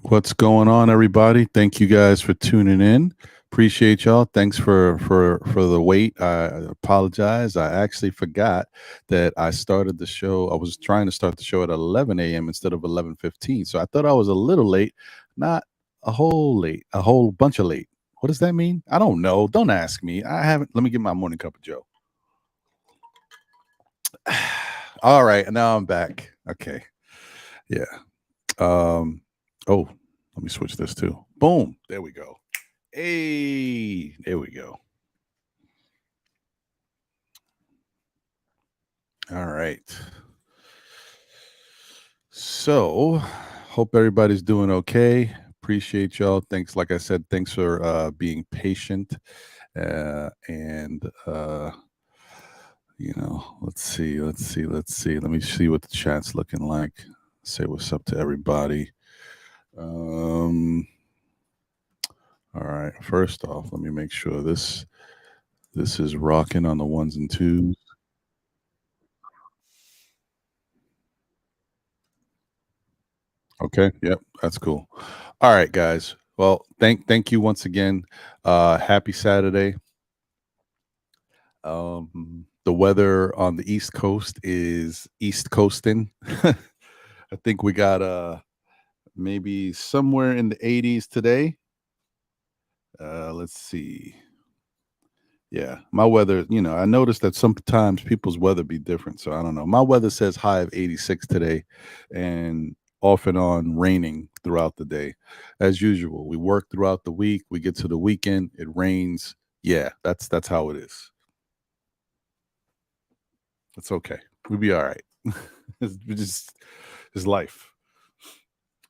What's going on, everybody? Thank you guys for tuning in. Appreciate y'all. Thanks for the wait. I apologize. I actually forgot that I started the show. I was trying to start the show at 11 a.m. instead of 11:15. So I thought I was a little late, not a whole late, a whole bunch of late. What does that mean? I don't know. Don't ask me. I haven't. Let me get my morning cup of Joe. All right, now I'm back. Okay. Yeah. Oh, let me switch this too. Boom. There we go. Hey, there we go. All right. So, hope everybody's doing okay. Appreciate y'all. Thanks. Like I said, thanks for being patient. And let's see. Let me see what the chat's looking like. Say what's up to everybody. All right. First off, let me make sure this is rocking on the ones and twos. Okay. Yep. That's cool. All right, guys. Well, thank you once again. Happy Saturday. The weather on the East Coast is East Coasting. I think we got maybe somewhere in the 80s today. Let's see. Yeah, my weather, I noticed that sometimes people's weather be different. So I don't know. My weather says high of 86 today and off and on raining throughout the day. As usual, we work throughout the week. We get to the weekend, it rains. Yeah, that's how it is. It's okay. We'll be all right. It's life.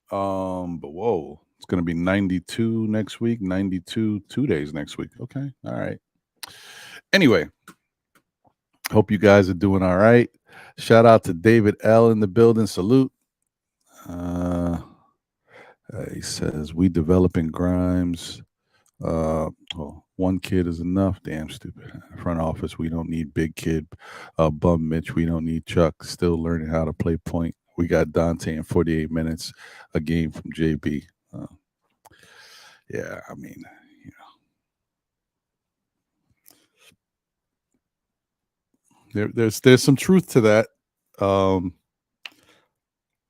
But whoa, it's gonna be 92 next week, 92 2 days next week. Okay, all right. Anyway, hope you guys are doing all right. Shout out to David L in the building. Salute. He says we developing Grimes. One kid is enough. Damn stupid. Front office, we don't need big kid. Bum Mitch, we don't need Chuck. Still learning how to play point. We got Dante in 48 minutes a game from JB. Yeah, I mean, there's some truth to that.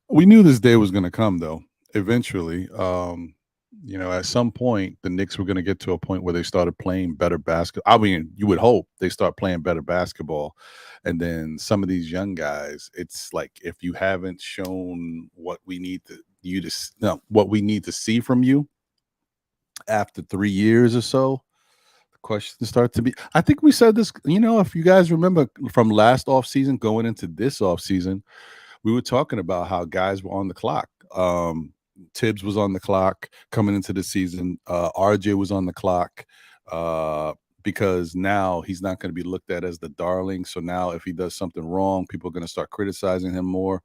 We knew this day was going to come, though. Eventually, at some point, the Knicks were going to get to a point where they started playing better basketball. I mean, you would hope they start playing better basketball. And then some of these young guys, it's like if you haven't shown what we need what we need to see from you after 3 years or so, the questions start to be. I think we said this, if you guys remember from last offseason going into this offseason, we were talking about how guys were on the clock. Tibbs was on the clock coming into the season. RJ was on the clock because now he's not going to be looked at as the darling. So now if he does something wrong, people are going to start criticizing him more.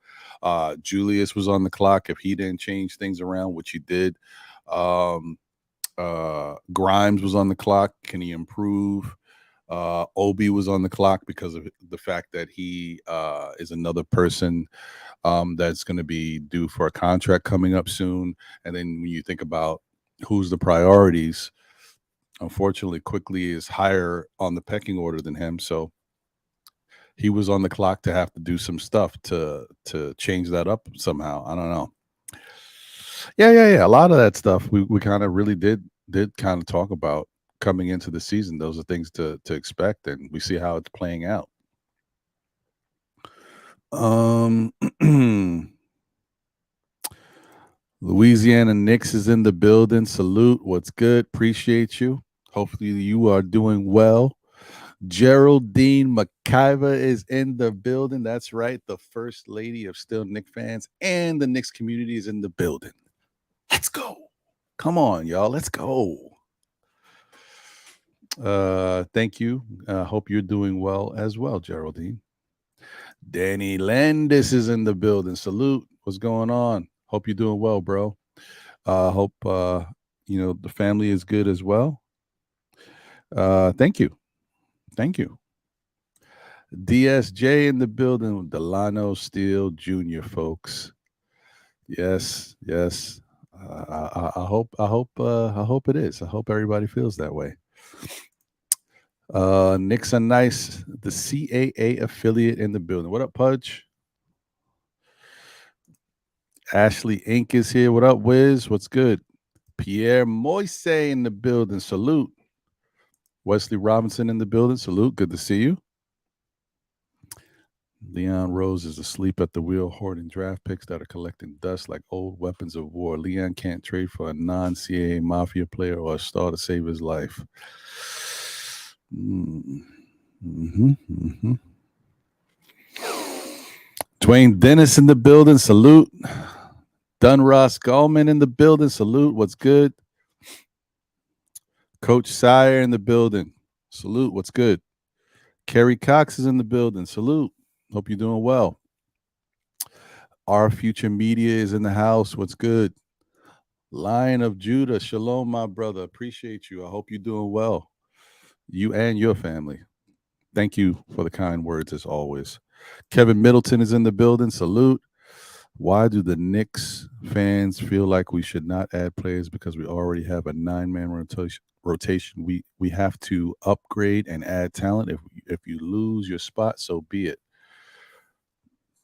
Julius was on the clock if he didn't change things around, which he did. Grimes was on the clock. Can he improve? Obi was on the clock because of the fact that he is another person that's going to be due for a contract coming up soon. And then when you think about who's the priorities, unfortunately, Quickly is higher on the pecking order than him. So he was on the clock to have to do some stuff to change that up somehow. I don't know. Yeah. A lot of that stuff we kind of really did kind of talk about coming into the season. Those are things to expect, and we see how it's playing out. Louisiana Knicks is in the building. Salute. What's good? Appreciate you. Hopefully you are doing well. Geraldine McIver is in the building. That's right. The first lady of Still Knicks fans and the Knicks community is in the building. Let's go. Come on, y'all. Let's go. Thank you. Hope you're doing well as well, Geraldine. Danny Landis is in the building. Salute. What's going on? Hope you're doing well, bro. Hope the family is good as well. Thank you. DSJ in the building. Delano Steele Jr., folks. Yes. I hope it is. I hope everybody feels that way. Knicks are nice. The CAA affiliate in the building. What up, Pudge? Ashley Inc. is here. What up, Wiz? What's good? Pierre Moise in the building. Salute. Wesley Robinson in the building. Salute. Good to see you. Leon Rose is asleep at the wheel, hoarding draft picks that are collecting dust like old weapons of war. Leon can't trade for a non-CAA mafia player or a star to save his life. Dwayne Dennis in the building. Salute. Dunross Gallman in the building. Salute. What's good? Coach Sire in the building. Salute. What's good? Kerry Cox is in the building. Salute. Hope you're doing well. Our Future Media is in the house. What's good? Lion of Judah. Shalom, my brother. Appreciate you. I hope you're doing well. You and your family. Thank you for the kind words as always. Kevin Middleton is in the building. Salute. Why do the Knicks fans feel like we should not add players because we already have a 9-man rotation? We have to upgrade and add talent. If you lose your spot, so be it.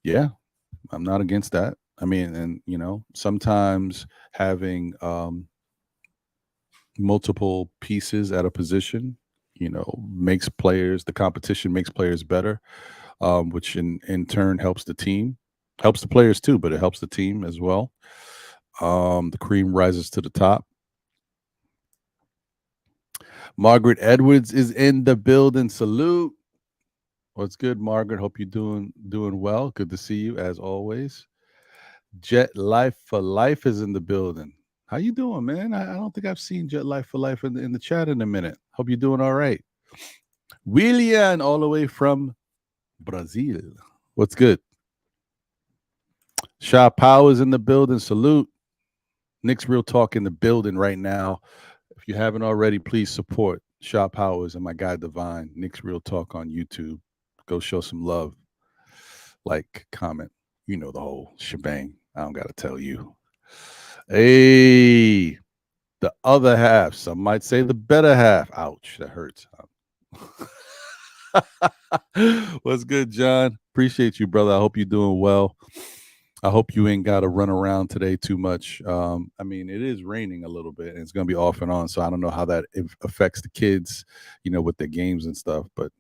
Yeah, I'm not against that. I mean, and sometimes having multiple pieces at a position, makes the competition makes players better, which in turn helps the team. Helps the players too, but it helps the team as well. The cream rises to the top. Margaret Edwards is in the building. Salute. What's good, Margaret? Hope you're doing well. Good to see you as always. Jet Life for Life is in the building. How you doing, man? I don't think I've seen Jet Life for Life in the chat in a minute. Hope you're doing all right. William, all the way from Brazil. What's good? Shaw Powers in the building. Salute. Knicks Real Talk in the building right now. If you haven't already, please support Shaw Powers and my guy Divine. Knicks Real Talk on YouTube. Go show some love. Like, comment. You know the whole shebang. I don't got to tell you. Hey, the other half. Some might say the better half. Ouch, that hurts. What's good, John? Appreciate you, brother. I hope you're doing well. I hope you ain't got to run around today too much. I mean, it is raining a little bit, and it's going to be off and on. So I don't know how that affects the kids, with their games and stuff. But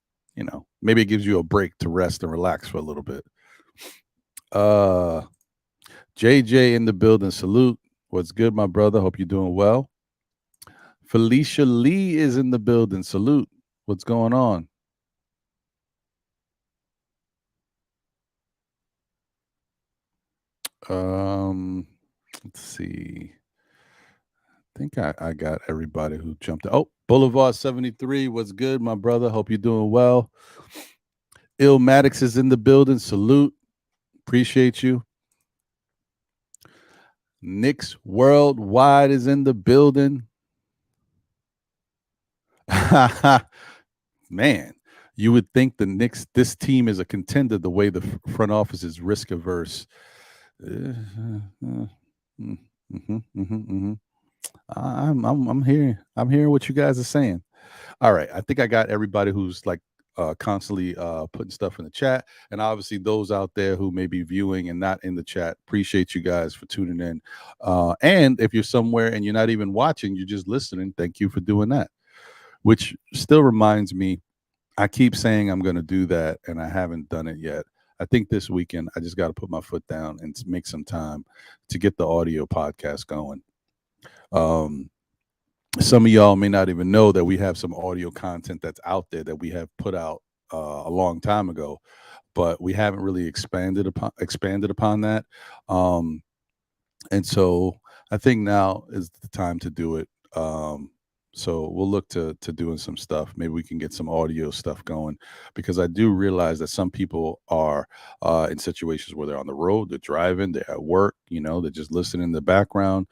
maybe it gives you a break to rest and relax for a little bit. JJ in the building. Salute. What's good, my brother? Hope you're doing well. Felicia Lee is in the building. Salute. What's going on? Let's see. I think I got everybody who jumped. Oh, Boulevard 73. What's good, my brother? Hope you're doing well. Illmaddox is in the building. Salute. Appreciate you. Knicks Worldwide is in the building. Man, you would think the Knicks, this team is a contender the way the front office is risk averse. I'm hearing what you guys are saying. All right, I think I got everybody who's like constantly putting stuff in the chat, and obviously those out there who may be viewing and not in the chat. Appreciate you guys for tuning in. And if you're somewhere and you're not even watching, you're just listening, thank you for doing that. Which still reminds me, I keep saying I'm going to do that, and I haven't done it yet. I think this weekend I just got to put my foot down and make some time to get the audio podcast going. Some of y'all may not even know that we have some audio content that's out there that we have put out a long time ago, but we haven't really expanded upon that. And so I think now is the time to do it. So we'll look to doing some stuff. Maybe we can get some audio stuff going, because I do realize that some people are in situations where they're on the road, they're driving, they're at work, they're just listening in the background.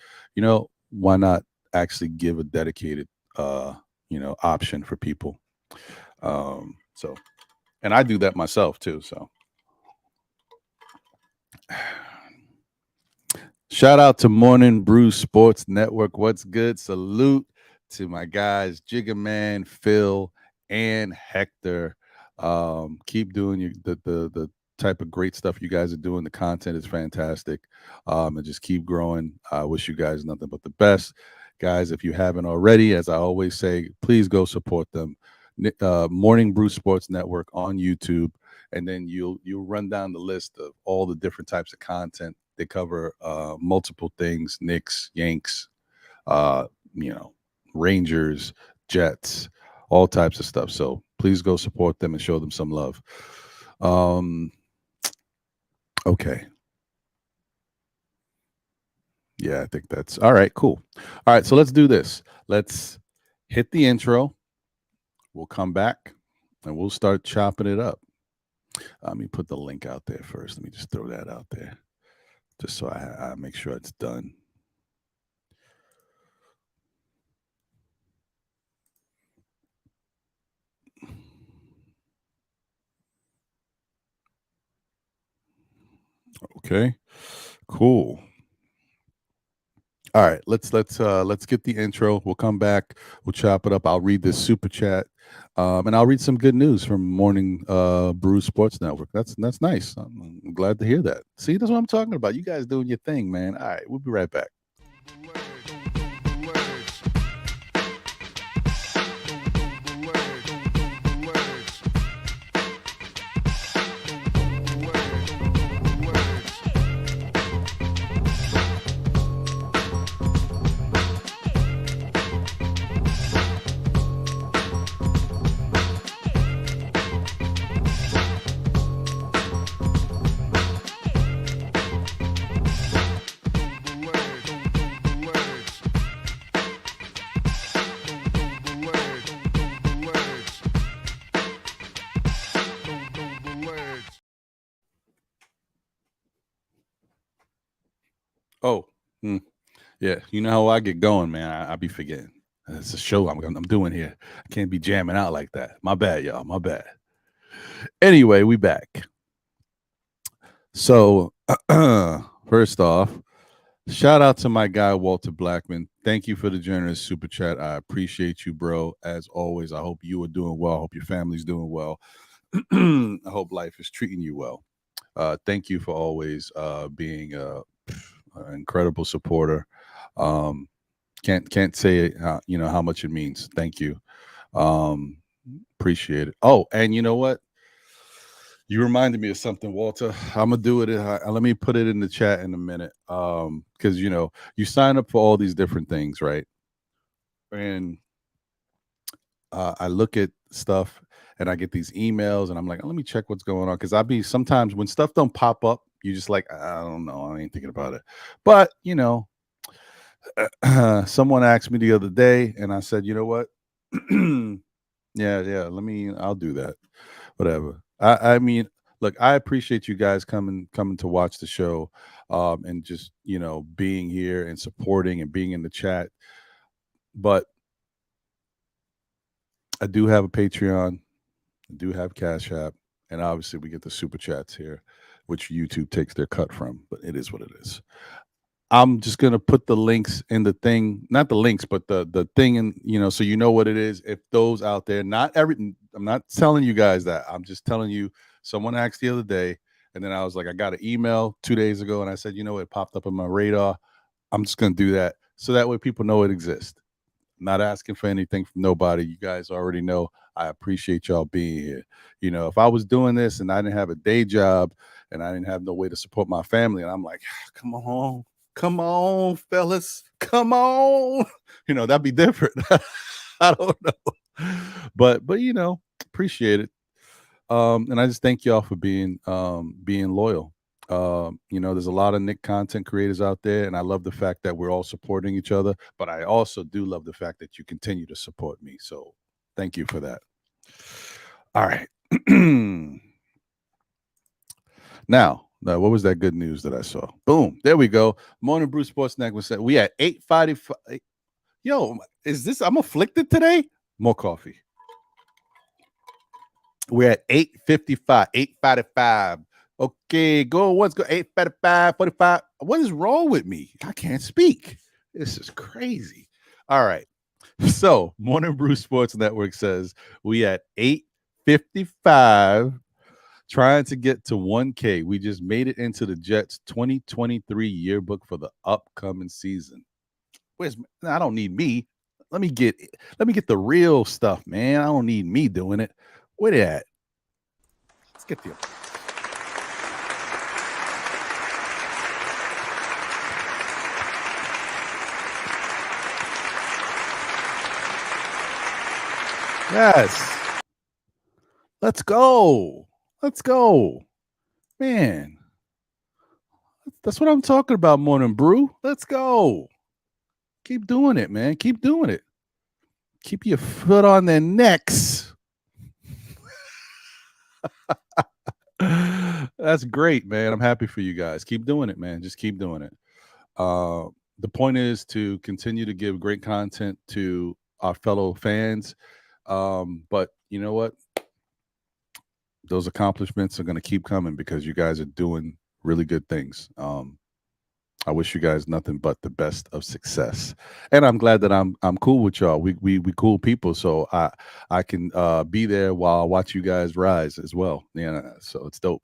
Why not actually give a dedicated option for people? So, and I do that myself too. So Shout out to Morning Brew Sports Network. What's good? Salute to my guys, Jigga Man, Phil, and Hector. Keep doing the type of great stuff you guys are doing. The content is fantastic. And just keep growing. I wish you guys nothing but the best. Guys, if you haven't already, as I always say, please go support them. Morning Brew Sports Network on YouTube, and then you'll run down the list of all the different types of content. They cover multiple things: Knicks, Yanks, Rangers, Jets, all types of stuff. So please go support them and show them some love. Okay. Yeah, I think that's all right. Cool. All right, so let's do this. Let's hit the intro. We'll come back and we'll start chopping it up. Let me put the link out there first. Let me just throw that out there, just so I make sure it's done. Okay, cool. All right, let's get the intro. We'll come back. We'll chop it up. I'll read this super chat, and I'll read some good news from Morning Brew Sports Network. That's nice. I'm glad to hear that. See, that's what I'm talking about. You guys doing your thing, man. All right, we'll be right back. Oh, yeah. You know how I get going, man. I be forgetting. It's a show I'm doing here. I can't be jamming out like that. My bad, y'all. My bad. Anyway, we back. So, first off, shout out to my guy Walter Blackman. Thank you for the generous super chat. I appreciate you, bro. As always, I hope you are doing well. I hope your family's doing well. I hope life is treating you well. Thank you for always being an incredible supporter. Can't say how much it means. Thank you. Appreciate it. Oh, and you know what? You reminded me of something, Walter. I'm gonna do it. Let me put it in the chat in a minute. Because you sign up for all these different things, right? And I look at stuff and I get these emails and I'm like, let me check what's going on. Because sometimes when stuff don't pop up, you just like, I don't know, I ain't thinking about it. But someone asked me the other day, and I said, you know what? yeah. I'll do that. Whatever. I mean, look, I appreciate you guys coming to watch the show, and just being here and supporting and being in the chat. But I do have a Patreon, I do have Cash App, and obviously we get the super chats here, which YouTube takes their cut from. But it is what it is. I'm just gonna put the links in the thing, not the links, but the thing in, so you know what it is. If those out there, I'm not telling you guys that. I'm just telling you. Someone asked the other day, and then I was like, I got an email 2 days ago, and I said, it popped up on my radar. I'm just gonna do that so that way people know it exists. I'm not asking for anything from nobody. You guys already know I appreciate y'all being here. If I was doing this and I didn't have a day job and I didn't have no way to support my family, and I'm like, come on, fellas, come on, that'd be different. I don't know, but appreciate it. And I just thank y'all for being loyal. There's a lot of Nick content creators out there, and I love the fact that we're all supporting each other, but I also do love the fact that you continue to support me. So thank you for that. All right. Now, what was that good news that I saw? Boom. There we go. Morning Brew Sports Network said we at 8:45. Yo, I'm afflicted today? More coffee. We're at 8:55, 8:45. Okay, go once, go 8:55, 45. What is wrong with me? I can't speak. This is crazy. All right. So, Morning Brew Sports Network says we at 8:55 trying to get to 1K. We just made it into the Jets 2023 yearbook for the upcoming season. I don't need me. Let me get the real stuff, man. I don't need me doing it. Where they at? Let's get the Yes. Let's go. Let's go. Man. That's what I'm talking about, Morning Brew. Let's go. Keep doing it, man. Keep doing it. Keep your foot on their necks. That's great, man. I'm happy for you guys. Keep doing it, man. Just keep doing it. The point is to continue to give great content to our fellow fans. But you know what? Those accomplishments are going to keep coming because you guys are doing really good things. I wish you guys nothing but the best of success, and I'm glad that I'm cool with y'all. We cool people, so I can be there while I watch you guys rise as well. Yeah, so it's dope.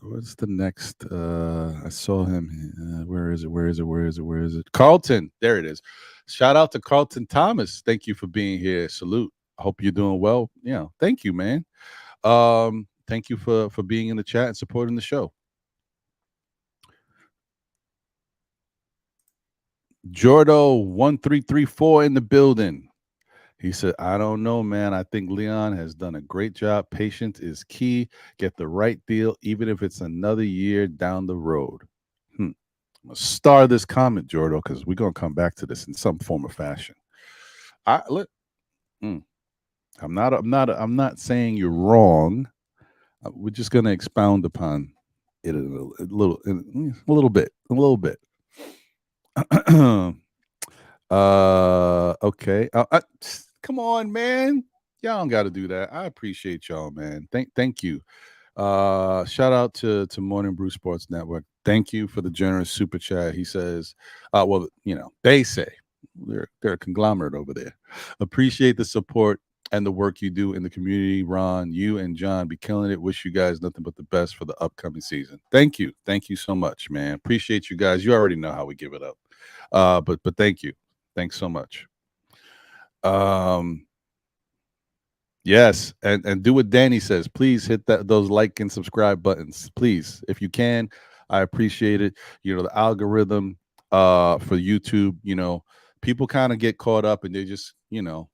What's the next? I saw him. Where is it? Carlton. There it is. Shout out to Carlton Thomas. Thank you for being here. Salute. I hope you're doing well. Yeah. Thank you, man. Thank you for being in the chat and supporting the show. Jordo 1334 in the building. He said, I don't know, man. I think Leon has done a great job. Patience is key. Get the right deal, even if it's another year down the road. I'm gonna star this comment, Jordo, because we're gonna come back to this in some form or fashion. I'm not saying you're wrong. We're just gonna expound upon it a little bit. Okay. Come on, man. Y'all don't got to do that. I appreciate y'all, man. Thank you. Shout out to Morning Brew Sports Network. Thank you for the generous super chat. He says, well, you know, they say they're a conglomerate over there. Appreciate the support and the work you do in the community. Ron, you and John be killing it. Wish you guys nothing but the best for the upcoming season. Thank you. Thank you so much, man. Appreciate you guys. You already know how we give it up. But thank you. Thanks so much. Yes, and do what Danny says. Please hit those like and subscribe buttons. Please, if you can. I appreciate it. You know, the algorithm for YouTube, you know, people kind of get caught up and they just, you know,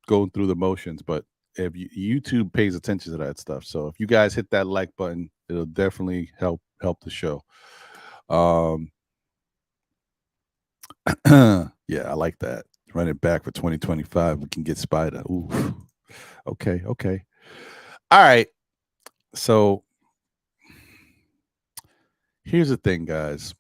going through the motions, but if YouTube pays attention to that stuff. So if you guys hit that like button, it'll definitely help the show. Yeah, I like that. Run it back for 2025. We can get Spider. Ooh. Okay. All right. So here's the thing, guys.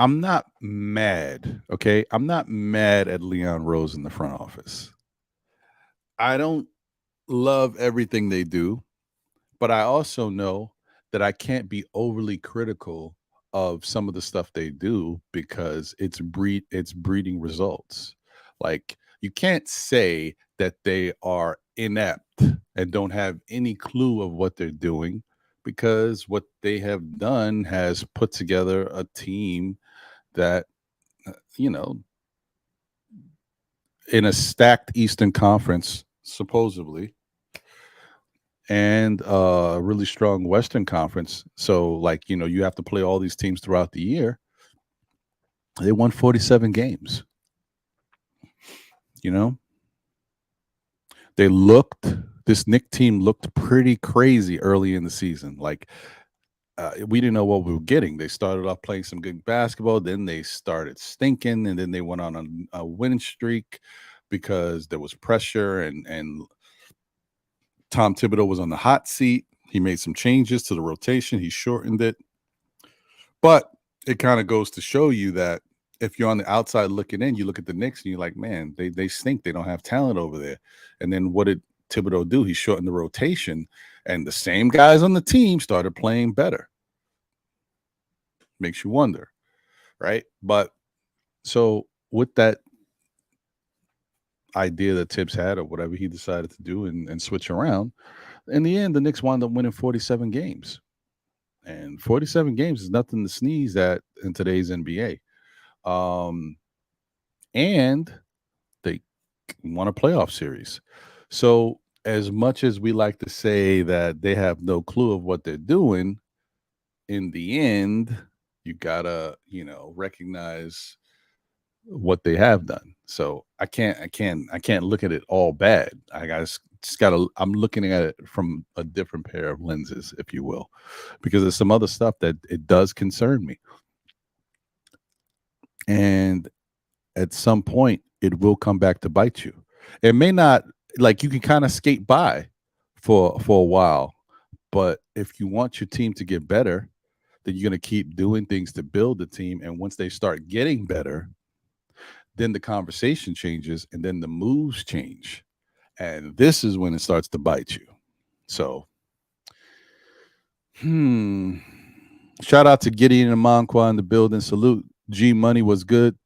I'm not mad, okay? I'm not mad at Leon Rose in the front office. I don't love everything they do, but I also know that I can't be overly critical of some of the stuff they do because it's breeding results. Like, you can't say that they are inept and don't have any clue of what they're doing, because what they have done has put together a team that, you know, in a stacked Eastern Conference, supposedly, and a really strong Western Conference. So, like, you know, you have to play all these teams throughout the year. They won 47 games. You know, this Knicks team looked pretty crazy early in the season. Like, we didn't know what we were getting. They started off playing some good basketball, then they started stinking, and then they went on a winning streak because there was pressure, and Tom Thibodeau was on the hot seat. He made some changes to the rotation. He shortened it. But it kind of goes to show you that if you're on the outside looking in, you look at the Knicks and you're like, man, they stink. They don't have talent over there. And then what did Thibodeau do? He shortened the rotation, and the same guys on the team started playing better. Makes you wonder, right? But so with that idea that Tibbs had or whatever he decided to do and switch around, in the end, the Knicks wound up winning 47 games. And 47 games is nothing to sneeze at in today's NBA. And they won a playoff series. So as much as we like to say that they have no clue of what they're doing, in the end, you gotta, recognize what they have done. So I can't look at it all bad. I just gotta. I'm looking at it from a different pair of lenses, if you will, because there's some other stuff that it does concern me, and at some point it will come back to bite you. It may not, like, you can kind of skate by for a while, but if you want your team to get better, then you're going to keep doing things to build the team, and once they start getting better, then the conversation changes and then the moves change. And this is when it starts to bite you. So, shout out to Gideon and Monqua in the building. Salute. G Money was good.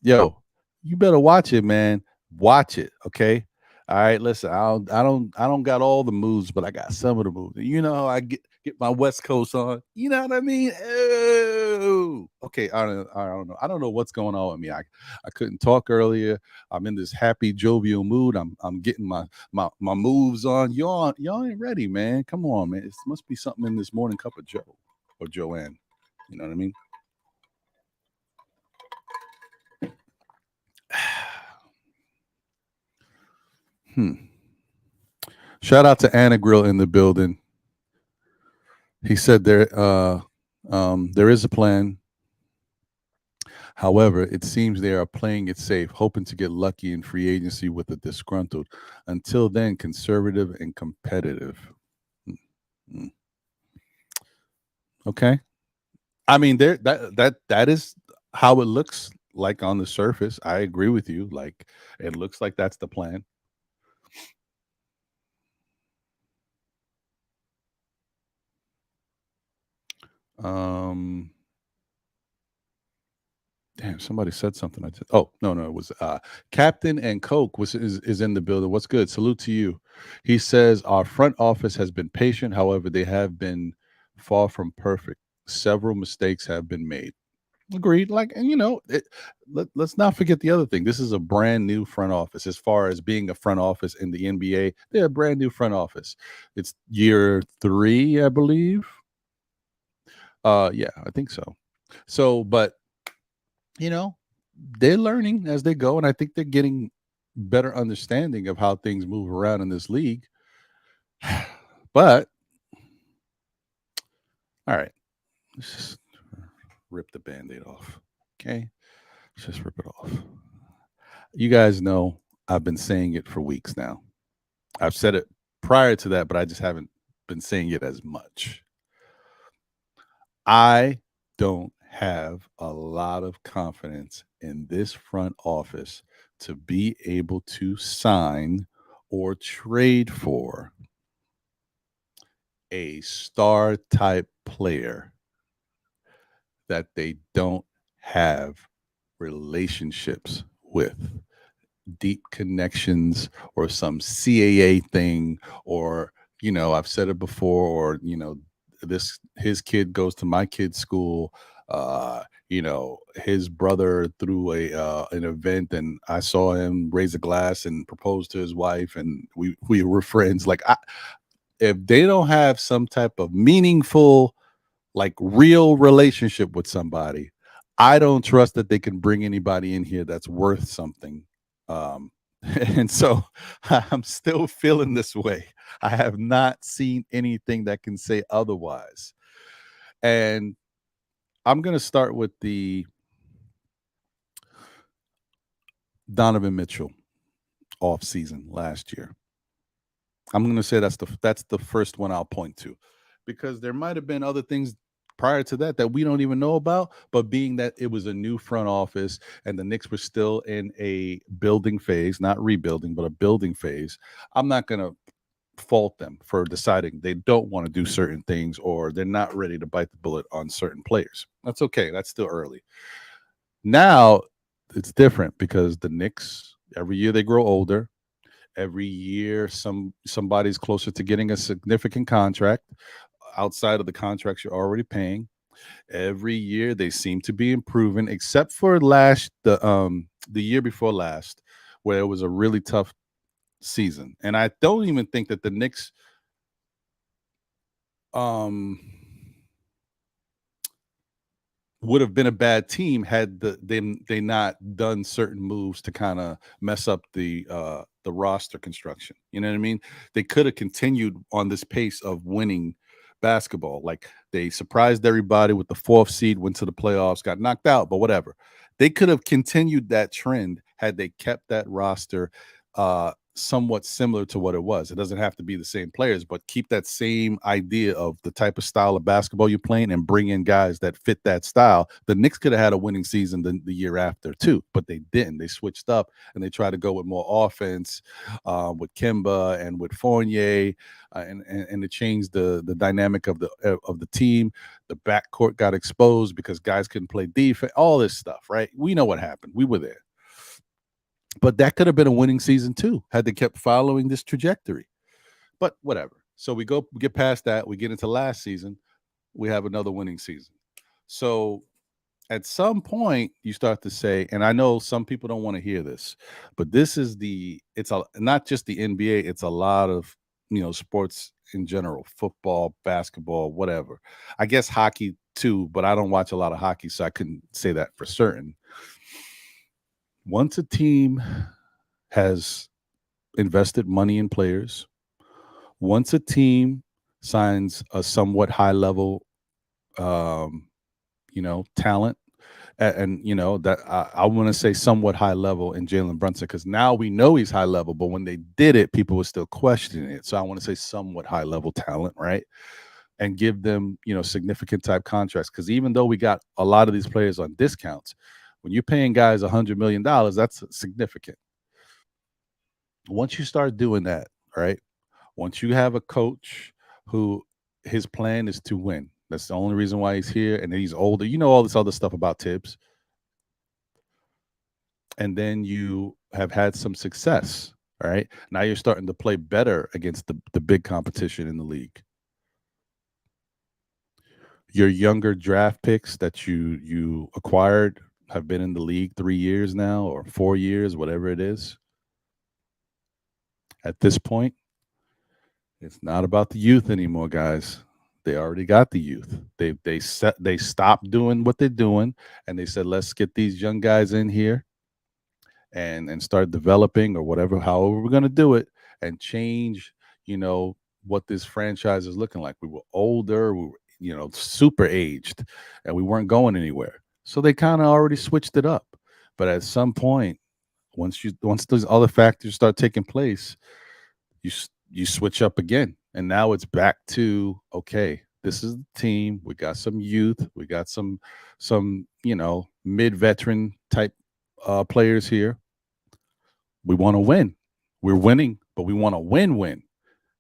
Yo, you better watch it, man. Watch it, okay? All right, listen. I don't got all the moves, but I got some of the moves. You know how I get my West Coast on. You know what I mean? Oh, okay. I don't know. I don't know what's going on with me. I couldn't talk earlier. I'm in this happy, jovial mood. I'm getting my moves on. Y'all ain't ready, man. Come on, man. It must be something in this morning cup of Joe or Joanne. You know what I mean? Shout out to Anna Grill in the building. He said there is a plan. However, it seems they are playing it safe, hoping to get lucky in free agency with a disgruntled. Until then, conservative and competitive. Okay. I mean, that is how it looks like on the surface. I agree with you. Like, it looks like that's the plan. Damn, somebody said something. No, it was Captain and Coke is in the building. What's good? Salute to you. He says our front office has been patient. However, they have been far from perfect. Several mistakes have been made. Agreed. Like, and let's not forget the other thing. This is a brand new front office. As far as being a front office in the NBA, they're a brand new front office. It's year 3, I believe. Yeah, I think so. So, but they're learning as they go, and I think they're getting better understanding of how things move around in this league. But all right, let's just rip the Band-Aid off. Okay, let's just rip it off. You guys know I've been saying it for weeks now. I've said it prior to that, but I just haven't been saying it as much. I don't have a lot of confidence in this front office to be able to sign or trade for a star type player that they don't have relationships with, deep connections, or some CAA thing, or I've said it before, or his kid goes to my kid's school. His brother threw an event, and I saw him raise a glass and propose to his wife, and we were friends. Like, if they don't have some type of meaningful, like, real relationship with somebody, I don't trust that they can bring anybody in here that's worth something. And so I'm still feeling this way. I have not seen anything that can say otherwise. And I'm going to start with the Donovan Mitchell offseason last year. I'm going to say that's the first one I'll point to, because there might have been other things prior to that we don't even know about. But being that it was a new front office and the Knicks were still in a building phase, not rebuilding, but a building phase, I'm not going to fault them for deciding they don't want to do certain things or they're not ready to bite the bullet on certain players. That's okay. That's still early. Now it's different because the Knicks, every year they grow older. Every year somebody's closer to getting a significant contract outside of the contracts you're already paying. Every year they seem to be improving, except for the year before last, where it was a really tough season. And I don't even think that the Knicks would have been a bad team had they not done certain moves to kind of mess up the roster construction. You know what I mean? They could have continued on this pace of winning basketball. Like they surprised everybody with the 4th seed, went to the playoffs, got knocked out, but whatever. They could have continued that trend had they kept that roster somewhat similar to what it was. It doesn't have to be the same players, but keep that same idea of the type of style of basketball you're playing and bring in guys that fit that style. The Knicks could have had a winning season the year after too, but they didn't. They switched up and they tried to go with more offense with Kemba and with Fournier, and it changed the dynamic of the team. The backcourt got exposed because guys couldn't play defense. All this stuff, right? We know what happened. We were there. But that could have been a winning season too, had they kept following this trajectory. But whatever. So we get past that. We get into last season. We have another winning season. So at some point, you start to say, and I know some people don't want to hear this, but this is not just the NBA. It's a lot of sports in general, football, basketball, whatever. I guess hockey too, but I don't watch a lot of hockey, so I couldn't say that for certain. Once a team has invested money in players, once a team signs a somewhat high level, talent, and that I want to say somewhat high level in Jalen Brunson, because now we know he's high level, but when they did it, people were still questioning it. So I want to say somewhat high level talent, right? And give them, significant type contracts. Because even though we got a lot of these players on discounts, when you're paying guys $100 million, that's significant. Once you start doing that, right? Once you have a coach who his plan is to win, that's the only reason why he's here, and he's older. All this other stuff about Tibbs. And then you have had some success, right? Now you're starting to play better against the big competition in the league. Your younger draft picks that you acquired have been in the league 3 years now, or 4 years, whatever it is. At this point, it's not about the youth anymore, guys. They already got the youth. They stopped doing what they're doing, and they said, let's get these young guys in here and start developing, or whatever, however we're going to do it, and change, what this franchise is looking like. We were older, we were, super aged, and we weren't going anywhere. So they kind of already switched it up. But at some point, once those other factors start taking place, you switch up again. And now it's back to, okay, this is the team. We got some youth. We got some mid-veteran type players here. We want to win. We're winning, but we want to win.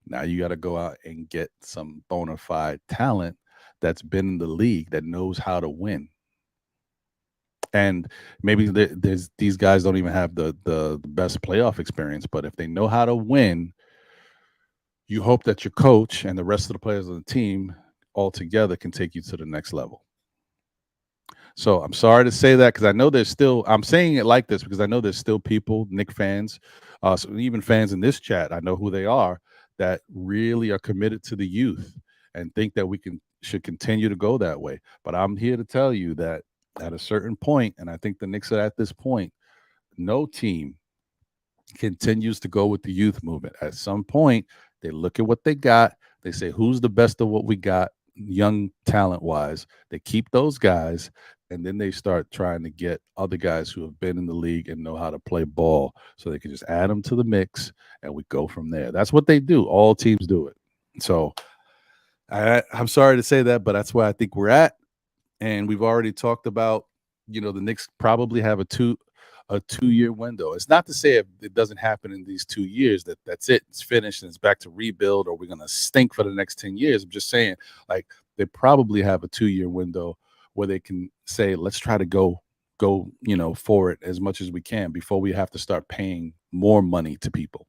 Now you got to go out and get some bona fide talent that's been in the league, that knows how to win. And maybe there's these guys don't even have the best playoff experience, but if they know how to win, you hope that your coach and the rest of the players on the team all together can take you to the next level. So I'm sorry to say that, because I know I'm saying it like this because I know there's still people, Knicks fans, so even fans in this chat, I know who they are, that really are committed to the youth and think that should continue to go that way. But I'm here to tell you that at a certain point, and I think the Knicks are at this point, no team continues to go with the youth movement. At some point, they look at what they got. They say, who's the best of what we got, young talent-wise? They keep those guys, and then they start trying to get other guys who have been in the league and know how to play ball, so they can just add them to the mix, and we go from there. That's what they do. All teams do it. So I'm sorry to say that, but that's where I think we're at. And we've already talked about, the Knicks probably have a 2-year window. It's not to say if it doesn't happen in these 2 years that's it, it's finished and it's back to rebuild, or we're gonna stink for the next 10 years. I'm just saying, like, they probably have a 2-year window where they can say, let's try to go, for it as much as we can before we have to start paying more money to people.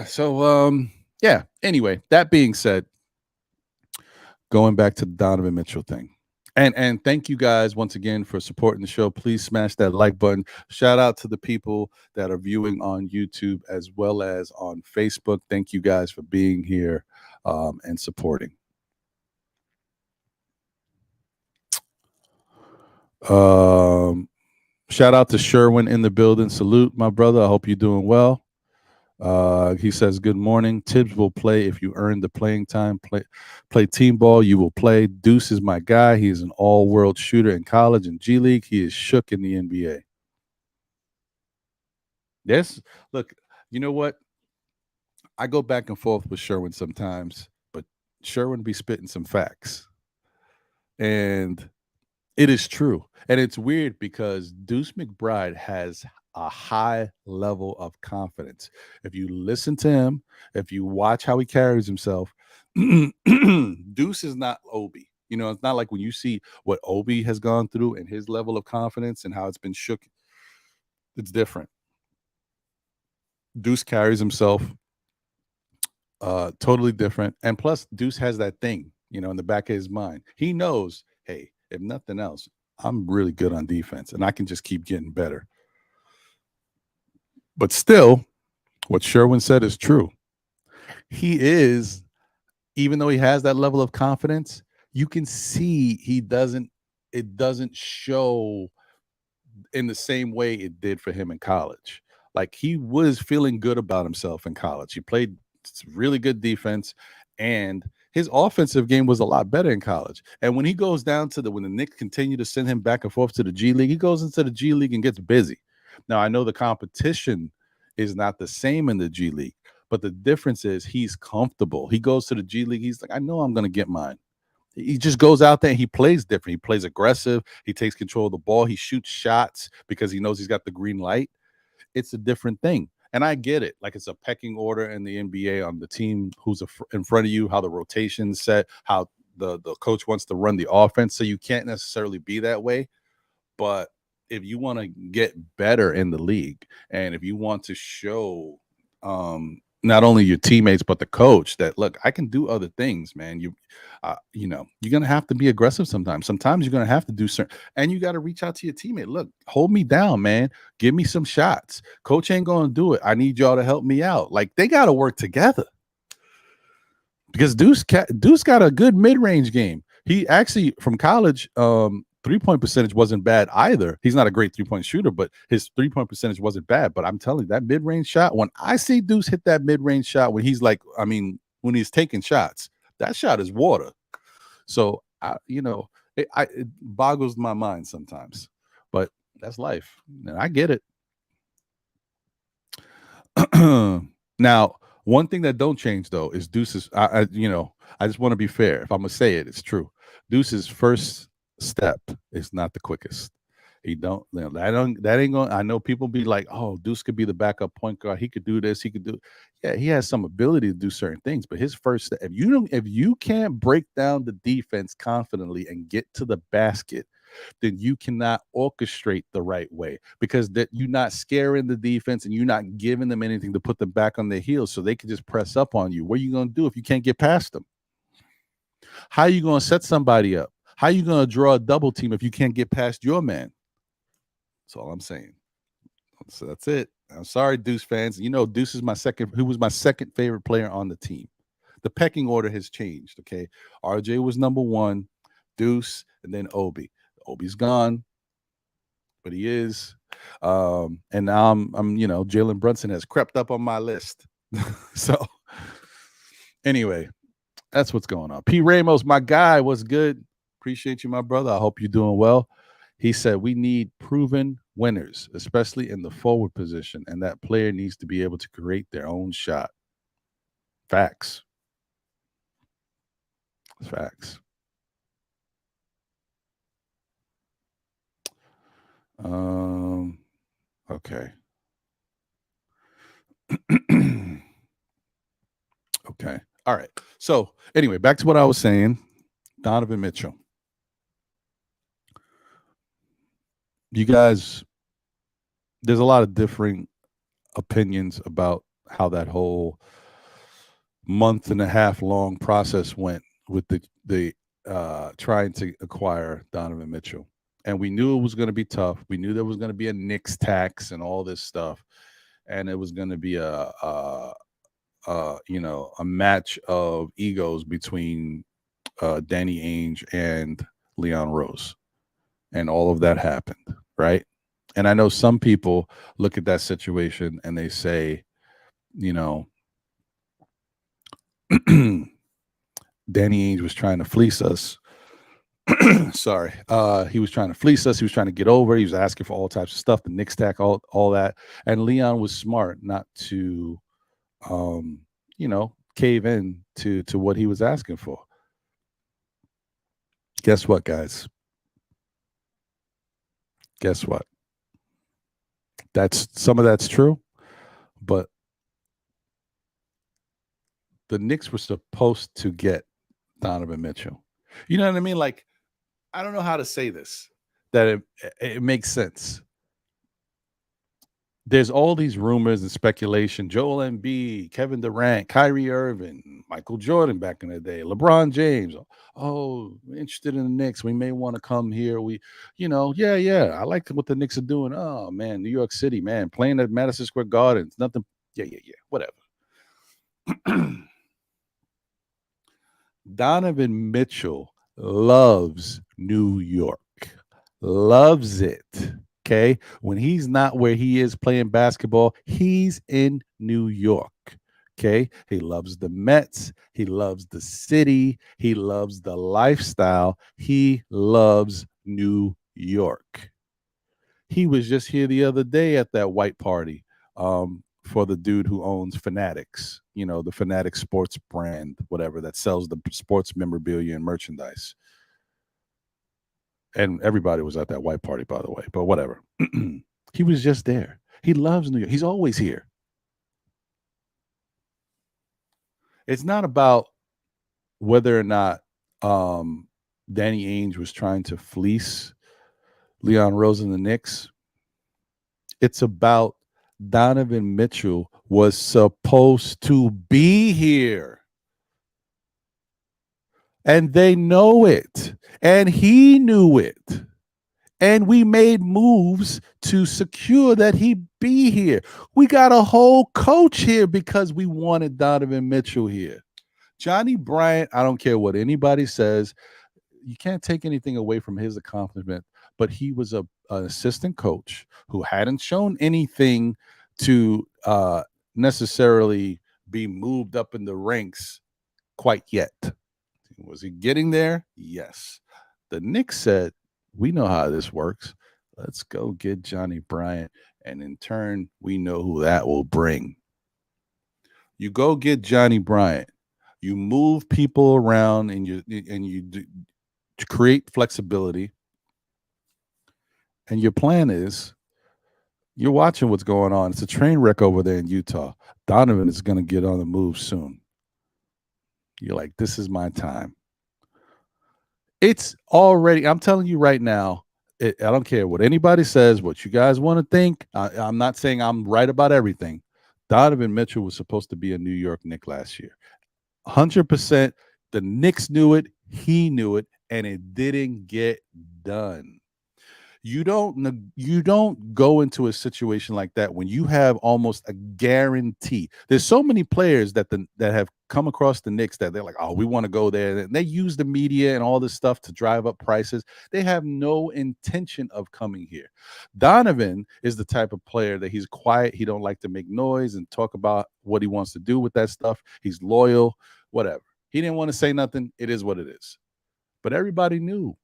So yeah, anyway, that being said, going back to the Donovan Mitchell thing. And thank you guys once again for supporting the show. Please smash that like button. Shout out to the people that are viewing on YouTube as well as on Facebook. Thank you guys for being here and supporting. Shout out to Sherwin in the building. Salute, my brother. I hope you're doing well. He says, good morning. Tibbs will play if you earn the playing time. Play team ball, you will play. Deuce is my guy. He is an all-world shooter in college and G League. He is shook in the NBA. Yes. Look, you know what? I go back and forth with Sherwin sometimes, but Sherwin be spitting some facts. And it is true. And it's weird because Deuce McBride has a high level of confidence. If you listen to him, if you watch how he carries himself, Deuce is not Obi. It's not like when you see what Obi has gone through and his level of confidence and how it's been shook. It's different. Deuce carries himself totally different. And plus, Deuce has that thing, in the back of his mind. He knows, hey, if nothing else, I'm really good on defense and I can just keep getting better. But still, what Sherwin said is true. He is, even though he has that level of confidence, you can see it doesn't show in the same way it did for him in college. Like, he was feeling good about himself in college. He played really good defense, and his offensive game was a lot better in college. And when he goes down to when the Knicks continue to send him back and forth to the G League, he goes into the G League and gets busy. Now, I know the competition is not the same in the G League, but the difference is he's comfortable. He goes to the G League. He's like, I know I'm going to get mine. He just goes out there and he plays different. He plays aggressive. He takes control of the ball. He shoots shots because he knows he's got the green light. It's a different thing. And I get it. Like, it's a pecking order in the NBA on the team who's in front of you, how the rotation's set, how the coach wants to run the offense. So you can't necessarily be that way. But if you want to get better in the league, and if you want to show not only your teammates but the coach that, look, I can do other things, man. You're gonna have to be aggressive sometimes. Sometimes you're gonna have to do certain, and you got to reach out to your teammate. Look, hold me down, man. Give me some shots. Coach ain't gonna do it. I need y'all to help me out. Like, they got to work together. Because Deuce got a good mid-range game. He actually, from college, 3-point percentage wasn't bad either. He's not a great 3-point shooter, but his 3-point percentage wasn't bad. But I'm telling you, that mid-range shot, when I see Deuce hit that mid-range shot, when he's like, when he's taking shots, that shot is water. So, it boggles my mind sometimes, but that's life. And I get it. Now, one thing that don't change though is Deuce's. I just want to be fair. If I'm gonna say it, it's true. Deuce's first step is not the quickest. He don't. That ain't going. I know people be like, "Oh, Deuce could be the backup point guard. He could do this. He could do." Yeah, he has some ability to do certain things, but his first step. If you can't break down the defense confidently and get to the basket, then you cannot orchestrate the right way, because that you're not scaring the defense and you're not giving them anything to put them back on their heels so they can just press up on you. What are you going to do if you can't get past them? How are you going to set somebody up? How are you going to draw a double team if you can't get past your man? That's all I'm saying. So that's it. I'm sorry, Deuce fans. Deuce is who was my second favorite player on the team. The pecking order has changed. Okay. RJ was number one, Deuce, and then Obi. Obi's gone, but he is. And now I'm Jalen Brunson has crept up on my list. So anyway, that's what's going on. P. Ramos, my guy, what's good? Appreciate you, my brother. I hope you're doing well. He said we need proven winners, especially in the forward position, and that player needs to be able to create their own shot. Facts. Facts. Okay. Okay. All right. So anyway, back to what I was saying. Donovan Mitchell. You guys, there's a lot of differing opinions about how that whole month and a half long process went with the trying to acquire Donovan Mitchell. And we knew it was going to be tough. We knew there was going to be a Knicks tax and all this stuff, and it was going to be a match of egos between Danny Ainge and Leon Rose, and all of that happened, right? And I know some people look at that situation and they say, you know, Danny Ainge was trying to fleece us. Sorry. He was trying to fleece us. He was trying to get over. He was asking for all types of stuff, the Knicks tack, all that. And Leon was smart not to, cave in to what he was asking for. Guess what, guys? Guess what? Some of that's true, but the Knicks were supposed to get Donovan Mitchell. You know what I mean? Like, I don't know how to say this, that it makes sense. There's all these rumors and speculation. Joel Embiid, Kevin Durant, Kyrie Irving, Michael Jordan back in the day, LeBron James. Oh, interested in the Knicks. We may want to come here. Yeah. I like what the Knicks are doing. Oh, man, New York City, man, playing at Madison Square Gardens. Nothing. Yeah. Whatever. Donovan Mitchell loves New York. Loves it. Okay. When he's not where he is playing basketball, he's in New York. Okay. He loves the Mets. He loves the city. He loves the lifestyle. He loves New York. He was just here the other day at that white party for the dude who owns Fanatics, the Fanatics sports brand, whatever, that sells the sports memorabilia and merchandise. And everybody was at that white party, by the way, but whatever. He was just there. He loves New York. He's always here. It's not about whether or not Danny Ainge was trying to fleece Leon Rose and the Knicks. It's about Donovan Mitchell was supposed to be here. And they know it. And he knew it. And we made moves to secure that he be here. We got a whole coach here because we wanted Donovan Mitchell here. Johnny Bryant, I don't care what anybody says. You can't take anything away from his accomplishment, but he was an assistant coach who hadn't shown anything to necessarily be moved up in the ranks quite yet. Was he getting there? Yes. The Knicks said, we know how this works. Let's go get Johnny Bryant. And in turn, we know who that will bring. You go get Johnny Bryant. You move people around and you create flexibility. And your plan is, you're watching what's going on. It's a train wreck over there in Utah. Donovan is going to get on the move soon. You're like, this is my time. It's already, I'm telling you right now, I don't care what anybody says, what you guys want to think. I'm not saying I'm right about everything. Donovan Mitchell was supposed to be a New York Knick last year. 100%. The Knicks knew it. He knew it. And it didn't get done. You don't go into a situation like that when you have almost a guarantee. There's so many players that have come across the Knicks that they're like, oh, we want to go there. And they use the media and all this stuff to drive up prices. They have no intention of coming here. Donovan is the type of player that he's quiet. He don't like to make noise and talk about what he wants to do with that stuff. He's loyal, whatever. He didn't want to say nothing. It is what it is. But everybody knew.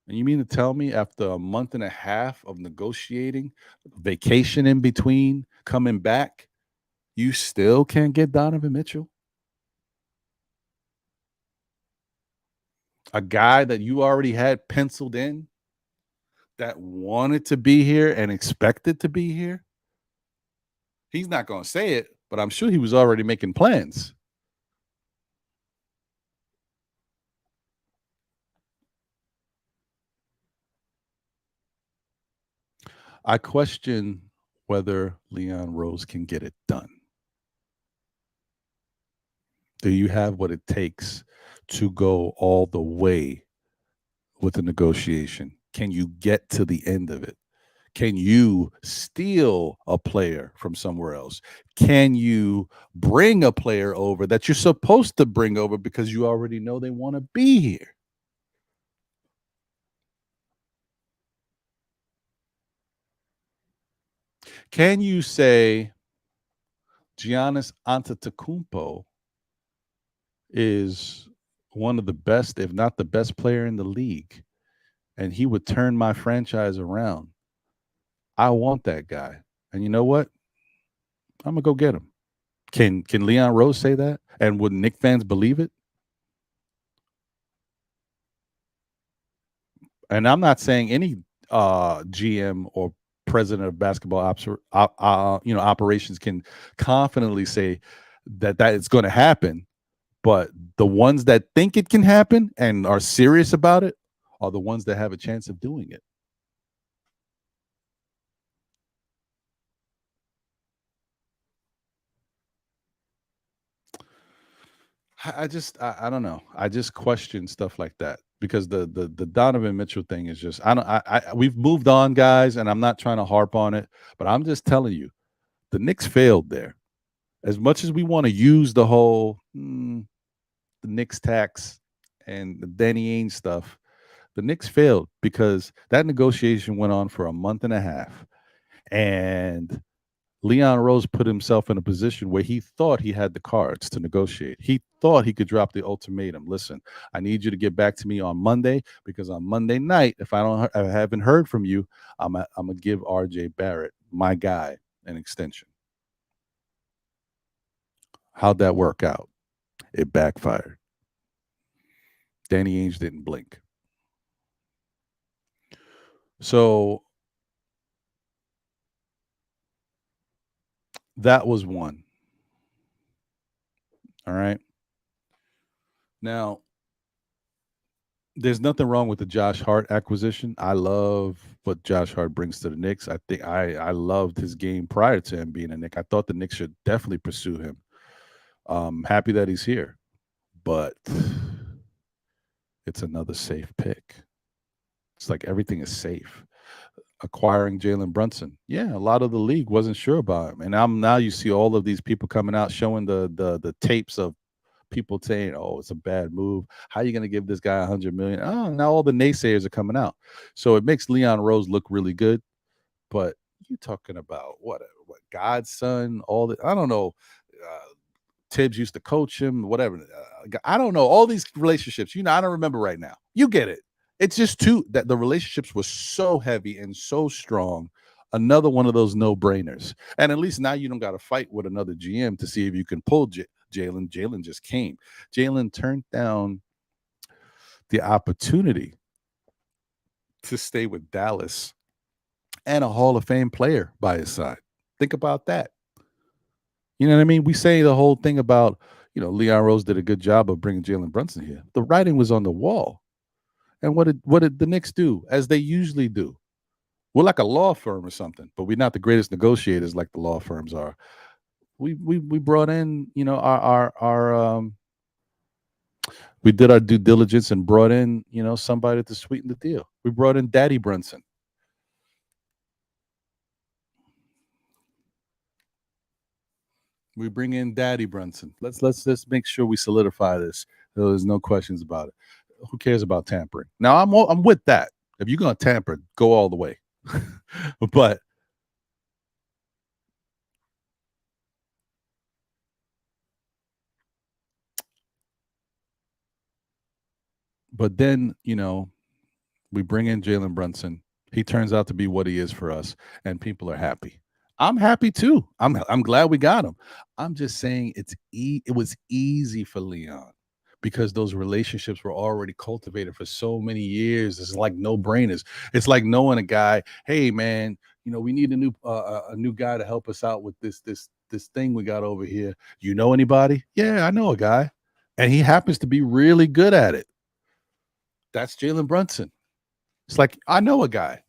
And you mean to tell me after a month and a half of negotiating, vacation in between, coming back, you still can't get Donovan Mitchell? A guy that you already had penciled in that wanted to be here and expected to be here. He's not going to say it, but I'm sure he was already making plans. I question whether Leon Rose can get it done. Do you have what it takes to go all the way with the negotiation? Can you get to the end of it? Can you steal a player from somewhere else? Can you bring a player over that you're supposed to bring over because you already know they want to be here? Can you say Giannis Antetokounmpo is one of the best, if not the best player in the league, and he would turn my franchise around? I want that guy. And you know what? I'm gonna go get him. Can Leon Rose say that? And would Knicks fans believe it? And I'm not saying any GM or president of basketball operations can confidently say that it's going to happen. But the ones that think it can happen and are serious about it are the ones that have a chance of doing it. I don't know. I just question stuff like that because the Donovan Mitchell thing is just we've moved on, guys, and I'm not trying to harp on it, but I'm just telling you, the Knicks failed there. As much as we want to use the whole the Knicks tax and the Danny Ainge stuff, the Knicks failed because that negotiation went on for a month and a half, and Leon Rose put himself in a position where he thought he had the cards to negotiate. He thought he could drop the ultimatum. Listen, I need you to get back to me on Monday because on Monday night, if I haven't heard from you, I'm gonna give RJ Barrett, my guy, an extension. How'd that work out? It backfired. Danny Ainge didn't blink. So that was one. All right. Now, there's nothing wrong with the Josh Hart acquisition. I love what Josh Hart brings to the Knicks. I think I loved his game prior to him being a Knick. I thought the Knicks should definitely pursue him. Happy that he's here, but it's another safe pick. It's like everything is safe. Acquiring Jalen Brunson, yeah, a lot of the league wasn't sure about him, and now you see all of these people coming out showing the tapes of people saying, "Oh, it's a bad move. How are you going to give this guy $100 million?" Oh, now all the naysayers are coming out, so it makes Leon Rose look really good. But you talking about what Godson? All the I don't know. Tibbs used to coach him, whatever. I don't know all these relationships. I don't remember right now. You get it. It's just too that the relationships were so heavy and so strong. Another one of those no-brainers. And at least now you don't got to fight with another GM to see if you can pull Jalen. Jalen just came. Jalen turned down the opportunity to stay with Dallas and a Hall of Fame player by his side. Think about that. You know what I mean? We say the whole thing about, Leon Rose did a good job of bringing Jalen Brunson here. The writing was on the wall. And what did the Knicks do, as they usually do? We're like a law firm or something, but we're not the greatest negotiators like the law firms are. We brought in, we did our due diligence and brought in, somebody to sweeten the deal. We brought in Daddy Brunson. We bring in Daddy Brunson. Let's make sure we solidify this. There's no questions about it. Who cares about tampering? Now I'm with that. If you're gonna tamper, go all the way. but then we bring in Jalen Brunson. He turns out to be what he is for us, and people are happy. I'm happy too. I'm glad we got him. I'm just saying it was easy for Leon because those relationships were already cultivated for so many years. It's like no-brainers. It's like knowing a guy, hey man, we need a new guy to help us out with this thing we got over here. You know anybody? Yeah, I know a guy, and he happens to be really good at it. That's Jalen Brunson. It's like, I know a guy.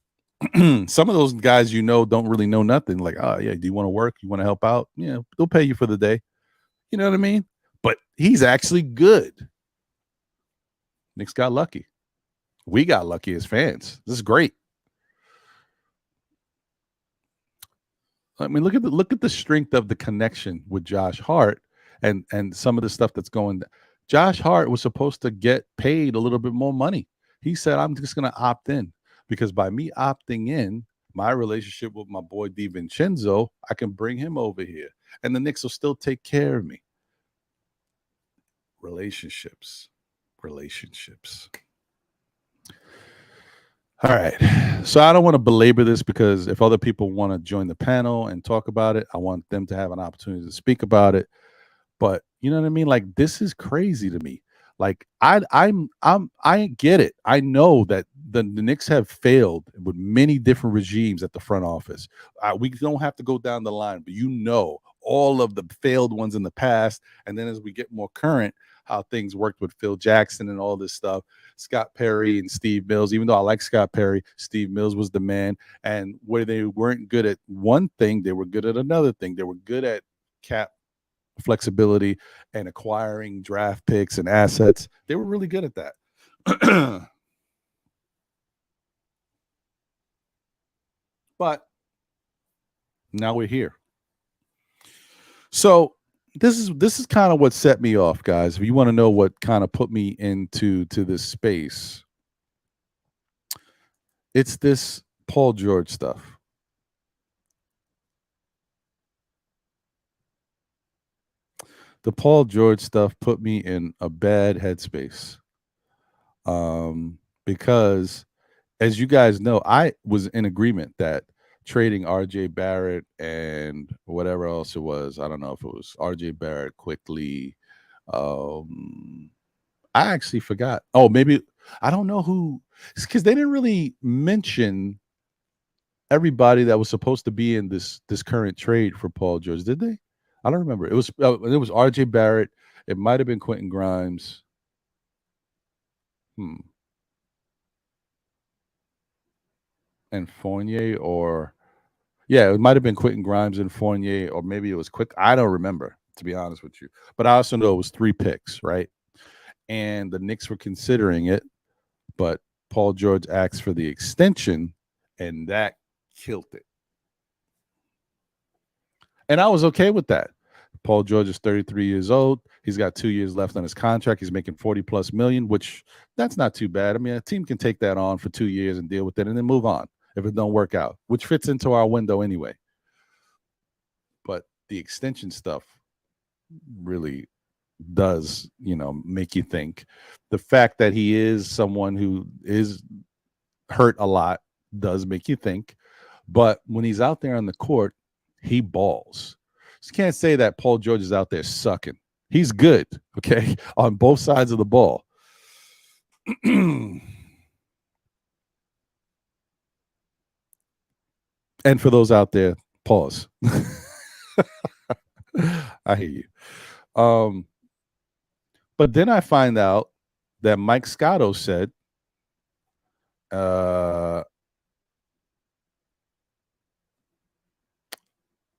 Some of those guys don't really know nothing. Like, oh yeah, do you want to work? You want to help out? Yeah, they'll pay you for the day. You know what I mean? But he's actually good. Knicks got lucky. We got lucky as fans. This is great. I mean, look at the strength of the connection with Josh Hart and some of the stuff that's going. Josh Hart was supposed to get paid a little bit more money. He said, I'm just going to opt in, because by me opting in, my relationship with my boy DiVincenzo, I can bring him over here, and the Knicks will still take care of me. Relationships. All right. So I don't want to belabor this, because if other people want to join the panel and talk about it, I want them to have an opportunity to speak about it. But you know what I mean? Like, this is crazy to me. Like, I get it. I know that the Knicks have failed with many different regimes at the front office. We don't have to go down the line, but all of the failed ones in the past. And then as we get more current, how things worked with Phil Jackson and all this stuff, Scott Perry and Steve Mills. Even though I like Scott Perry, Steve Mills was the man. And where they weren't good at one thing, they were good at another thing. They were good at cap flexibility and acquiring draft picks and assets. They were really good at that. But now we're here. So this is kind of what set me off, guys. If you want to know what kind of put me into this space, it's this Paul George stuff. The Paul George stuff put me in a bad headspace. Because as you guys know, I was in agreement that trading RJ Barrett and whatever else it was, I don't know if it was RJ Barrett quickly. I actually forgot. Oh, maybe, I don't know who, because they didn't really mention everybody that was supposed to be in this current trade for Paul George, did they? I don't remember. It was RJ Barrett. It might have been Quentin Grimes. And Fournier, or it might have been Quentin Grimes and Fournier, or maybe it was Quick. I don't remember, to be honest with you. But I also know it was 3 picks, right? And the Knicks were considering it, but Paul George asked for the extension, and that killed it. And I was okay with that. Paul George is 33 years old. He's got 2 years left on his contract. He's making $40+ million, which that's not too bad. I mean, a team can take that on for 2 years and deal with it and then move on if it don't work out, which fits into our window anyway. But the extension stuff really does, make you think. The fact that he is someone who is hurt a lot does make you think. But when he's out there on the court, he balls. You can't say that Paul George is out there sucking. He's good, okay, on both sides of the ball. And for those out there, pause. I hear you. But then I find out that Mike Scotto said,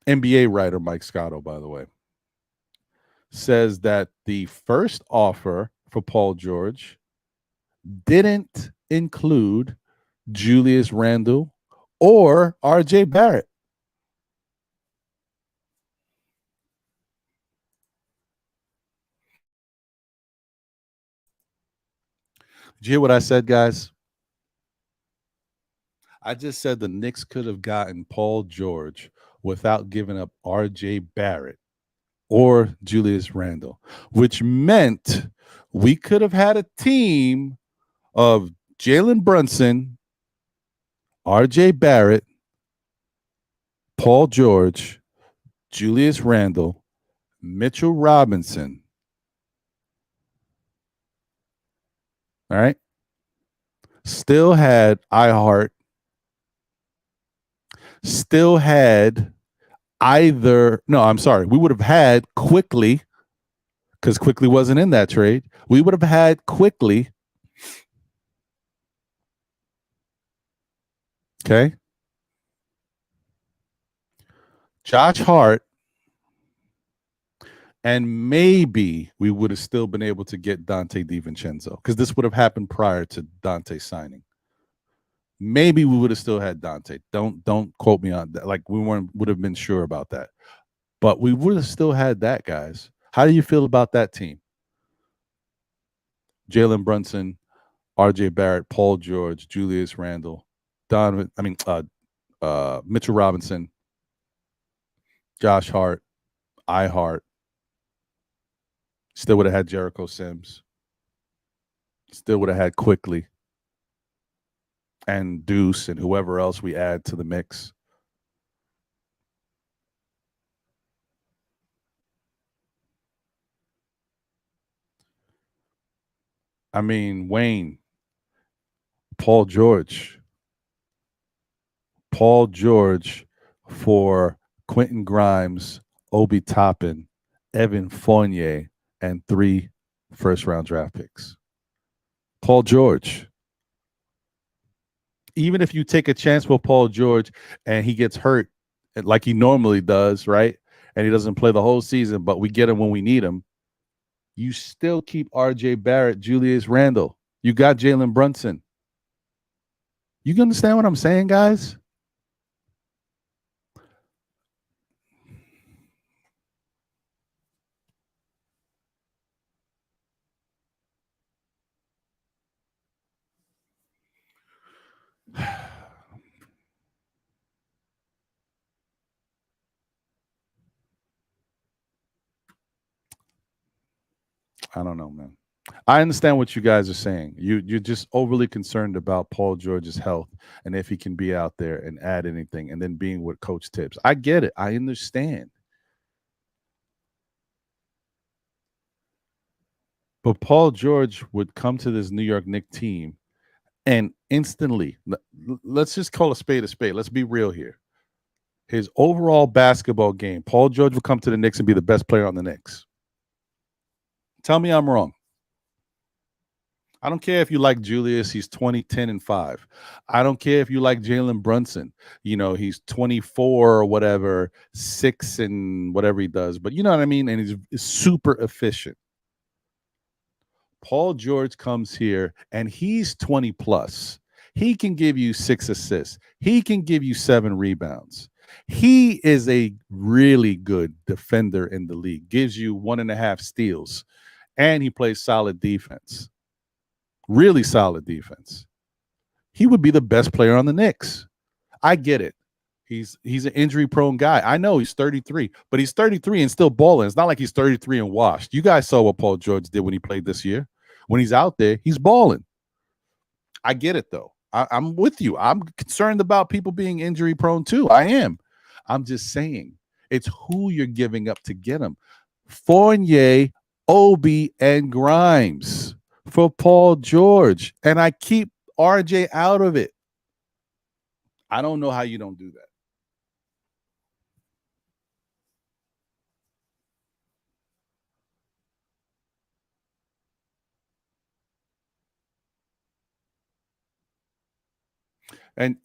NBA writer Mike Scotto, by the way, says that the first offer for Paul George didn't include Julius Randle or RJ Barrett. Did you hear what I said, guys? I just said the Knicks could have gotten Paul George without giving up RJ Barrett or Julius Randle, which meant we could have had a team of Jalen Brunson, RJ Barrett, Paul George, Julius Randle, Mitchell Robinson, All right. Still had iHeart. Still had either. No, I'm sorry. We would have had Quickly because Quickly wasn't in that trade. We would have had Quickly. Okay. Josh Hart. And maybe we would have still been able to get Dante DiVincenzo because this would have happened prior to Dante signing. Maybe we would have still had Dante. Don't quote me on that. Like we would have been sure about that. But we would have still had that, guys. How do you feel about that team? Jalen Brunson, RJ Barrett, Paul George, Julius Randle, Mitchell Robinson, Josh Hart, iHeart. Still would have had Jericho Sims. Still would have had Quickly and Deuce and whoever else we add to the mix. I mean, Wayne, Paul George for Quentin Grimes, Obi Toppin, Evan Fournier, and 3 first-round draft picks. Paul George. Even if you take a chance with Paul George and he gets hurt like he normally does, right? And he doesn't play the whole season, but we get him when we need him. You still keep RJ Barrett, Julius Randle. You got Jalen Brunson. You understand what I'm saying, guys? I don't know, man. I understand what you guys are saying. You're just overly concerned about Paul George's health and if he can be out there and add anything, and then being with Coach Tibbs. I get it. I understand. But Paul George would come to this New York Knicks team and instantly, let's just call a spade a spade. Let's be real here. His overall basketball game, Paul George would come to the Knicks and be the best player on the Knicks. Tell me I'm wrong. I don't care if you like Julius, he's 20, 10, and 5. I don't care if you like Jalen Brunson. You know, he's 24 or whatever, 6 and whatever he does. But you know what I mean? And he's super efficient. Paul George comes here and he's 20 plus. He can give you 6 assists. He can give you 7 rebounds. He is a really good defender in the league, gives you 1.5 steals, and he plays solid defense. Really solid defense. He would be the best player on the Knicks. I get it. He's an injury prone guy. I know he's 33, but he's 33 and still balling. It's not like he's 33 and washed. You guys saw what Paul George did when he played this year. When he's out there, he's balling. I get it though. I'm with you. I'm concerned about people being injury prone too. I am. I'm just saying it's who you're giving up to get him. Fournier, Obi, and Grimes for Paul George. And I keep RJ out of it. I don't know how you don't do that. And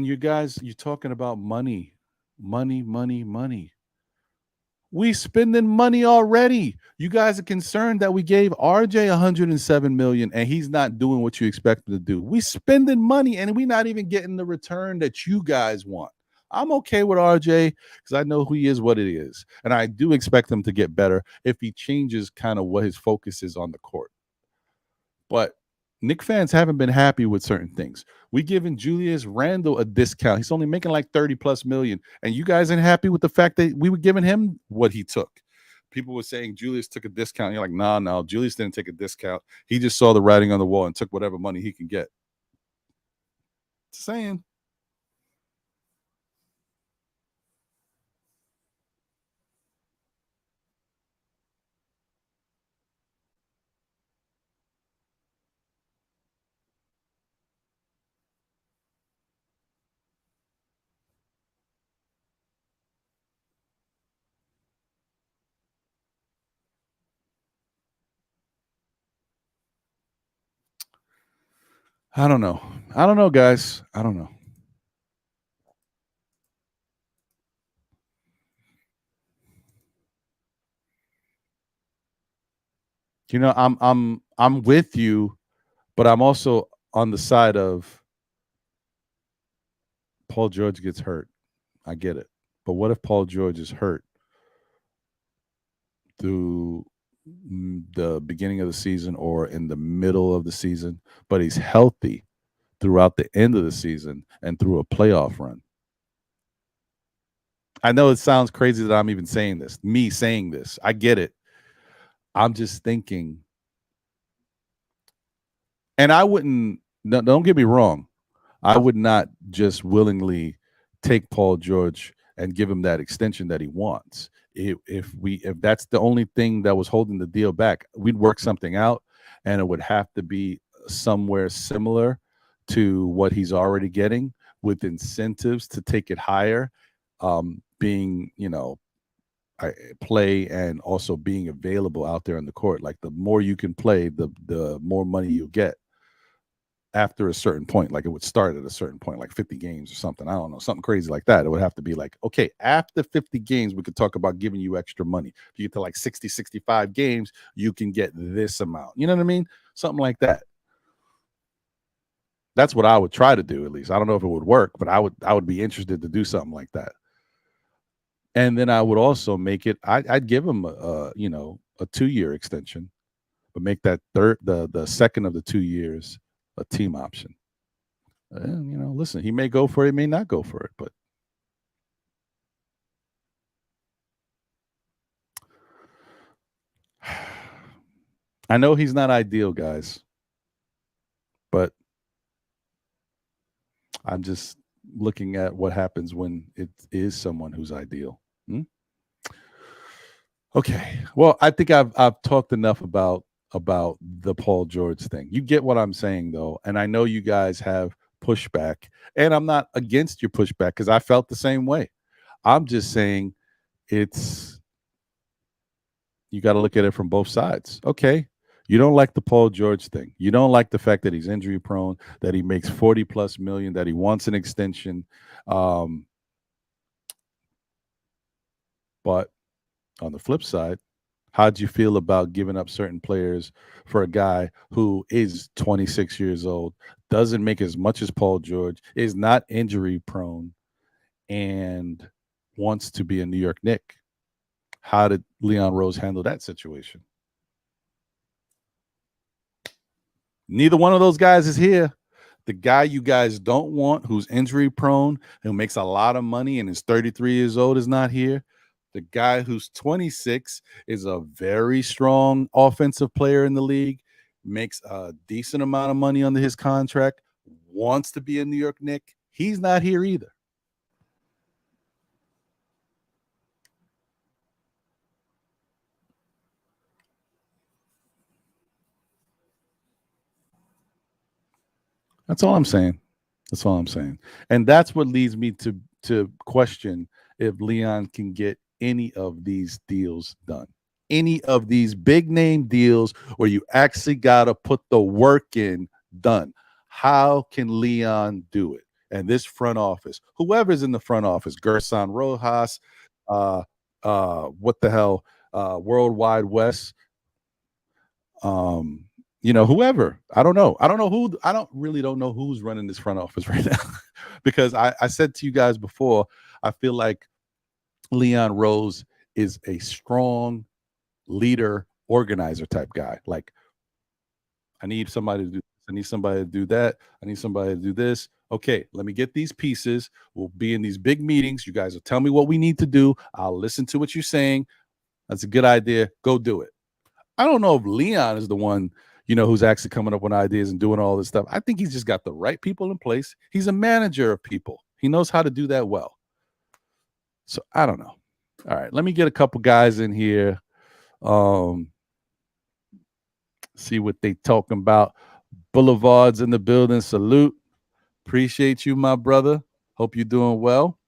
you guys, you're talking about money. We spending money already. You guys are concerned that we gave RJ 107 million and he's not doing what you expect him to do. We spending money and we're not even getting the return that you guys want. I'm okay with RJ because I know who he is, what it is. And I do expect him to get better if he changes kind of what his focus is on the court. But Knicks fans haven't been happy with certain things. We giving Julius Randle a discount. He's only making like 30 plus million. And you guys ain't happy with the fact that we were giving him what he took. People were saying Julius took a discount. You're like, nah, no, Julius didn't take a discount. He just saw the writing on the wall and took whatever money he can get. Just saying. I don't know. I don't know, guys. I don't know. You know, I'm with you, but I'm also on the side of Paul George gets hurt. I get it. But what if Paul George is hurt through the beginning of the season or in the middle of the season, but he's healthy throughout the end of the season and through a playoff run? I know it sounds crazy that I'm even saying this, me saying this. I get it. I'm just thinking, and I wouldn't, no, don't get me wrong, I would not just willingly take Paul George and give him that extension that he wants. If that's the only thing that was holding the deal back, we'd work something out, and it would have to be somewhere similar to what he's already getting, with incentives to take it higher, being play and also being available out there in the court. Like the more you can play, the more money you get after a certain point. Like it would start at a certain point, like 50 games or something. I don't know, something crazy like that. It would have to be like, okay, after 50 games, we could talk about giving you extra money. If you get to like 60, 65 games, you can get this amount. You know what I mean? Something like that. That's what I would try to do, at least. I don't know if it would work, but I would be interested to do something like that. And then I would also make it, I'd give him a 2-year extension, but make that the second of the 2 years a team option. And, listen, he may go for it, he may not go for it, but I know he's not ideal, guys, but I'm just looking at what happens when it is someone who's ideal. Okay. Well, I think I've talked enough about the Paul George thing. You get what I'm saying, though, and I know you guys have pushback, and I'm not against your pushback because I felt the same way. I'm just saying you got to look at it from both sides. Okay. You don't like the Paul George thing. You don't like the fact that he's injury prone, that he makes 40 plus million, that he wants an extension. But on the flip side, how'd you feel about giving up certain players for a guy who is 26 years old, doesn't make as much as Paul George, is not injury prone, and wants to be a New York Knick? How did Leon Rose handle that situation? Neither one of those guys is here. The guy you guys don't want, who's injury prone, who makes a lot of money and is 33 years old, is not here. The guy who's 26 is a very strong offensive player in the league, makes a decent amount of money under his contract, wants to be a New York Knick. He's not here either. That's all I'm saying. That's all I'm saying. And that's what leads me to question if Leon can get any of these deals done. Any of these big name deals where you actually got to put the work in, done. How can Leon do it? And this front office, whoever's in the front office, Gerson Rojas, what the hell, Worldwide West, whoever. I don't know. I don't really know who's running this front office right now. Because I said to you guys before, I feel like Leon Rose is a strong leader, organizer type guy. Like, I need somebody to do this. I need somebody to do that. I need somebody to do this. Okay, let me get these pieces. We'll be in these big meetings. You guys will tell me what we need to do. I'll listen to what you're saying. That's a good idea. Go do it. I don't know if Leon is the one, who's actually coming up with ideas and doing all this stuff. I think he's just got the right people in place. He's a manager of people. He knows how to do that well. So I don't know. All right, let me get a couple guys in here. See what they talking about. Boulevard's in the building. Salute. Appreciate you, my brother. Hope you're doing well.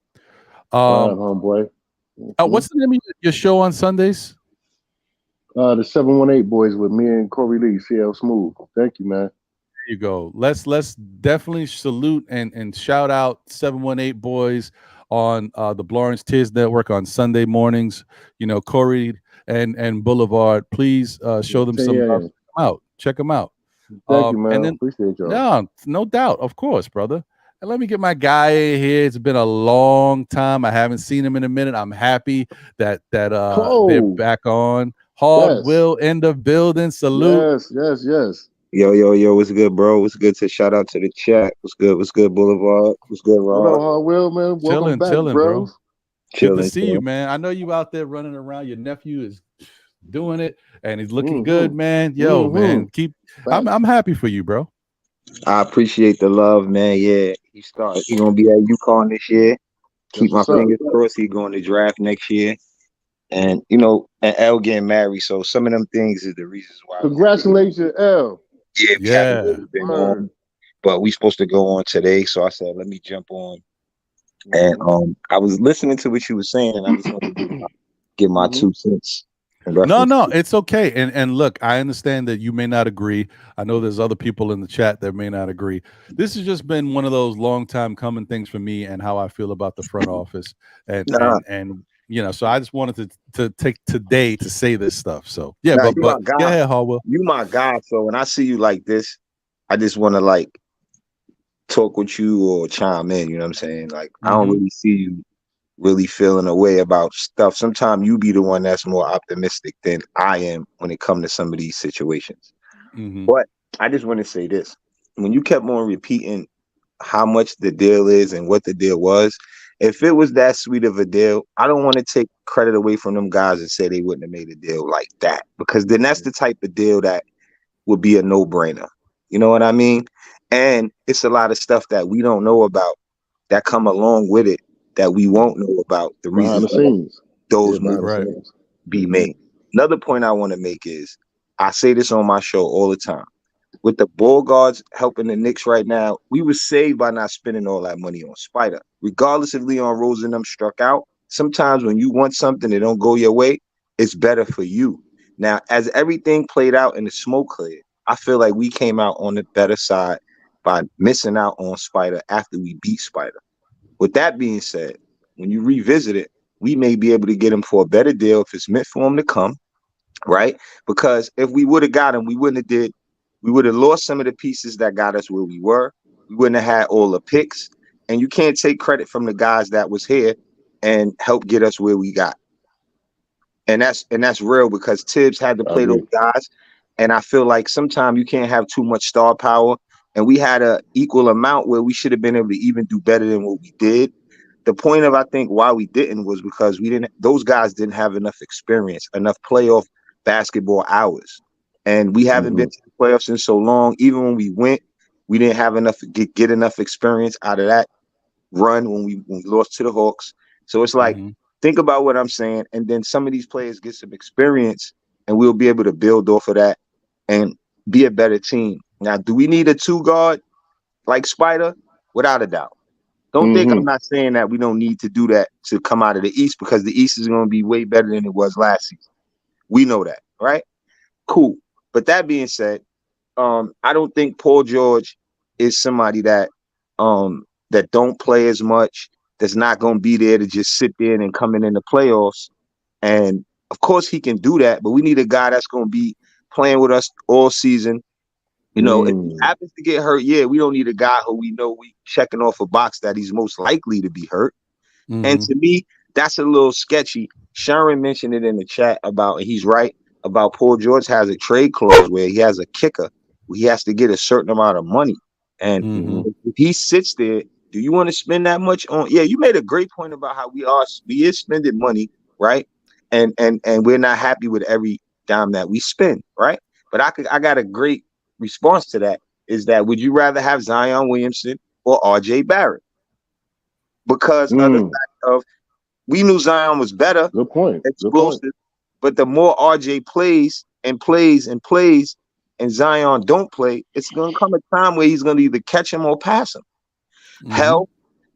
Homeboy. What's the name of your show on Sundays? The 718 boys with me and Corey Lee, CL Smooth. Thank you, man. you go. Let's definitely salute and shout out 718 boys on the Blorange Tears Network on Sunday mornings. You know, Corey and Boulevard. Please show them some love. Check them out. Thank you, man. And then, appreciate y'all. No doubt, of course, brother. And let me get my guy in here. It's been a long time. I haven't seen him in a minute. I'm happy that they're back on. Hard Will in the building. Salute. Yes. Yo, what's good, bro? What's good? To shout out to the chat. What's good, Boulevard? What's good, Rod? What up, Hard Will, man? Welcome back, bro. Good to see you, man. I know you out there running around. Your nephew is doing it, and he's looking good, man. Yo, man, I'm happy for you, bro. I appreciate the love, man. Yeah, he gonna be at UConn this year. Keep my fingers crossed. He going to draft next year, and and L getting married. So some of them things is the reasons why. Congratulations, L. Yeah. Been on, but we supposed to go on today, so I said let me jump on. And I was listening to what you were saying, and I just want to give my 2 cents. No, it's okay. And look, I understand that you may not agree. I know there's other people in the chat that may not agree. This has just been one of those long time coming things for me and how I feel about the front office. And so I just wanted to take today to say this stuff. So but go ahead, Harwell. You my guy. So when I see you like this, I just want to talk with you or chime in. You know what I'm saying? I don't really see you really feeling a way about stuff. Sometimes you be the one that's more optimistic than I am when it comes to some of these situations. But I just want to say this. When you kept on repeating how much the deal is and what the deal was, if it was that sweet of a deal, I don't want to take credit away from them guys and say they wouldn't have made a deal like that, because then that's the type of deal that would be a no-brainer. You know what I mean? And it's a lot of stuff that we don't know about that come along with it that we won't know about the reasons those moves be made. Another point I want to make is, I say this on my show all the time. With the ball guards helping the Knicks right now, we were saved by not spending all that money on Spider. Regardless if Leon Rose and them struck out, sometimes when you want something that don't go your way, it's better for you. Now, as everything played out and the smoke cleared, I feel like we came out on the better side by missing out on Spider after we beat Spider. With that being said, when you revisit it, we may be able to get him for a better deal if it's meant for him to come, right? Because if we would have got him, we would have lost some of the pieces that got us where we were. We wouldn't have had all the picks. And you can't take credit from the guys that was here and help get us where we got. And that's real, because Tibbs had to play those guys. And I feel like sometimes you can't have too much star power. And we had an equal amount where we should have been able to even do better than what we did. The point of, I think, why we didn't was because those guys didn't have enough experience, enough playoff basketball hours. And we haven't been to the playoffs in so long. Even when we went, we didn't have enough get enough experience out of that run when we lost to the Hawks. So it's like, think about what I'm saying. And then some of these players get some experience and we'll be able to build off of that and be a better team. Now, do we need a 2-guard like Spider? Without a doubt. Don't think I'm not saying that we don't need to do that to come out of the East, because the East is going to be way better than it was last season. We know that, right? Cool. But that being said, I don't think Paul George is somebody that that don't play as much, that's not going to be there to just sit there and come in the playoffs. And of course he can do that, but we need a guy that's going to be playing with us all season. If he happens to get hurt, we don't need a guy who we know we checking off a box that he's most likely to be hurt. And to me, that's a little sketchy. Sharon mentioned it in the chat about, and he's right, about Paul George has a trade clause where he has a kicker where he has to get a certain amount of money. And if he sits there, do you want to spend that much on? Yeah, you made a great point about how we is spending money, right? And we're not happy with every dime that we spend, right? But I got a great response to that, is that would you rather have Zion Williamson or RJ Barrett? Because of the fact of, we knew Zion was better, good point, explosive, but the more RJ plays and plays and plays and Zion don't play, it's going to come a time where he's going to either catch him or pass him. Health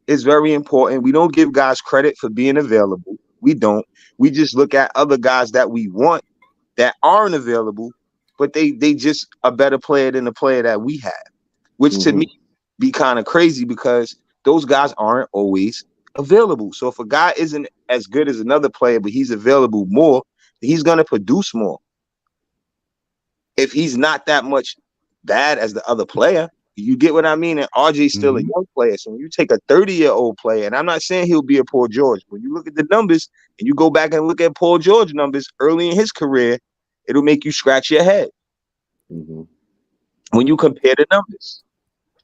is very important. We don't give guys credit for being available. We don't. We just look at other guys that we want that aren't available, but they just a better player than the player that we have. which to me be kind of crazy because those guys aren't always available. So if a guy isn't as good as another player, but he's available more, he's going to produce more. If he's not that much bad as the other player, you get what I mean? And RJ's still a young player. So when you take a 30-year-old player, and I'm not saying he'll be a Paul George, but you look at the numbers and you go back and look at Paul George numbers early in his career, it'll make you scratch your head when you compare the numbers.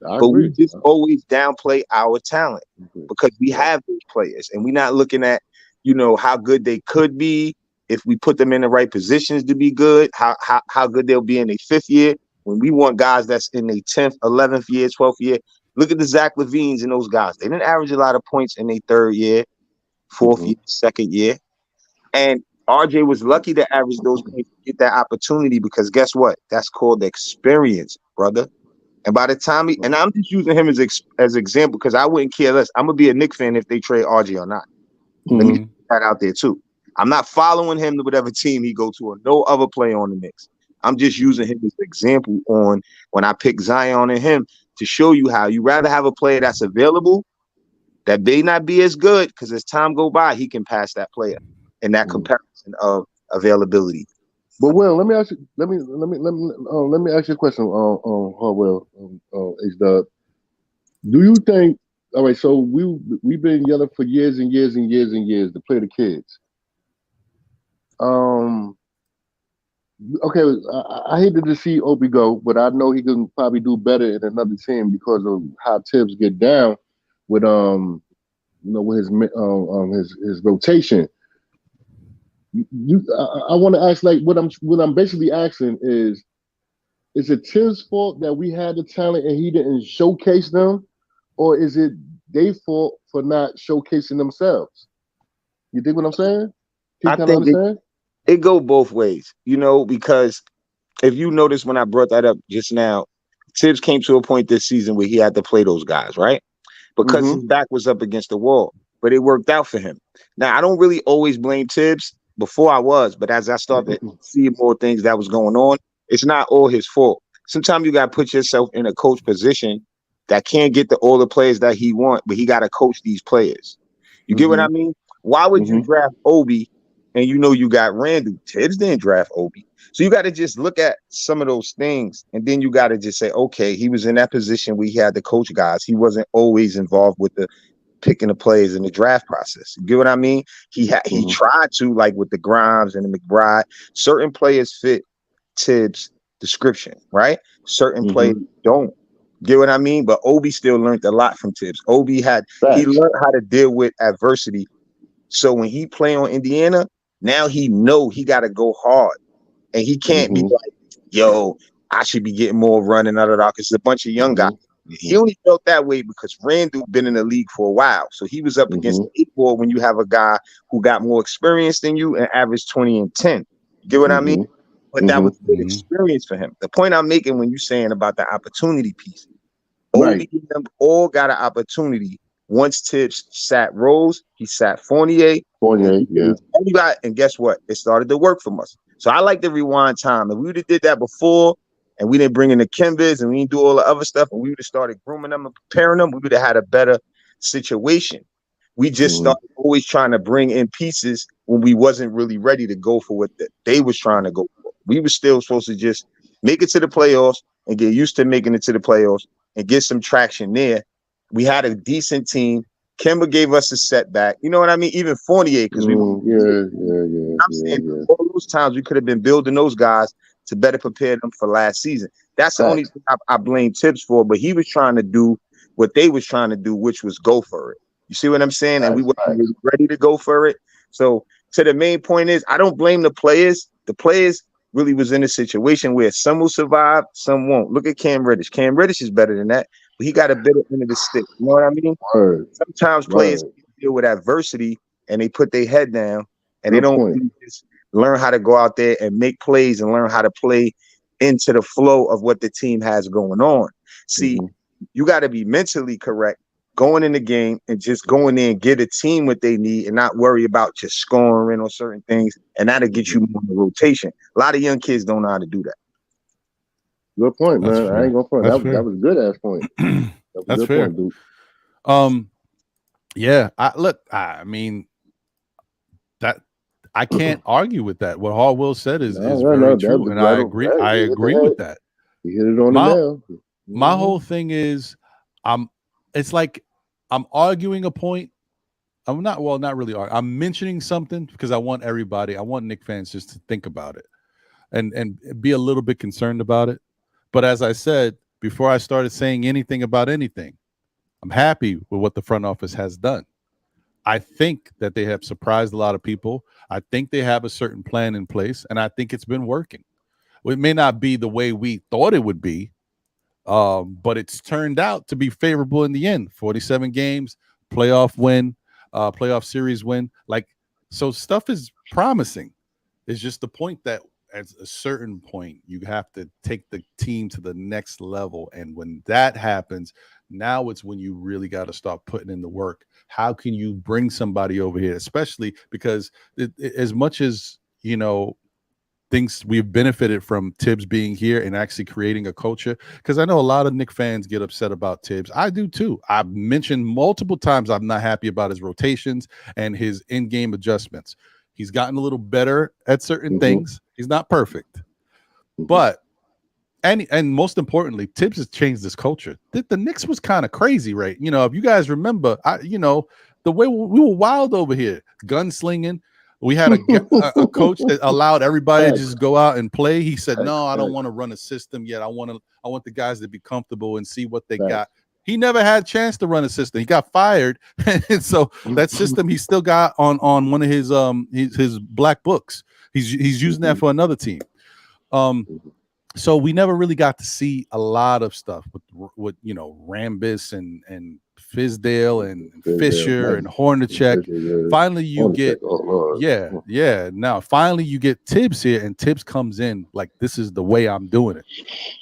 But we just always downplay our talent because we have those players and we're not looking at, how good they could be if we put them in the right positions to be good, how good they'll be in their 5th year. When we want guys that's in their 10th, 11th year, 12th year, look at the Zach LaVines and those guys. They didn't average a lot of points in their 3rd year, 4th year, 2nd year. And RJ was lucky to average those points, get that opportunity because guess what? That's called experience, brother. And by the time and I'm just using him as example because I wouldn't care less. I'm gonna be a Knicks fan if they trade RJ or not. Let me put that out there too. I'm not following him to whatever team he go to or no other player on the Knicks. I'm just using him as an example on when I pick Zion and him to show you how you rather have a player that's available that may not be as good because as time go by, he can pass that player in that comparison of availability. But Will, let me ask you a question on Harwell, H-Dub. Do you think? All right, so we've been yelling for years and years and years and years to play the kids. Okay, I hated to see Obi go, but I know he can probably do better in another team because of how Tibbs get down with with his rotation. I want to ask, like, what I'm basically asking is it Tibbs' fault that we had the talent and he didn't showcase them, or is it their fault for not showcasing themselves? You think what I'm saying? Can you kind of understand? It go both ways, because if you notice when I brought that up just now, Tibbs came to a point this season where he had to play those guys, right? Because his back was up against the wall, but it worked out for him. Now, I don't really always blame Tibbs. Before I was, but as I started seeing more things that was going on, it's not all his fault. Sometimes you got to put yourself in a coach position that can't get all the players that he want, but he got to coach these players. You get what I mean? Why would you draft Obi and you got Randle? Tibbs didn't draft Obi. So you got to just look at some of those things, and then you got to just say, okay, he was in that position where he had to coach guys. He wasn't always involved with the picking the players in the draft process. You get what I mean? He tried to, like with the Grimes and the McBride. Certain players fit Tibbs' description, right? Certain players don't. Get what I mean? But Obi still learned a lot from Tibbs. Obi he learned how to deal with adversity. So when he play on Indiana, now he know he got to go hard, and he can't be like, yo, I should be getting more running out of that because it's a bunch of young guys. He only felt that way because Randle been in the league for a while. So he was up against the 8 ball when you have a guy who got more experience than you and averaged 20 and 10. You get what I mean? But that was good experience for him. The point I'm making when you're saying about the opportunity piece, Obi and them all got an opportunity. Once Tibbs sat Rose, he sat Fournier. And guess what? It started to work for us. So I like the rewind time. If we would have did that before, and we didn't bring in the Kimbers and we didn't do all the other stuff, and we would have started grooming them and preparing them, we would have had a better situation. We just started always trying to bring in pieces when we wasn't really ready to go for what they was trying to go for. We were still supposed to just make it to the playoffs and get used to making it to the playoffs and get some traction there. We had a decent team. Kemba gave us a setback. You know what I mean? Even Fournier, because I'm saying all those times we could have been building those guys to better prepare them for last season. That's the only thing I blame Tibbs for, but he was trying to do what they was trying to do, which was go for it. You see what I'm saying? And we weren't really ready to go for it. So the main point is, I don't blame the players. The players really was in a situation where some will survive, some won't. Look at Cam Reddish. Cam Reddish is better than that, but he got a better end of the stick. You know what I mean? Sometimes players deal with adversity and they put their head down and they don't really just learn how to go out there and make plays and learn how to play into the flow of what the team has going on. See, you got to be mentally correct going in the game and just going in and get a team what they need and not worry about just scoring on certain things, and that'll get you more in the rotation. A lot of young kids don't know how to do that. Good point, That's man. fair. I ain't gonna front. That was a good ass point. That's good fair. Point, dude. Yeah. I mean that I can't argue with that. What Hardwell said is very true, and I agree. I agree with that. You hit it on the nail. My whole thing is, it's like I'm arguing a point. I'm not really arguing. I'm mentioning something because I want Knicks fans just to think about it and be a little bit concerned about it. But as I said, before I started saying anything about anything, I'm happy with what the front office has done. I think that they have surprised a lot of people. I think they have a certain plan in place, and I think it's been working. It may not be the way we thought it would be, but it's turned out to be favorable in the end. 47 games, playoff win, playoff series win. So stuff is promising. It's just the point that at a certain point, you have to take the team to the next level. And when that happens, now it's when you really got to start putting in the work. How can you bring somebody over here, especially because as much as, things we've benefited from Tibbs being here and actually creating a culture, because I know a lot of Knicks fans get upset about Tibbs. I do too. I've mentioned multiple times I'm not happy about his rotations and his in-game adjustments. He's gotten a little better at certain things. He's not perfect, but and most importantly, Tibbs has changed this culture. The Knicks was kind of crazy, right? If you guys remember, the way we were wild over here, gunslinging. We had a coach that allowed everybody to just go out and play. He said, "No, I don't want to run a system yet. I want the guys to be comfortable and see what they got." He never had a chance to run a system. He got fired, and so that system he still got on one of his black books. He's using that for another team. So we never really got to see a lot of stuff with Rambis and Fizdale and Fisher and Hornacek. Finally, you get Now finally you get Tibbs here, and Tibbs comes in like, this is the way I'm doing it.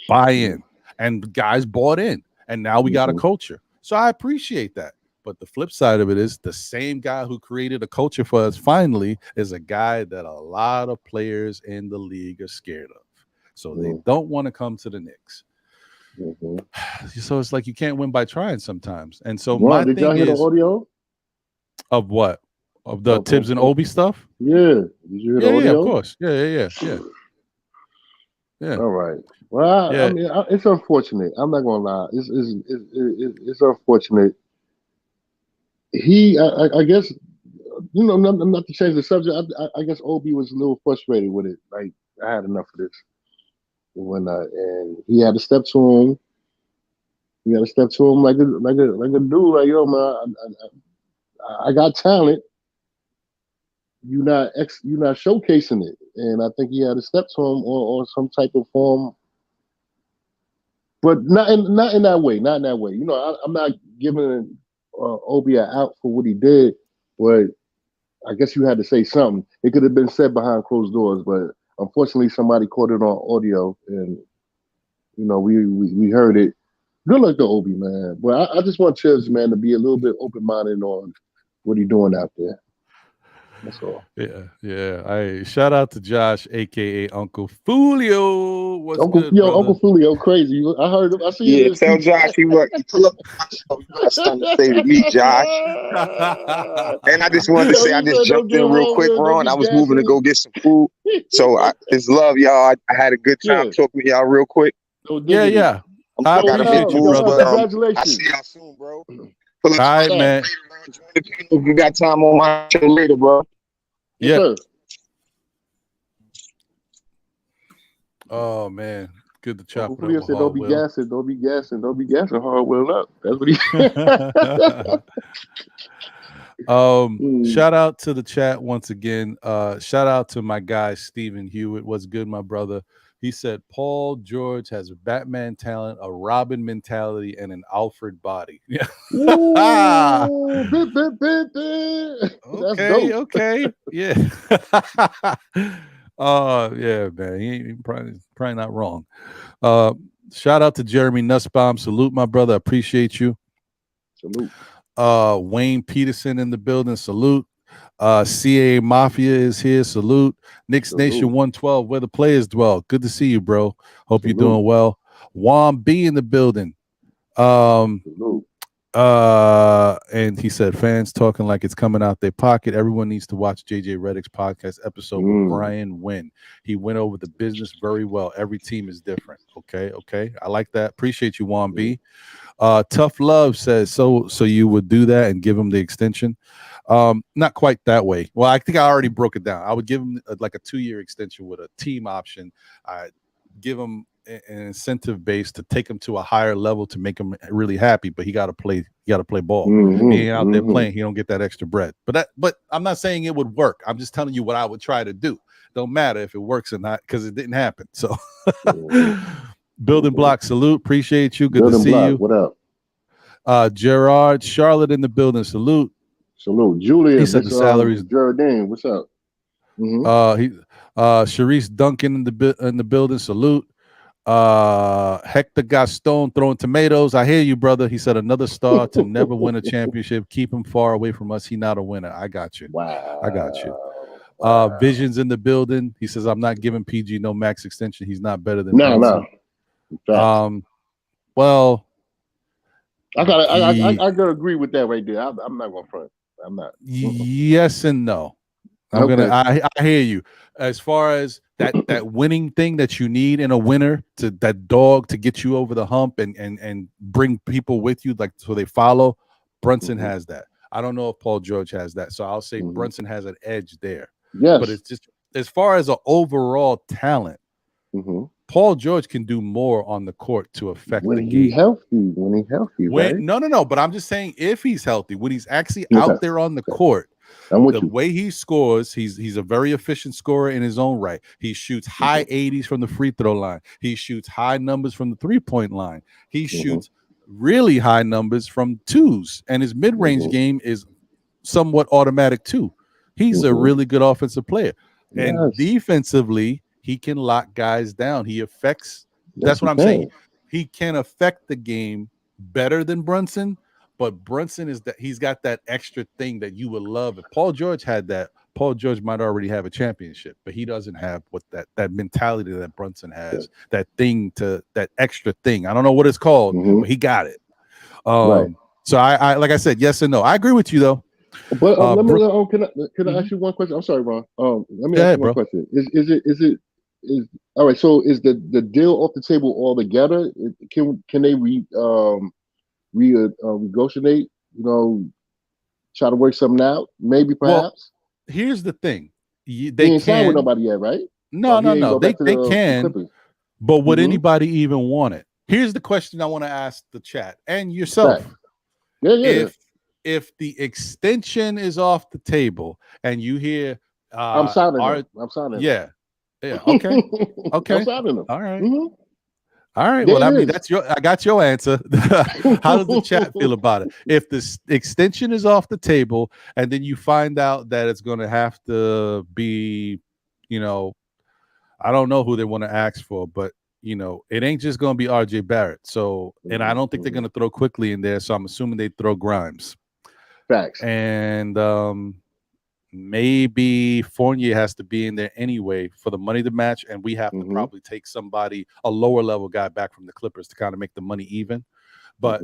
Buy in, and guys bought in, and now we got a culture. So I appreciate that. But the flip side of it is the same guy who created a culture for us finally is a guy that a lot of players in the league are scared of. So they don't want to come to the Knicks. So it's like you can't win by trying sometimes. And so my thing thing is, is, the audio of what? Of the Tibbs and Obi stuff? Yeah. Did you hear the audio? Yeah, of course. Yeah. All right. Well, I mean, it's unfortunate. I'm not gonna lie. It's unfortunate. I guess, not to change the subject. I guess Obi was a little frustrated with it. Like, I had enough of this. And he had to step to him. You got to step to him like a dude. Like, yo, man, I got talent. You're not showcasing it, and I think he had to step to him on some type of form, but not in that way. Not in that way. I'm not giving Obi an out for what he did, but I guess you had to say something. It could have been said behind closed doors, but unfortunately, somebody caught it on audio, and we heard it. Good luck to Obi, man. But I just want Tibbs, man, to be a little bit open-minded on what he's doing out there. That's all. Yeah. Shout out to Josh, aka Uncle Fulio. What's good, brother? Uncle Fulio, crazy. I heard him. I see you. Yeah, tell Josh he pull up my show. You got something to say to me, Josh. And I just wanted to say, I just jumped in real quick, Ron. I was moving to go get some food. So it's love, y'all. I had a good time talking with y'all real quick. Yeah. I appreciate you, brother. Congratulations. I'll see y'all soon, bro. All right, man. If you got time on my show later, bro. Yeah. Oh man, good to chop. Hopefully, said, don't be gassing Hardwell up. That's what he. Shout out to the chat once again. Shout out to my guy Stephen Hewitt. What's good, my brother? He said Paul George has a Batman talent, a Robin mentality, and an Alfred body. Yeah. Okay. Yeah. Yeah, man. He probably not wrong. Shout out to Jeremy Nussbaum. Salute, my brother. Appreciate you. Salute. Wayne Peterson in the building. Salute. CA Mafia is here. Salute. Knicks Nation 112, where the players dwell. Good to see you, bro. Hope you're doing well. Juan B in the building. And he said, fans talking like it's coming out their pocket. Everyone needs to watch JJ Redick's podcast episode with Brian Wynn. He went over the business very well. Every team is different. Okay. I like that. Appreciate you, Juan B. Tough Love says, so you would do that and give him the extension? Not quite that way. Well, I think I already broke it down. I would give him like a 2-year extension with a team option. I give him an incentive base to take him to a higher level to make him really happy, but he got to play ball. He ain't out there playing, he don't get that extra bread. But I'm not saying it would work. I'm just telling you what I would try to do. Don't matter if it works or not, because it didn't happen. So Building Block, salute, appreciate you. Good to see you. What up? Gerard Charlotte in the building, salute. Julia, he said the salaries. Geraldine, what's up? Sharice Duncan in the building, salute. Hector Gaston throwing tomatoes. I hear you, brother. He said another star to never win a championship. Keep him far away from us. He not a winner. I got you. Wow. I got you. Wow. Visions in the building. He says I'm not giving PG no max extension. He's not better than no. Well, I gotta agree with that right there. I'm not gonna front. I'm not. Yes and no. I hear you. As far as that winning thing that you need in a winner, to that dog to get you over the hump and bring people with you, like so they follow. Brunson has that. I don't know if Paul George has that, so I'll say Brunson has an edge there. Yes, but it's just as far as an overall talent, Paul George can do more on the court to affect the game. When he's healthy, right? No. But I'm just saying, if he's healthy, when he's actually out there on the court. The way he scores, he's a very efficient scorer in his own right. He shoots high 80s from the free throw line. He shoots high numbers from the 3-point line. He shoots really high numbers from twos, and his mid-range game is somewhat automatic too. He's a really good offensive player, and defensively, he can lock guys down. He affects. That's what I'm saying. He can affect the game better than Brunson. But Brunson he's got that extra thing that you would love. If Paul George had that, Paul George might already have a championship, but he doesn't have what that mentality that Brunson has, that extra thing. I don't know what it's called, but he got it. So I like I said, yes and no. I agree with you though. But can I ask you one question? I'm sorry, Ron. Let me ask you one question. Is all right? So is the deal off the table altogether? Can they negotiate, try to work something out, maybe perhaps. Well, here's the thing: they ain't signed with nobody yet, right? No. They can, but would anybody even want it? Here's the question I want to ask the chat and yourself: if the extension is off the table and you hear, I'm signing. Yeah. Okay. I'm signing them. All right. All right. Well, I mean, I got your answer. How does the chat feel about it? If the extension is off the table and then you find out that it's going to have to be, I don't know who they want to ask for, but, it ain't just going to be RJ Barrett. So, and I don't think they're going to throw Quickly in there. So I'm assuming they throw Grimes. Facts. And maybe Fournier has to be in there anyway for the money to match, and we have to probably take a lower level guy back from the Clippers to kind of make the money even. But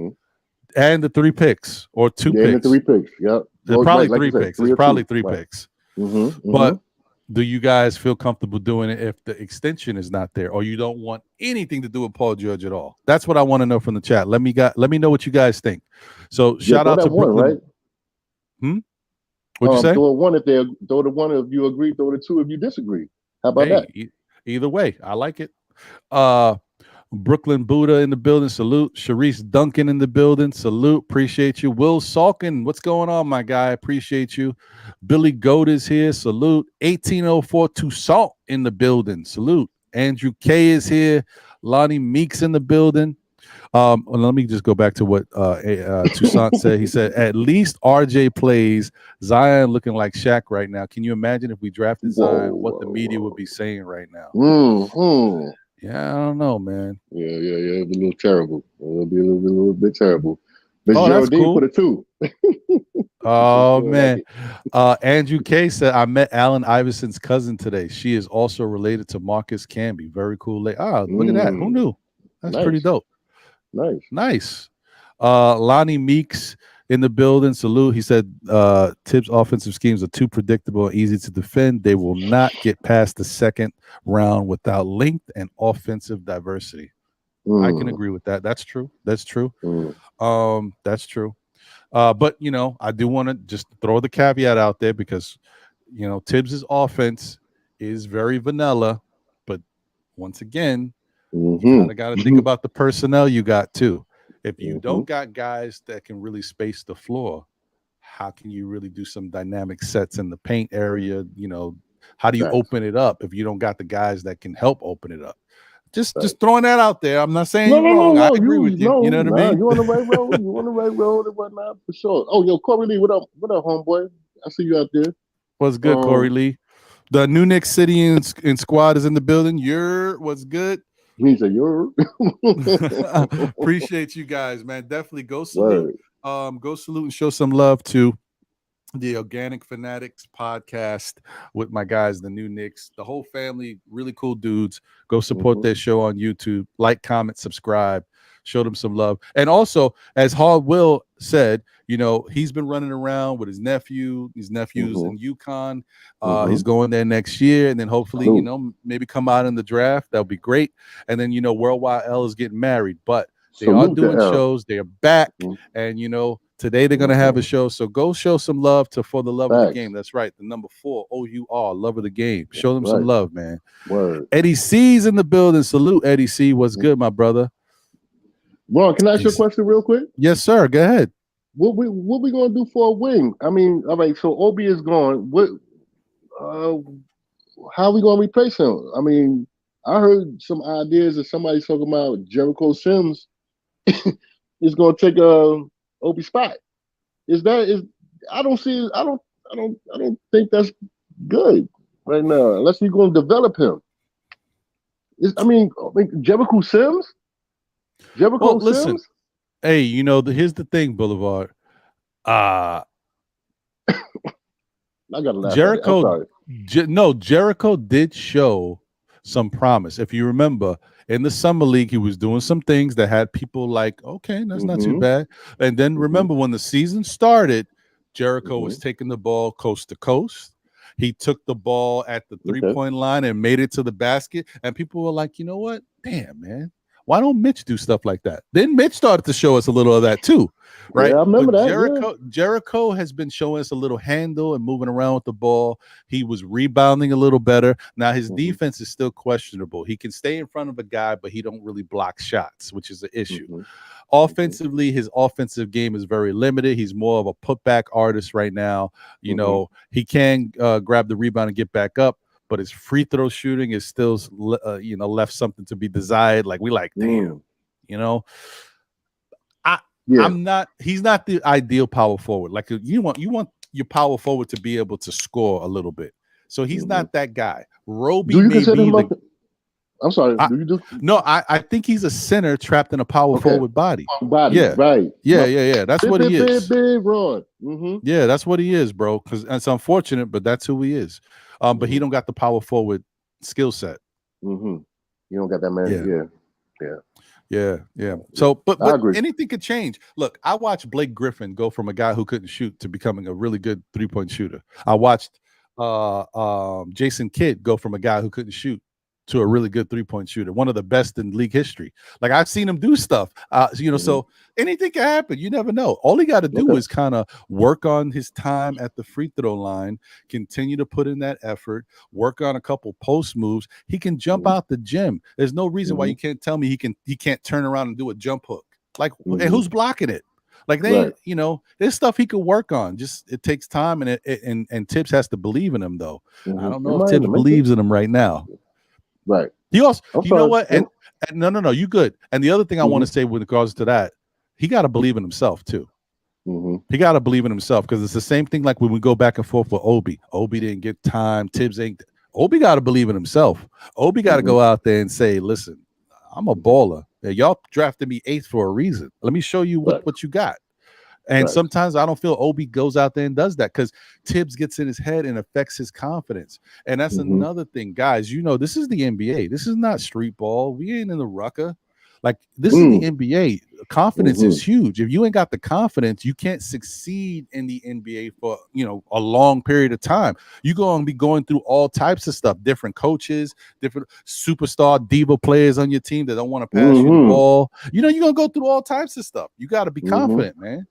and the 3 picks or 2 picks. And the 3 picks. Yep. It's probably 3 picks. It's probably 3 picks. But do you guys feel comfortable doing it if the extension is not there, or you don't want anything to do with Paul George at all? That's what I want to know from the chat. Let me know what you guys think. So shout out to Brooklyn. Right? What'd you say? Throw one if one if you agree, throw the 2 if you disagree. How about that? Either way, I like it. Brooklyn Buddha in the building, salute. Sharice Duncan in the building, salute. Appreciate you. Will Salkin, what's going on, my guy? Appreciate you. Billy Goat is here, salute. 1804 Toussaint in the building, salute. Andrew K is here. Lonnie Meeks in the building. Let me just go back to what Toussaint said. He said, at least RJ plays. Zion looking like Shaq right now. Can you imagine if we drafted Zion, what the media would be saying right now? Yeah, I don't know, man. Yeah. It'll be a little terrible. It'll be a little bit terrible. But that's cool. Put a 2. Oh, man. Andrew K said, I met Allen Iverson's cousin today. She is also related to Marcus Camby. Very cool. Look at that. Who knew? That's pretty dope. Nice. Lonnie Meeks in the building. Salute. He said Tibbs' offensive schemes are too predictable and easy to defend. They will not get past the second round without length and offensive diversity. I can agree with that. That's true. That's true. That's true. But I do want to just throw the caveat out there because Tibbs' offense is very vanilla, but once again, you kind of got to think about the personnel you got too. If you don't got guys that can really space the floor, how can you really do some dynamic sets in the paint area? How do you open it up if you don't got the guys that can help open it up? Just throwing that out there. I'm not saying you're wrong. I agree with you. You know what I mean? You on the right road. You on the right road and whatnot for sure. Oh, yo, Corey Lee, what up, homeboy? I see you out there. What's good, Corey Lee? The new Knicks City and squad is in the building. What's good? He said, "You're." Appreciate you guys, man. Definitely go salute. Go salute and show some love to the Organic Fanatics podcast with my guys, the new Knicks, the whole family, really cool dudes. Go support their show on YouTube. Like, comment, subscribe. Show them some love. And also, as Hard Will said, he's been running around with his nephews in UConn. He's going there next year, and then hopefully, maybe come out in the draft. That'll be great. And then, Worldwide L is getting married, but they are doing shows. They are back, and today they're gonna have a show. So go show some love for the love of the game. That's right. The number 4 OUR, love of the game. Show them some love, man. Eddie C's in the building. Salute, Eddie C. What's good, my brother? Ron, can I ask you a question real quick? Yes, sir. Go ahead. What we gonna do for a wing? I mean, all right. So Obi is gone. How are we gonna replace him? I mean, I heard some ideas that somebody's talking about Jericho Sims is gonna take Obi's spot. I don't think that's good right now unless you're gonna develop him. Jericho Sims. Listen. Hey, here's the thing, Boulevard. I gotta laugh. Jericho did show some promise. If you remember, in the summer league, he was doing some things that had people like, okay, that's not too bad. And then remember when the season started, Jericho was taking the ball coast to coast. He took the ball at the 3-point line and made it to the basket. And people were like, you know what? Damn, man. Why don't Mitch do stuff like that? Then Mitch started to show us a little of that too, right? Yeah, I remember that. Jericho has been showing us a little handle and moving around with the ball. He was rebounding a little better. Now his defense is still questionable. He can stay in front of a guy, but he don't really block shots, which is an issue. Offensively, his offensive game is very limited. He's more of a putback artist right now. He can grab the rebound and get back up, but his free throw shooting is still, left something to be desired. Like damn, he's not the ideal power forward. Like you want your power forward to be able to score a little bit. So he's not that guy. Roby may be I'm sorry. Do you do? No, I think he's a center trapped in a power forward body. Yeah, right. Yeah. That's what he is. Big Ron. Yeah, that's what he is, bro. Because it's unfortunate, but that's who he is. But he don't got the power forward skill set. You don't got that man. Yeah. So, but anything could change. Look, I watched Blake Griffin go from a guy who couldn't shoot to becoming a really good 3-point shooter. I watched Jason Kidd go from a guy who couldn't shoot to a really good 3-point shooter, one of the best in league history. Like I've seen him do stuff, so anything can happen. You never know. All he got to do is kind of work on his time at the free throw line, continue to put in that effort, work on a couple post moves. He can jump out the gym. There's no reason why you can't tell me he can't turn around and do a jump hook. Like, and who's blocking it? Like there's stuff he could work on. Just it takes time, and Tibbs has to believe in him though. I don't know if Tibbs believes in him right now. Right. He also, know what? And no, you good. And the other thing I want to say with regards to that, he got to believe in himself too. He got to believe in himself because it's the same thing like when we go back and forth with Obi. Obi didn't get time. Tibbs ain't. Obi got to believe in himself. Obi got to go out there and say, listen, I'm a baller. Y'all drafted me 8th for a reason. Let me show you what you got. And sometimes I don't feel Obi goes out there and does that because Tibbs gets in his head and affects his confidence. And that's another thing, guys. This is the NBA. This is not street ball. We ain't in the rucker. Like, this is the NBA. Confidence is huge. If you ain't got the confidence, you can't succeed in the NBA for, you know, a long period of time. You're going to be going through all types of stuff, different coaches, different superstar diva players on your team that don't want to pass you the ball. You know, you're going to go through all types of stuff. You got to be confident, man.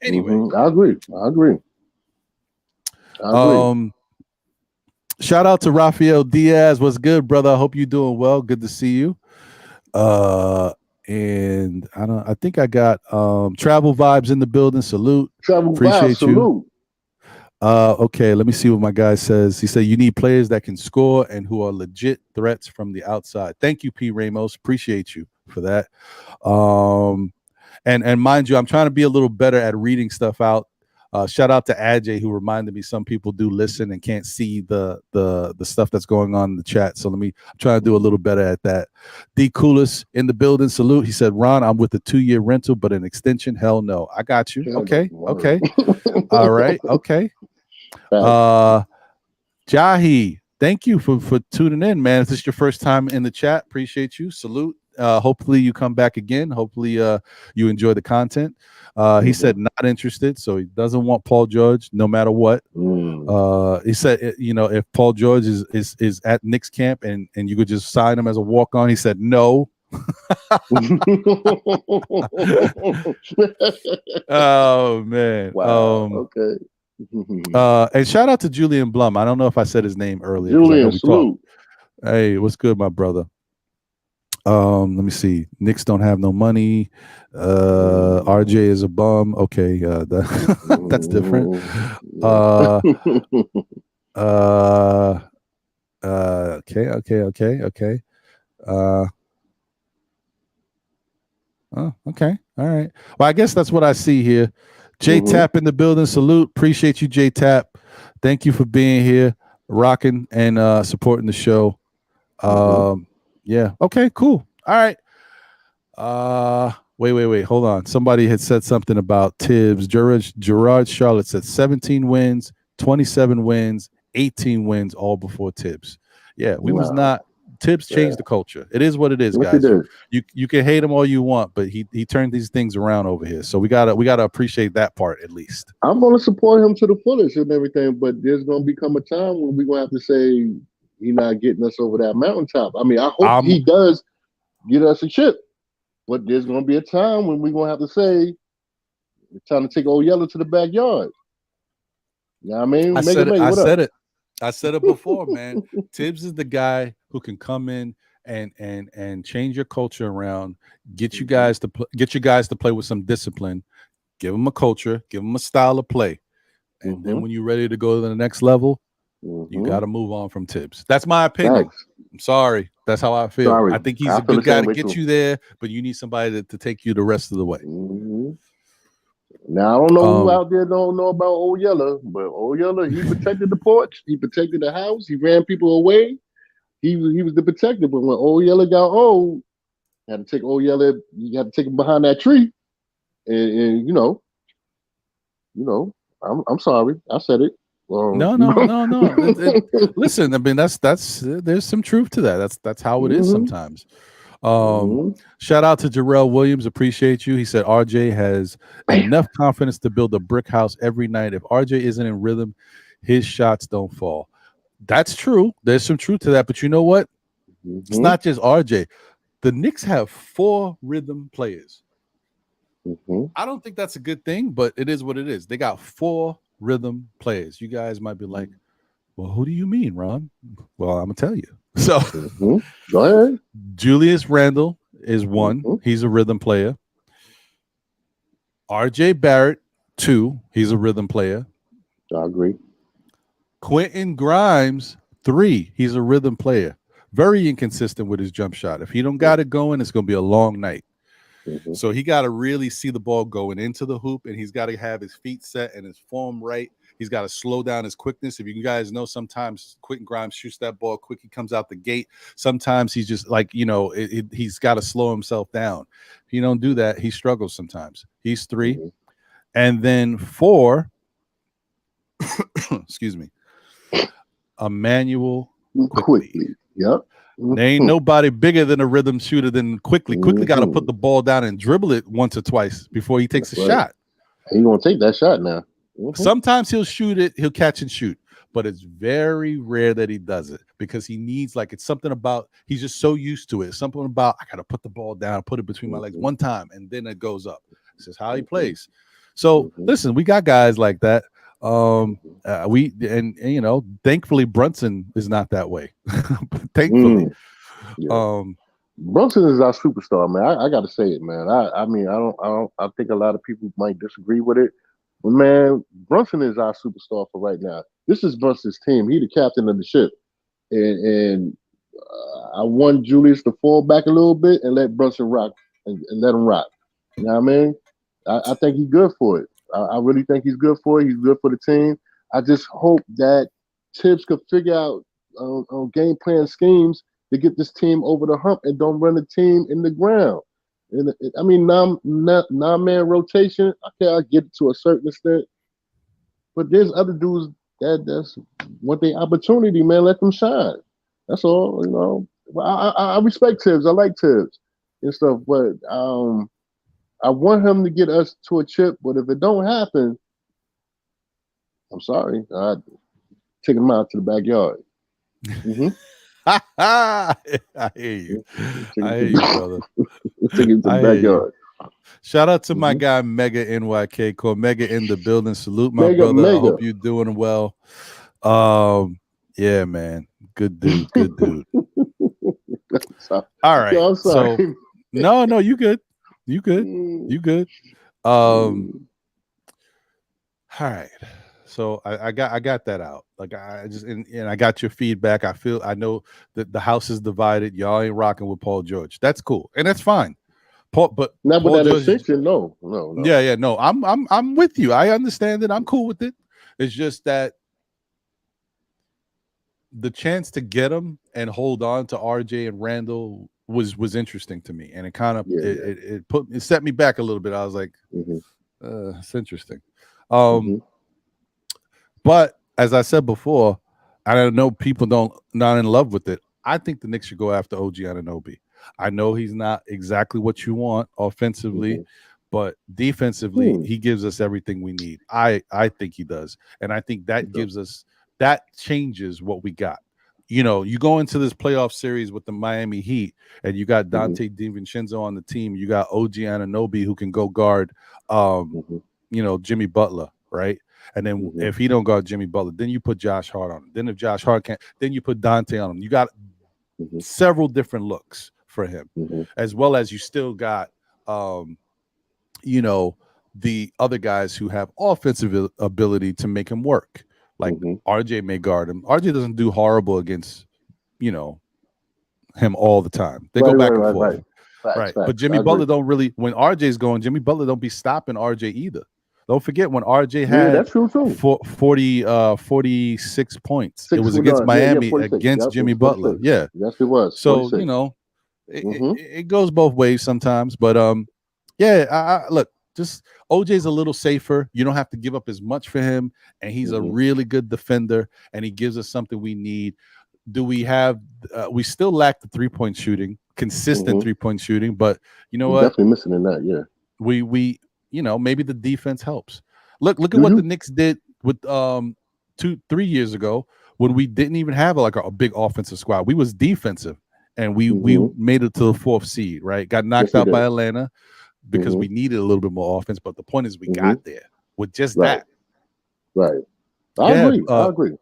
Anyway. I agree. Shout out to Rafael Diaz. What's good, brother? I hope you're doing well. Good to see you. And I think I got Travel Vibes in the building. Salute. Appreciate you. Okay, let me see what my guy says. He said you need players that can score and who are legit threats from the outside. Thank you, P. Ramos. Appreciate you for that. And mind you, I'm trying to be a little better at reading stuff out. Shout out to Ajay, who reminded me some people do listen and can't see the stuff that's going on in the chat. So I'm trying to do a little better at that. D Coolest in the building. Salute. He said, Ron, I'm with a 2-year rental, but an extension, hell no. I got you. Okay. All right. Okay. Jahi, thank you for tuning in, man. If this is your first time in the chat, appreciate you. Salute. Hopefully you come back again. Hopefully you enjoy the content. He said not interested, so he doesn't want Paul George no matter what. He said, you know, if Paul George is at Knicks camp and you could just sign him as a walk-on, he said no. Oh man. Wow. Okay. And shout out to Julian Blum. I don't know if I said his name earlier. Julian, salute. Hey, what's good, my brother? Let me see. Knicks don't have no money. RJ is a bum. Okay, that's different. Okay. Oh, okay. All right. Well, I guess that's what I see here. J Tap in the building. Salute. Appreciate you, J Tap. Thank you for being here, rocking and supporting the show. Yeah. Okay, cool. All right. Wait. Hold on. Somebody had said something about Tibbs. Gerard Charlotte said 17 wins, 27 wins, 18 wins, all before Tibbs. Yeah, we was not. Tibbs changed the culture. It is what it is, guys. You can hate him all you want, but he turned these things around over here. So we gotta appreciate that part at least. I'm gonna support him to the fullest and everything, but there's gonna become a time when we're gonna have to say he's not getting us over that mountaintop. I mean, I hope he does get us a chip, but there's gonna be a time when we're gonna have to say it's time to take Old Yeller to the backyard. You know what I mean? I said it before, man. Tibbs is the guy who can come in and change your culture around, get you guys to play with some discipline, give them a culture, give them a style of play, and then when you're ready to go to the next level, you got to move on from Tibbs. That's my opinion. Thanks. I'm sorry. That's how I feel. I think he's a good guy to get you there, but you need somebody to take you the rest of the way. Now, I don't know who out there don't know about Old Yeller, but Old Yeller, he protected the porch. He protected the house. He ran people away. He was the protector. But when Old Yeller got old, you had to take Old Yeller, you had to take him behind that tree. And you know, I'm sorry. I said it. No. Listen, I mean, that's there's some truth to that. That's how it is sometimes. Shout out to Jarrell Williams. Appreciate you. He said RJ has enough confidence to build a brick house every night. If RJ isn't in rhythm, his shots don't fall. That's true. There's some truth to that. But you know what? It's not just RJ. The Knicks have 4 rhythm players. I don't think that's a good thing, but it is what it is. They got 4 rhythm players. You guys might be like, well, who do you mean, Ron? Well, I'm gonna tell you. So go ahead. Julius Randle is 1. He's a rhythm player. RJ Barrett, 2. He's a rhythm player. I agree. Quentin Grimes, 3. He's a rhythm player. Very inconsistent with his jump shot. If he don't got it going, it's gonna be a long night. So he got to really see the ball going into the hoop, and he's got to have his feet set and his form right. He's got to slow down his quickness. If you guys know, sometimes Quentin Grimes shoots that ball quick. He comes out the gate. Sometimes he's just like, he's got to slow himself down. If you don't do that, he struggles sometimes. He's 3. And then 4, excuse me, Emmanuel Quickly. Yep. There ain't nobody bigger than a rhythm shooter than Quickly. Quickly got to put the ball down and dribble it once or twice before he takes a shot. He's gonna take that shot now. Sometimes he'll shoot it, he'll catch and shoot, but it's very rare that he does it because he needs, like, it's something about, he's just so used to it. Something about, I gotta put the ball down, put it between my legs one time, and then it goes up. This is how he plays. So listen, we got guys like that. We and you know, thankfully Brunson is not that way. Thankfully. Brunson is our superstar, man. I gotta say it, man. I mean, I think a lot of people might disagree with it. But man, Brunson is our superstar for right now. This is Brunson's team. He the captain of the ship. And I want Julius to fall back a little bit and let Brunson rock and let him rock. You know what I mean? I think he's good for it. I really think he's good for it. He's good for the team. I just hope that Tibbs could figure out game plan schemes to get this team over the hump and don't run the team in the ground. And I mean, nine-man rotation, okay, I get it to a certain extent. But there's other dudes that's want their opportunity, man. Let them shine. That's all, you know. I respect Tibbs. I like Tibbs and stuff, but I want him to get us to a chip. But if it don't happen, I'm sorry. I take him out to the backyard. I hear you. I hear you, brother. Take him to the backyard. Shout out to my guy Mega NYK. Called Mega in the building. Salute my brother. I hope you're doing well. Yeah, man. Good dude. Good dude. All right. Yo, I'm sorry. So no, you good. You good. You good. All right. So I got that out. Like I just and I got your feedback. I know that the house is divided. Y'all ain't rocking with Paul George. That's cool. And that's fine. Paul, but not Paul with that George extension, no. Yeah, no. I'm with you. I understand it. I'm cool with it. It's just that the chance to get him and hold on to RJ and Randle was interesting to me. And it kind of it set me back a little bit. I was like, it's interesting. But as I said before, I know people not in love with it. I think the Knicks should go after OG Anunoby. I know he's not exactly what you want offensively, but defensively, he gives us everything we need. I think he does. And I think that that changes what we got. You know, you go into this playoff series with the Miami Heat, and you got Dante DiVincenzo on the team. You got OG Anunoby who can go guard, Jimmy Butler, right? And then if he don't guard Jimmy Butler, then you put Josh Hart on him. Then if Josh Hart can't, then you put Dante on him. You got several different looks for him, as well as you still got, the other guys who have offensive ability to make him work. Like RJ may guard him. RJ doesn't do horrible against, him all the time. They go back and forth. Right. But Jimmy Butler don't really, when RJ's going, Jimmy Butler don't be stopping RJ either. Don't forget when RJ had that's true too. 46 points. It was against Miami against Jimmy Butler. Yeah. Yes, it was. So, it goes both ways sometimes. But I look, just OJ's a little safer. You don't have to give up as much for him. And he's a really good defender. And he gives us something we need. Do we have we still lack the 3-point shooting, consistent 3-point shooting, but you know what? Definitely missing in that, yeah. We maybe the defense helps. Look at what the Knicks did with 2-3 years ago when we didn't even have a big offensive squad. We was defensive and we made it to the 4th seed, right? Got knocked out by Atlanta because we needed a little bit more offense, but the point is we got there with just that. Right. I agree.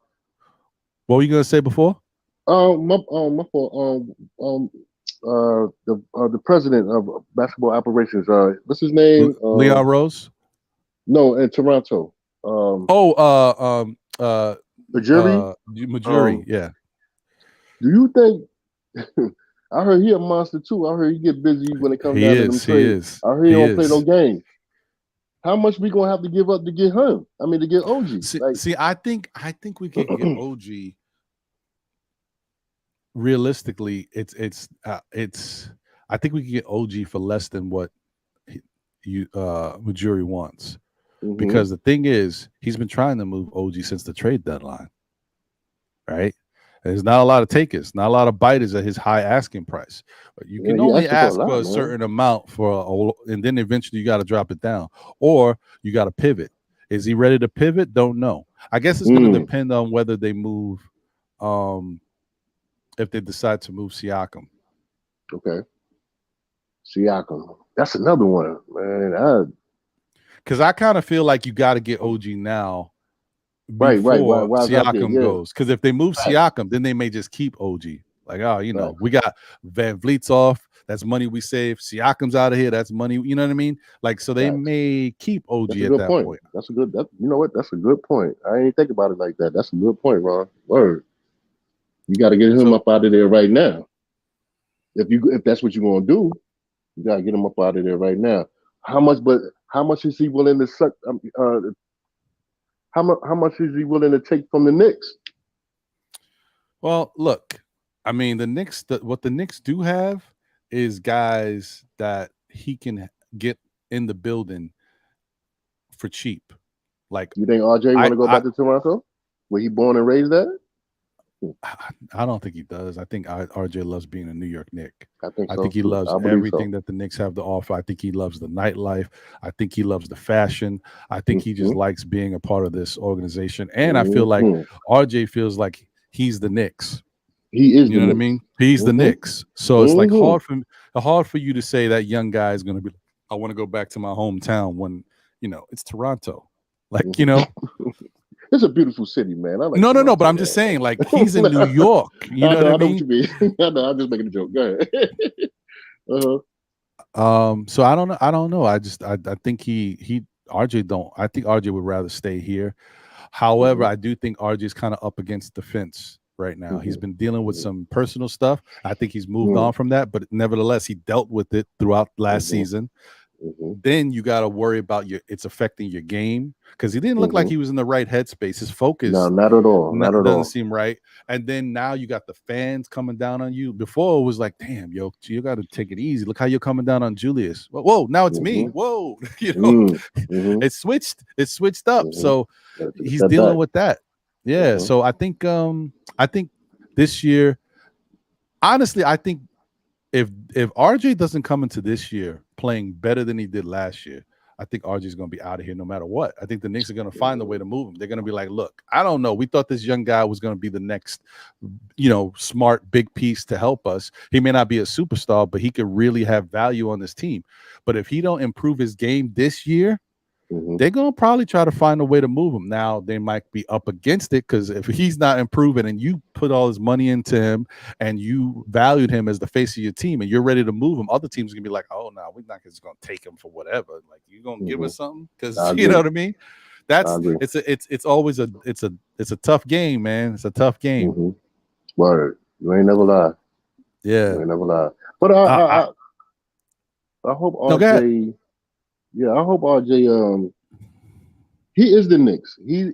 What were you gonna say before? My fault. The president of basketball operations. What's his name? Leon Rose. No, in Toronto. Majuri. Yeah. Do you think? I heard he a monster too. I heard he get busy when it comes down to them trades. I heard he don't play no game. How much we gonna have to give up to get him? I mean, to get OG. I think we can get OG. Realistically, it's I think we can get OG for less than what Majuri wants, because the thing is he's been trying to move OG since the trade deadline, right? There's not a lot of takers, not a lot of biters at his high asking price. But you can only ask for a certain amount and then eventually you got to drop it down, or you got to pivot. Is he ready to pivot? Don't know. I guess it's going to depend on whether they move, if they decide to move Siakam. Okay. Siakam. That's another one, man. Because I kind of feel like you got to get OG now before Siakam goes. Because if they move Siakam, then they may just keep OG. Like, oh, you know, we got Van Vliet's off. That's money we save. Siakam's out of here. That's money. You know what I mean? Like, so they may keep OG at that point. That's a good. You know what? That's a good point. I ain't think about it like that. That's a good point, Ron. Word. You got to get him up out of there right now. If that's what you're gonna do, you gotta get him up out of there right now. How much is he willing to suck? How much is he willing to take from the Knicks? Well, look, I mean, the Knicks. What the Knicks do have is guys that he can get in the building for cheap. Like, you think RJ want to go back to Toronto, where he born and raised at? I don't think he does. I think RJ loves being a New York Knick. I think he loves everything that the Knicks have to offer. I think he loves the nightlife. I think he loves the fashion. I think he just likes being a part of this organization. And I feel like RJ feels like he's the Knicks. He is. You know what I mean? He's the Knicks. So it's like hard for you to say that young guy is going to be, I want to go back to my hometown when, you know, it's Toronto. Like, you know. It's a beautiful city, man. No, but I'm just saying, like, he's in New York. You know what I mean? What you mean. I know, I'm just making a joke. Go ahead. So I don't know. I think I think RJ would rather stay here. However, I do think RJ is kind of up against the fence right now. He's been dealing with some personal stuff. I think he's moved on from that, but nevertheless, he dealt with it throughout last season. Then you got to worry about it's affecting your game, because he didn't look like he was in the right headspace. His focus, no, not at all. Doesn't seem right. And then now you got the fans coming down on you. Before it was like, damn, yo, you got to take it easy. Look how you're coming down on Julius. Whoa, now it's me. Whoa, you know, it switched up. So he's dealing with that. Yeah. So I think this year, honestly, I think if RJ doesn't come into this year playing better than he did last year, I think RJ is going to be out of here no matter what. I think the Knicks are going to find a way to move him. They're going to be like, look, I don't know. We thought this young guy was going to be the next, you know, smart big piece to help us. He may not be a superstar, but he could really have value on this team. But if he don't improve his game this year, they're going to probably try to find a way to move him. Now, they might be up against it, because if he's not improving and you put all his money into him and you valued him as the face of your team and you're ready to move him, other teams are going to be like, oh, no, we're not just going to take him for whatever. Like, you're going to give us something? Because, you know what I mean? It's always a tough game, man. It's a tough game. Word. You ain't never lie. Yeah. You ain't never lie. But I hope RJ... Yeah, I hope RJ. He is the Knicks. He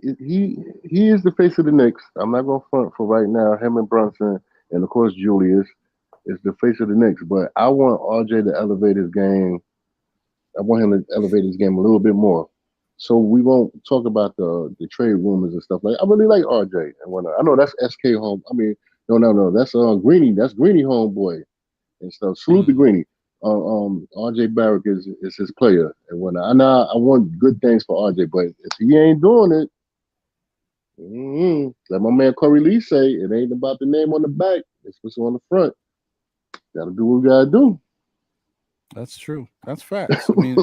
is the face of the Knicks. I'm not gonna front for right now. Him and Brunson, and of course Julius, is the face of the Knicks. But I want RJ to elevate his game. I want him to elevate his game a little bit more. So we won't talk about the trade rumors and stuff like that. I really like RJ and whatnot. I know that's SK home. I mean, no. That's Greeny. That's Greeny homeboy and stuff. Salute to Greeny. RJ Barrett is his player and whatnot. I want good things for RJ, but if he ain't doing it, like my man Corey Lee say, it ain't about the name on the back. It's what's on the front. Gotta do what we gotta do. That's true. That's facts. I mean,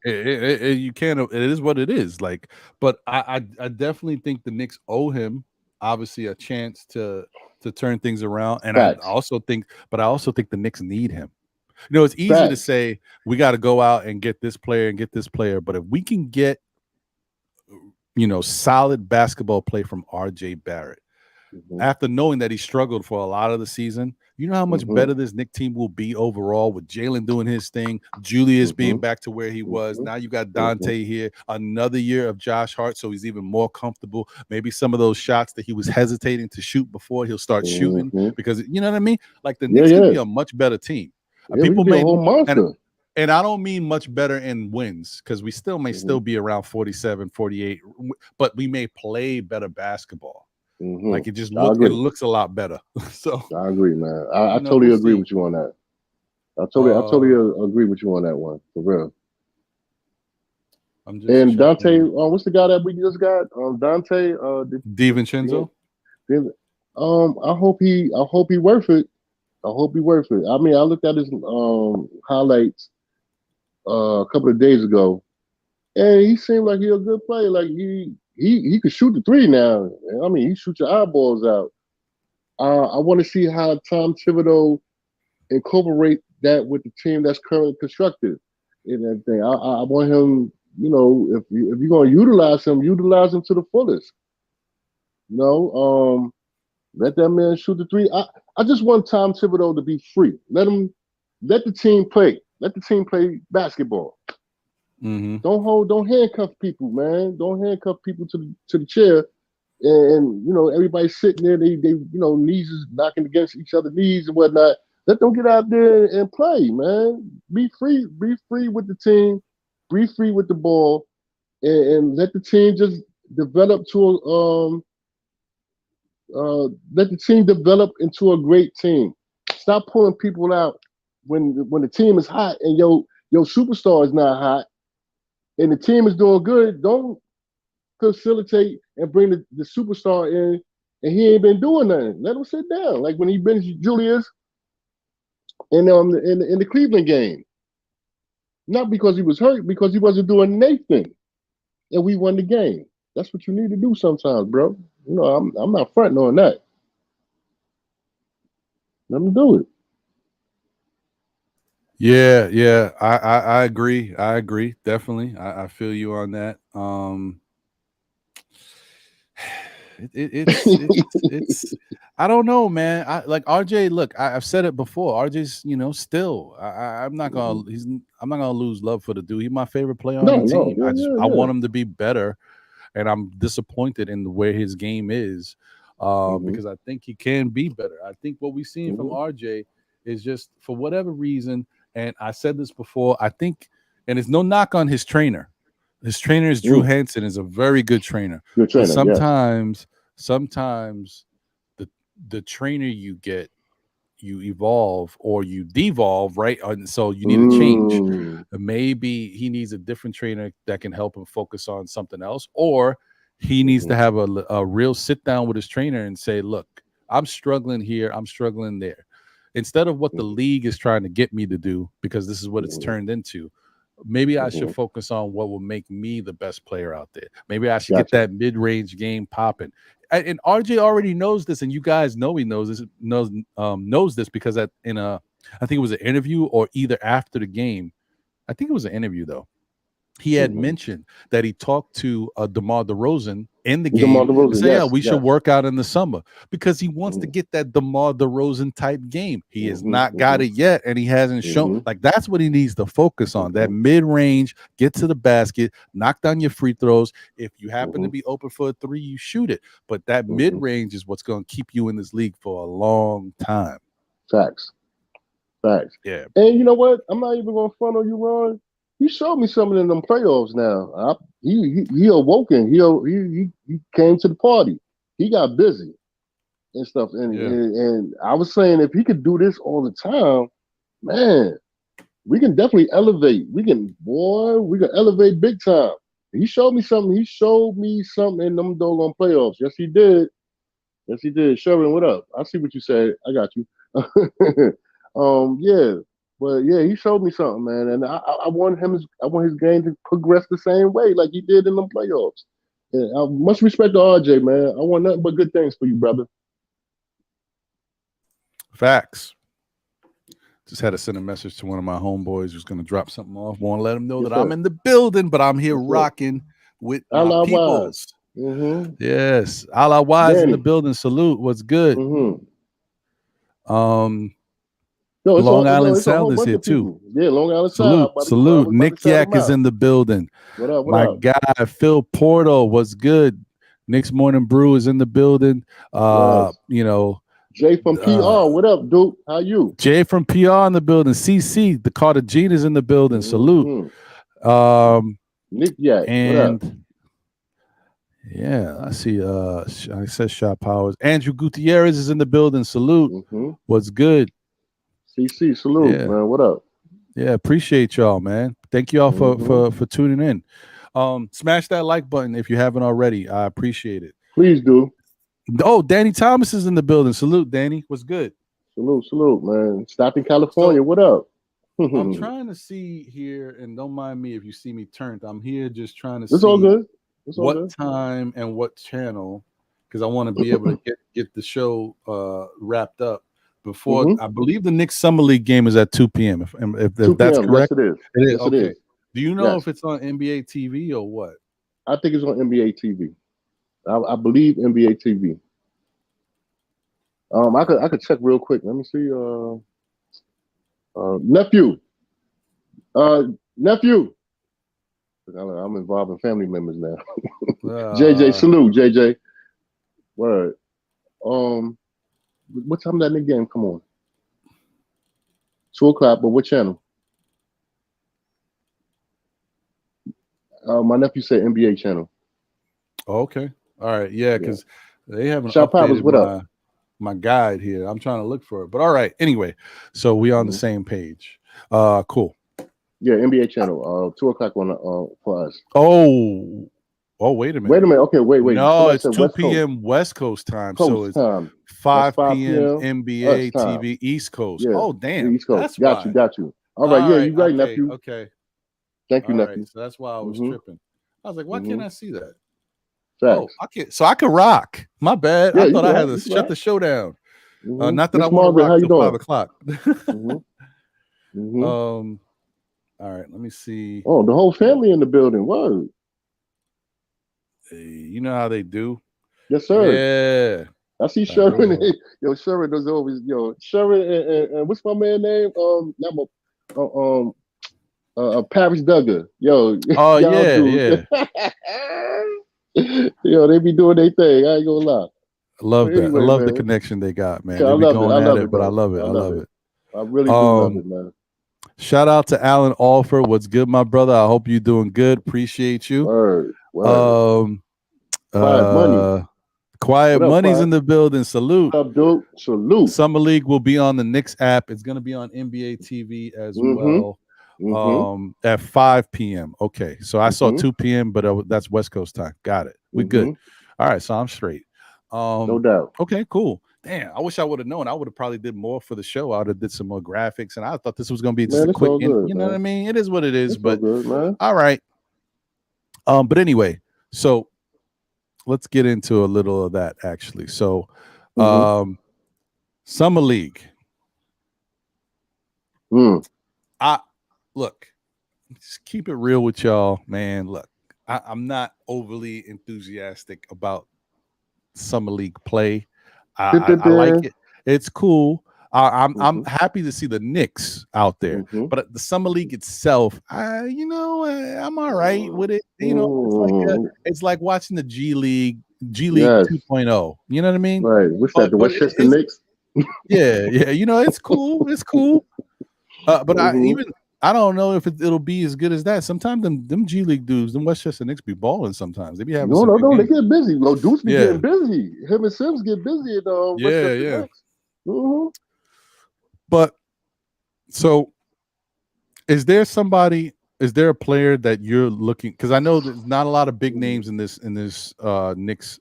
you can't. It is what it is. Like, but I definitely think the Knicks owe him, obviously, a chance to turn things around. And facts. I also think the Knicks need him. You know, it's easy to say we got to go out and get this player and get this player, but if we can get, you know, solid basketball play from RJ Barrett, after knowing that he struggled for a lot of the season, you know how much better this Knicks team will be overall, with Jalen doing his thing, Julius being back to where he was. Now you got Dante here, another year of Josh Hart, so he's even more comfortable. Maybe some of those shots that he was hesitating to shoot before, he'll start shooting, because, you know what I mean? Like, the Knicks can be a much better team. People may, and I don't mean much better in wins, because we still may still be around 47, 48, but we may play better basketball. Like it just I agree. it looks a lot better. So I agree, man. I you know, totally we'll agree see. with you on that. I totally agree with you on that one, for real. I'm just And Dante, checking. what's the guy that we just got? Dante, DiVincenzo. I hope he worth it. I hope he worth it. I mean, I looked at his highlights a couple of days ago, and he seemed like he's a good player. Like he could shoot the three now. I mean, he shoots your eyeballs out. I want to see how Tom Thibodeau incorporate that with the team that's currently constructed and everything. I want him, you know, if you're gonna utilize him to the fullest. You know, let that man shoot the three. I just want Tom Thibodeau to be free. Let the team play. Let the team play basketball. Don't handcuff people, man. Don't handcuff people to the chair. And you know, everybody's sitting there, they you know, knees is knocking against each other's knees and whatnot. Let them get out there and play, man. Be free with the team, be free with the ball, and let the team just develop to let the team develop into a great team. Stop pulling people out when the team is hot and your superstar is not hot and the team is doing good. Don't facilitate and bring the superstar in and he ain't been doing nothing. Let him sit down. Like when he benched Julius in the Cleveland game. Not because he was hurt, because he wasn't doing anything. And we won the game. That's what you need to do sometimes, bro. You know, I'm not fronting on that. Let him do it. Yeah. I agree. Definitely. I feel you on that. It's I don't know, man. I like RJ. Look, I've said it before. RJ's, you know, still. I'm not gonna lose love for the dude. He's my favorite player on the team. I want him to be better, and I'm disappointed in the way his game is, because I think he can be better. I think what we've seen from RJ is just for whatever reason, and I said this before. I think, and it's no knock on his trainer. His trainer is Drew Hansen, is a very good trainer. Good trainer. But sometimes the trainer you get, you evolve or you devolve, right? And so you need to change. Maybe he needs a different trainer that can help him focus on something else, or he needs to have a real sit down with his trainer and say, look, I'm struggling here, I'm struggling there. Instead of what the league is trying to get me to do, because this is what it's turned into. Maybe I should focus on what will make me the best player out there. Maybe I should get that mid-range game popping. And RJ already knows this, and you guys know he knows this. Knows this because I think it was an interview or either after the game. I think it was an interview though. He had mentioned that he talked to DeMar DeRozan in the game and said, we should work out in the summer because he wants to get that DeMar DeRozan type game. He has not got it yet, and he hasn't shown. Like, that's what he needs to focus on, that mid-range, get to the basket, knock down your free throws. If you happen to be open for a three, you shoot it. But that mid-range is what's going to keep you in this league for a long time. Facts. Yeah. And you know what? I'm not even going to front on you, Ron. He showed me something in them playoffs now. He awoken. He came to the party. He got busy and stuff. And I was saying if he could do this all the time, man, we can definitely elevate. We can elevate big time. He showed me something. In them doggone playoffs. Yes, he did. Sherman, what up? I see what you said. I got you. Yeah. But yeah, he showed me something, man, and I want his game to progress the same way like he did in the playoffs. Yeah, much respect to RJ, man. I want nothing but good things for you, brother. Facts. Just had to send a message to one of my homeboys who's going to drop something off. Want to let him know that I'm in the building, but I'm here rocking with my peoples. Yes, a la wise in the building. Salute. What's good? Long Island Sound is here too. Yeah, Long Island Salute. Nick Yak is in the building. What up? My guy Phil Porto, what's good? Nick's Morning Brew is in the building. You know, Jay from PR. What up, dude? How you? Jay from PR in the building. CC, the Cartagena is in the building. Salute. Nick Yak. And what up? Yeah, I see. I said Shot Powers. Andrew Gutierrez is in the building. Salute. What's good? CC, salute, Yeah. man. What up? Yeah, appreciate y'all, man. Thank y'all for tuning in. Smash that like button if you haven't already. I appreciate it. Please do. Oh, Danny Thomas is in the building. Salute, Danny. What's good? Salute, man. Stopped in California. What up? I'm trying to see here, and don't mind me if you see me turned. I'm here just trying to see all good. It's all what good. time and what channel, because I want to be able to get the show wrapped up before. I believe the Knicks Summer League game is at 2 p.m. If 2 that's p.m. correct. Yes, it is. It is. Yes, Okay. it is. Do you know if it's on NBA TV or what? I think it's on NBA TV. I believe NBA TV. I could check real quick. Let me see. Nephew. Nephew. I'm involving family members now. JJ, salute, JJ. Word. What time did that Knicks game come on? 2 o'clock, but what channel? My nephew said NBA channel. Okay. All right. Yeah, because they haven't Shop Powers, what updated up? my guide here. I'm trying to look for it. But all right. Anyway, so we on the same page. Cool. Yeah, NBA channel. 2 o'clock on for us. Oh, wait a minute. Wait a minute. Okay, wait. No, it's 2 p.m. West Coast time. So it's time. 5 p.m. NBA TV East Coast. Yeah. Oh, damn. East Coast. That's got you. All right, yeah, you're right, nephew. Okay. Thank you, all nephew. Right, so that's why I was tripping. I was like, why can't I see that? Facts. Oh, I can't. So I could rock. My bad. Yeah, I thought I had to shut the show down. Not that I want to rock till 5 o'clock. All right, let me see. Oh, the whole family in the building. Word. You know how they do. Yes, sir. Yeah. I see Sherman. Yo, Sherman does always. Yo, Sherman and what's my man name? Paris Duggar. Yo. Oh yeah. Yo, they be doing their thing. I ain't gonna lie. I love that. I love the connection they got, man. Yeah, they be going at it, but I love it. I love it. I really do love it, man. Shout out to Alan Alford. What's good, my brother? I hope you're doing good. Appreciate you. Word. Quiet Money. Quiet Money's in the building. Salute. What up, dude? Salute. Summer League will be on the Knicks app. It's going to be on NBA TV as well. At 5 p.m. Okay. So I saw 2 p.m., but that's West Coast time. Got it. We good. All right. So I'm straight. No doubt. Okay, cool. Damn, I wish I would have known. I would have probably did more for the show. I would have did some more graphics, and I thought this was going to be just a quick, you know what I mean? It is what it is, but all right. But anyway, so let's get into a little of that actually. So, Summer League. I look, just keep it real with y'all, man. Look, I'm not overly enthusiastic about Summer League play. I like it. It's cool. I'm happy to see the Knicks out there, but the Summer League itself, I'm all right with it. You know, it's like watching the G League 2.0. You know what I mean? Right. What's that? The Westchester Knicks? Yeah. You know, it's cool. It's cool. But I don't know if it'll be as good as that. Sometimes them G League dudes, them Westchester Knicks be balling sometimes. They be having no, they get busy. Well, Deuce be getting busy. Him and Sims get busy at Westchester Knicks. But so is there a player that you're looking, because I know there's not a lot of big names in this Knicks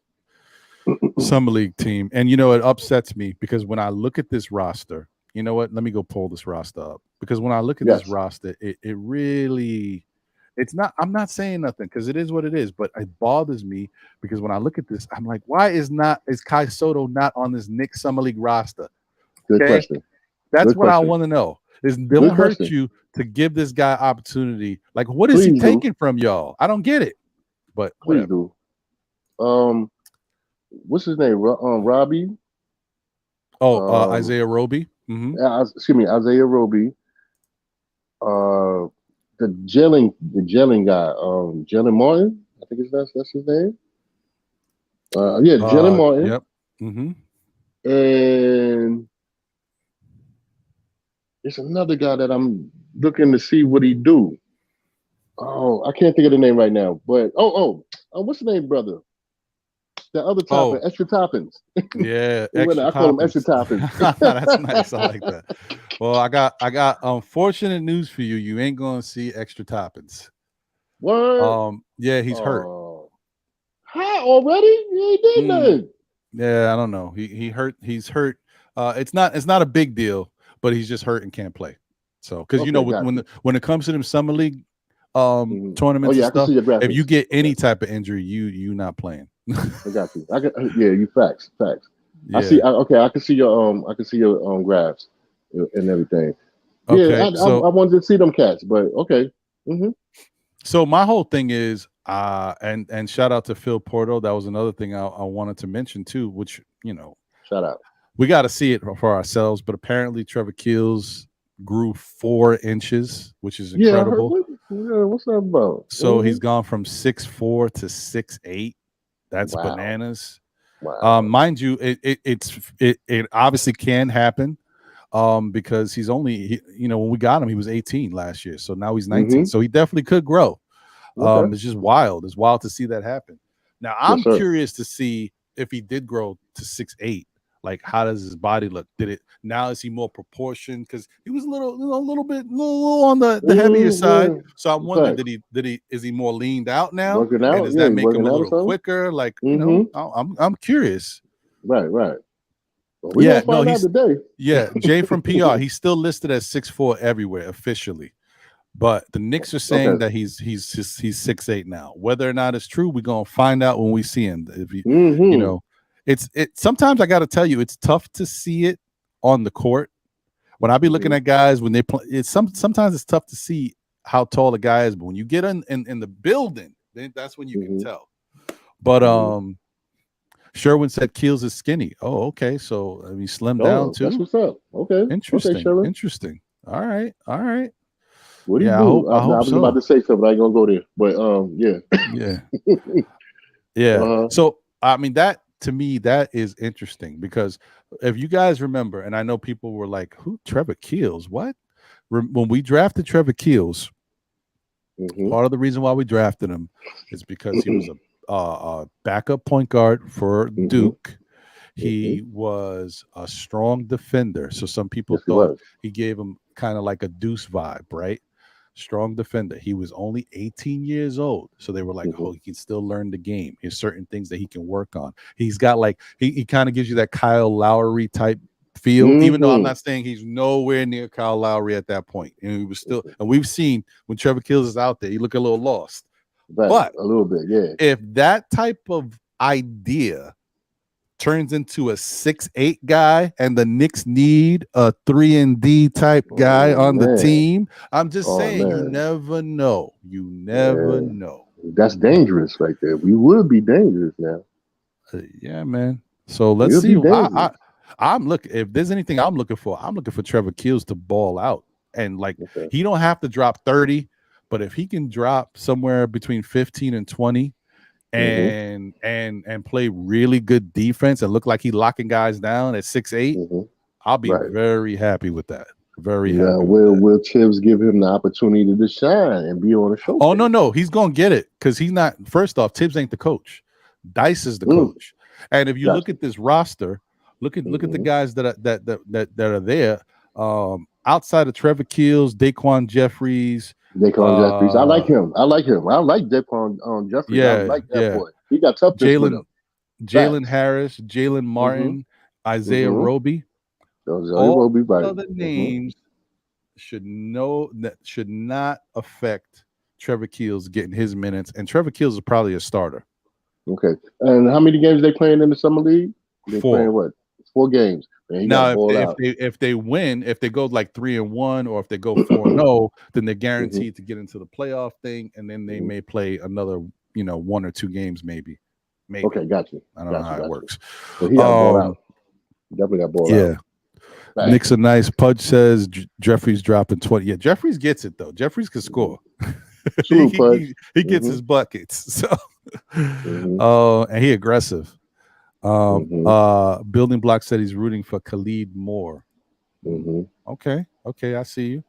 Summer League team. And you know, it upsets me because when I look at this roster, you know what? Let me go pull this roster up. Because when I look at this roster, it really, it's not, I'm not saying nothing because it is what it is, but it bothers me because when I look at this, I'm like, why is Kai Soto not on this Knicks Summer League roster? Good question. That's what I want to know. It don't hurt you to give this guy opportunity. Like, what is he taking from y'all? I don't get it. But please do. What's his name? Robbie. Oh, Isaiah Roby. Excuse me, Isaiah Roby. The gelling guy, Jalen Martin. I think that's his name. Jalen Martin. Yep. And there's another guy that I'm looking to see what he do. Oh, I can't think of the name right now. But what's the name, brother? The other Oh. topping, extra toppings. Yeah, I extra call them extra toppings. toppings. That's nice. I like that. Well, I got unfortunate news for you. You ain't gonna see extra toppings. What? Yeah, he's hurt. How already? He ain't did nothing. Yeah, I don't know. He hurt. He's hurt. It's not a big deal, but he's just hurt and can't play. So because you know when it comes to them summer league tournaments and stuff, if you get any type of injury, you not playing. I got you. You facts. Yeah. I can see your graphs and everything. Okay, yeah, I wanted to see them cats, but okay. Mm-hmm. So my whole thing is, and shout out to Phil Porto. That was another thing I wanted to mention too, which, you know, shout out. We got to see it for ourselves, but apparently Trevor Keels grew 4 inches, which is incredible. What's that about? So he's gone from 6'4" to 6'8". That's bananas. Wow. Mind you, it obviously can happen. Because he's only, when we got him, he was 18 last year. So now he's 19. So he definitely could grow. Okay. It's just wild. It's wild to see that happen. Now, I'm curious to see if he did grow to 6'8". Like, how does his body look? Is he more proportioned? Because he was a little bit on the heavier side. So I'm wondering, is he more leaned out now? And does that make him a little quicker? Like, I'm curious. Right. Well, we're gonna find out today. Yeah, Jay from PR. He's still listed as 6'4" everywhere officially, but the Knicks are saying that he's 6'8" now. Whether or not it's true, we're gonna find out when we see him. If it's sometimes I got to tell you, it's tough to see it on the court. When I be looking at guys when they play, sometimes it's tough to see how tall a guy is, but when you get in the building, then that's when you can tell. But Sherwin said Keels is skinny. Oh, okay. So he slimmed down too. That's what's up. Okay. Interesting. Okay, interesting. All right. What do you do? I was about to say something. I ain't gonna go there. But yeah. So I mean, that to me, that is interesting because if you guys remember, and I know people were like, "Who? Trevor Keels? What?" When we drafted Trevor Keels, part of the reason why we drafted him is because he was a backup point guard for Duke. He was a strong defender. So some people thought he gave him kind of like a Deuce vibe, right? Strong defender. He was only 18 years old. So they were like, oh, he can still learn the game. There's certain things that he can work on. He's got like, he kind of gives you that Kyle Lowry type feel, even though I'm not saying he's nowhere near Kyle Lowry at that point. And he was still, and we've seen when Trevor Keels is out there, he look a little lost. Right, but a little bit, yeah. If that type of idea turns into a 6'8" guy and the Knicks need a 3-and-D type guy on the team, I'm just saying, you never know. You never know. That's dangerous right there. We would be dangerous now. Yeah, man. So let's see. I'm looking. If there's anything I'm looking for Trevor Keels to ball out. And like he don't have to drop 30. But if he can drop somewhere between 15 and 20 and play really good defense and look like he's locking guys down at 6'8", I'll be very happy with that. Very happy. Will Tibbs give him the opportunity to shine and be on the show? Oh, no. He's going to get it because he's not. First off, Tibbs ain't the coach. Dice is the coach. And if you look at this roster, look at the guys that are there. Outside of Trevor Keels, Daquan Jeffries. I like him. I like Daquan Jeffries. I like that boy. He got tough. Jalen Harris, Jalen Martin, Isaiah Roby. All other names should not affect Trevor Keels getting his minutes, and Trevor Keels is probably a starter. Okay. And how many games they playing in the summer league? They 4. playing what? 4 games. Now, if they win, if they go like 3-1, or if they go 4-0, then they're guaranteed to get into the playoff thing, and then they may play another, 1 or 2 games, maybe. Okay, got you. I don't know how it works. But he got ball out. Definitely got ball out. Yeah. Right. Nick's a nice. Pudge says Jeffries dropping 20. Yeah, Jeffries gets it though. Jeffries can score. He gets his buckets. So, and he aggressive. Building Block said he's rooting for Khalid Moore. Okay, I see you.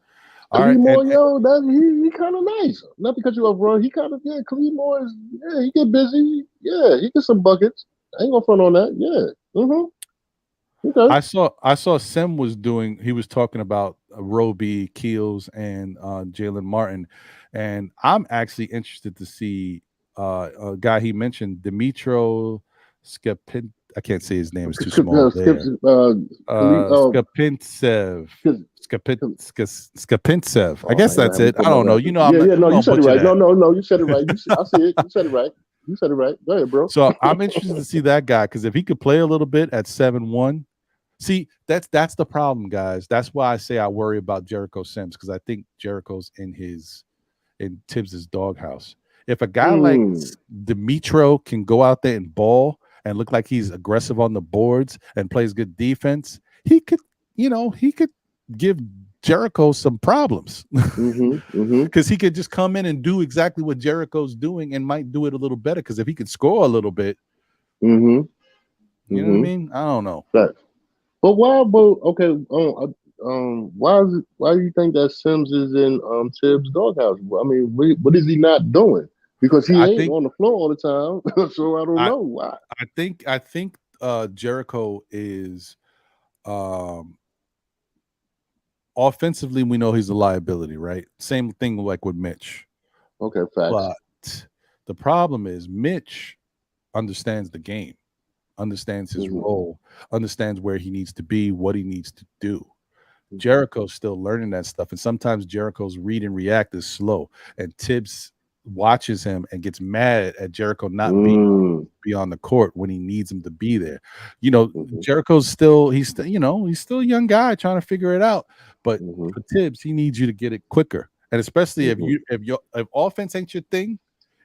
Khalid Moore, he kind of nice. Not because you love run. He kind of Khalid Moore is he get busy. Yeah, he gets some buckets. I ain't gonna front on that. Yeah. Okay. I saw Sim was doing. He was talking about Roby, Keels, and Jalen Martin, and I'm actually interested to see a guy he mentioned, Dimitro Skapin. I can't say his name; it's too small. Skapintsev. Skapintsev. I guess that's it. I don't know. You know, I'm no, you said it right. that. No, you said it right. I see it. You said it right. You said it right. Go ahead, bro. So I'm interested to see that guy because if he could play a little bit at 7-1, see that's the problem, guys. That's why I say I worry about Jericho Sims because I think Jericho's in Tibbs's doghouse. If a guy like Dimitro can go out there and ball and look like he's aggressive on the boards and plays good defense, he could give Jericho some problems because he could just come in and do exactly what Jericho's doing and might do it a little better because if he could score a little bit, you know what I mean? I don't know. Right. But why? Why do you think that Sims is in Tibbs' doghouse? I mean, what is he not doing? Because he ain't on the floor all the time, so I don't know why. I think Jericho is offensively. We know he's a liability, right? Same thing like with Mitch. Okay, facts. But the problem is Mitch understands the game, understands his role, understands where he needs to be, what he needs to do. Jericho's still learning that stuff, and sometimes Jericho's read and react is slow, and Tibbs watches him and gets mad at Jericho not being on the court when he needs him to be there. You know, Jericho's still he's still a young guy trying to figure it out, but for Tibbs, he needs you to get it quicker, and especially if offense ain't your thing,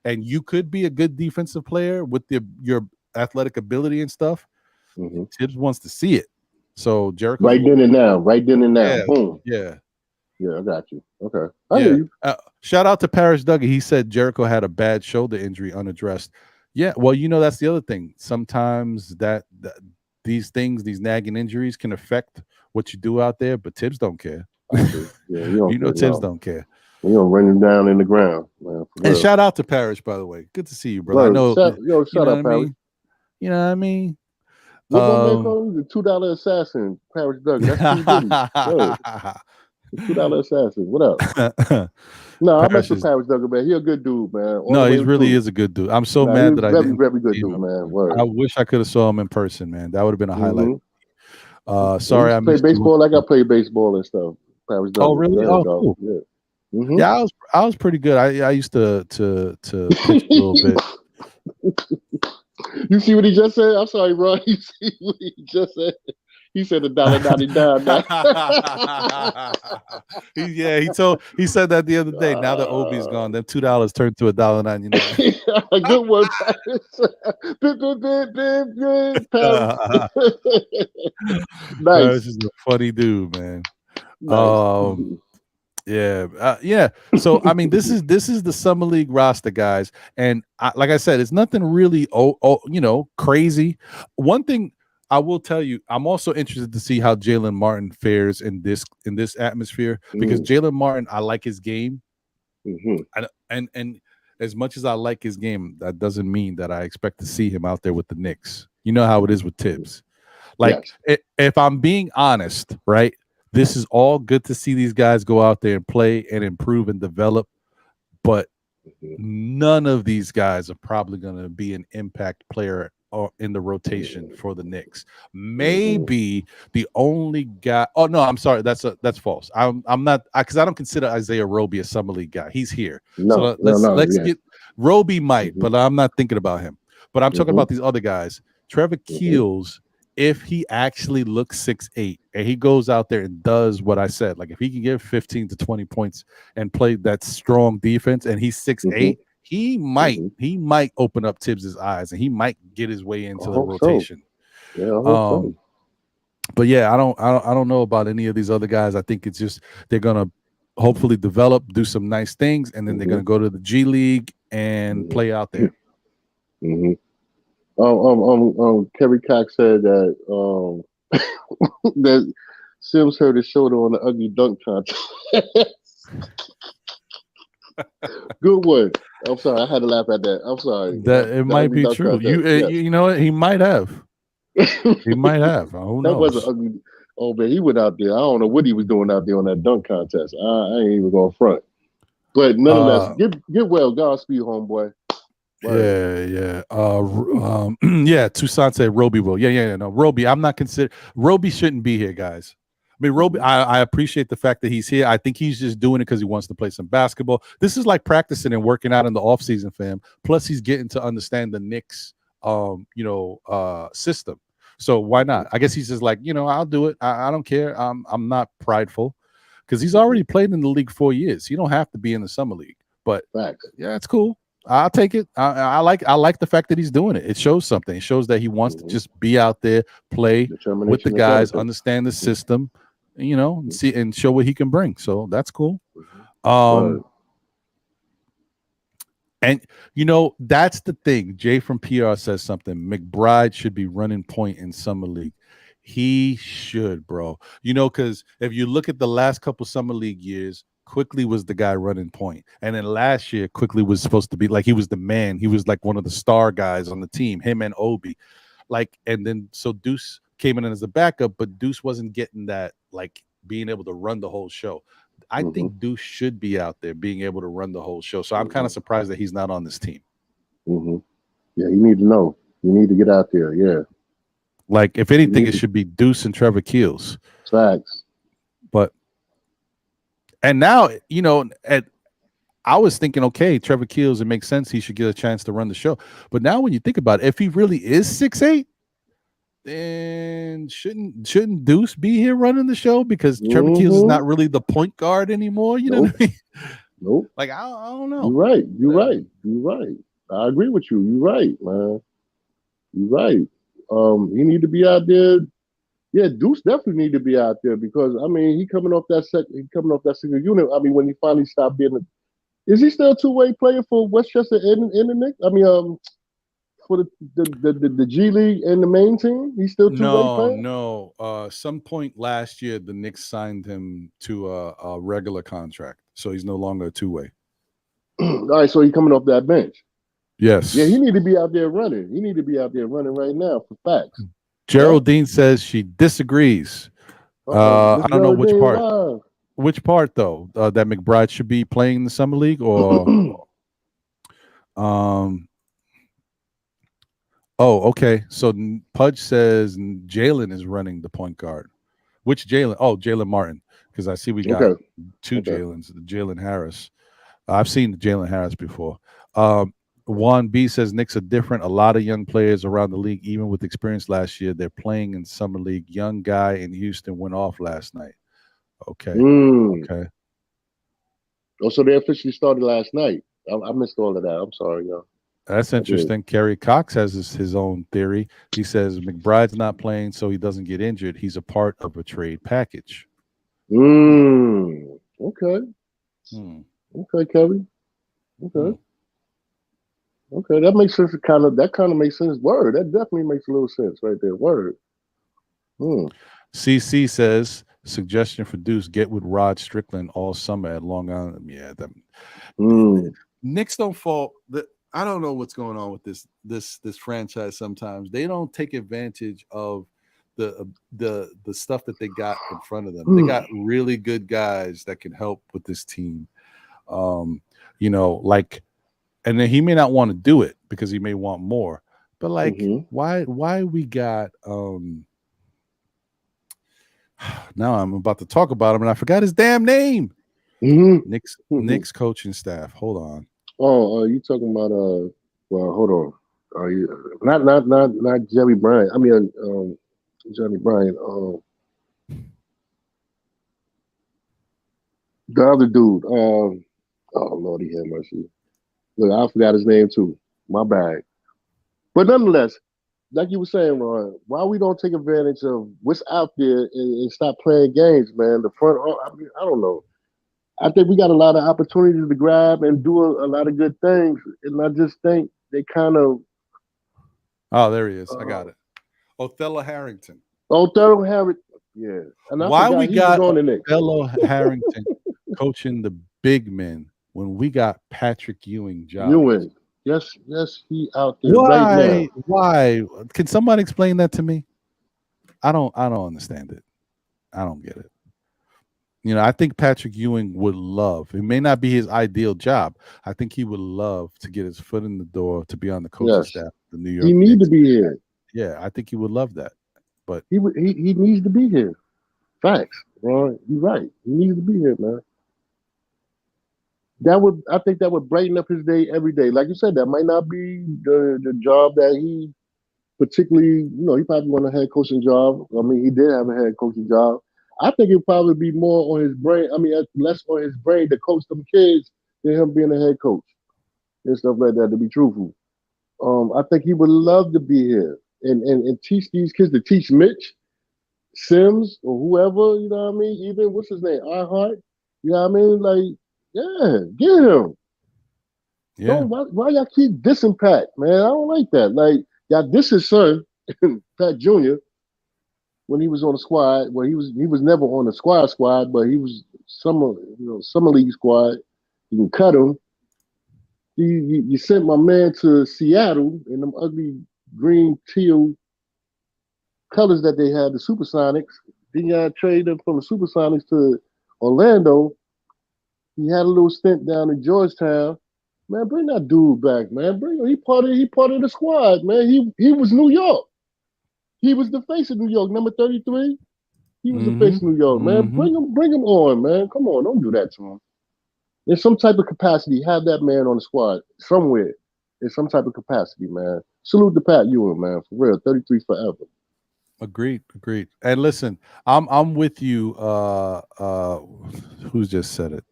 and you could be a good defensive player with your athletic ability and stuff. Tibbs wants to see it. So Jericho, right then and now, yeah, boom, yeah, I got you. Okay, I hear you. Shout out to Parrish Dougie. He said Jericho had a bad shoulder injury unaddressed. Yeah, well, that's the other thing. Sometimes that these nagging injuries can affect what you do out there, but Tibbs don't care. Yeah, Tibbs don't care. We're gonna run him down in the ground, man. And shout out to Parrish, by the way. Good to see you, bro. I know. Shout out, Parrish. You know what I mean? What my man called him? The $2 assassin, Parrish Doug. That's the $2 assassin. What up? No, I mess with Parrish Doug, man. He a good dude, man. He really is a good dude. I'm so mad that I didn't. Very good dude, man. Word. I wish I could have saw him in person, man. That would have been a highlight. Sorry, I played baseball. Like I played baseball and stuff. Parrish Doug. Oh, really? Oh, cool. Yeah. Yeah, I was pretty good. I used to pitch a little bit. You see what he just said? I'm sorry, Ron. You see what he just said? He said $1.99. He said that the other day. Now that Obi's gone, them $2 turned to $1.99. Good one. Nice. This is a funny dude, man. Nice. Yeah. So I mean, this is the summer league roster, guys, and like I said, it's nothing really crazy. One thing I will tell you, I'm also interested to see how Jalen Martin fares in this atmosphere because Jalen Martin, I like his game, and as much as I like his game, that doesn't mean that I expect to see him out there with the Knicks. You know how it is with Tibbs. Like, if I'm being honest, right? This is all good to see these guys go out there and play and improve and develop, but none of these guys are probably going to be an impact player or in the rotation for the Knicks. Maybe the only guy. Oh no, I'm sorry. That's false. I'm not because I don't consider Isaiah Roby a summer league guy. He's here. No, let's get Roby might, but I'm not thinking about him. But I'm talking about these other guys. Trevor Keels. If he actually looks 6'8" and he goes out there and does what I said, like if he can give 15 to 20 points and play that strong defense and he's 6'8", he might open up Tibbs's eyes and he might get his way into the rotation. So. Yeah, I hope so. But yeah, I don't know about any of these other guys. I think it's just they're gonna hopefully develop, do some nice things, and then they're gonna go to the G League and play out there. Kerry Cox said that that Sims hurt his shoulder on the ugly dunk contest. Good one. I'm sorry. I had to laugh at that. I'm sorry. That it might be dunk true. contest. You know what? He might have. He might have. Who That was knows? an ugly. Oh man, he went out there. I don't know what he was doing out there on that dunk contest. I ain't even going front. But nonetheless, get well. Godspeed, homeboy. Word. Yeah. Yeah. Toussaint said Roby will. Yeah. No, Roby. I'm not considered. Roby shouldn't be here, guys. I mean, Roby. I appreciate the fact that he's here. I think he's just doing it because he wants to play some basketball. This is like practicing and working out in the offseason, fam. Plus, he's getting to understand the Knicks, system. So why not? I guess he's just like, I'll do it. I don't care. I'm not prideful because he's already played in the league 4 years. He don't have to be in the summer league. But yeah, it's cool. I'll take it. I like the fact that he's doing it. It shows something. It shows that he wants to just be out there, play with the guys, understand the system, and see and show what he can bring. So that's cool. And that's the thing. Jay from PR says something. McBride should be running point in summer league. He should, bro. Because if you look at the last couple summer league years, Quickly was the guy running point. And then last year, Quickly was supposed to be like, he was the man. He was like one of the star guys on the team, him and Obi. And then so Deuce came in as a backup, but Deuce wasn't getting that, like, being able to run the whole show. I think Deuce should be out there being able to run the whole show. So I'm kind of surprised that he's not on this team. Yeah, you need to know. You need to get out there. Yeah. Like, if anything, it should be Deuce and Trevor Keels. Facts. And now, I was thinking, okay, Trevor Keels, it makes sense. He should get a chance to run the show. But now when you think about it, if he really is 6'8", then shouldn't Deuce be here running the show? Because Trevor Keels is not really the point guard anymore. You know what I mean? Nope. Like, I don't know. You're right. I agree with you. You're right, man. You're right. He need to be out there. Yeah, Deuce definitely need to be out there because he coming off that single unit. When he finally stopped being is he still a two-way player for Westchester and the Knicks? For the G League and the main team, he's still two-way player? No. Some point last year, the Knicks signed him to a regular contract, so he's no longer a two-way. All right, so he's coming off that bench. Yes. Yeah, he need to be out there running. He need to be out there running right now for facts. Geraldine says she disagrees. I don't know which part. Live. Which part though? That McBride should be playing in the summer league, or Oh, okay. So Pudge says Jalen is running the point guard. Which Jalen? Oh, Jalen Martin. Because I see we got two Jalens. Jalen Harris. I've seen Jalen Harris before. Juan B says Knicks are different. A lot of young players around the league, even with experience last year, they're playing in summer league. Young guy in Houston went off last night. Okay. Okay. Oh, so they officially started last night. I missed all of that. I'm sorry, y'all. That's interesting. Kerry Cox has his own theory. He says McBride's not playing so he doesn't get injured. He's a part of a trade package. Okay. Okay, Kerry. Okay. Okay, that makes sense. That kind of makes sense. Word. That definitely makes a little sense right there. Word. CC says suggestion for Deuce: get with Rod Strickland all summer at Long Island. Yeah, Knicks don't fall. I don't know what's going on with this franchise. Sometimes they don't take advantage of the stuff that they got in front of them. They got really good guys that can help with this team. And then he may not want to do it because he may want more. But why we got now I'm about to talk about him and I forgot his damn name. Knicks coaching staff. Hold on. Oh, you talking about well, hold on. Are you not Jerry Bryant? Johnny Bryant. The other dude. Oh Lordy have mercy. Look, I forgot his name too. My bad. But nonetheless, like you were saying, Ron, why we don't take advantage of what's out there and stop playing games, man? The front, I don't know. I think we got a lot of opportunities to grab and do a lot of good things, and I just think they kind of. Oh, there he is. I got it. Othello Harrington. Othello Harrington. Yeah. And why we got Othello Harrington coaching the big men when we got Patrick Ewing job. Ewing. Yes, he out there right now. Why? Can somebody explain that to me? I don't understand it. I don't get it. You know, I think Patrick Ewing would love. It may not be his ideal job. I think he would love to get his foot in the door to be on the coaching staff of the New York He Knicks. need to be here. Yeah, I think he would love that. But he needs to be here. Facts, bro. You're right. He needs to be here, man. I think that would brighten up his day every day. Like you said, that might not be the job that he particularly, he probably want a head coaching job. I mean, he did have a head coaching job. I think it'd probably be more on his brain. I mean, less on his brain to coach them kids than him being a head coach and stuff like that, to be truthful. I think he would love to be here and teach these kids, to teach Mitch, Sims, or whoever, you know what I mean? Even, what's his name, Iheart? You know what I mean? Like, yeah, get him. yeah. Why y'all keep dissing Pat, man? I don't like that. Like, y'all diss his son, Pat Jr., when he was on the squad. Well, he was never on the squad, but he was summer league squad. You can cut him. You sent my man to Seattle in them ugly green teal colors that they had, the Supersonics. Then you trade him from the Supersonics to Orlando. He had a little stint down in Georgetown. Man, bring that dude back, man. Bring him. He part of the squad, man. He was New York. He was the face of New York, number 33. He was the face of New York, man. Bring him on, man. Come on, don't do that to him. In some type of capacity, have that man on the squad somewhere. In some type of capacity, man. Salute to Pat Ewing, man. For real, 33 forever. Agreed. And listen, I'm with you. Who's just said it?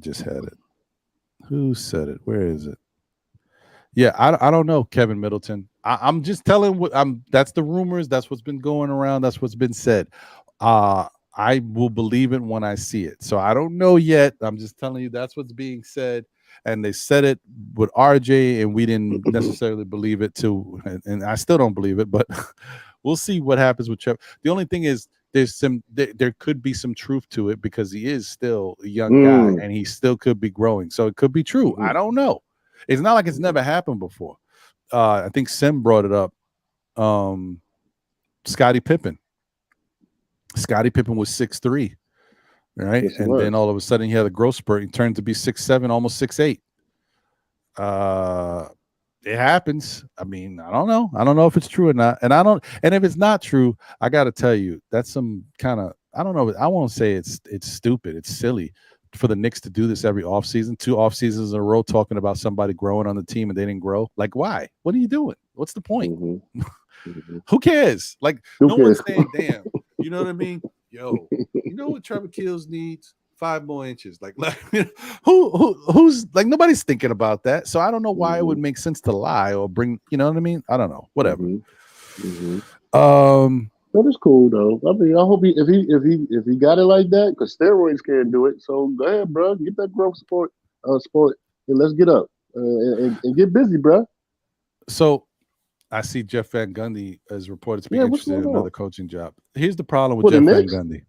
Just had it. Who said it? Where is it? Yeah, I don't know, Kevin Middleton. I'm just telling that's the rumors. That's what's been going around. That's what's been said. I will believe it when I see it. So I don't know yet. I'm just telling you that's what's being said. And they said it with RJ, and we didn't necessarily believe it too. And I still don't believe it, but we'll see what happens with Trevor. The only thing is there could be some truth to it because he is still a young guy and he still could be growing. So it could be true. I don't know. It's not like it's never happened before. I think Sim brought it up. Scottie Pippen. Scottie Pippen was 6'3", right? Yes, and then all of a sudden he had a growth spurt. He turned to be 6'7", almost 6'8". It happens. I mean, I don't know. I don't know if it's true or not. And if it's not true, I got to tell you, that's some kind of, I don't know. I won't say it's stupid. It's silly for the Knicks to do this every offseason, 2 off seasons in a row, talking about somebody growing on the team and they didn't grow. Like, why? What are you doing? What's the point? Who cares? Like, no one's saying, damn. You know what I mean? Yo, you know what Trevor Keels needs? 5 more inches. Like who's like, nobody's thinking about that. So I don't know why it would make sense to lie or bring, you know what I mean? I don't know. Whatever. That is cool though. I mean, I hope if he got it like that, because steroids can't do it. So go ahead, bro. Get that growth sport, and let's get up and get busy, bro. So I see Jeff Van Gundy is reported to be interested in another coaching job. Here's the problem with Jeff Van Gundy.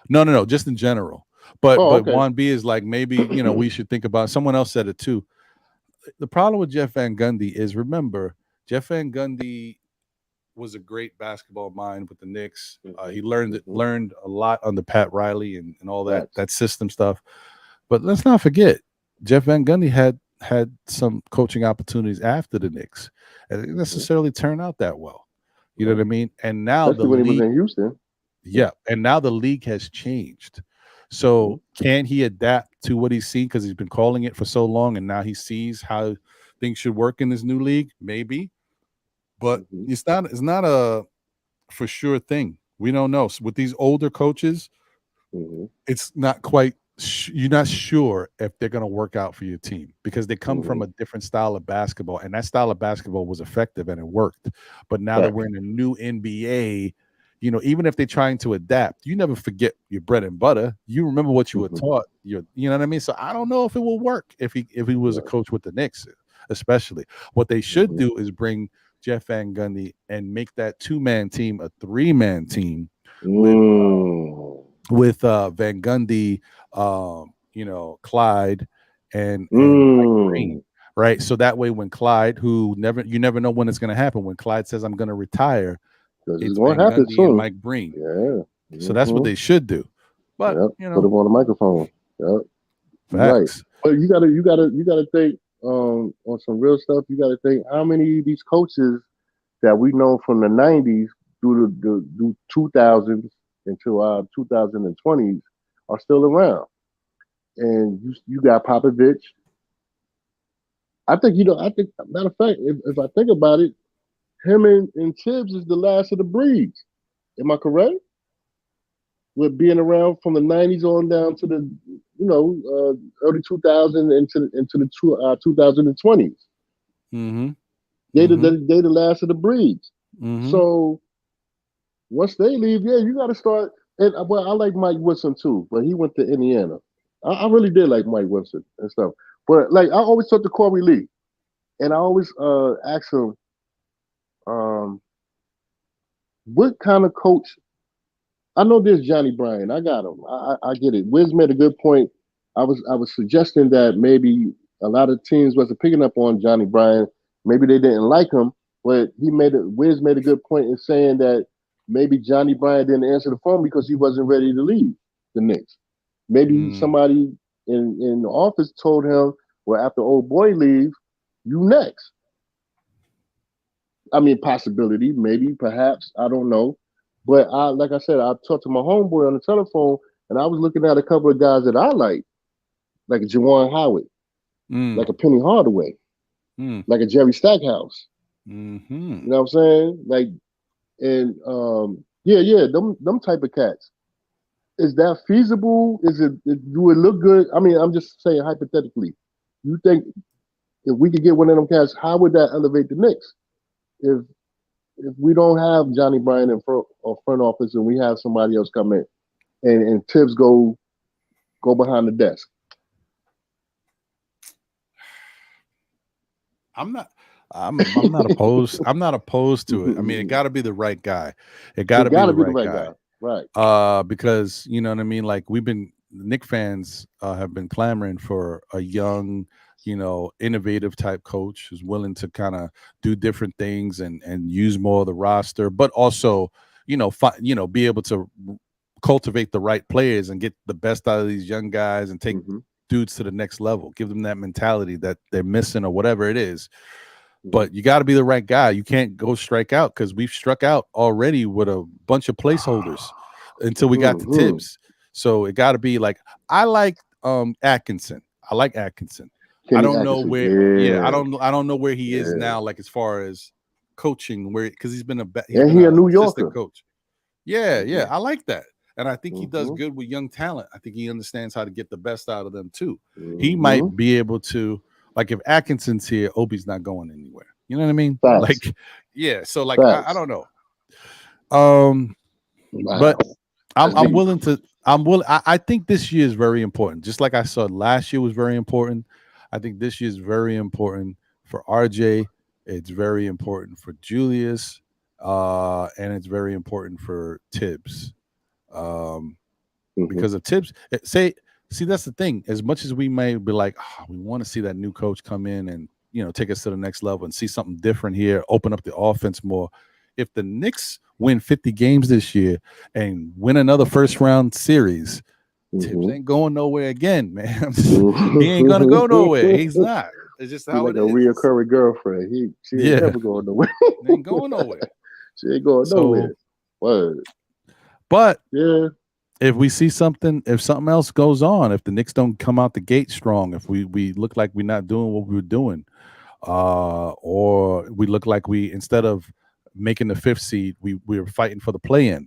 No, just in general. But okay. Juan B is like, maybe, we should think about, someone else said it too. The problem with Jeff Van Gundy is, remember, Jeff Van Gundy was a great basketball mind with the Knicks. He learned a lot under Pat Riley and all that system stuff. But let's not forget, Jeff Van Gundy had some coaching opportunities after the Knicks, and it didn't necessarily turn out that well. You know what I mean? And now when he was in Houston. Yeah, and now the league has changed. So can he adapt to what he's seen, because he's been calling it for so long, and now he sees how things should work in this new league? Maybe, but it's not a for sure thing. We don't know. So with these older coaches, it's not quite. You're not sure if they're going to work out for your team, because they come from a different style of basketball, and that style of basketball was effective and it worked. But now that we're in a new NBA, even if they're trying to adapt, you never forget your bread and butter. You remember what you were taught. You know what I mean? So I don't know if it will work if he was a coach with the Knicks, especially. What they should do is bring Jeff Van Gundy and make that 2-man team a 3-man team with Van Gundy, Clyde and Mike Green, right? So that way, when Clyde, you never know when it's going to happen. When Clyde says, "I'm going to retire," it's going to happen Gundy soon. and Mike Breen. Yeah. So that's what they should do. But put them on the microphone. Yep. Right. But you gotta think on some real stuff. You gotta think how many of these coaches that we know from the 90s through the 2000s into our 2020s are still around. And you got Popovich. I think matter of fact, if I think about it, him and Tibbs is the last of the breeds. Am I correct? With being around from the 90s on down to the early 2000s into the 2020s. Mm-hmm. They the last of the breeds. Mm-hmm. So once they leave, you got to start. And I like Mike Wilson too, but he went to Indiana. I really did like Mike Wilson and stuff. But like I always talked to Corey Lee, and I always asked him, what kind of coach. I know there's Johnny Bryan. I got him. I get it. Wiz made a good point. I was suggesting that maybe a lot of teams wasn't picking up on Johnny Bryan. Maybe they didn't like him, but Wiz made a good point in saying that maybe Johnny Bryan didn't answer the phone because he wasn't ready to leave the Knicks. Maybe somebody in the office told him, well, after old boy leave, you next. I mean, possibility, maybe, perhaps, I don't know. But like I said, I talked to my homeboy on the telephone, and I was looking at a couple of guys that I like a Juwan Howard, like a Penny Hardaway, like a Jerry Stackhouse. Mm-hmm. You know what I'm saying? Like, and them type of cats. Is that feasible? Do it look good? I mean, I'm just saying hypothetically. You think if we could get one of them cats, how would that elevate the Knicks? If we don't have Johnny Bryan in front office and we have somebody else come in and Tibbs go behind the desk. I'm not opposed. I'm not opposed to it. I mean, it got to be the right guy. It got to be the right guy. Right. Because you know what I mean? Like Knicks fans have been clamoring for a young, innovative type coach who's willing to kind of do different things and use more of the roster, but also, be able to cultivate the right players and get the best out of these young guys and take dudes to the next level, give them that mentality that they're missing or whatever it is. But you got to be the right guy. You can't go strike out because we've struck out already with a bunch of placeholders until we got to Tibbs. So it got to be like, I like Atkinson. I like Atkinson. I don't know where. I don't know where he is now. Like as far as coaching, because he's been a New Yorker coach. Yeah, I like that, and I think he does good with young talent. I think he understands how to get the best out of them too. He might be able to, like, if Atkinson's here, Obi's not going anywhere. You know what I mean? Facts. Like, yeah. So like, I don't know. But I'm willing to. I think this year is very important. Just like I saw last year was very important. I think this year is very important for RJ. It's very important for Julius, and it's very important for Tibbs. Because of Tibbs, see, that's the thing. As much as we may be like, we want to see that new coach come in and take us to the next level and see something different here, open up the offense more. If the Knicks win 50 games this year and win another first round series, Tibbs ain't going nowhere again, man. He ain't gonna go nowhere. He's not. It's just how like it a is. reoccurring girlfriend. She ain't never going nowhere. Ain't going nowhere. She ain't going nowhere. Word. But yeah, if we see something, if something else goes on, if the Knicks don't come out the gate strong, if we look like we're not doing what we were doing, or we look like we, instead of making the 5th seed, we were fighting for the play-in.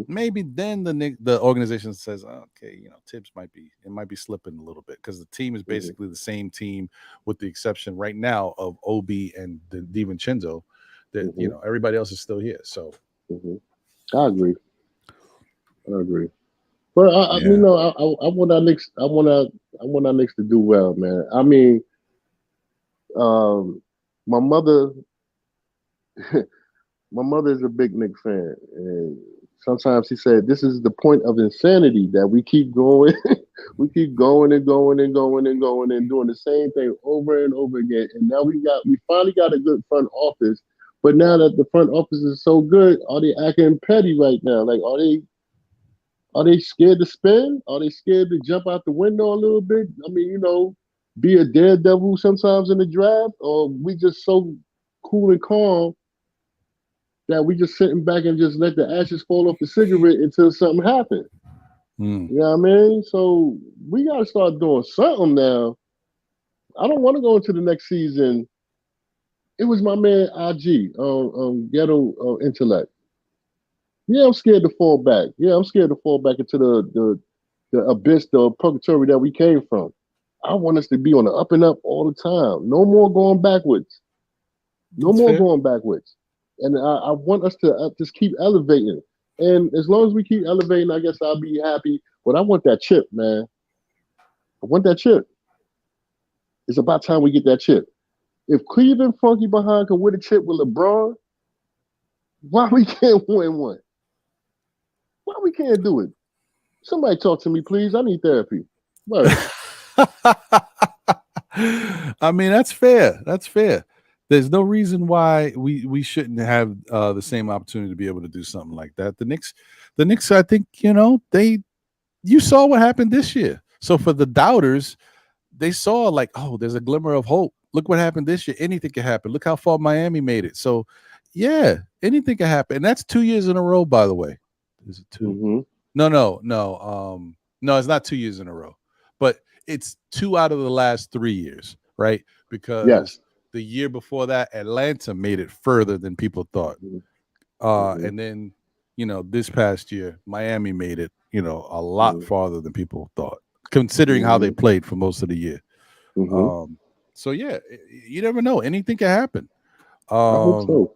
Maybe then the organization says, okay, Tibbs might be slipping a little bit because the team is basically the same team with the exception right now of Obi and DiVincenzo. That everybody else is still here. So I agree. But I want our Knicks. I want our Knicks to do well, man. I mean, my mother is a big Knicks fan, and sometimes he said, this is the point of insanity that we keep going. We keep going and going and going and going and doing the same thing over and over again. And now we finally got a good front office. But now that the front office is so good, are they acting petty right now? Like, are they scared to spin? Are they scared to jump out the window a little bit? I mean, be a daredevil sometimes in the draft, or we just so cool and calm that we just sitting back and just let the ashes fall off the cigarette until something happens. You know what I mean? So we got to start doing something now. I don't want to go into the next season. It was my man IG, Ghetto Intellect. Yeah, I'm scared to fall back. Yeah, I'm scared to fall back into the abyss, the purgatory that we came from. I want us to be on the up and up all the time. No more going backwards. No more going backwards. And I want us to just keep elevating. And as long as we keep elevating, I guess I'll be happy. But I want that chip, man. I want that chip. It's about time we get that chip. If Cleveland Funky behind can win a chip with LeBron, why we can't win one? Why we can't do it? Somebody talk to me, please. I need therapy. I mean, that's fair. That's fair. There's no reason why we shouldn't have the same opportunity to be able to do something like that. The Knicks, I think, you saw what happened this year. So for the doubters, they saw like, oh, there's a glimmer of hope. Look what happened this year. Anything can happen. Look how far Miami made it. So yeah, anything can happen. And that's 2 years in a row, by the way. Is it 2? Mm-hmm. No, it's not 2 years in a row. But it's 2 out of the last 3 years, right? Because the year before that, Atlanta made it further than people thought. And then, this past year, Miami made it, a lot farther than people thought, considering how they played for most of the year. So, yeah, you never know. Anything can happen. I hope so.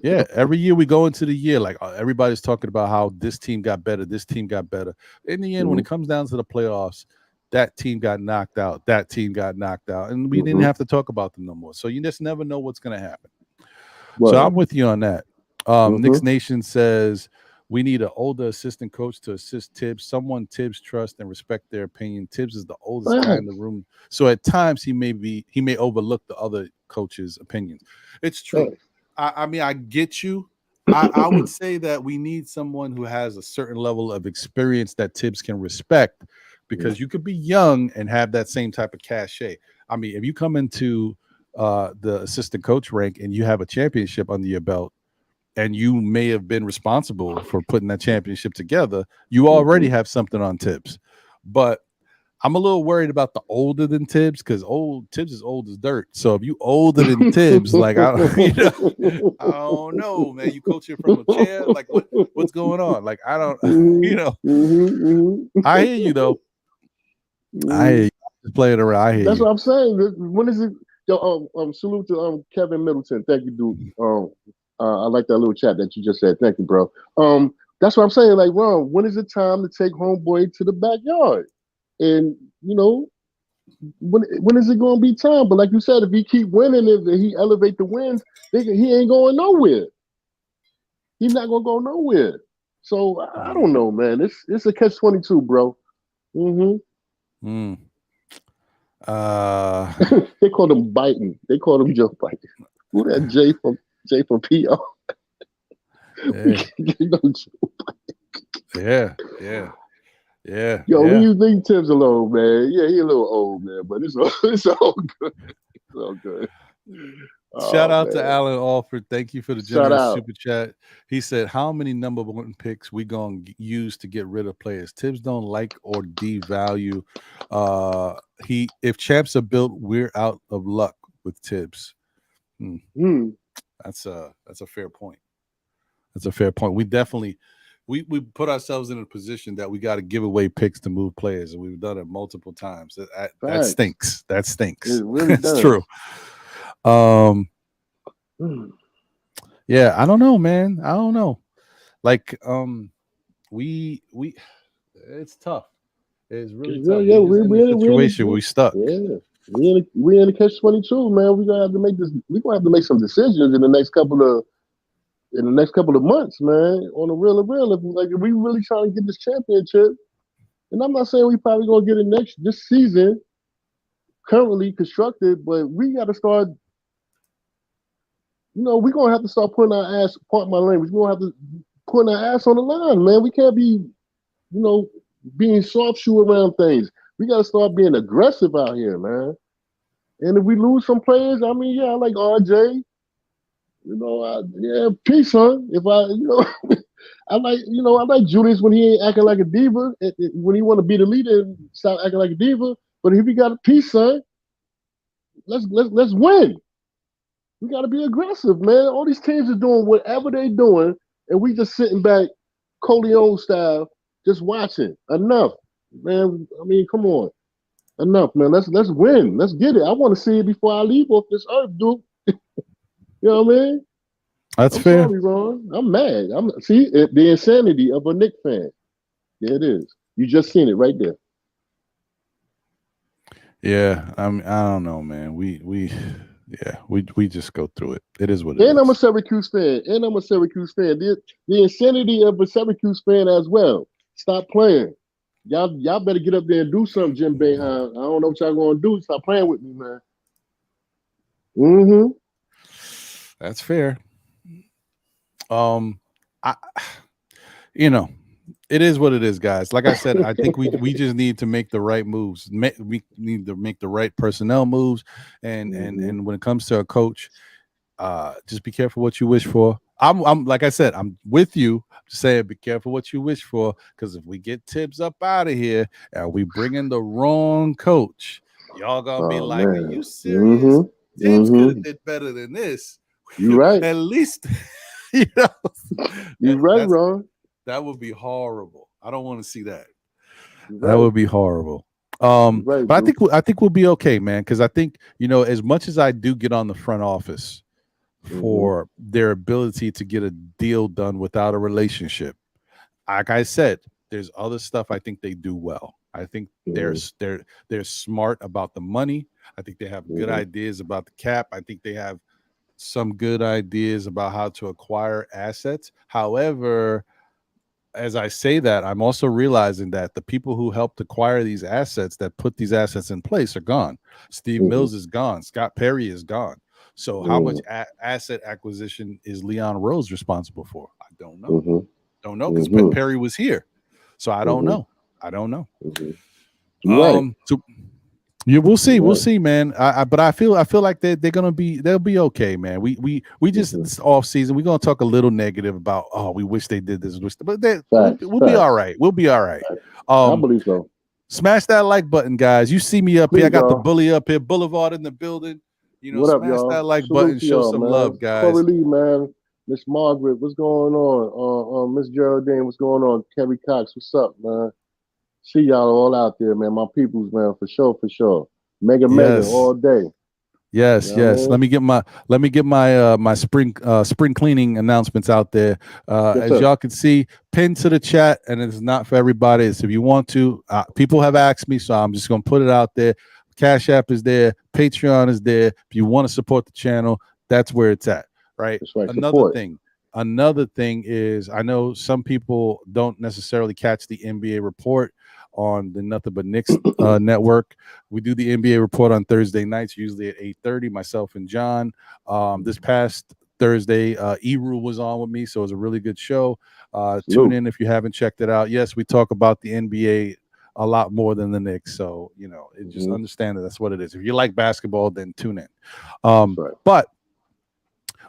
Yeah, every year we go into the year, like everybody's talking about how this team got better, this team got better. In the end, when it comes down to the playoffs, that team got knocked out, that team got knocked out, and we didn't have to talk about them no more. So you just never know what's going to happen. Right. So I'm with you on that. Knicks Nation says we need an older assistant coach to assist Tibbs, someone Tibbs trust and respect their opinion. Tibbs is the oldest guy in the room, so at times he may overlook the other coaches' opinions. It's true. I mean, I get you. I would say that we need someone who has a certain level of experience that Tibbs can respect, because you could be young and have that same type of cachet. I mean, if you come into the assistant coach rank and you have a championship under your belt, and you may have been responsible for putting that championship together, you already have something on Tibbs. But I'm a little worried about the older than Tibbs, because Tibbs is old as dirt. So if you older than Tibbs, like I don't know, man. You coaching from a chair, like what's going on? Like I don't, I hear you though. I hear you. Just playing around. I hear That's you. what I'm saying. When is it? Yo, salute to Kevin Middleton. Thank you, dude. I like that little chat that you just said. Thank you, bro. That's what I'm saying. Like, Ron, when is it time to take homeboy to the backyard? And when is it going to be time? But like you said, if he keep winning, if he elevate the wins, he ain't going nowhere. He's not going to go nowhere. So I don't know, man. It's a catch-22, bro. They called him biting. They called him Joe biting. Who that J from PR? Yeah. Yo, leave Tibbs alone, man. Yeah, he a little old, man, but it's all good. It's all good. Shout out to Alan Alford. Thank you for the generous super chat. He said, how many number 1 picks we going to use to get rid of players? Tibbs don't like or devalue. If champs are built, we're out of luck with Tibbs. That's a fair point. That's a fair point. We definitely we put ourselves in a position that we got to give away picks to move players, and we've done it multiple times. That stinks. That stinks. It really does. It's true. Yeah, I don't know, man. I don't know. Like, we it's tough. It's really tough. Yeah, we're in a situation where we stuck. Yeah. We're in a catch-22, man. We're gonna have to make some decisions in the next couple of in the next couple of months, man, on the real, if we really trying to get this championship, and I'm not saying we probably gonna get it this season, currently constructed, but we got to start. We're gonna have to start putting our ass. Pardon my language. We're gonna have to putting our ass on the line, man. We can't be, being soft shoe around things. We got to start being aggressive out here, man. And if we lose some players, I mean, yeah, I like RJ. Peace, son. If I like Julius when he ain't acting like a diva. When he want to be the leader and stop acting like a diva. But if he got a peace, son, let's win. We got to be aggressive, man. All these teams are doing whatever they doing, and we just sitting back, Coleon style, just watching. Enough, man. I mean, come on. Enough, man. Let's win. Let's get it. I want to see it before I leave off this earth, dude. You know what I mean? That's I'm fair. Sorry, Ron. I'm mad. See the insanity of a Knicks fan. There it is. You just seen it right there. Yeah, I don't know, man. We just go through it. It is what it is. And I'm a Syracuse fan. The insanity of a Syracuse fan as well. Stop playing. Y'all better get up there and do something, Jim Boeheim. I don't know what y'all gonna do. Stop playing with me, man. Mm-hmm. That's fair. It is what it is, guys. Like I said, I think we just need to make the right moves. We need to make the right personnel moves, and when it comes to a coach, just be careful what you wish for. I'm like I said, I'm with you. Just saying, be careful what you wish for, because if we get Tibbs up out of here and we bring in the wrong coach, y'all gonna be like, man. Are you serious? Mm-hmm. Tibbs could have did better than this. You're right. At least, you're right, Ron. That would be horrible. I don't want to see that. Right. That would be horrible. Right, but I think we'll be okay, man. Because I think, as much as I do get on the front office for their ability to get a deal done without a relationship, like I said, there's other stuff I think they do well. I think they're smart about the money. I think they have good ideas about the cap. I think they have some good ideas about how to acquire assets. However, as I say that, I'm also realizing that the people who helped acquire these assets, that put these assets in place, are gone. Steve Mills is gone. Scott Perry is gone. So how much asset acquisition is Leon Rose responsible for? I don't know. Don't know, because Perry was here. So I don't know. I don't know. Right. So we'll see. We'll see, man. But I feel like they'll be okay, man. We just this off season, we're gonna talk a little negative about, we wish they did this, but we'll be all right. We'll be all right. I believe so. Smash that like button, guys. You see me up here. I got the bully up here, Boulevard in the building. What up, smash y'all? that like button, show some love, guys. Corey Lee, man. Miss Margaret, what's going on? Miss Geraldine, what's going on? Kerry Cox, what's up, man? See y'all all out there, man. My peoples, man, for sure. Mega all day. Yes. Let me get my spring cleaning announcements out there. As y'all can see, pinned to the chat, and it's not for everybody. It's if you want to. People have asked me, so I'm just gonna put it out there. Cash App is there, Patreon is there. If you want to support the channel, that's where it's at. Right. That's right. Another thing is, I know some people don't necessarily catch the NBA report on the Nothing But Knicks network. We do the NBA report on Thursday nights, usually at 8:30. Myself and John. This past Thursday, E-Rule was on with me, so it was a really good show. Tune in if you haven't checked it out. Yes, we talk about the NBA a lot more than the Knicks, so just understand that's what it is. If you like basketball, then tune in. But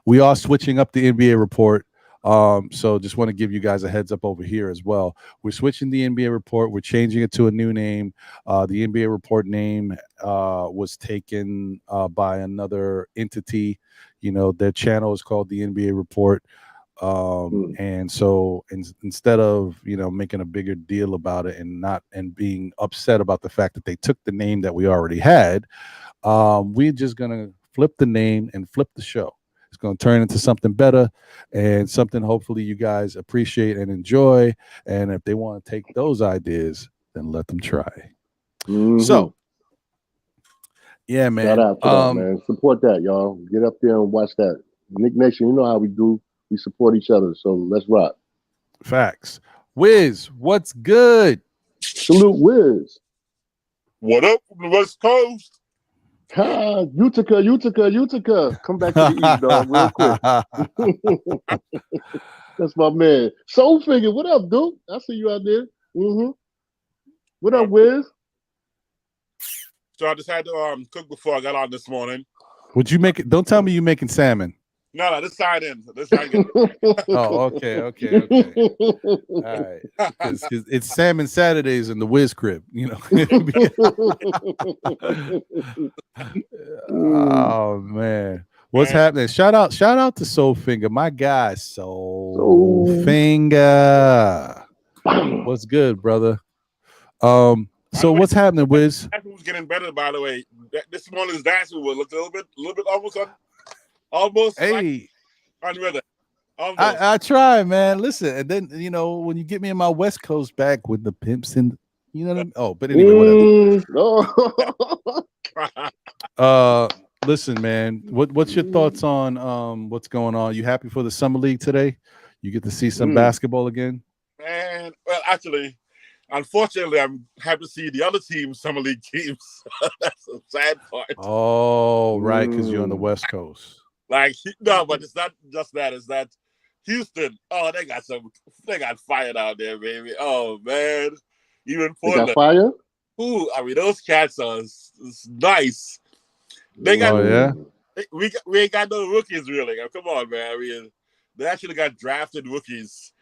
we are switching up the NBA report. So just want to give you guys a heads up over here as well. We're switching the NBA report. We're changing it to a new name. The NBA report name was taken by another entity. Their channel is called the NBA report. And so instead of, making a bigger deal about it and being upset about the fact that they took the name that we already had, we're just going to flip the name and flip the show. It's going to turn into something better and something hopefully you guys appreciate and enjoy. And if they want to take those ideas, then let them try. So, yeah, man. Shout out to that, man. Support that, y'all. Get up there and watch that. Nick Nation, you know how we do. We support each other. So let's rock. Facts. Wiz, what's good? Salute Wiz. What up from the West Coast? Ha, Utica. Come back to the East, dog, real quick. That's my man. Soul Figure, what up, dude? I see you out there. What up, Wiz? So I decided to cook before I got on this morning. Would you make it? Don't tell me you making salmon. No, this side in. This side in. Oh, okay. All right. Cause it's Salmon Saturdays in the Wiz crib, you know. Oh man. What's happening? Shout out to Soul Finger, my guy, Soul Finger. What's good, brother? So what's happening, Wiz? That was getting better, by the way. This morning's dance move looked a little bit almost hey, like on rhythm. I try, man. Listen, and then when you get me in my West Coast back with the pimps and what I mean? Oh, but anyway, whatever. Listen, man. What's your thoughts on what's going on? You happy for the summer league today? You get to see some basketball again? Man, well, actually, unfortunately, I'm happy to see the other teams, summer league teams. That's the sad part. Oh, right, because you're on the West Coast. Like, no, but it's not just that. It's that Houston, they got fired out there, baby. Oh, man. Even Portland. They got fire? Ooh, I mean, those cats are it's nice. They got, we ain't got no rookies, really. Come on, man. I mean, they actually got drafted rookies,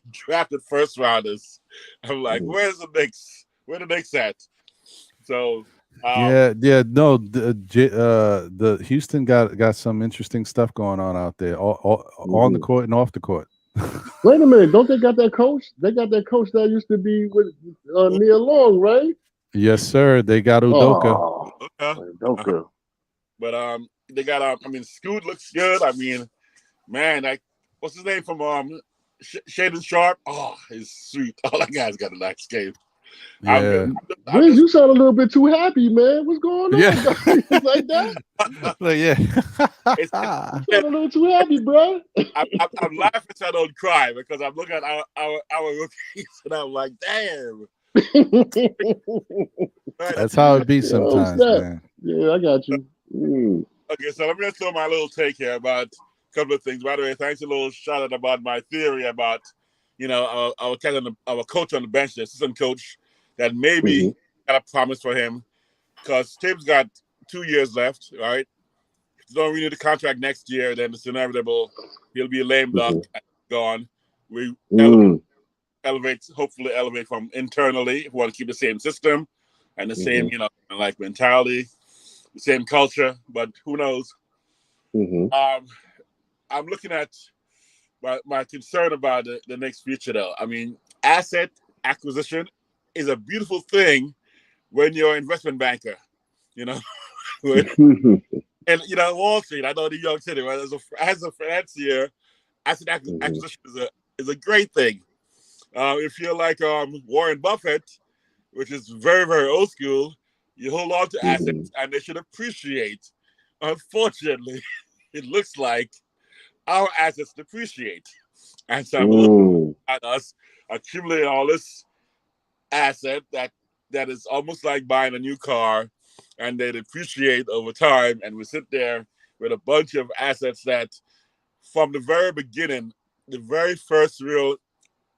drafted first rounders. I'm like, where's the Knicks? Where the Knicks at? So, the Houston got some interesting stuff going on out there, on the court and off the court. Wait a minute, don't they got that coach? They got that coach that used to be with Nia Long, right? Yes, sir. They got Udoka. Udoka. But they got Scoot looks good. I mean, man, like what's his name from Shaden Sharp? Oh, he's sweet. All that guy's got a nice game. Yeah. Wiz, you sound a little bit too happy, man. What's going on? Yeah. Like that? Like, yeah. You sound a little too happy, bro. I'm laughing so I don't cry because I'm looking at our rookies and I'm like, damn. That's how it be sometimes, man. Yeah, I got you. Okay, so let me just throw my little take here about a couple of things. By the way, thanks a little shout out about my theory about our coach on the bench, the assistant coach, that maybe got a promise for him because Tibbs got 2 years left, right? If you don't renew the contract next year, then it's inevitable. He'll be a lame duck and gone. We hopefully elevate from internally if we want to keep the same system and the same, mentality, the same culture, but who knows? I'm looking at my concern about the next future, though. I mean, asset acquisition is a beautiful thing when you're an investment banker, and Wall Street. I know New York City, right? As a financier, asset acquisition is a great thing. If you're like Warren Buffett, which is very, very old school, you hold on to assets and they should appreciate. Unfortunately, it looks like our assets depreciate. And so I'm looking at us accumulating all this asset that is almost like buying a new car, and they depreciate over time. And we sit there with a bunch of assets that from the very beginning, the very first real,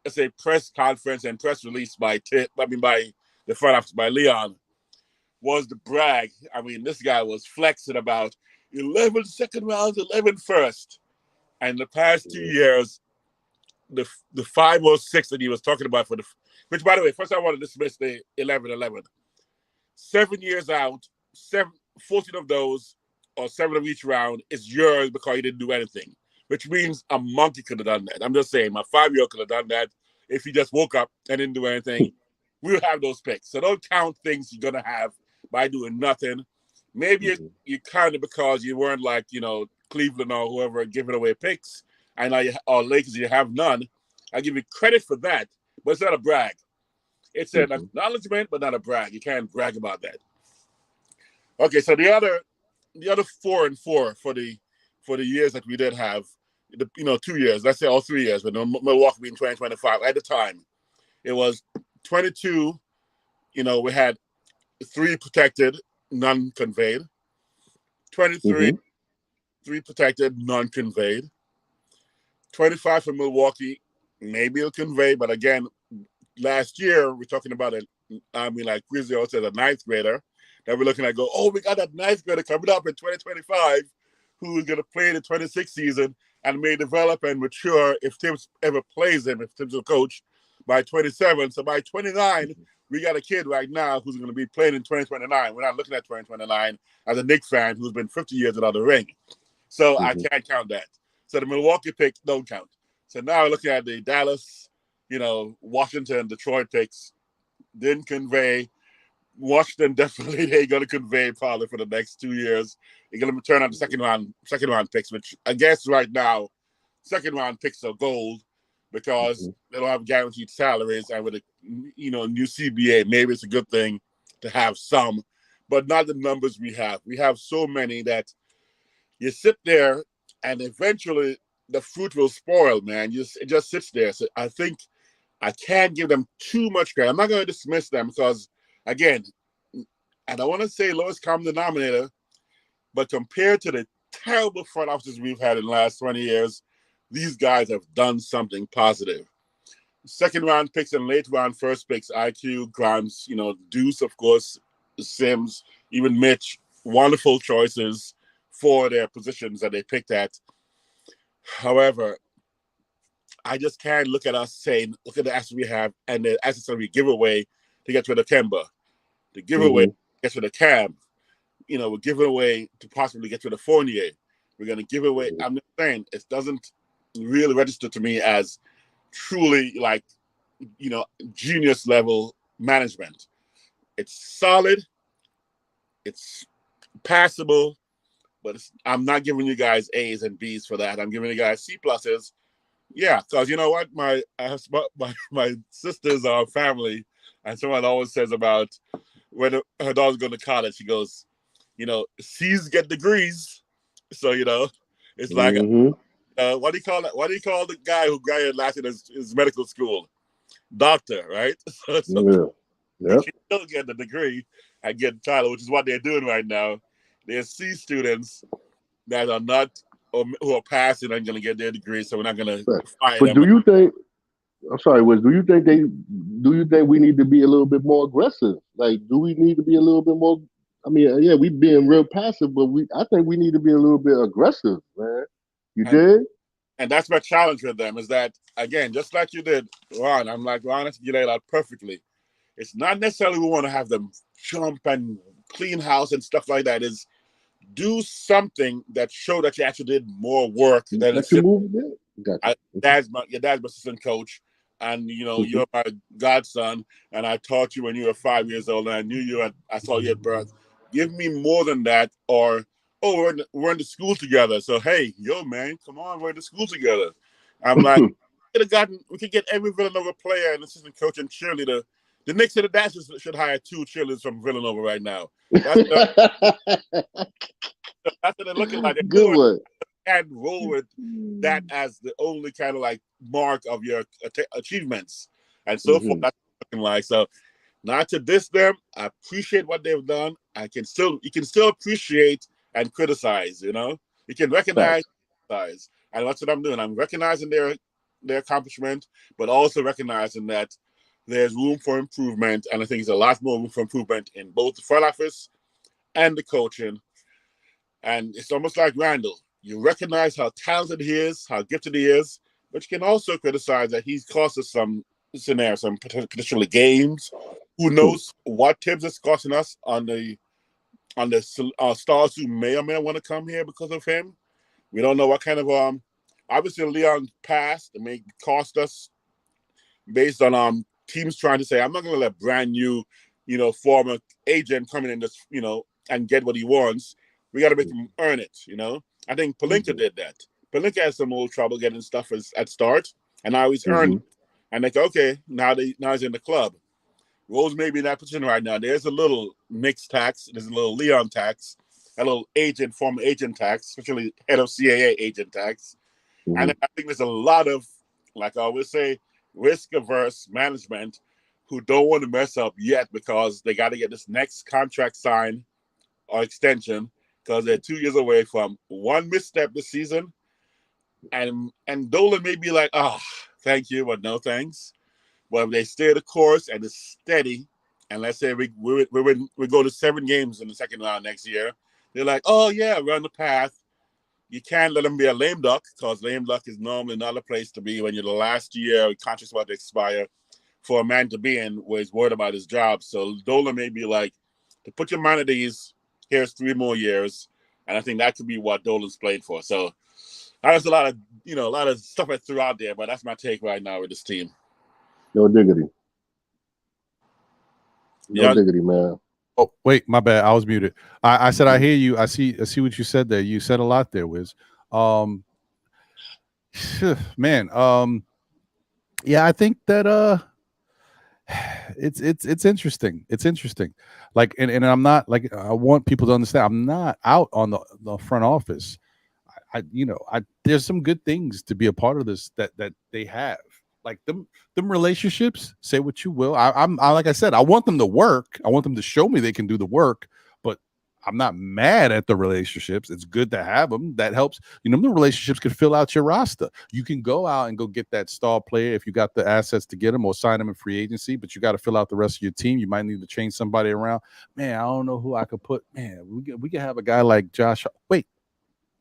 let's say, press conference and press release by the front office, by Leon, was the brag. I mean, this guy was flexing about 11 second rounds, 11 first. And the past 2 years, the 5 or 6 that he was talking about which, by the way, first I want to dismiss the 11-11. 7 years out, 14 of those, or 7 of each round, is yours because you didn't do anything, which means a monkey could have done that. I'm just saying, my 5-year-old could have done that if he just woke up and didn't do anything. We'll have those picks. So don't count things you're going to have by doing nothing. Maybe you kind of because you weren't like, Cleveland or whoever giving away picks, and now or Lakers, you have none. I give you credit for that, but it's not a brag. It's an acknowledgement, but not a brag. You can't brag about that. Okay, so the other 4 and 4 for the years that we did have, 2 years, let's say all 3 years, but Milwaukee being 2025. At the time, it was 22. We had 3 protected, none conveyed. 23, 3 protected, none conveyed. 25 for Milwaukee, maybe it'll convey, but again, last year we're talking about like Grizzly also said, a 9th grader that we're looking at. We got that 9th grader coming up in 2025 who is going to play the 26th season and may develop and mature if Tibbs ever plays him, if Tibbs will coach by 27. So by 29, we got a kid right now who's going to be playing in 2029. We're not looking at 2029 as a Knicks fan who's been 50 years without a ring. So I can't count that. So the Milwaukee pick don't count. So now we're looking at the Dallas, Washington, Detroit picks. Didn't convey. Washington definitely they're going to convey probably for the next 2 years. They're going to turn on the second round picks, which I guess right now, second round picks are gold because they don't have guaranteed salaries. And with a new CBA, maybe it's a good thing to have some, but not the numbers we have. We have so many that you sit there and eventually the fruit will spoil, man. It just sits there. So I think I can't give them too much credit. I'm not going to dismiss them because, again, I don't want to say lowest common denominator, but compared to the terrible front offices we've had in the last 20 years, these guys have done something positive. Second round picks and late round first picks, IQ, Grimes, Deuce, of course, Sims, even Mitch, wonderful choices for their positions that they picked at. However, I just can't look at us saying, look at the assets we have and the assets that we give away to get rid of Kemba, to give away to get rid of Cam. We're giving away to possibly get rid of Fournier. We're going to give away. I'm just saying, it doesn't really register to me as truly genius level management. It's solid. It's passable. But I'm not giving you guys A's and B's for that. I'm giving you guys C pluses. Yeah, because you know what? My sisters are family, and someone always says about when her daughter's going to college, she goes, C's get degrees. So, it's like, what do you call it? What do you call the guy who graduated last year his medical school? Doctor, right? So she still get the degree and get title, which is what they're doing right now. There's C students that are not, or who are passing and going to get their degree, so we're not going to fire them. But do you think? I'm sorry, Wiz. Do you think we need to be a little bit more aggressive? Like, do we need to be a little bit more? I mean, yeah, we being real passive, but I think we need to be a little bit aggressive, man. You did? And that's my challenge with them is that, again, just like you did, Ron, I'm like, Ron, you laid out perfectly. It's not necessarily we want to have them jump and clean house and stuff like that. Is do something that show that you actually did more work than it's your dad's my assistant coach, and you're my godson, and I taught you when you were 5 years old, and I knew you, and I saw you at birth. Give me more than that, or we're in the school together. So hey, man, come on, we're in the school together. I'm like, we could get every Villanova player and assistant coach and cheerleader. The Knicks and the Dashes should hire 2 cheerleaders from Villanova right now. That's what they're looking like. Good one. And roll with that as the only kind of mark of your achievements and so forth. That's what looking like. So, not to diss them, I appreciate what they've done. You can still appreciate and criticize. You can recognize, criticize, and that's what I'm doing. I'm recognizing their accomplishment, but also recognizing that there's room for improvement, and I think there's a lot more room for improvement in both the front office and the coaching. And it's almost like Randle. You recognize how talented he is, how gifted he is, but you can also criticize that he's cost us some potentially games. Who knows what Tibbs is costing us on the stars who may or may not want to come here because of him. We don't know what kind of obviously Leon passed. It may cost us based on teams trying to say, I'm not going to let brand new, former agent come in and just, and get what he wants. We got to make him earn it, I think Pelinka did that. Pelinka had some old trouble getting stuff at start, and now he's earned it. And okay, now he's in the club. Rose may be in that position right now. There's a little Knicks tax. There's a little Leon tax, a little former agent tax, especially head of CAA agent tax. And I think there's a lot of, like I always say, risk-averse management who don't want to mess up yet because they got to get this next contract signed or extension because they're 2 years away from one misstep this season. And Dolan may be like, oh, thank you, but no thanks. But if they stay the course and it's steady, and let's say we go to 7 games in the second round next year, they're like, oh, yeah, we're on the path. You can't let them be a lame duck because lame duck is normally not a place to be when you're the last year, contract's about to expire for a man to be in where he's worried about his job. So Dolan may be like, to put your mind at ease, here's 3 more years. And I think that could be what Dolan's playing for. So there's a lot of stuff I threw out there, but that's my take right now with this team. No diggity. No diggity, man. Oh, wait, my bad. I was muted. I said I hear you. I see what you said there. You said a lot there, Wiz. Man, yeah, I think that it's interesting. It's interesting. Like, and I'm not like, I want people to understand I'm not out on the front office. There's some good things to be a part of this that they have. Like them relationships, say what you will. I like I said, I want them to work. I want them to show me they can do the work, but I'm not mad at the relationships. It's good to have them. That helps. The relationships can fill out your roster. You can go out and go get that star player if you got the assets to get them or sign them in free agency, but you got to fill out the rest of your team. You might need to change somebody around. Man, I don't know who I could put. Man, we can have a guy like Josh. Wait.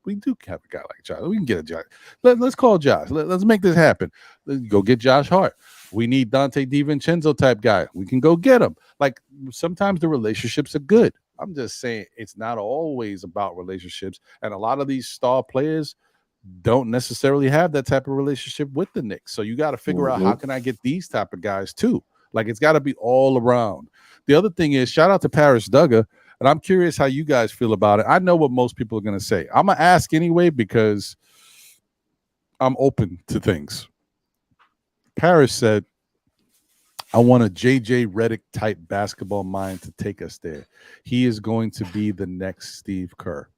We do have a guy like Josh. We can get a Josh. Let's call Josh. Let's make this happen. Let's go get Josh Hart. We need Dante DiVincenzo type guy. We can go get him. Like, sometimes the relationships are good. I'm just saying it's not always about relationships. And a lot of these star players don't necessarily have that type of relationship with the Knicks. So you got to figure out, how can I get these type of guys too? Like, it's got to be all around. The other thing is, shout out to Paris Duggar. And I'm curious how you guys feel about it. I know what most people are going to say. I'm going to ask anyway because I'm open to things. Paris said, I want a JJ Redick type basketball mind to take us there. He is going to be the next Steve Kerr.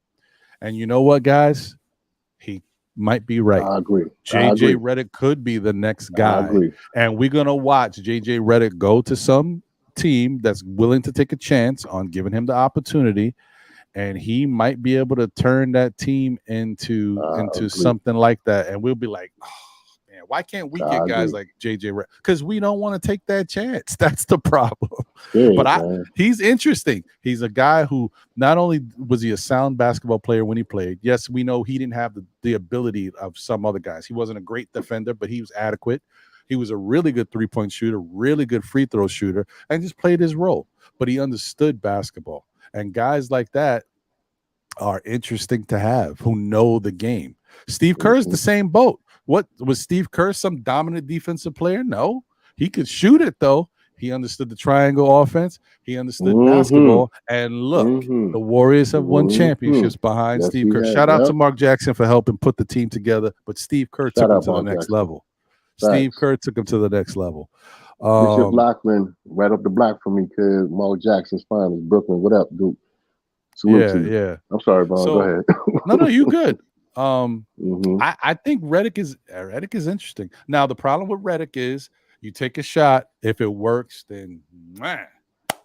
And you know what, guys? He might be right. I agree. JJ Redick could be the next guy. I agree. And we're going to watch JJ Redick go to some team that's willing to take a chance on giving him the opportunity, and he might be able to turn that team into something like that. And we'll be like, oh man, why can't we get guys like JJ Redick? Because we don't want to take that chance. That's the problem. But he's interesting. He's a guy who not only was he a sound basketball player when he played. Yes, we know he didn't have the ability of some other guys. He wasn't a great defender, but he was adequate. He was a really good three-point shooter, really good free throw shooter, and just played his role. But he understood basketball. And guys like that are interesting to have who know the game. Steve Kerr's the same boat. What was Steve Kerr, some dominant defensive player? No. He could shoot it, though. He understood the triangle offense. He understood basketball. And look, the Warriors have won championships behind Steve Kerr. Shout out to Mark Jackson for helping put the team together. But Steve Kerr took him to the next level. Steve Kerr took him to the next level. Bishop Blackman, right up the block for me, because Mark Jackson's finals, Brooklyn. What up, dude? Yeah. I'm sorry, Bob. Go ahead. No, you good. I think Redick is interesting. Now, the problem with Redick is you take a shot. If it works, then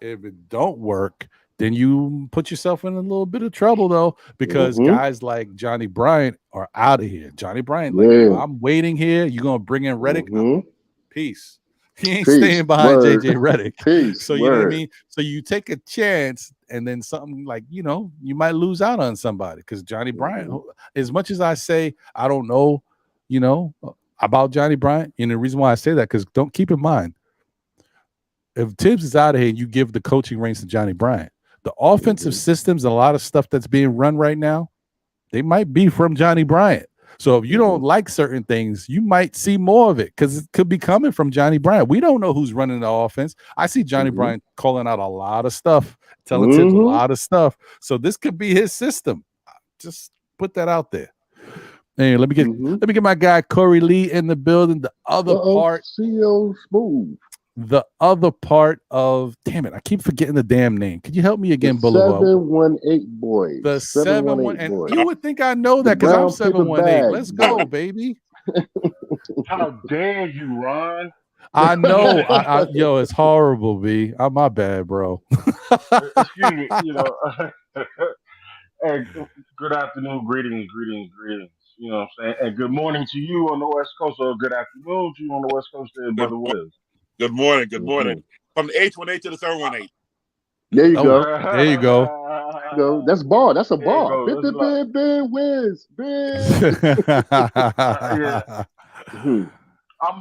if it don't work, then you put yourself in a little bit of trouble, though, because guys like Johnny Bryant are out of here. Johnny Bryant, I'm waiting here. You're going to bring in Redick? Peace. He ain't staying behind JJ Redick. So you know what I mean? So you take a chance, and then something like, you might lose out on somebody, because Johnny Bryant, as much as I say I don't know, about Johnny Bryant, and the reason why I say that, because don't keep in mind, if Tibbs is out of here and you give the coaching reins to Johnny Bryant, the offensive systems and a lot of stuff that's being run right now, they might be from Johnny Bryant. So if you don't like certain things, you might see more of it, because it could be coming from Johnny Bryant. We don't know who's running the offense. I see Johnny Bryant calling out a lot of stuff, telling Tibbs a lot of stuff. So this could be his system. Just put that out there. Hey, let me get my guy Corey Lee in the building. The other part, CEO Smooth. the other part of, damn it, I keep forgetting the damn name. Could you help me again, The Boulevard? 718 boys. The 7-1, and boys. you would think I know that The because I'm brown paper 718. bag Let's go, boy. baby. How dare you, Ron? I know. Yo, it's horrible, B. My bad, bro. Excuse me. Hey, good afternoon, greetings. You know what I'm saying? And good morning to you on the West Coast, or good afternoon to you on the West Coast there, Brother Wiz. Good morning. Good morning. From the H18 to the 718. There you go. There you go. That's bar. That's a bar. There you Big, go. big, whiz. Big. Yeah. I'm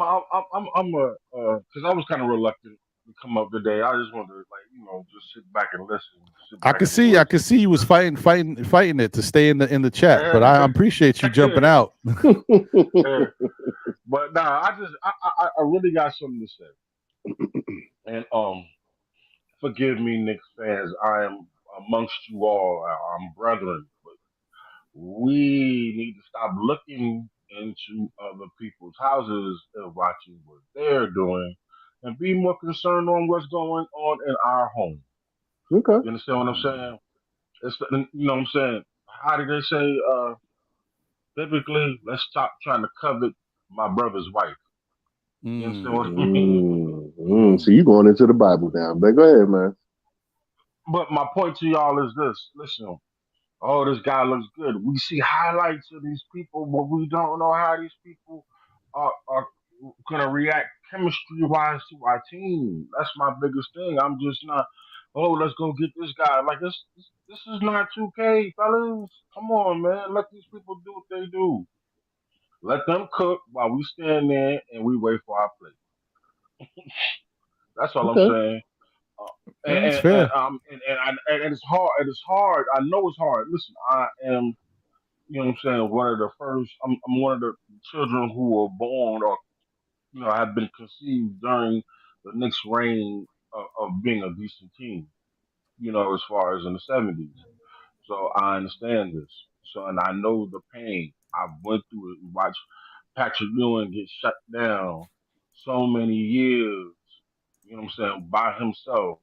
because I was kind of reluctant to come up today. I just wanted to just sit back and listen. I could see you was fighting it to stay in the chat, but I appreciate you jumping out. Yeah. But nah, I really got something to say. And forgive me, Knicks fans. I am amongst you all. I'm brethren, but we need to stop looking into other people's houses and watching what they're doing, and be more concerned on what's going on in our home. Okay. You understand what I'm saying? You know what I'm saying? How do they say? Biblically, let's stop trying to covet my brother's wife. You understand what I mean? So you going into the Bible now, but go ahead, man. But my point to y'all is this: listen. Oh, this guy looks good. We see highlights of these people, but we don't know how these people are going to react chemistry wise to our team. That's my biggest thing. I'm just not, oh, let's go get this guy. Like, this is not 2K, fellas. Come on, man. Let these people do what they do. Let them cook while we stand there and we wait for our plate. That's all I'm saying. That's fair. And it's hard. It is hard. I know it's hard. Listen, I am, you know what I'm saying, one of the first. I'm one of the children who were born, or have been conceived during the Knicks' reign of being a decent team. As far as in the '70s. So I understand this. So, and I know the pain. I went through it and watched Patrick Ewing get shut down so many years. You know what I'm saying, by himself,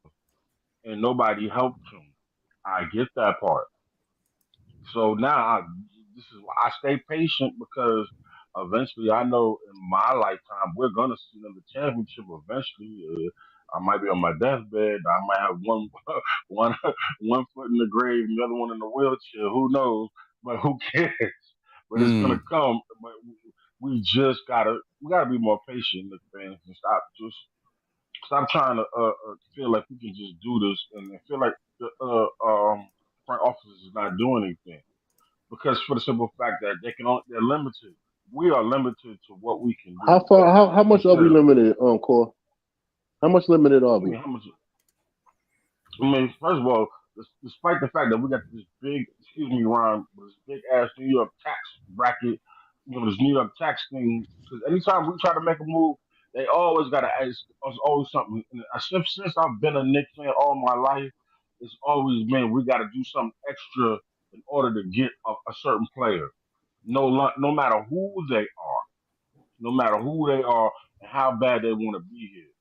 and nobody helped him. I get that part. So now this is why I stay patient, because eventually I know in my lifetime we're gonna see them the championship eventually. I might be on my deathbed. I might have one one one foot in the grave, and the other one in the wheelchair. Who knows? But who cares? But it's gonna come. But we gotta be more patient, the fans, and stop trying to feel like we can just do this, and feel like the front office is not doing anything, because for the simple fact that they're limited. We are limited to what we can do. How much are we limited, Core? How much limited are we? First of all, despite the fact that we got this big, excuse me, Ron, this big ass New York tax bracket, this New York tax thing. Because anytime we try to make a move, they always got to ask us always something. And since I've been a Knicks fan all my life, it's always been we got to do something extra in order to get a certain player. No matter who they are, and how bad they want to be here.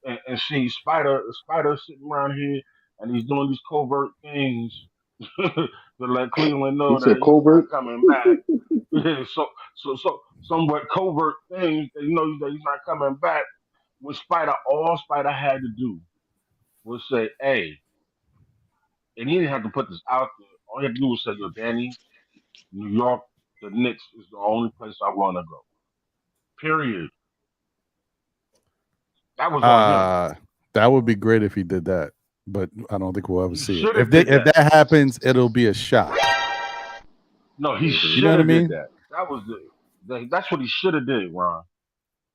And see Spider sitting around here, and he's doing these covert things to let Cleveland know that he's not coming back. so somewhat covert things that that he's not coming back. With Spider, all Spider had to do was say, "Hey," and he didn't have to put this out there. All he had to do was say, "Yo, Danny, New York, the Knicks is the only place I want to go." Period. That was on him. That would be great if he did that, but I don't think we'll ever see it. If that happens, it'll be a shock. No, he should have you know what I mean? did that. That was that's what he should have did, Ron.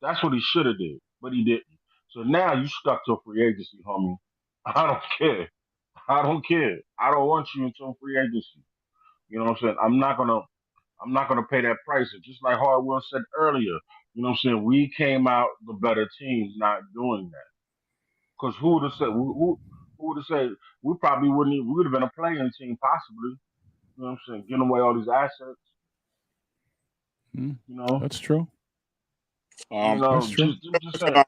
That's what he should have did, but he didn't. So now you stuck to free agency, homie. I don't care. I don't care. I don't want you until free agency. You know what I'm saying? I'm not gonna pay that price. And just like Hardwell said earlier, you know what I'm saying? We came out the better teams not doing that. Because who would have said? Who would have said? We probably wouldn't. We would have been a playing team, possibly. You know what I'm saying? Giving away all these assets. That's true. Just saying.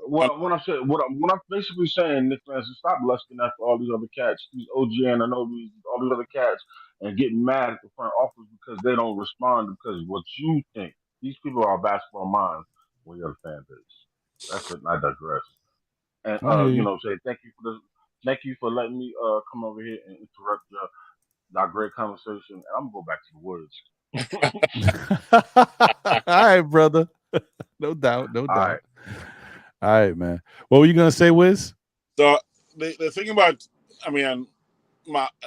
What I'm basically saying, Nick fans, is stop lusting after all these other cats, these OG Ananobis, all these other cats, and getting mad at the front office because they don't respond because what you think. These people are basketball minds. We are the fan base. That's it. I digress. And I hear you. say thank you for letting me come over here and interrupt our great conversation. And I'm gonna go back to the woods. All right, brother. No doubt. No All doubt. right. All right, man. What were you gonna say, Wiz? So the thing about, I mean,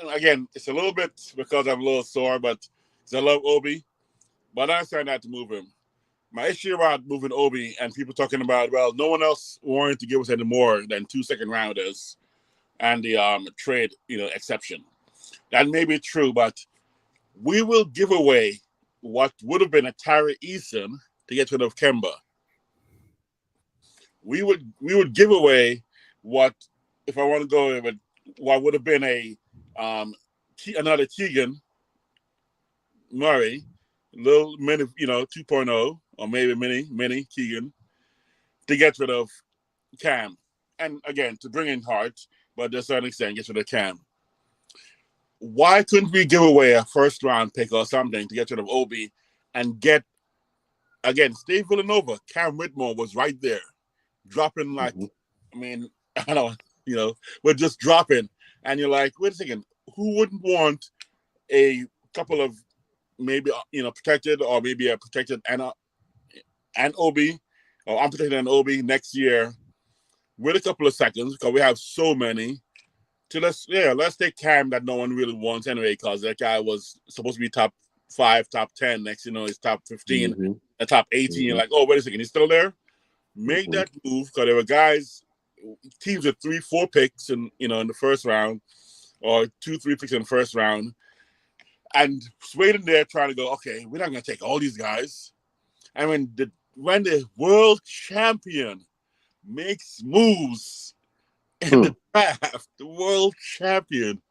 again, it's a little bit because I'm a little sore, but I love Obi, but I understand not to move him. My issue about moving Obi and people talking about, well, no one else wanted to give us any more than 2 second rounders and the trade, exception. That may be true, but we will give away what would have been a Tyree Eason to get rid of Kemba. We would give away what, if I want to go with what would have been another Keegan Murray, little mini, 2.0, or maybe mini Keegan, to get rid of Cam. And again, to bring in Hart, but to a certain extent, get rid of Cam. Why couldn't we give away a first round pick or something to get rid of Obi and get, again, Steve Villanova, Cam Whitmore was right there, dropping like, I mean, I don't, we're just dropping. And you're like, wait a second, who wouldn't want a couple of maybe, protected or maybe a protected and Obi or unprotected and Obi next year with a couple of seconds because we have so many. Let's take Cam that no one really wants anyway because that guy was supposed to be top 5, top 10. Next, he's top 15, and top 18. You're like, oh, wait a second, he's still there? Make that move because there were teams with 3-4 picks in the first round or 2-3 picks in the first round. And waiting there trying to go, okay, we're not going to take all these guys. And when the world champion makes moves in the draft, the world champion,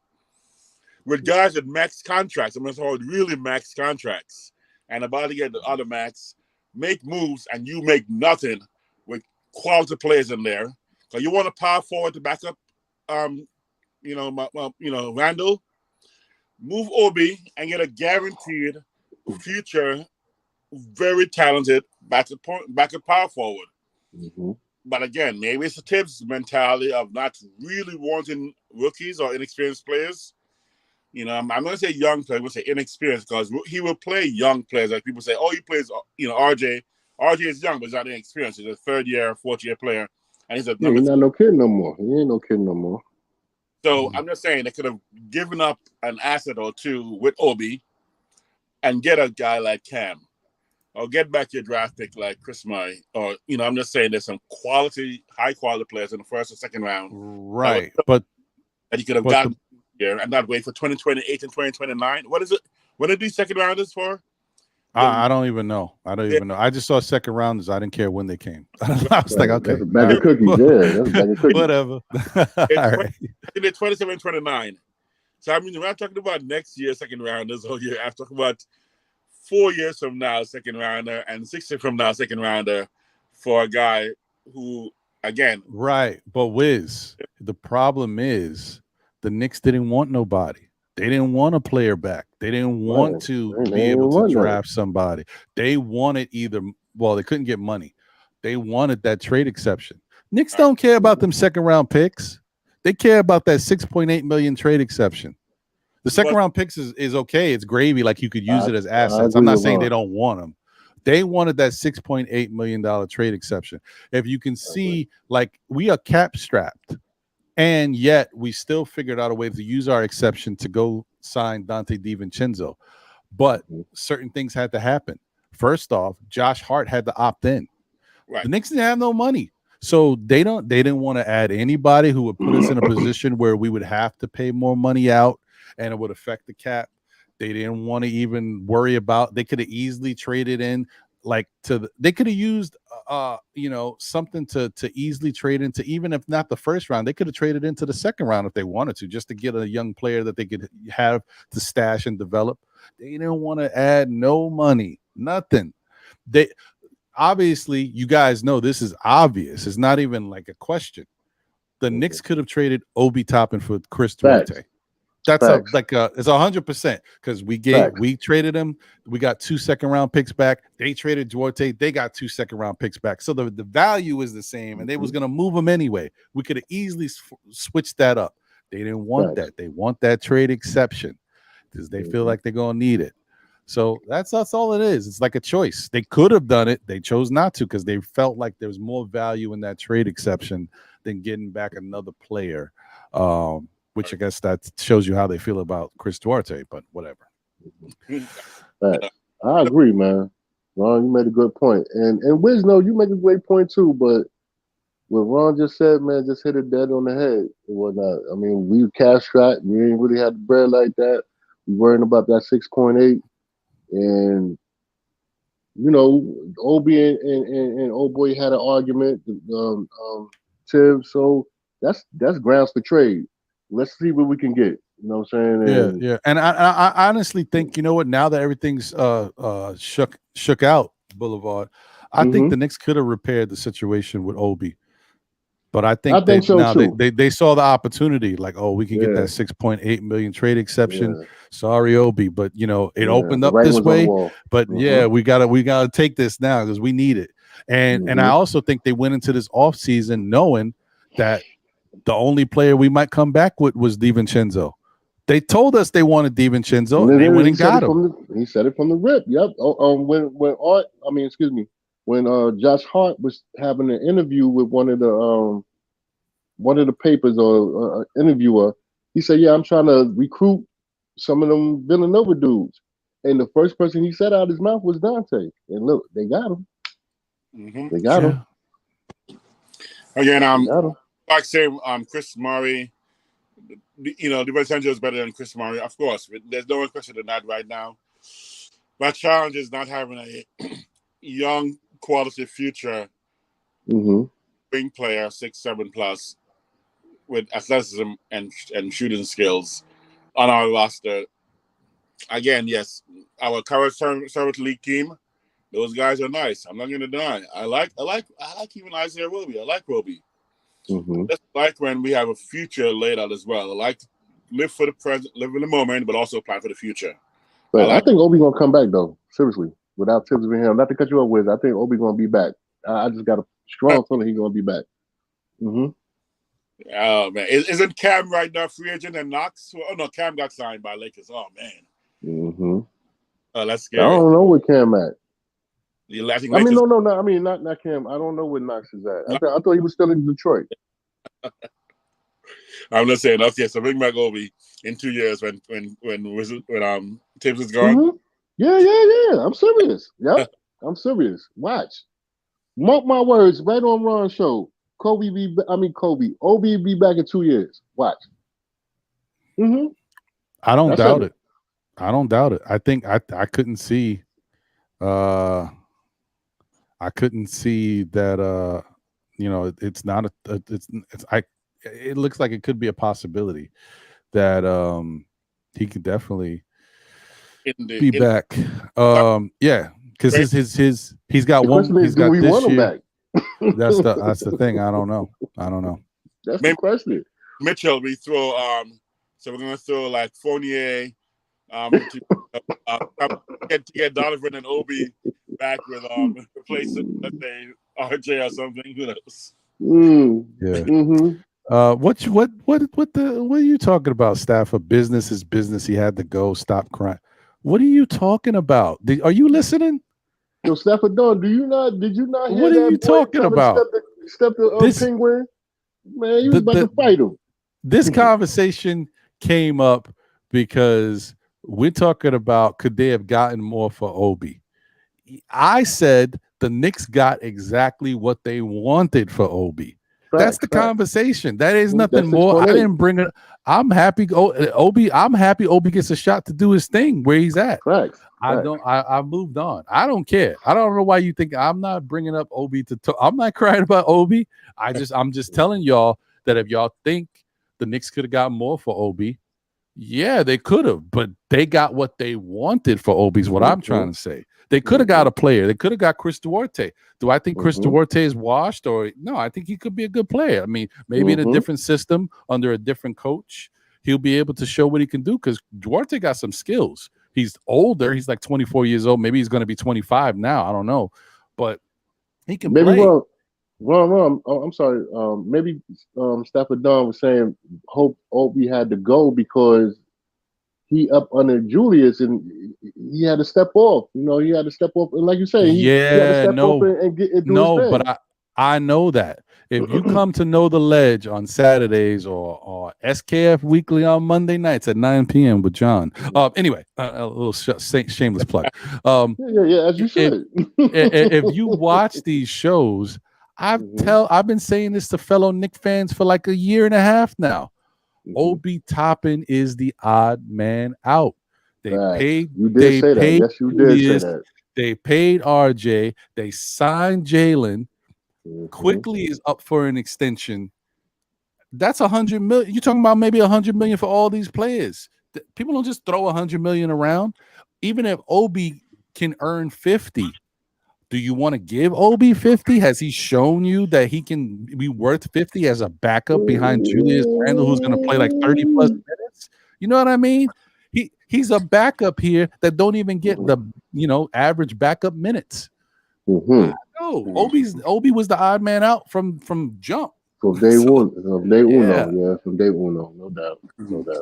with guys with max contracts, I'm going to call it really max contracts, and about to get the other max, make moves and you make nothing with quality players in there. So you want a power forward to back up, Randle, move Obi and get a guaranteed future, very talented backup power forward. But again, maybe it's the Tibbs mentality of not really wanting rookies or inexperienced players. I'm going to say young players, I'm going to say inexperienced because he will play young players. Like people say, oh, he plays, RJ. RJ is young, but he's not inexperienced. He's a 3rd year, 4th year player. And he's he's not no kid no more. He ain't no kid no more. So I'm just saying they could have given up an asset or two with Obi and get a guy like Cam. Or get back your draft pick like Chris Murray. Or, I'm just saying there's some high quality players in the 1st or 2nd round. Right. But that you could have gotten here and not wait for 2028 and 2029. What is it? What are these 2nd rounders for? I don't even know. I just saw 2nd rounders. I didn't care when they came. I was like, okay. That's a bag of cookies. Yeah, that's a bag of cookies. Whatever. All right. They're 27, 29. So, I mean, we're not talking about next year 2nd rounders or year. I'm talking about 4 years from now, 2nd rounder, and 6 years from now, 2nd rounder for a guy who, again. Right. But Wiz, the problem is the Knicks didn't want nobody. They didn't want a player back. They didn't want to be able to draft somebody. They wanted they couldn't get money. They wanted that trade exception. Knicks don't care about them 2nd round picks. They care about that $6.8 million trade exception. The 2nd round picks is okay. It's gravy. Like you could use it as assets. I'm not saying they don't want them. They wanted that $6.8 million trade exception. If you can see, like we are cap strapped. And yet we still figured out a way to use our exception to go sign Dante DiVincenzo. But certain things had to happen. First off, Josh Hart had to opt in. Right. The Knicks didn't have no money. So they didn't want to add anybody who would put us in a position where we would have to pay more money out and it would affect the cap. They didn't want to even worry about, they could have easily traded in they could have used something to easily trade into, even if not the 1st round. They could have traded into the 2nd round if they wanted to, just to get a young player that they could have to stash and develop. They didn't want to add no money, nothing. obviously, you guys know this is obvious. It's not even like a question. The Knicks could have traded Obi Toppin for Chris Duarte. That's Facts. it's 100% because we traded him. We got 2 second-round picks back. They traded Duarte. They got 2 second-round picks back. So the value is the same, and they was gonna move him anyway. We could have easily switched that up. They didn't want that. They want that trade exception because they feel like they're gonna need it. So that's all it is. It's like a choice. They could have done it. They chose not to because they felt like there was more value in that trade exception than getting back another player. Which I guess that shows you how they feel about Chris Duarte, but whatever. I agree, man. Ron, you made a good point. And Wizno, you make a great point too, but what Ron just said, man, just hit it dead on the head and whatnot. I mean, we cash strapped. We ain't really had the bread like that. We worrying about that 6.8. And, you know, Obi and Old Boy had an argument, Tim. So that's grounds for trade. Let's see what we can get. You know what I'm saying? Yeah. And I honestly think, you know what, now that everything's shook out, Boulevard, I think the Knicks could have repaired the situation with Obi. But I think so now they saw the opportunity, like, oh, we can get that 6.8 million trade exception. Yeah. Sorry, Obi, but you know, it opened up this way. But yeah, we gotta take this now because we need it. And I also think they went into this offseason knowing that the only player we might come back with was DiVincenzo. They told us they wanted DiVincenzo, and they went and got him. He said it from the rip. Yep. When Josh Hart was having an interview with one of the papers or interviewer, he said, "Yeah, I'm trying to recruit some of them Villanova dudes." And the first person he said out his mouth was Dante. And look, they got him. They got him. Again, like saying Chris Murray, you know, DiVincenzo is better than Chris Murray. Of course, there's no question in that right now. But challenge is not having a young, quality future wing player, 6'7" plus, with athleticism and shooting skills on our roster. Again, yes, our current Servant League team, those guys are nice. I'm not going to deny. I like even Isaiah Roby. I like Roby. Just like when we have a future laid out as well. I like to live for the present, live in the moment, but also plan for the future. But I think Obi gonna come back though. Seriously, without tips with him. Not to cut you up, Wiz. I think Obi gonna be back. I just got a strong feeling he's gonna be back. Oh man, isn't Cam right now free agent and Knox? Oh no, Cam got signed by Lakers. Oh man. Oh, that's scary. I don't know where Cam at. Not Cam. I don't know where Knox is at. I thought he was still in Detroit. I'm just saying. Okay, so bring back Obi in 2 years when Tibbs is gone. Yeah. I'm serious. Yep, I'm serious. Watch. Mark my words. Right on Ron's show. Obi be back in 2 years. Watch. I don't doubt it. I don't doubt it. I think I couldn't see. I couldn't see that. You know, it's not it looks like it could be a possibility that he could definitely be back. Yeah, because he's got one. He's got this year. That's the thing. I don't know. That's the question. Mitchell, we throw. So we're gonna throw like Fournier. To get Donovan and Obi back with replacing, let's say, RJ or something. Who knows? What are you talking about, Stafford? Business is business. He had to go. Stop crying. What are you talking about? Are you listening? Yo, Stafford Don, did you not hear what are you talking about? Step the Penguin? Man, you was about to fight him. This conversation came up because we're talking about could they have gotten more for Obi. I said the Knicks got exactly what they wanted for Obi. That's the conversation. That is nothing more. I didn't bring it. I'm happy. Obi. I'm happy. Obi gets a shot to do his thing where he's at. I moved on. I don't care. I don't know why you think I'm not bringing up Obi to talk. I'm not crying about Obi. I'm just telling y'all that if y'all think the Knicks could have got more for Obi, yeah, they could have, but they got what they wanted for Obi. Is what I'm trying to say. They could have got a player. They could have got Chris Duarte. Do I think Chris Mhm. Duarte is washed? Or no, I think he could be a good player. I mean, maybe in a different system under a different coach, he'll be able to show what he can do because Duarte got some skills. He's older. He's like 24 years old. Maybe he's going to be 25 now. I don't know. But he can Maybe play. Ron, I'm sorry. Maybe Stafford Don was saying hope Obi had to go because he up under Julius and he had to step off. You know, he had to step off, and like you say, he had to step off and get and do his thing. But I know that if you come to Know the Ledge on Saturdays or SKF Weekly on Monday nights at 9 p.m. with John. Anyway, a little shameless plug. Yeah, as you should. If you watch these shows, I've been saying this to fellow Knicks fans for like a year and a half now. Obi Toppin is the odd man out. They paid. You did say that. Yes, you did say that. They paid RJ. They signed Jalen. Quickly is up for an extension. That's $100 million. You're talking about maybe $100 million for all these players. People don't just throw $100 million around. Even if Obi can earn 50, do you want to give Obi 50? Has he shown you that he can be worth 50 as a backup behind Julius Randle, who's going to play like 30 plus minutes? You know what I mean? He's a backup here that don't even get the average backup minutes. No, Obi was the odd man out from jump. From day one, from day uno, no doubt.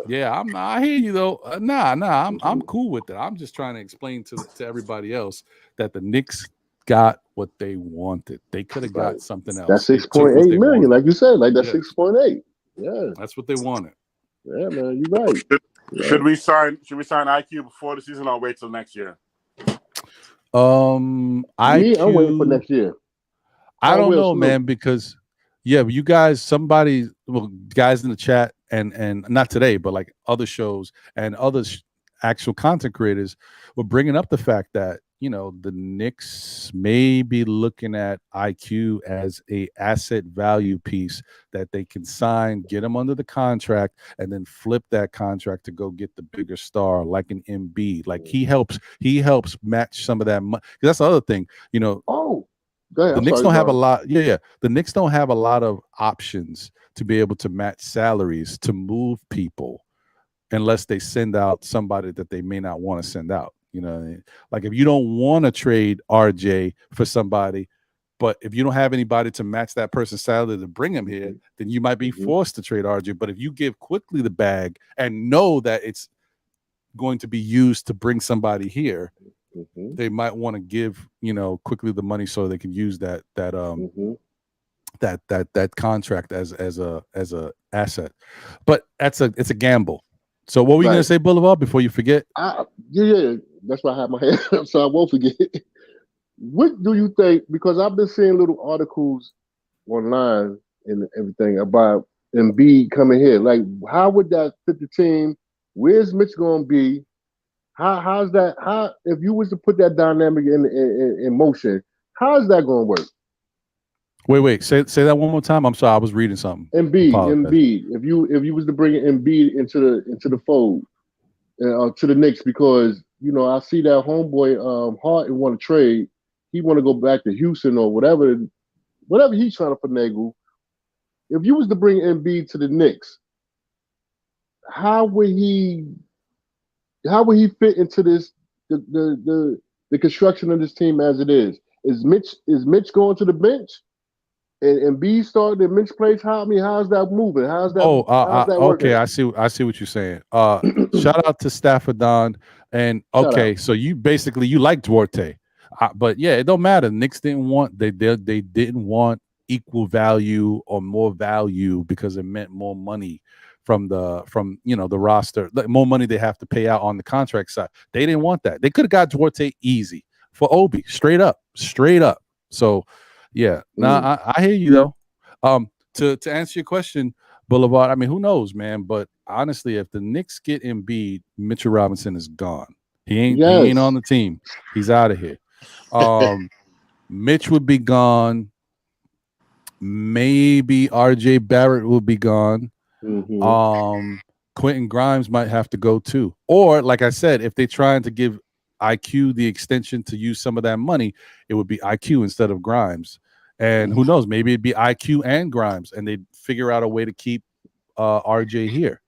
Yeah, I hear you though. I'm cool with it. I'm just trying to explain to everybody else that the Knicks got what they wanted. They could have got something else. That's 6.8 million, like you said, like that's 6.8. Yeah, that's what they wanted. Yeah, man, you're right. Should we sign IQ before the season or wait till next year? I'm waiting for next year. I don't know, man, because you guys, guys in the chat and not today, but like other shows and other actual content creators were bringing up the fact that the Knicks may be looking at IQ as a asset value piece that they can sign, get him under the contract, and then flip that contract to go get the bigger star, like an Embiid. Like he helps match some of that money. That's the other thing, Oh, go ahead. The Knicks don't have a lot. The Knicks don't have a lot of options to be able to match salaries to move people unless they send out somebody that they may not want to send out. Like if you don't want to trade RJ for somebody, but if you don't have anybody to match that person's salary to bring him here, then you might be forced to trade RJ. But if you give quickly the bag and know that it's going to be used to bring somebody here, they might want to give quickly the money so they can use that contract as a asset. But it's a gamble. So what were you going to say, Boulevard, before you forget? That's why I have my hand up so I won't forget. What do you think? Because I've been seeing little articles online and everything about Embiid coming here. Like, how would that fit the team? Where's Mitch going to be? How's that? How if you was to put that dynamic in motion? How's that going to work? Wait. Say that one more time. I'm sorry, I was reading something. Embiid. If you was to bring Embiid into the fold to the Knicks, because I see that homeboy Hart and want to trade. He want to go back to Houston or whatever he's trying to finagle. If you was to bring Embiid to the Knicks, how would he fit into this the construction of this team as it is? Is Mitch going to the bench? And Embiid started the Mitch plays. How's that moving? How's that? How's that working? Okay, I see what you're saying. Shout out to Stafford Don. And okay, so you like Duarte, but it don't matter. Knicks didn't want they didn't want equal value or more value because it meant more money from the roster, more money they have to pay out on the contract side. They didn't want that. They could have got Duarte easy for Obi, straight up. So. Yeah, I hear you though. To answer your question, Boulevard, I mean, who knows, man? But honestly, if the Knicks get Embiid, Mitchell Robinson is gone. He ain't on the team. He's out of here. Mitch would be gone. Maybe RJ Barrett will be gone. Quentin Grimes might have to go too. Or, like I said, if they're trying to give IQ the extension to use some of that money, it would be IQ instead of Grimes. And who knows, maybe it'd be IQ and Grimes, and they'd figure out a way to keep RJ here.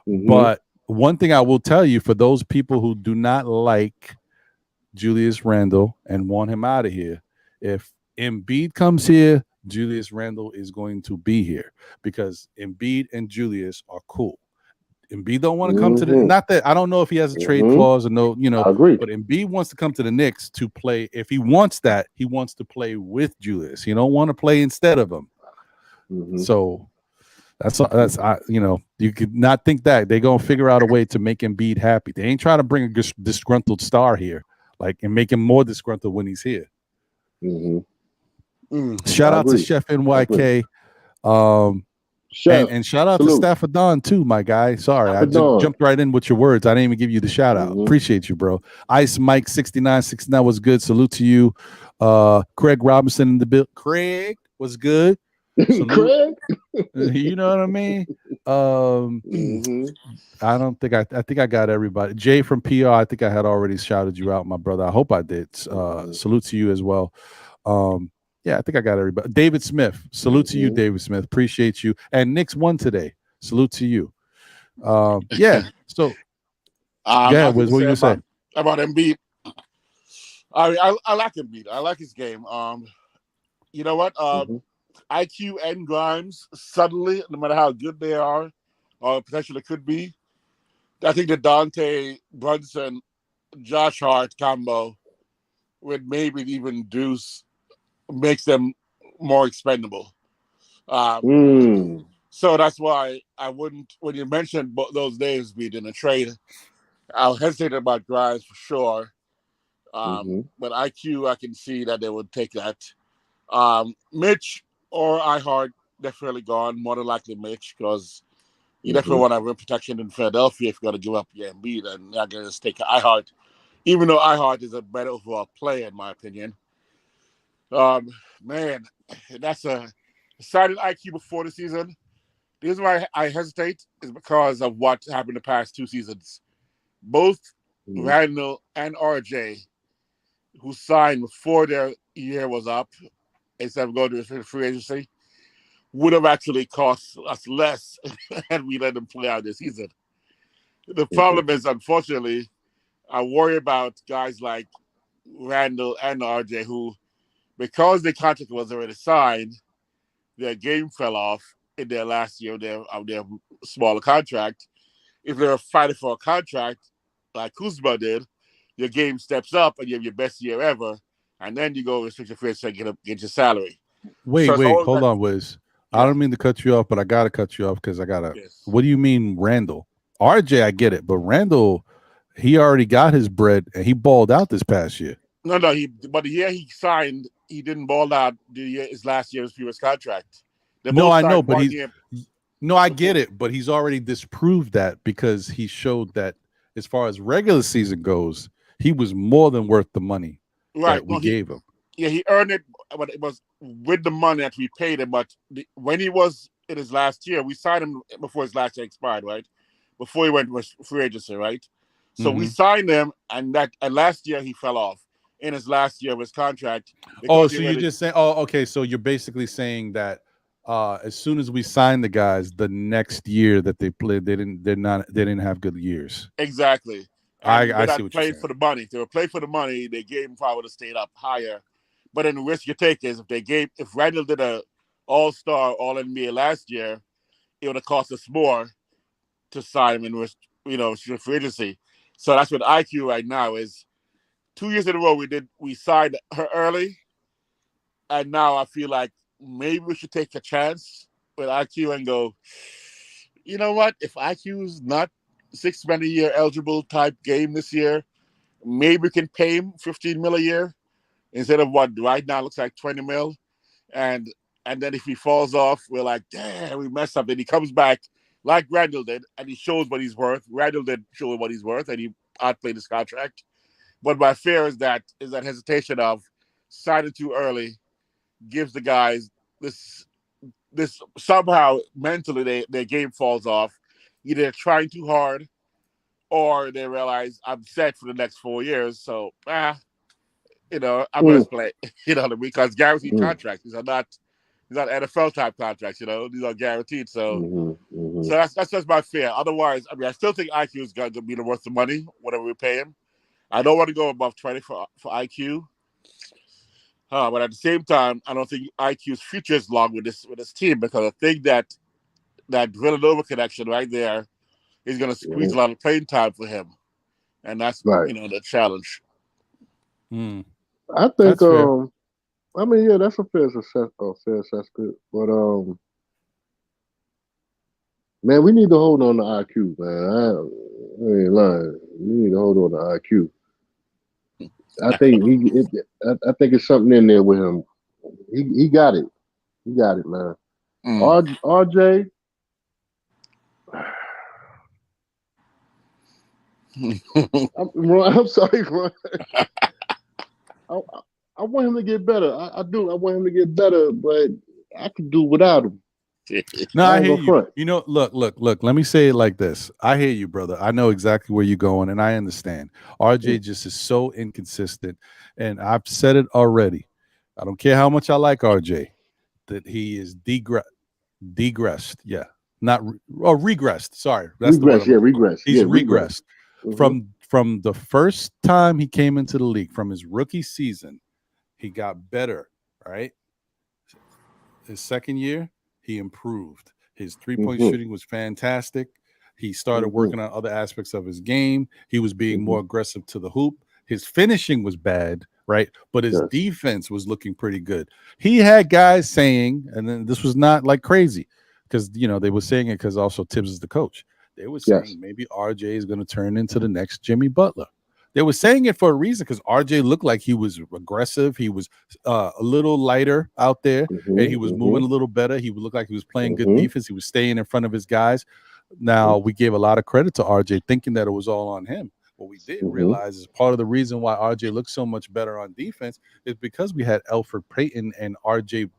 But one thing I will tell you, for those people who do not like Julius Randle and want him out of here, if Embiid comes here, Julius Randle is going to be here, because Embiid and Julius are cool. Embiid don't want to come to the, not that I don't know if he has a trade clause or no, you know, I agree. but Embiid wants to come to the Knicks to play. If he wants that, he wants to play with Julius. He don't want to play instead of him. So that's you know, you could not think that they're gonna figure out a way to make Embiid happy. They ain't trying to bring a disgruntled star here, like, and make him more disgruntled when he's here. Shout out to Chef NYK. Chef, and shout out to Stafford Don too, my guy. Sorry, I just jumped right in with your words. I didn't even give you the shout out. Appreciate you, bro. Ice Mike 6969 was good. Salute to you. Craig Robinson in the bill. Craig was good. Craig, you know what I mean? I don't think I think I got everybody. Jay from PR, I think I had already shouted you out, my brother. I hope I did. Salute to you as well. Yeah, I think I got everybody. David Smith, salute to you, David Smith. Appreciate you. And Knicks won today. Salute to you. Yeah. So, yeah, Wiz, what you say about Embiid? I like Embiid. I like his game. You know what? IQ and Grimes suddenly, no matter how good they are, or potentially could be, I think the Dante Brunson, Josh Hart combo would maybe even makes them more expendable. So that's why I wouldn't, when you mentioned those names being in a trade, I'll hesitate about Grimes for sure. But IQ, I can see that they would take that. Mitch or iHeart, definitely gone. More than likely Mitch, because you definitely want to have rim protection in Philadelphia if you're going to give up your Embiid, and not going to take iHeart, even though iHeart is a better overall player, in my opinion. Man, that's a decided IQ before the season. The reason why I hesitate is because of what happened the past 2 seasons. Both Randle and RJ, who signed before their year was up, instead of going to free agency, would have actually cost us less had we let them play out this season. The problem is, unfortunately, I worry about guys like Randle and RJ who, because their contract was already signed, their game fell off in their last year of their smaller contract. If they're fighting for a contract like Kuzma did, your game steps up and you have your best year ever, and then you go restricted free agency and get your salary. Wait, hold on, Wiz. Yeah. I don't mean to cut you off, but I gotta cut you off because I gotta. Yes. What do you mean, Randle? RJ, I get it, but Randle, he already got his bread and he balled out this past year. No, but the year he signed, he didn't ball out his last year's previous contract. No, I know, but I get it, but he's already disproved that because he showed that as far as regular season goes, he was more than worth the money that we gave him. Yeah, he earned it, but it was with the money that we paid him. But when he was in his last year, we signed him before his last year expired, right? Before he went to free agency, right? So we signed him, and last year he fell off in his last year of his contract. Oh, so you're just saying? Oh, okay. So you're basically saying that as soon as we signed the guys, the next year that they played, they didn't have good years. Exactly. I see what you're saying. For the money. They were playing for the money. They gave him probably would have stayed up higher. But then the risk you take is if Randle did a All-Star, All-NBA last year, it would have cost us more to sign him in free agency. So that's what IQ right now is. 2 years in a row we signed her early, and now I feel like maybe we should take a chance with IQ and go, you know what? If IQ is not $6 million a year eligible type game this year, maybe we can pay him $15 million a year instead of what right now looks like $20 million. And then if he falls off, we're like, damn, we messed up. Then he comes back like Randle did, and he shows what he's worth. Randle did show what he's worth, and he outplayed his contract. But my fear is that hesitation of signing too early gives the guys this somehow mentally their game falls off. Either they're trying too hard or they realize I'm set for the next 4 years. So, I'm going to play. You know what I mean? Because guaranteed contracts. These are not NFL type contracts. These are guaranteed. So, so that's just my fear. Otherwise, I still think IQ is going to be worth the money, whatever we pay him. I don't want to go above 20 for IQ. But at the same time, I don't think IQ's future is long with this team, because I think that Villanova connection right there is going to squeeze a lot of playing time for him, and that's the challenge. I think that's a fair assessment, but man, we need to hold on to IQ, man. I ain't lying. We need to hold on to IQ. I think I think it's something in there with him. He got it. He got it, man. RJ. I'm sorry, Ron. I want him to get better. I do. I want him to get better, but I could do without him. No, I hear you. Look. Let me say it like this. I hear you, brother. I know exactly where you're going, and I understand. RJ just is so inconsistent, and I've said it already. I don't care how much I like RJ, that he is degressed. Yeah, regressed. Sorry, that's regressed. the word. Regressed. He's regressed from the first time he came into the league, from his rookie season. He got better. Right, his second year, he improved. His three-point shooting was fantastic. He started working on other aspects of his game. He was being more aggressive to the hoop. His finishing was bad, right? But his defense was looking pretty good. He had guys saying, and then this was not like crazy, because they were saying it because also Tibbs is the coach. They were saying maybe RJ is going to turn into the next Jimmy Butler. They were saying it for a reason, because RJ looked like he was aggressive. He was a little lighter out there, and he was moving a little better. He looked like he was playing good defense. He was staying in front of his guys. Now, we gave a lot of credit to RJ, thinking that it was all on him. What we didn't realize is part of the reason why RJ looks so much better on defense is because we had Elfrid Payton and Reggie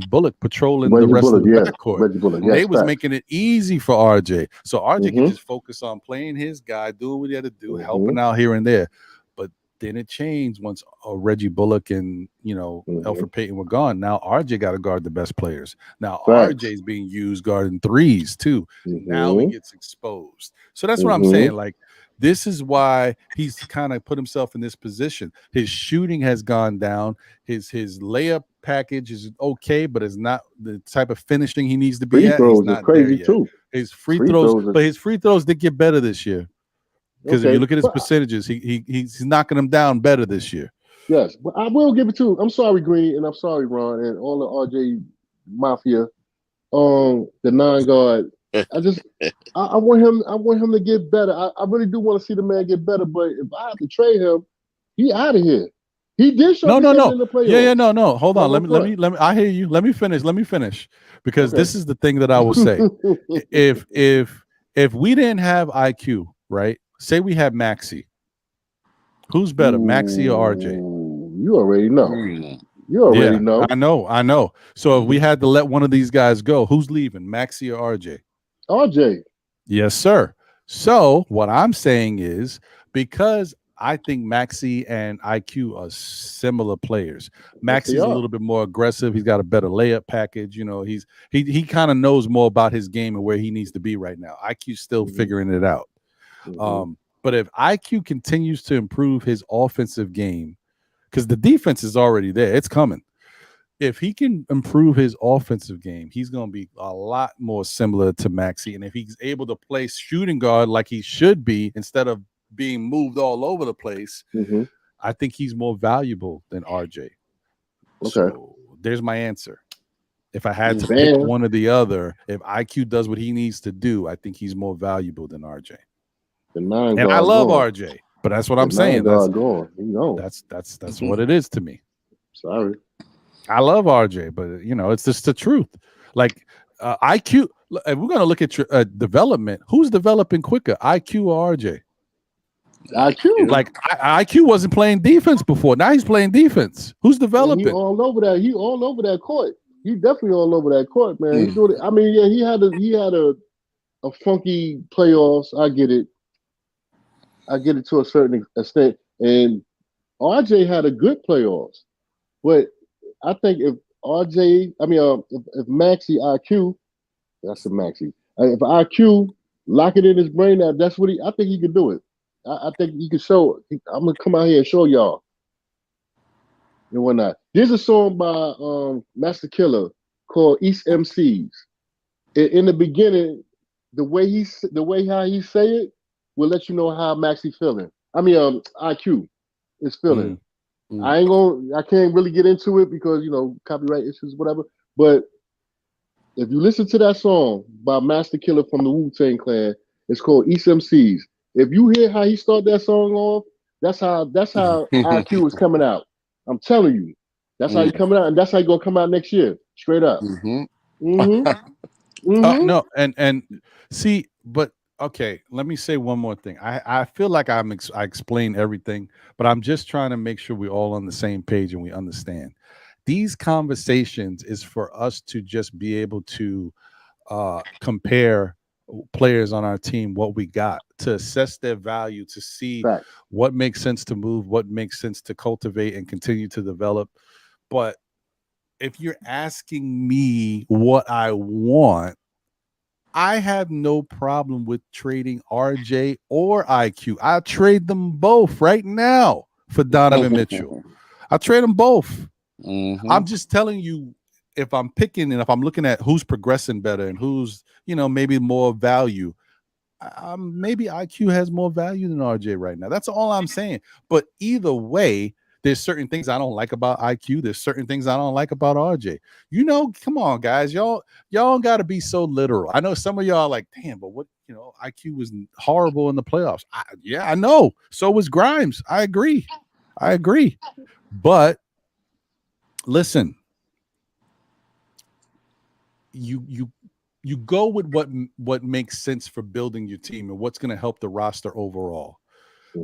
Bullock patrolling the rest of the backcourt. They was making it easy for RJ. So RJ can just focus on playing his guy, doing what he had to do, helping out here and there. But then it changed once Reggie Bullock and Elfrid Payton were gone. Now RJ got to guard the best players. Now RJ's being used guarding threes too. Now he gets exposed. So that's what I'm saying. Like, this is why he's kind of put himself in this position. His shooting has gone down. His layup package is okay, but it's not the type of finishing he needs to be at. He's not crazy too. His free throws did get better this year. Because if you look at his percentages, he's knocking them down better this year. Yes, but I will give it to him. I'm sorry, Greeny, and I'm sorry, Ron, and all the RJ Mafia. The 9-guard. I want him to get better. I really do want to see the man get better, but if I have to trade him, he out of here. He did show in the playoffs. No. Hold on. Let me. I hear you. Let me finish. Because this is the thing that I will say. if we didn't have IQ, right? Say we had Maxey. Who's better, Maxey or RJ? You already know. You already know. I know. So if we had to let one of these guys go, who's leaving, Maxey or RJ? RJ. Yes, sir. So what I'm saying is, because I think Maxey and IQ are similar players. Maxey's a little bit more aggressive. He's got a better layup package. He kind of knows more about his game and where he needs to be right now. IQ's still figuring it out. But if IQ continues to improve his offensive game, because the defense is already there, it's coming. If he can improve his offensive game, he's going to be a lot more similar to Maxey. And if he's able to play shooting guard like he should be, instead of being moved all over the place, I think he's more valuable than RJ. Okay. So there's my answer. If I had to pick one or the other, if IQ does what he needs to do, I think he's more valuable than RJ. And I love RJ, but that's what I'm saying. That's what it is to me. Sorry. I love RJ, but it's just the truth. Like IQ, if we're gonna look at development, who's developing quicker, IQ or RJ? IQ. Like IQ wasn't playing defense before. Now he's playing defense. Who's developing? He all over that. He all over that court. He definitely all over that court, man. He's doing it. I mean, yeah, he had a a funky playoffs. I get it. I get it to a certain extent. And RJ had a good playoffs, but I think if Maxi IQ, that's a Maxi. If IQ lock it in his brain, that's what I think he can do it. I think he can show. I'm gonna come out here and show y'all and whatnot. There's a song by Master Killer called East MCs. In the beginning, the way how he say it will let you know how Maxi feeling. IQ is feeling. I can't really get into it because copyright issues, whatever. But if you listen to that song by Master Killer from the Wu-Tang Clan, it's called East MCs. If you hear how he start that song off, that's how IQ is coming out. I'm telling you, that's how he coming out, and that's how he gonna come out next year, straight up. No, and see, but okay, let me say one more thing. I feel like I explained everything, but I'm just trying to make sure we're all on the same page and we understand. These conversations is for us to just be able to compare players on our team, what we got, to assess their value, to see what makes sense to move, what makes sense to cultivate and continue to develop. But if you're asking me what I want, I have no problem with trading RJ or IQ. I'll trade them both right now for Donovan Mitchell. I'll trade them both. I'm just telling you, if I'm picking and if I'm looking at who's progressing better and who's, maybe more value, maybe IQ has more value than RJ right now. That's all I'm saying. But either way, there's certain things I don't like about IQ. There's certain things I don't like about RJ. Come on, guys. Y'all got to be so literal. I know some of y'all are like, damn, but what, IQ was horrible in the playoffs. I know. So was Grimes. I agree. But listen, you go with what makes sense for building your team and what's going to help the roster overall.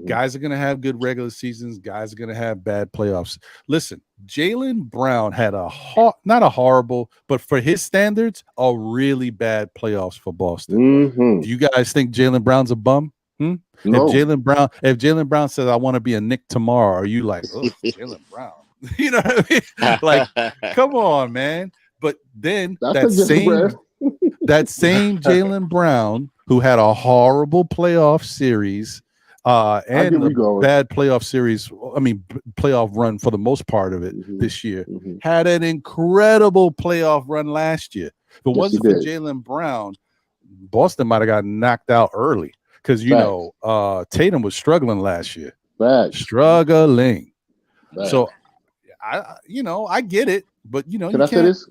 Guys are going to have good regular seasons. Guys are going to have bad playoffs. Listen, Jaylen Brown had not a horrible, but for his standards, a really bad playoffs for Boston. Do you guys think Jaylen Brown's a bum? No. If Jaylen Brown says, I want to be a Knick tomorrow, are you like, oh, Jaylen Brown? You know what I mean? Like, come on, man. But then that same Jaylen Brown who had a horrible playoff series and a bad playoff series, playoff run for the most part of it this year, had an incredible playoff run last year. If it wasn't for Jaylen Brown, Boston might have got knocked out early because, Tatum was struggling last year. Struggling. So, I get it, but, Can I say this?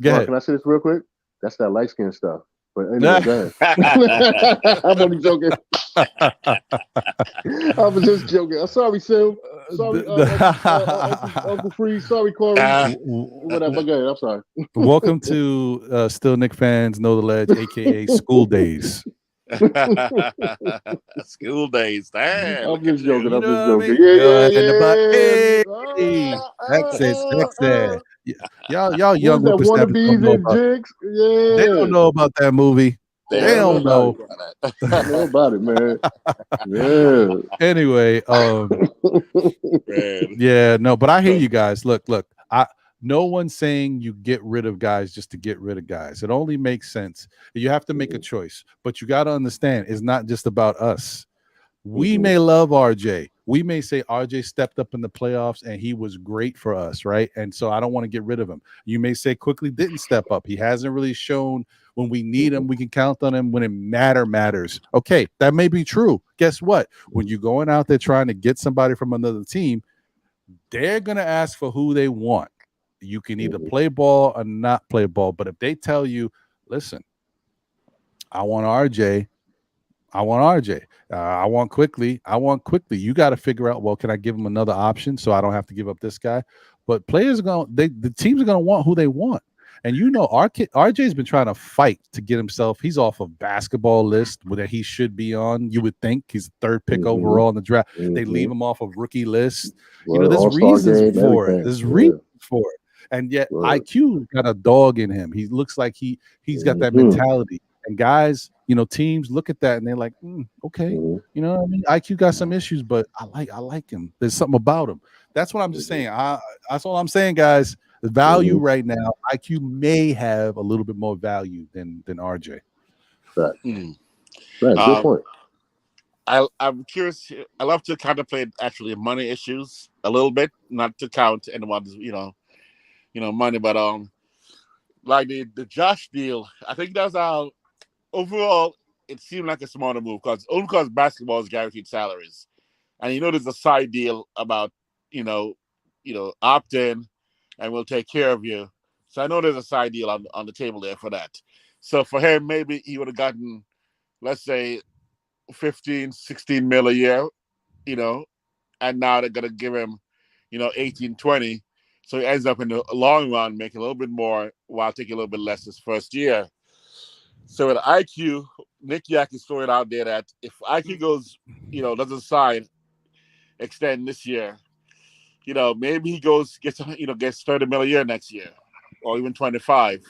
Go ahead. Can I say this real quick? That's that light skin stuff. But anyway, go ahead. I'm only joking. I was just joking. Sorry, Sim. Sorry, Uncle Free. Sorry, Corey. Whatever. Go ahead. I'm sorry. Welcome to Still Knick Fans Know the Ledge, aka School Days. School days. Damn. I'm just joking. That's it. Y'all young wannabes and jigs. Yeah. They don't know about that movie. They don't know. I know about it, man. Yeah. Anyway, but I hear you guys. Look. No one's saying you get rid of guys just to get rid of guys. It only makes sense. You have to make a choice, but you got to understand it's not just about us. We may love RJ. We may say RJ stepped up in the playoffs and he was great for us, right? And so I don't want to get rid of him. You may say Quickly didn't step up. He hasn't really shown when we need him. We can count on him when it matters. Okay, that may be true. Guess what? When you're going out there trying to get somebody from another team, they're going to ask for who they want. You can either play ball or not play ball. But if they tell you, listen, I want RJ. I want Quickly. You got to figure out, well, can I give him another option so I don't have to give up this guy? But players the teams are going to want who they want. And RJ's been trying to fight to get himself. He's off of basketball list that he should be on. You would think he's third pick overall in the draft. They leave him off of rookie list. There's reasons for it. There's reasons for it. And yet IQ got a dog in him. He looks like he's got that mentality. And guys, teams look at that and they're like, okay, you know what I mean? IQ got some issues, but I like him. There's something about him. That's what I'm just saying. That's all I'm saying, guys. The value right now, IQ may have a little bit more value than RJ. Right. Good point. I'm curious. I love to contemplate actually money issues a little bit, not to count anyone's, money, but like the Josh deal. I think that's how overall it seemed like a smarter move because basketball is guaranteed salaries, and there's a side deal about opt in, and we'll take care of you. So I know there's a side deal on the table there for that. So for him, maybe he would have gotten, let's say, 15, 16 mil a year, and now they're going to give him, 18, 20. So he ends up in the long run making a little bit more while taking a little bit less his first year. So with IQ, Nick Yak is throwing out there that if IQ goes, doesn't sign, extend this year, maybe he gets 30 mil a year next year or even 25.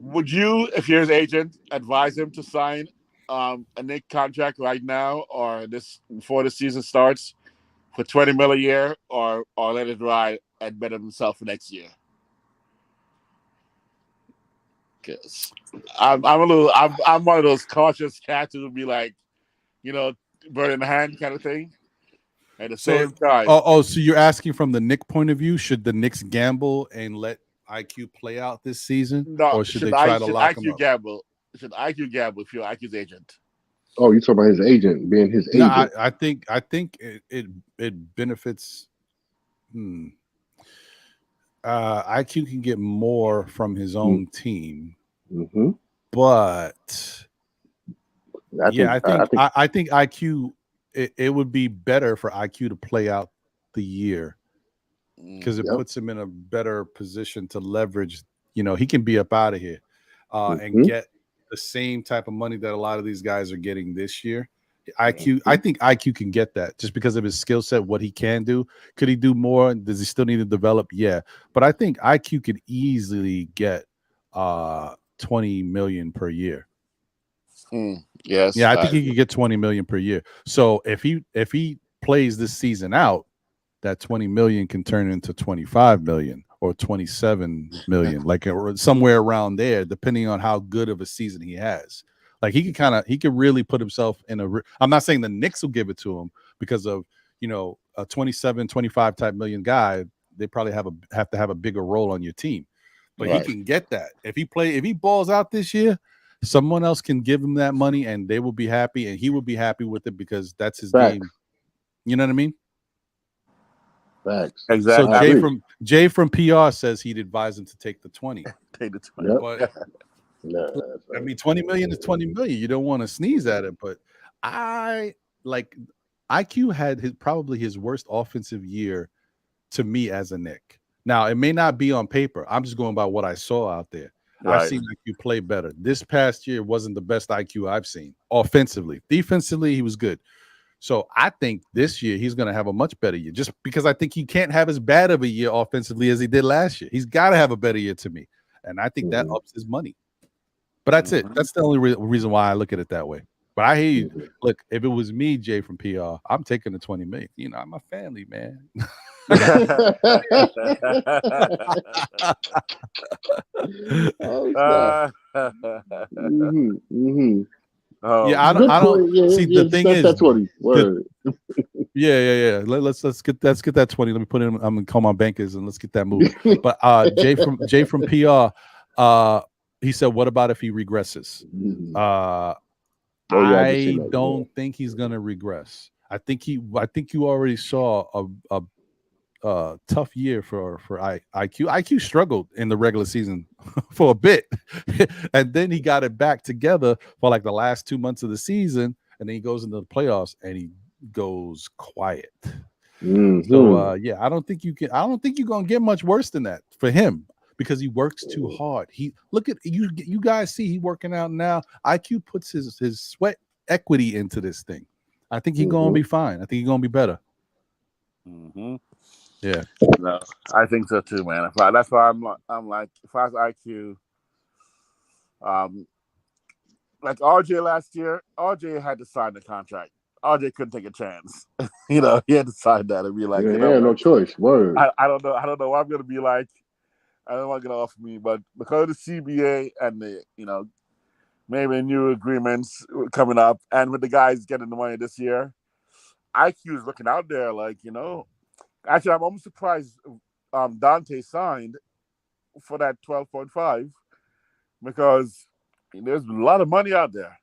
Would you, if you're his agent, advise him to sign a Nick contract right now or before the season starts for 20 mil a year or let it ride and bet himself for next year? Because I'm one of those cautious cats who would be like, bird in the hand kind of thing. At the same time. So you're asking from the Knicks point of view, should the Knicks gamble and let IQ play out this season? No, or should they try to lock him up? Gamble? Should IQ gamble if you're IQ's agent? Oh, you're talking about his agent being his agent. No, I think it benefits. IQ can get more from his own team, but I think IQ. It would be better for IQ to play out the year because it puts him in a better position to leverage. He can be up out of here and get the same type of money that a lot of these guys are getting this year. I think IQ can get that just because of his skill set, what he can do. Could he do more? Does he still need to develop? Yeah. But I think IQ could easily get 20 million per year. Yes. Yeah, I think he could get 20 million per year. So if he plays this season out, that 20 million can turn into 25 million or 27 million, like somewhere around there, depending on how good of a season he has. Like he could really put himself in I'm not saying the Knicks will give it to him because of, a 27, 25 type million guy. They probably have to have a bigger role on your team, but he can get that. If he balls out this year, someone else can give him that money and they will be happy and he will be happy with it because that's his game. You know what I mean? Facts. Exactly. So Jay from PR says he'd advise him to take the 20. Take the 20. But, I mean, 20 million is 20 million. You don't want to sneeze at it, but IQ had probably his worst offensive year to me as a Knick. Now, it may not be on paper. I'm just going by what I saw out there. I've seen IQ play better. This past year wasn't the best IQ I've seen offensively. Defensively, he was good. So I think this year he's going to have a much better year just because I think he can't have as bad of a year offensively as he did last year. He's got to have a better year to me. And I think that ups his money. But that's it. That's the only reason why I look at it that way. But I hear you. Look, if it was me, Jay from PR, I'm taking the 20 million. I'm my family, man. Yeah, I don't see the thing is that's 20. Yeah. Let's get that 20. Let me put it in. I'm gonna call my bankers and let's get that moving. But Jay from PR, he said, what about if he regresses? I don't think he's gonna regress. I think you already saw a tough year for IQ. IQ struggled in the regular season for a bit, and then he got it back together for like the last 2 months of the season, and then he goes into the playoffs and he goes quiet. So I don't think you're gonna get much worse than that for him because he works too hard. Look at you guys see he working out now. IQ puts his sweat equity into this thing. I think he's gonna be fine. I think he's gonna be better. Yeah, no, I think so too, man. That's why I'm like, if I was IQ, like RJ last year, RJ had to sign the contract. RJ couldn't take a chance. You know, he had to sign that and be like, Yeah, you he know had no what? choice. Word. I don't know. I don't know what I'm gonna be like. I don't know what's gonna offer me, but because of the CBA and the, you know, maybe new agreements coming up, and with the guys getting the money this year, IQ is looking out there. Like, you know, actually, I'm almost surprised Dante signed for that 12.5 because there's a lot of money out there.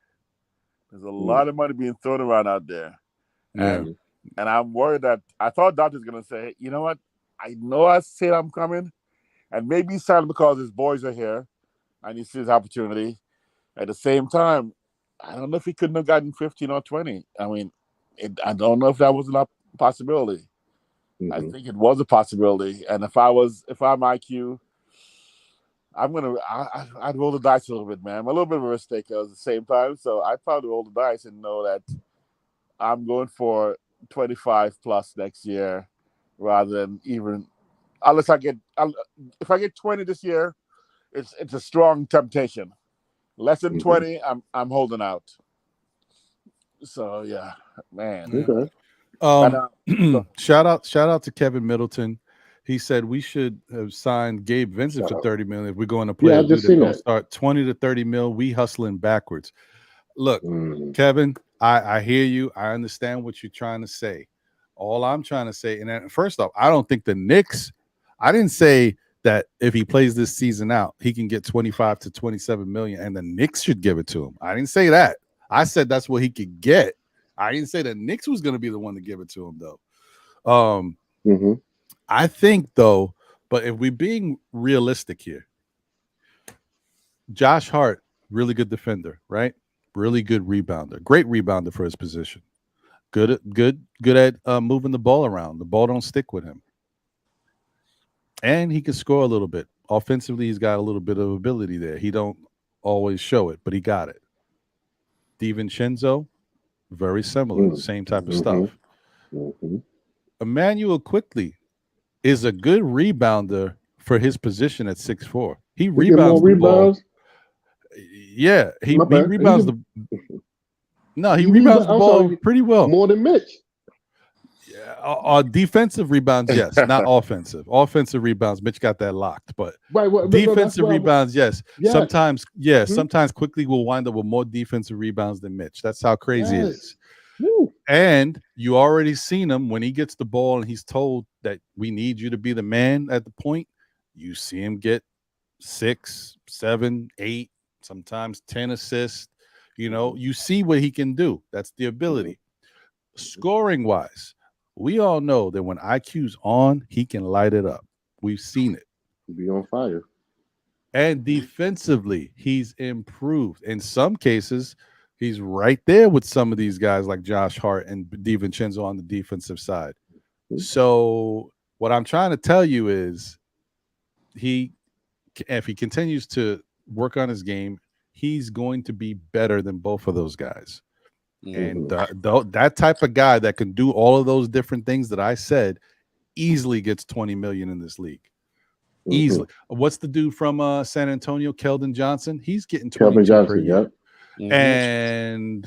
There's a lot of money being thrown around out there. Yeah. And I'm worried that I thought Dante's going to say, you know what? I know I said I'm coming. And maybe he's signed because his boys are here and he sees his opportunity. At the same time, I don't know if he couldn't have gotten 15 or 20. I mean, I don't know if that was a possibility. I think it was a possibility. And if I'm IQ, I'd roll the dice a little bit, man. I'm a little bit of a risk taker at the same time. So I'd probably roll the dice and know that I'm going for 25 plus next year rather than even, if I get 20 this year, it's a strong temptation. Less than 20, I'm holding out. So yeah, man. Okay. Shout out to Kevin Middleton. He said we should have signed Gabe Vincent for 30 million if we're going to play. Yeah, I just seen that. Start 20 to 30 mil. We hustling backwards. Look, Kevin, I hear you. I understand what you're trying to say. All I'm trying to say, and first off, I don't think the Knicks. I didn't say that if he plays this season out, he can get 25 to 27 million, and the Knicks should give it to him. I didn't say that. I said that's what he could get. I didn't say the Knicks was going to be the one to give it to him, though. I think, though, but if we're being realistic here, Josh Hart, really good defender, right? Really good rebounder, great rebounder for his position. Good at moving the ball around. The ball don't stick with him, and he can score a little bit. Offensively, he's got a little bit of ability there. He don't always show it, but he got it. DiVincenzo, very similar, same type of stuff. Emmanuel Quickly is a good rebounder for his position at 6'4". He rebounds the ball. Yeah, he rebounds the. No, he rebounds the ball pretty well. More than Mitch. Yeah, defensive rebounds, yes, not offensive. Offensive rebounds, Mitch got that locked, but defensive rebounds, yes. Sometimes, sometimes Quickly will wind up with more defensive rebounds than Mitch. That's how crazy it is. Woo. And you already seen him when he gets the ball and he's told that we need you to be the man at the point. You see him get 6, 7, 8, sometimes 10 assists. You know, you see what he can do. That's the ability. Scoring wise, we all know that when IQ's on, he can light it up. We've seen it. He'll be on fire. And defensively, he's improved. In some cases, he's right there with some of these guys like Josh Hart and DiVincenzo on the defensive side. So what I'm trying to tell you is if he continues to work on his game, he's going to be better than both of those guys. And that type of guy that can do all of those different things that I said easily gets 20 million in this league. Easily. What's the dude from San Antonio, Keldon Johnson? He's getting 22 per year. Yep. And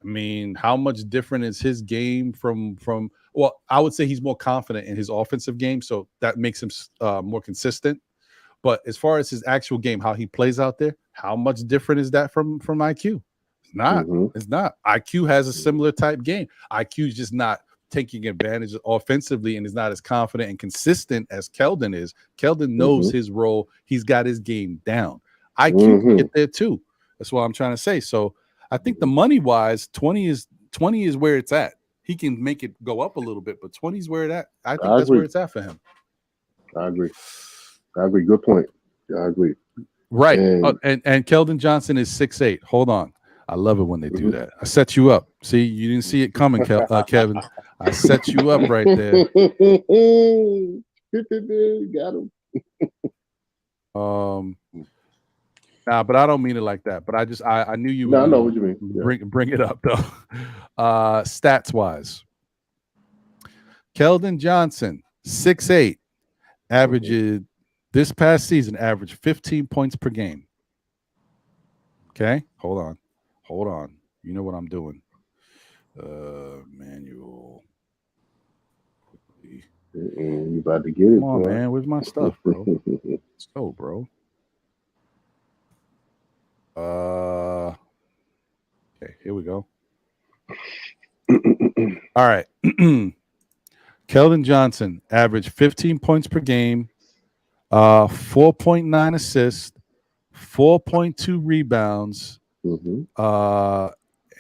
I mean, how much different is his game from well, I would say he's more confident in his offensive game, so that makes him more consistent. But as far as his actual game, how he plays out there, how much different is that from IQ? It's not. It's not. IQ has a similar type game. IQ is just not taking advantage offensively and is not as confident and consistent as Keldon is. Keldon knows his role. He's got his game down. IQ can get there too. That's what I'm trying to say. So I think the money-wise, 20 is where it's at. He can make it go up a little bit, but 20 is where it's at. I think that's where it's at for him. I agree. Good point. I agree. Right. And Keldon Johnson is 6'8". Hold on. I love it when they do that. I set you up. See, you didn't see it coming, Kevin. I set you up right there. Got him. Nah, but I don't mean it like that. But I knew you would. I know what you mean. Bring it up though. Stats wise, Keldon Johnson, 6'8", averages this past season averaged 15 points per game. Okay, hold on. Hold on. You know what I'm doing. Manual. You about to get it, Come on, boy. man. Where's my stuff, bro? Let's go, bro. Okay, here we go. All right. Keldon Johnson averaged 15 points per game, 4.9 assists, 4.2 rebounds,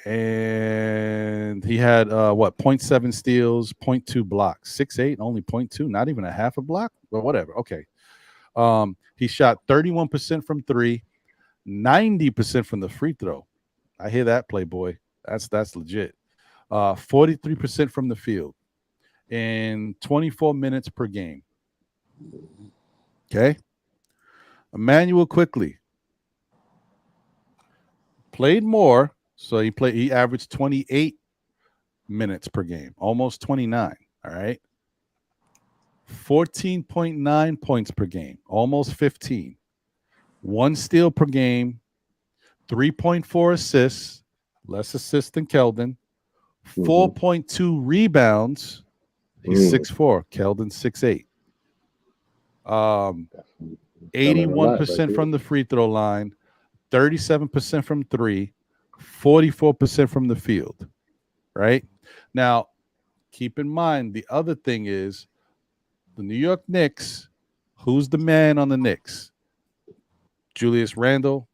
and he had 0.7 steals, 0.2 blocks, 6'8", only 0.2, not even a half a block, but whatever. Okay. He shot 31% from three, 90% from the free throw. I hear that, Playboy. That's legit. 43% from the field in 24 minutes per game. Okay. Emmanuel Quickly played more, so he averaged 28 minutes per game, almost 29. All right. 14.9 points per game, almost 15. 1 steal per game, 3.4 assists, less assists than Keldon, 4.2 rebounds. He's 6'4", Keldon 6'8". 81% from the free throw line, 37% from three, 44% from the field. Right? Now, keep in mind, the other thing is the New York Knicks, who's the man on the Knicks? Julius Randle,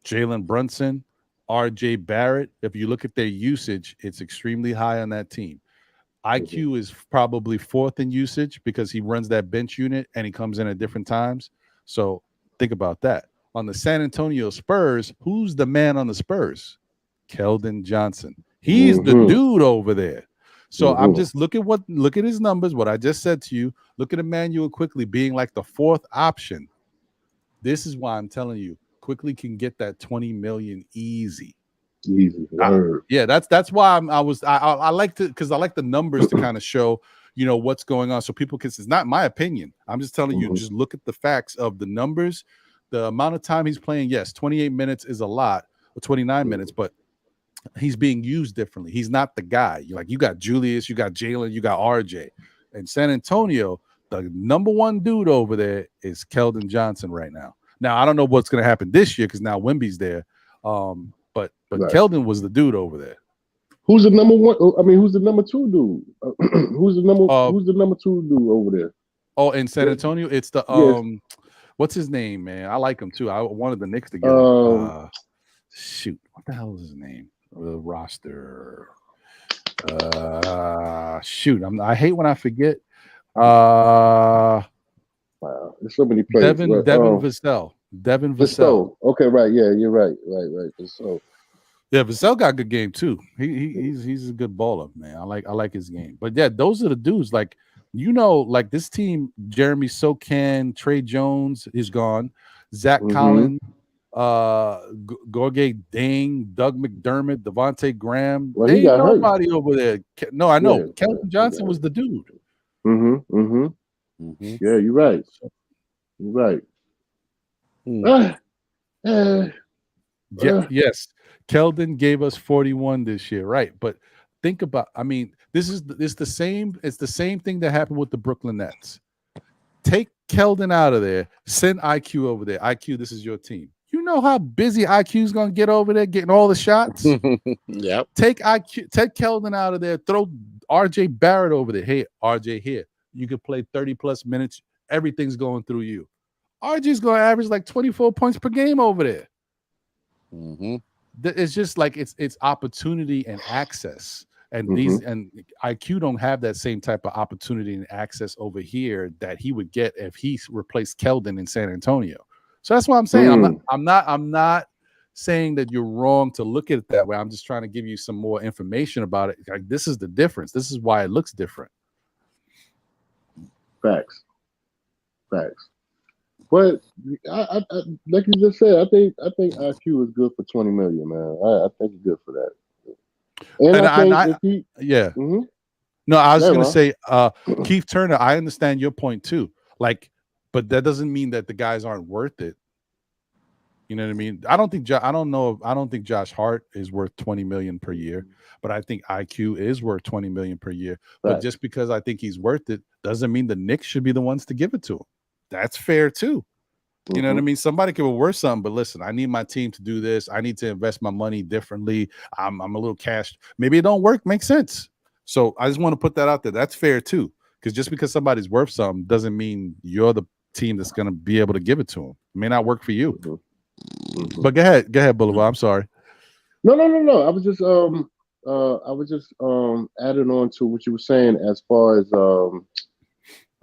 Jalen Brunson, R.J. Barrett. If you look at their usage, it's extremely high on that team. IQ is probably 4th in usage because he runs that bench unit and he comes in at different times. So think about that. On the San Antonio Spurs, who's the man on the Spurs? Keldon Johnson. He's the dude over there. So I'm just look at his numbers, what I just said to you. Look at Emmanuel Quickly being like the 4th option. This is why I'm telling you, Quickly can get that 20 million easy. Yeah, that's why I like to, because I like the numbers to kind of show, what's going on, so people can. It's not my opinion. I'm just telling you, just look at the facts of the numbers, the amount of time he's playing. Yes, 28 minutes is a lot, or 29 minutes, but he's being used differently. He's not the guy. You got Julius, you got Jalen, you got RJ. In San Antonio, the number one dude over there is Keldon Johnson right now. Now I don't know what's going to happen this year because now Wemby's there. But right. Keldon was the dude over there. Who's the number one? I mean, who's the number 2 dude? Who's the number 2 dude over there? Oh, in San Antonio, it's the what's his name, man? I like him too. I wanted the Knicks to get him. Shoot, what the hell is his name? The roster. Shoot, I hate when I forget. Wow, there's so many players. Devin Vassell. Devin Vassell. Okay, right. Yeah, you're right. Right. Vassell. Yeah, Vassell got a good game too. He's a good baller, man. I like his game. But yeah, those are the dudes. Like this team, Jeremy Sokan, Trey Jones is gone, Zach Collins, Gorgie Dang, Doug McDermott, Devontae Graham. Well, they ain't nobody over there. No, I know. Yeah, Keldon Johnson was the dude. Yeah, you're right. You're right. Yes, Keldon gave us 41 this year, right? But think about, it's the same thing that happened with the Brooklyn Nets. Take Keldon out of there, send IQ over there. IQ, this is your team. You know how busy IQ is gonna get over there getting all the shots. Yep. Take Keldon out of there, throw RJ Barrett over there. Hey, RJ, here. You could play 30 plus minutes. Everything's going through you. RJ's going to average like 24 points per game over there. It's just like it's opportunity and access. And and IQ don't have that same type of opportunity and access over here that he would get if he replaced Keldon in San Antonio. So that's what I'm saying. I'm not saying that you're wrong to look at it that way. I'm just trying to give you some more information about it. Like, this is the difference. This is why it looks different. Facts. But I like you just said, I think IQ is good for 20 million, man. I think he's good for that. And I think if he, No, I was gonna say, Keith Turner, I understand your point too. Like, but that doesn't mean that the guys aren't worth it. You know what I mean? I don't think Josh Hart is worth $20 million per year, but I think IQ is worth $20 million per year. Right. But just because I think he's worth it doesn't mean the Knicks should be the ones to give it to him. That's fair too. You know what I mean? Somebody could be worth something, but listen, I need my team to do this. I need to invest my money differently. I'm a little cash. Maybe it don't work. Makes sense. So I just want to put that out there. That's fair too. Because just because somebody's worth something doesn't mean you're the team that's going to be able to give it to them. It may not work for you. But go ahead, Boulevard. I'm sorry. No. I was just adding on to what you were saying as far as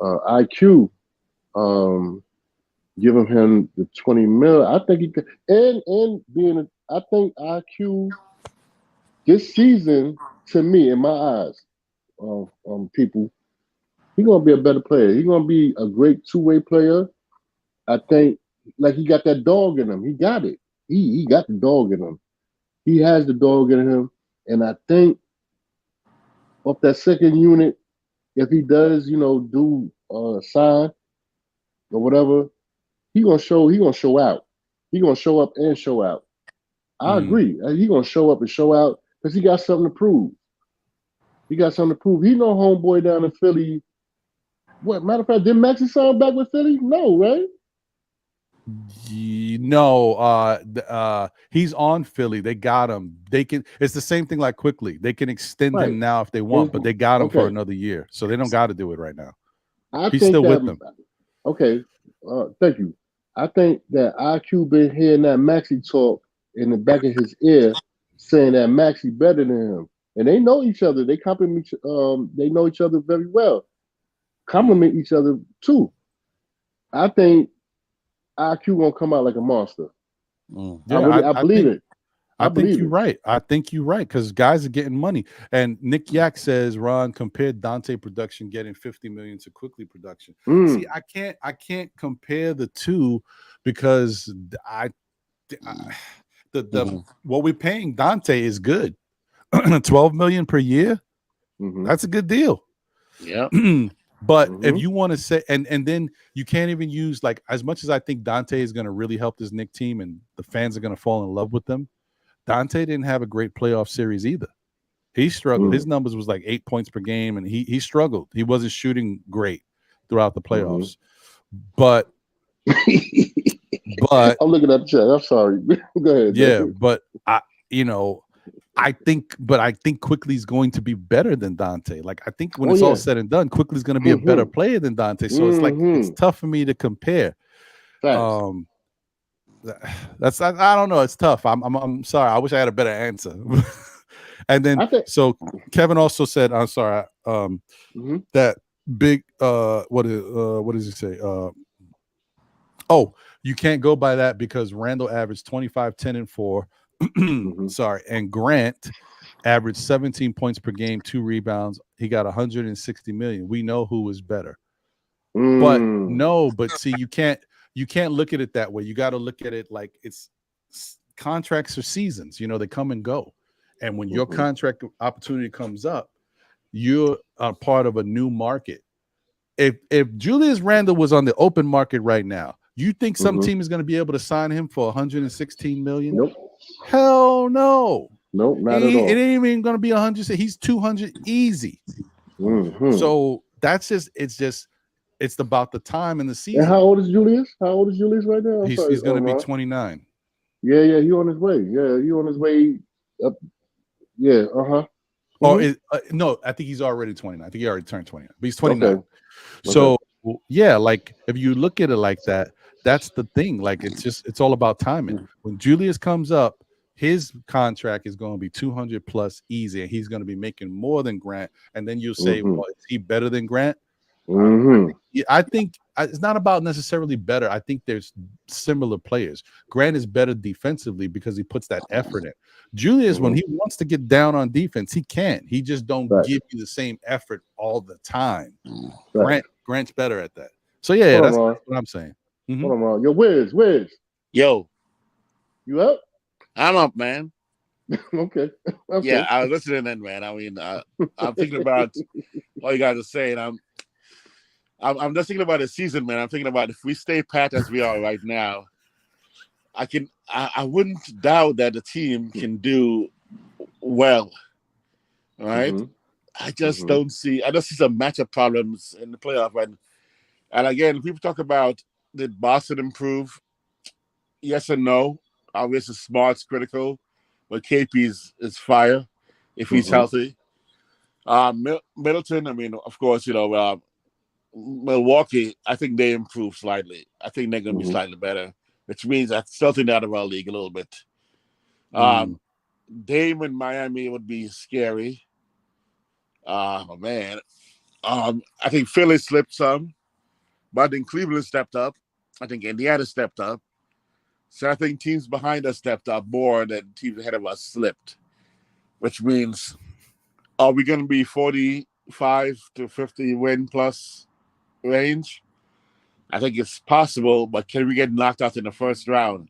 IQ. Giving him the 20 mil, I think he could, and being, I think IQ this season, to me, in my eyes, people, he's gonna be a better player. He's gonna be a great two-way player. I think, like, he got that dog in him. He got it. He got the dog in him. He has the dog in him, and I think off that second unit, if he does, do sign or whatever. He gonna show out. He gonna show up and show out. I agree. He gonna show up and show out because he got something to prove. He got something to prove. He no homeboy down in Philly. What matter of fact, did Maxey sign back with Philly? No, right? No, he's on Philly. They got him. They can. It's the same thing like Quickly. They can extend him now if they want, but they got him for another year, so they don't got to do it right now. He's still with them. Okay, thank you. I think that IQ been hearing that Maxey talk in the back of his ear, saying that Maxey better than him, and they know each other. They compliment. They know each other very well. Compliment each other too. I think IQ gonna come out like a monster. Yeah, I believe it. I think you're right. I think you're right because guys are getting money. And Nick Yak says, Ron, compared Dante production getting 50 million to Quickly production. See, I can't compare the two because what we're paying Dante is good. 12 million per year. That's a good deal. Yeah. But if you want to say, and then you can't even use, like, as much as I think Dante is going to really help this Knicks team and the fans are going to fall in love with them, Dante didn't have a great playoff series either. He struggled. His numbers was like 8 points per game, and he struggled. He wasn't shooting great throughout the playoffs. But I'm looking at the chat. I'm sorry. Go ahead. Yeah, but I think Quickly's going to be better than Dante. Like, I think when it's all said and done, Quickly's going to be a better player than Dante. So it's like it's tough for me to compare. Thanks. That's I don't know. It's tough. I'm sorry. I wish I had a better answer. And then so Kevin also said, I'm sorry, that big what does he say? You can't go by that because Randle averaged 25, 10, and 4. Sorry, and Grant averaged 17 points per game, 2 rebounds. He got 160 million. We know who was better. But see, you can't look at it that way. You got to look at it like it's contracts or seasons. They come and go. And when your contract opportunity comes up, you're a part of a new market. If Julius Randle was on the open market right now, you think some team is going to be able to sign him for 116 million? Nope. Hell no. Nope, not at all. It ain't even going to be 100. He's 200 easy. So it's about the time in the season. And how old is Julius? How old is Julius right now? He's going to be 29. Yeah, he on his way. Yeah, he on his way up. Yeah, No, I think he's already 29. I think he already turned 29, but he's 29. Okay. So yeah, like if you look at it like that, that's the thing. Like it's all about timing. When Julius comes up, his contract is going to be 200 plus easy, and he's going to be making more than Grant. And then you'll say, well, is he better than Grant? I think it's not about necessarily better. I think there's similar players. Grant is better defensively because he puts that effort in. Julius, when he wants to get down on defense, he can. He just don't give you the same effort all the time. Grant's better at that. So yeah, that's what I'm saying. Hold on, Ron. Yo, Wiz. Yo, you up? I'm up, man. Okay. Yeah, I was listening in, man. I mean, I'm thinking about all you guys are saying. I'm just thinking about the season, man. I'm thinking about if we stay pat as we are right now, I wouldn't doubt that the team can do well. All right. Mm-hmm. I just don't see. I just see some matchup problems in the playoff. And again, people talk about did Boston improve? Yes and no. Obviously, Smart's critical, but KP is fire if he's healthy. Middleton. I mean, of course, Milwaukee. I think they improved slightly. I think they're going to be slightly better, which means I still think they're out of our league a little bit. Dame in Miami would be scary. Man. I think Philly slipped some, but I think Cleveland stepped up. I think Indiana stepped up. So I think teams behind us stepped up more than teams ahead of us slipped, which means, are we going to be 45 to 50 win plus range? I think it's possible, but can we get knocked out in the first round?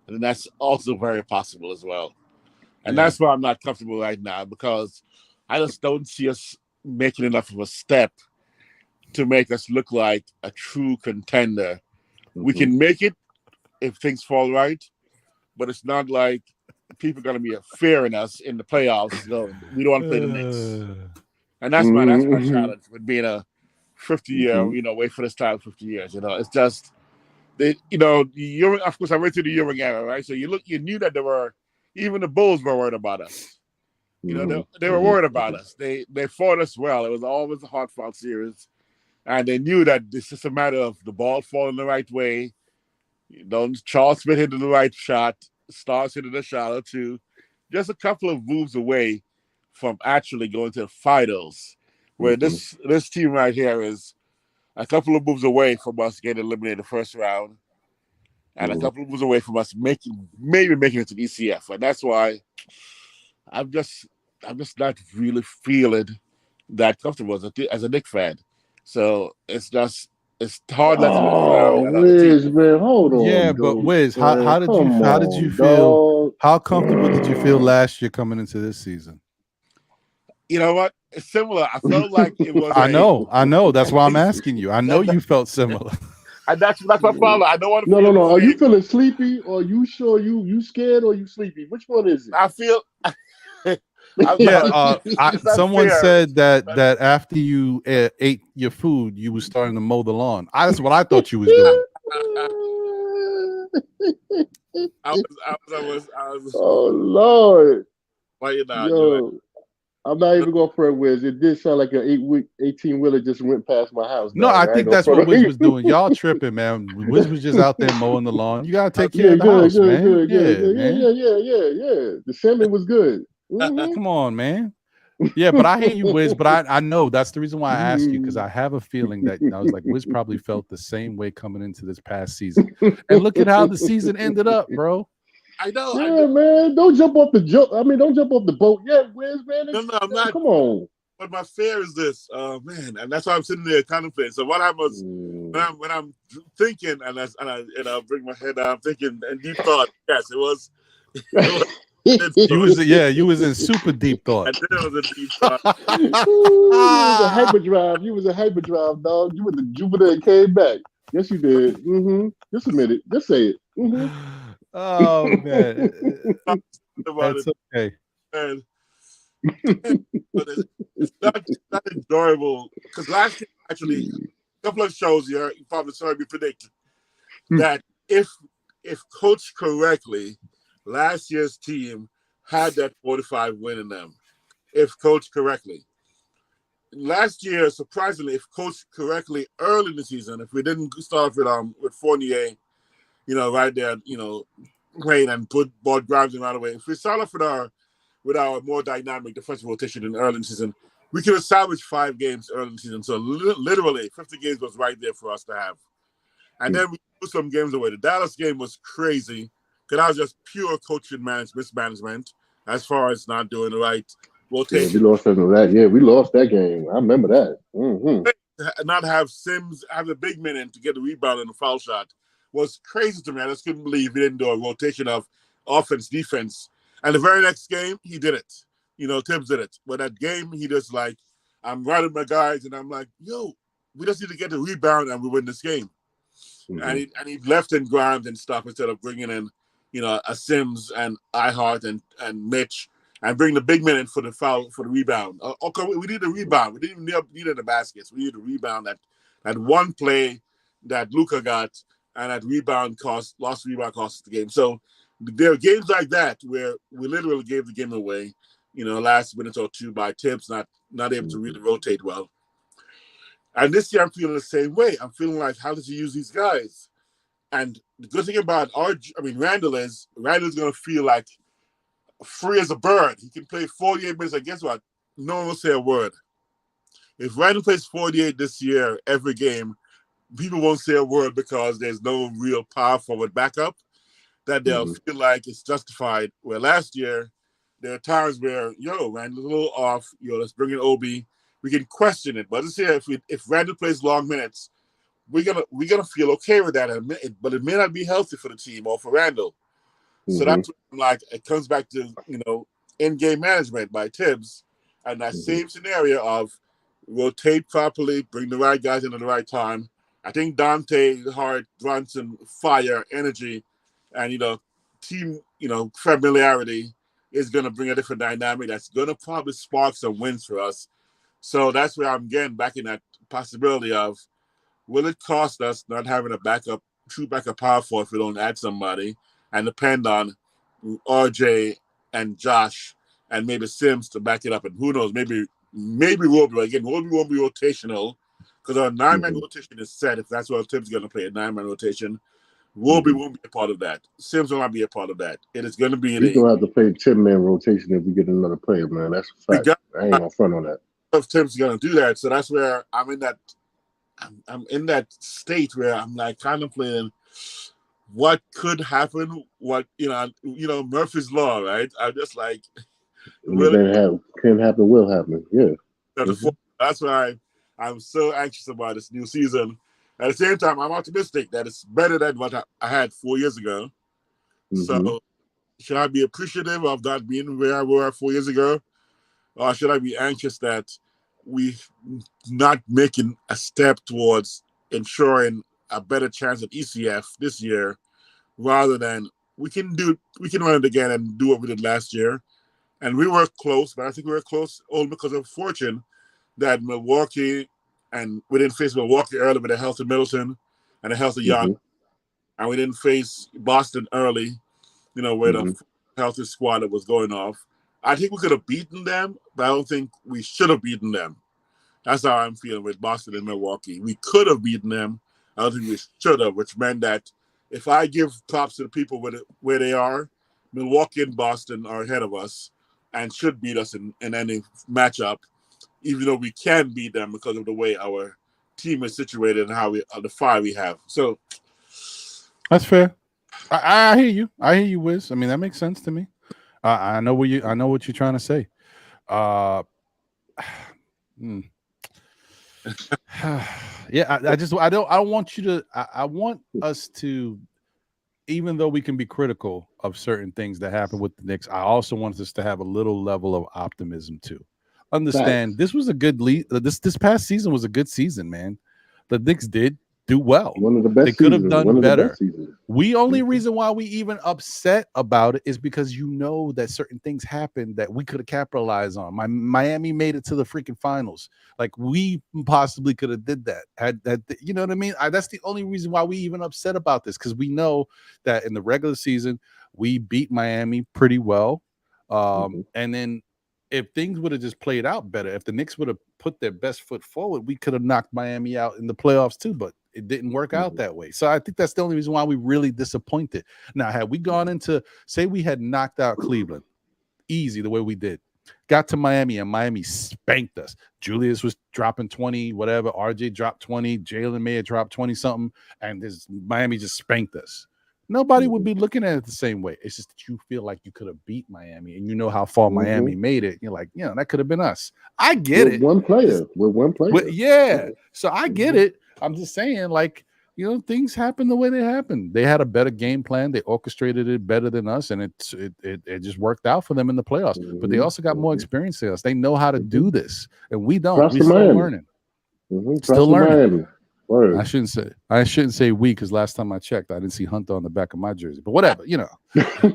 And that's also very possible as well. And that's why I'm not comfortable right now, because I just don't see us making enough of a step to make us look like a true contender. We can make it if things fall right, but it's not like people are going to be fearing us in the playoffs. So we don't want to play the Knicks. And that's my challenge with being a 50-year, wait for this title 50 years. It's just, of course, I went through the Ewing era, right? So you knew that there were, even the Bulls were worried about us. They were worried about us. They fought us well. It was always a hard-fought series. And they knew that it's just a matter of the ball falling the right way. Charles Smith hitting the right shot, Stars hitting the shot or two, just a couple of moves away from actually going to the finals, where this team right here is a couple of moves away from us getting eliminated the first round, and a couple of moves away from us maybe making it to ECF. And that's why I'm just not really feeling that comfortable as a Knicks fan. So it's hard not to look around. Wiz, man, hold on. Yeah, but Wiz, how did you feel? Dog. How comfortable did you feel last year coming into this season? You know what? It's similar. I felt like it was. I know. That's why I'm asking you. I know you felt similar. And that's my problem. I don't want to. No. Are you feeling sleepy, or you sure you scared, or you sleepy? Which one is it? I feel. Someone said that after you ate your food, you was starting to mow the lawn. That's what I thought you was doing. I was. Oh Lord! Why you not? Yo, I'm not even going for it, Wiz. It did sound like an 18-wheeler just went past my house. No, I think that's what Wiz was doing. Y'all tripping, man. Wiz was just out there mowing the lawn. You gotta take care of the house, man. Yeah. The salmon was good. Come on, man. Yeah, but I hate you, Wiz. But I know that's the reason why I asked you, because I have a feeling that I was like, Wiz probably felt the same way coming into this past season. And look at how the season ended up, bro. I know. Yeah, man. Don't jump off the don't jump off the boat yet, Wiz, man. No, I'm not. Come on. But my fear is this, man, and that's why I'm sitting there contemplating. So what happens when I'm thinking, and I bring my head down, I'm thinking, and deep thought. Yes, it was. You was in super deep thought. And then it was a deep thought. You was a hyperdrive. You was a hyperdrive, dog. You went to Jupiter and came back. Yes, you did. Just admit it. Just say it. Oh man, that's okay. And but it's not enjoyable, because last year, actually, a couple of shows here, you probably saw me predict that if coached correctly, last year's team had that 45 win in them. If coached correctly. Last year, surprisingly, if coached correctly early in the season, if we didn't start with Fournier, right there, playing and put Bud Grimes right away. If we start off with our more dynamic defensive rotation in early in the season, we could have salvaged 5 games early in the season. So literally, 50 games was right there for us to have. And then we put some games away. The Dallas game was crazy, because that was just pure coaching mismanagement as far as not doing the right rotation. Yeah, we lost that. Yeah, we lost that game. I remember that. Not have Sims have the big man in to get the rebound and the foul shot was crazy to me. I just couldn't believe he didn't do a rotation of offense, defense. And the very next game, he did it. Tibbs did it. But that game, he just I'm riding my guys, and I'm like, yo, we just need to get the rebound and we win this game. And he left in Grimes and stuff instead of bringing in a Sims and iHeart and Mitch, and bring the big men in for the foul for the rebound. Okay, we need a rebound. We didn't need the baskets. We need a rebound. That one play that Luka got and that lost rebound cost the game. So there are games like that where we literally gave the game away. Last minute or two by Tibbs not able to really rotate well. And this year I'm feeling the same way. I'm feeling like, how does he use these guys? And the good thing about Randle's going to feel like free as a bird. He can play 48 minutes. And guess what? No one will say a word. If Randle plays 48 this year, every game, people won't say a word because there's no real power forward backup that they'll feel like it's justified. Where last year, there are times where, Randle's a little off. Let's bring in Obi. We can question it. But this year, if Randle plays long minutes, we're gonna feel okay with that, but it may not be healthy for the team or for Randle. So that's like it comes back to in-game management by Tibbs, and that same scenario of rotate properly, bring the right guys in at the right time. I think Dante, Hart, Brunson, fire, energy, and team familiarity is gonna bring a different dynamic. That's gonna probably spark some wins for us. So that's where I'm getting back in that possibility of, will it cost us not having a true backup power forward if we don't add somebody and depend on RJ and Josh and maybe Sims to back it up? And who knows, maybe Roby. Again, Roby won't be rotational because our 9-man rotation is set. If that's what Tim's going to play, a 9-man rotation, Roby won't be a part of that. Sims will not be a part of that. It is going to be We're going to have to play 10-man rotation if we get another player, man. That's a fact. I ain't going to front on that. If Tim's going to do that. So that's where I'm in that state where I'm like contemplating what could happen. What Murphy's Law, right? I'm just like, can happen, will happen. Yeah. That's why I'm so anxious about this new season. At the same time, I'm optimistic that it's better than what I had 4 years ago. So should I be appreciative of that being where I were 4 years ago, or should I be anxious that we not making a step towards ensuring a better chance at ECF this year, rather than we can run it again and do what we did last year. And we were close, but I think we were close only because of fortune that Milwaukee, and we didn't face Milwaukee early with a healthy Middleton and a healthy Young, and we didn't face Boston early, where the healthy squad that was going off. I think we could have beaten them, but I don't think we should have beaten them. That's how I'm feeling with Boston and Milwaukee. We could have beaten them. I don't think we should have, which meant that if I give props to the people where they are, Milwaukee and Boston are ahead of us and should beat us in any matchup, even though we can beat them because of the way our team is situated and how the fire we have. So that's fair. I hear you. I hear you, Wiz. I mean, that makes sense to me. I know what you're trying to say. Yeah, I don't want you to. I want us to, even though we can be critical of certain things that happen with the Knicks, I also want us to have a little level of optimism too. Understand, this was a good lead. This past season was a good season, man. The Knicks did do well. One of the best. They could have done better. Only reason why we even upset about it is because that certain things happened that we could have capitalized on. Miami made it to the freaking finals. Like, we possibly could have did that. You know what I mean? That's the only reason why we even upset about this, because we know that in the regular season we beat Miami pretty well, and then if things would have just played out better, if the Knicks would have put their best foot forward, we could have knocked Miami out in the playoffs too, but it didn't work out that way. So I think that's the only reason why we really disappointed. Now, had we gone into, say we had knocked out Cleveland easy the way we did, got to Miami and Miami spanked us. Julius was dropping 20, whatever. RJ dropped 20. Jalen may have dropped 20 something, and Miami just spanked us. Nobody would be looking at it the same way. It's just that you feel like you could have beat Miami, and you know how far Miami made it. You're like, that could have been us. I get it. With one player. Yeah. So I get it. I'm just saying, like, things happen the way they happen. They had a better game plan. They orchestrated it better than us, and it just worked out for them in the playoffs. But they also got more experience than us. They know how to do this, and we don't. We're still learning. Still learning. Word. I shouldn't say we, because last time I checked, I didn't see Hunter on the back of my jersey. But whatever,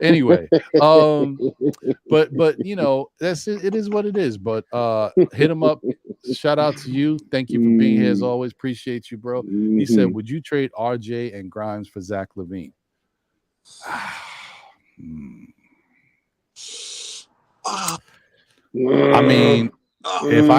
Anyway, but that's it. It is what it is. But hit him up. Shout out to you. Thank you for being here as always. Appreciate you, bro. He said, "Would you trade RJ and Grimes for Zach LaVine?" I mean, if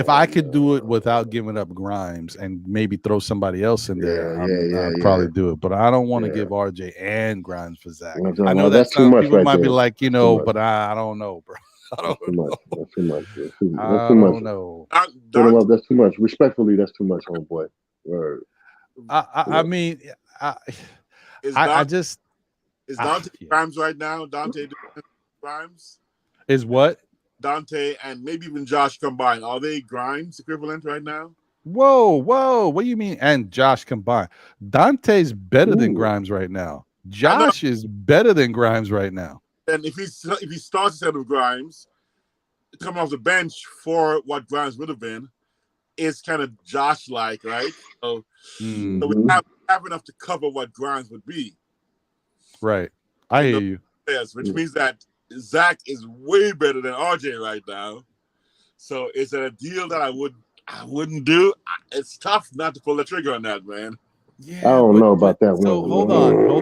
I could do it without giving up Grimes and maybe throw somebody else in there, I'd probably do it. But I don't want to give RJ and Grimes for Zach. I know that's too much. People right might there. be like, but I don't know, bro. I don't know. That's too much. That's too I much. don't know. That's too much. Respectfully, that's too much, homeboy. Word. I mean, Is Dante Grimes right now? Dante Grimes is what? Dante and maybe even Josh combined. Are they Grimes equivalent right now? Whoa! What do you mean? And Josh combined? Dante's better than Grimes right now. Josh is better than Grimes right now. And if he starts instead of Grimes, coming off the bench for what Grimes would have been, it's kind of Josh-like, right? So we have enough to cover what Grimes would be. Right. I hear you. Yes, which means that Zach is way better than RJ right now. So it's a deal that I wouldn't do. It's tough not to pull the trigger on that, man. Yeah, I don't know about that one. So hold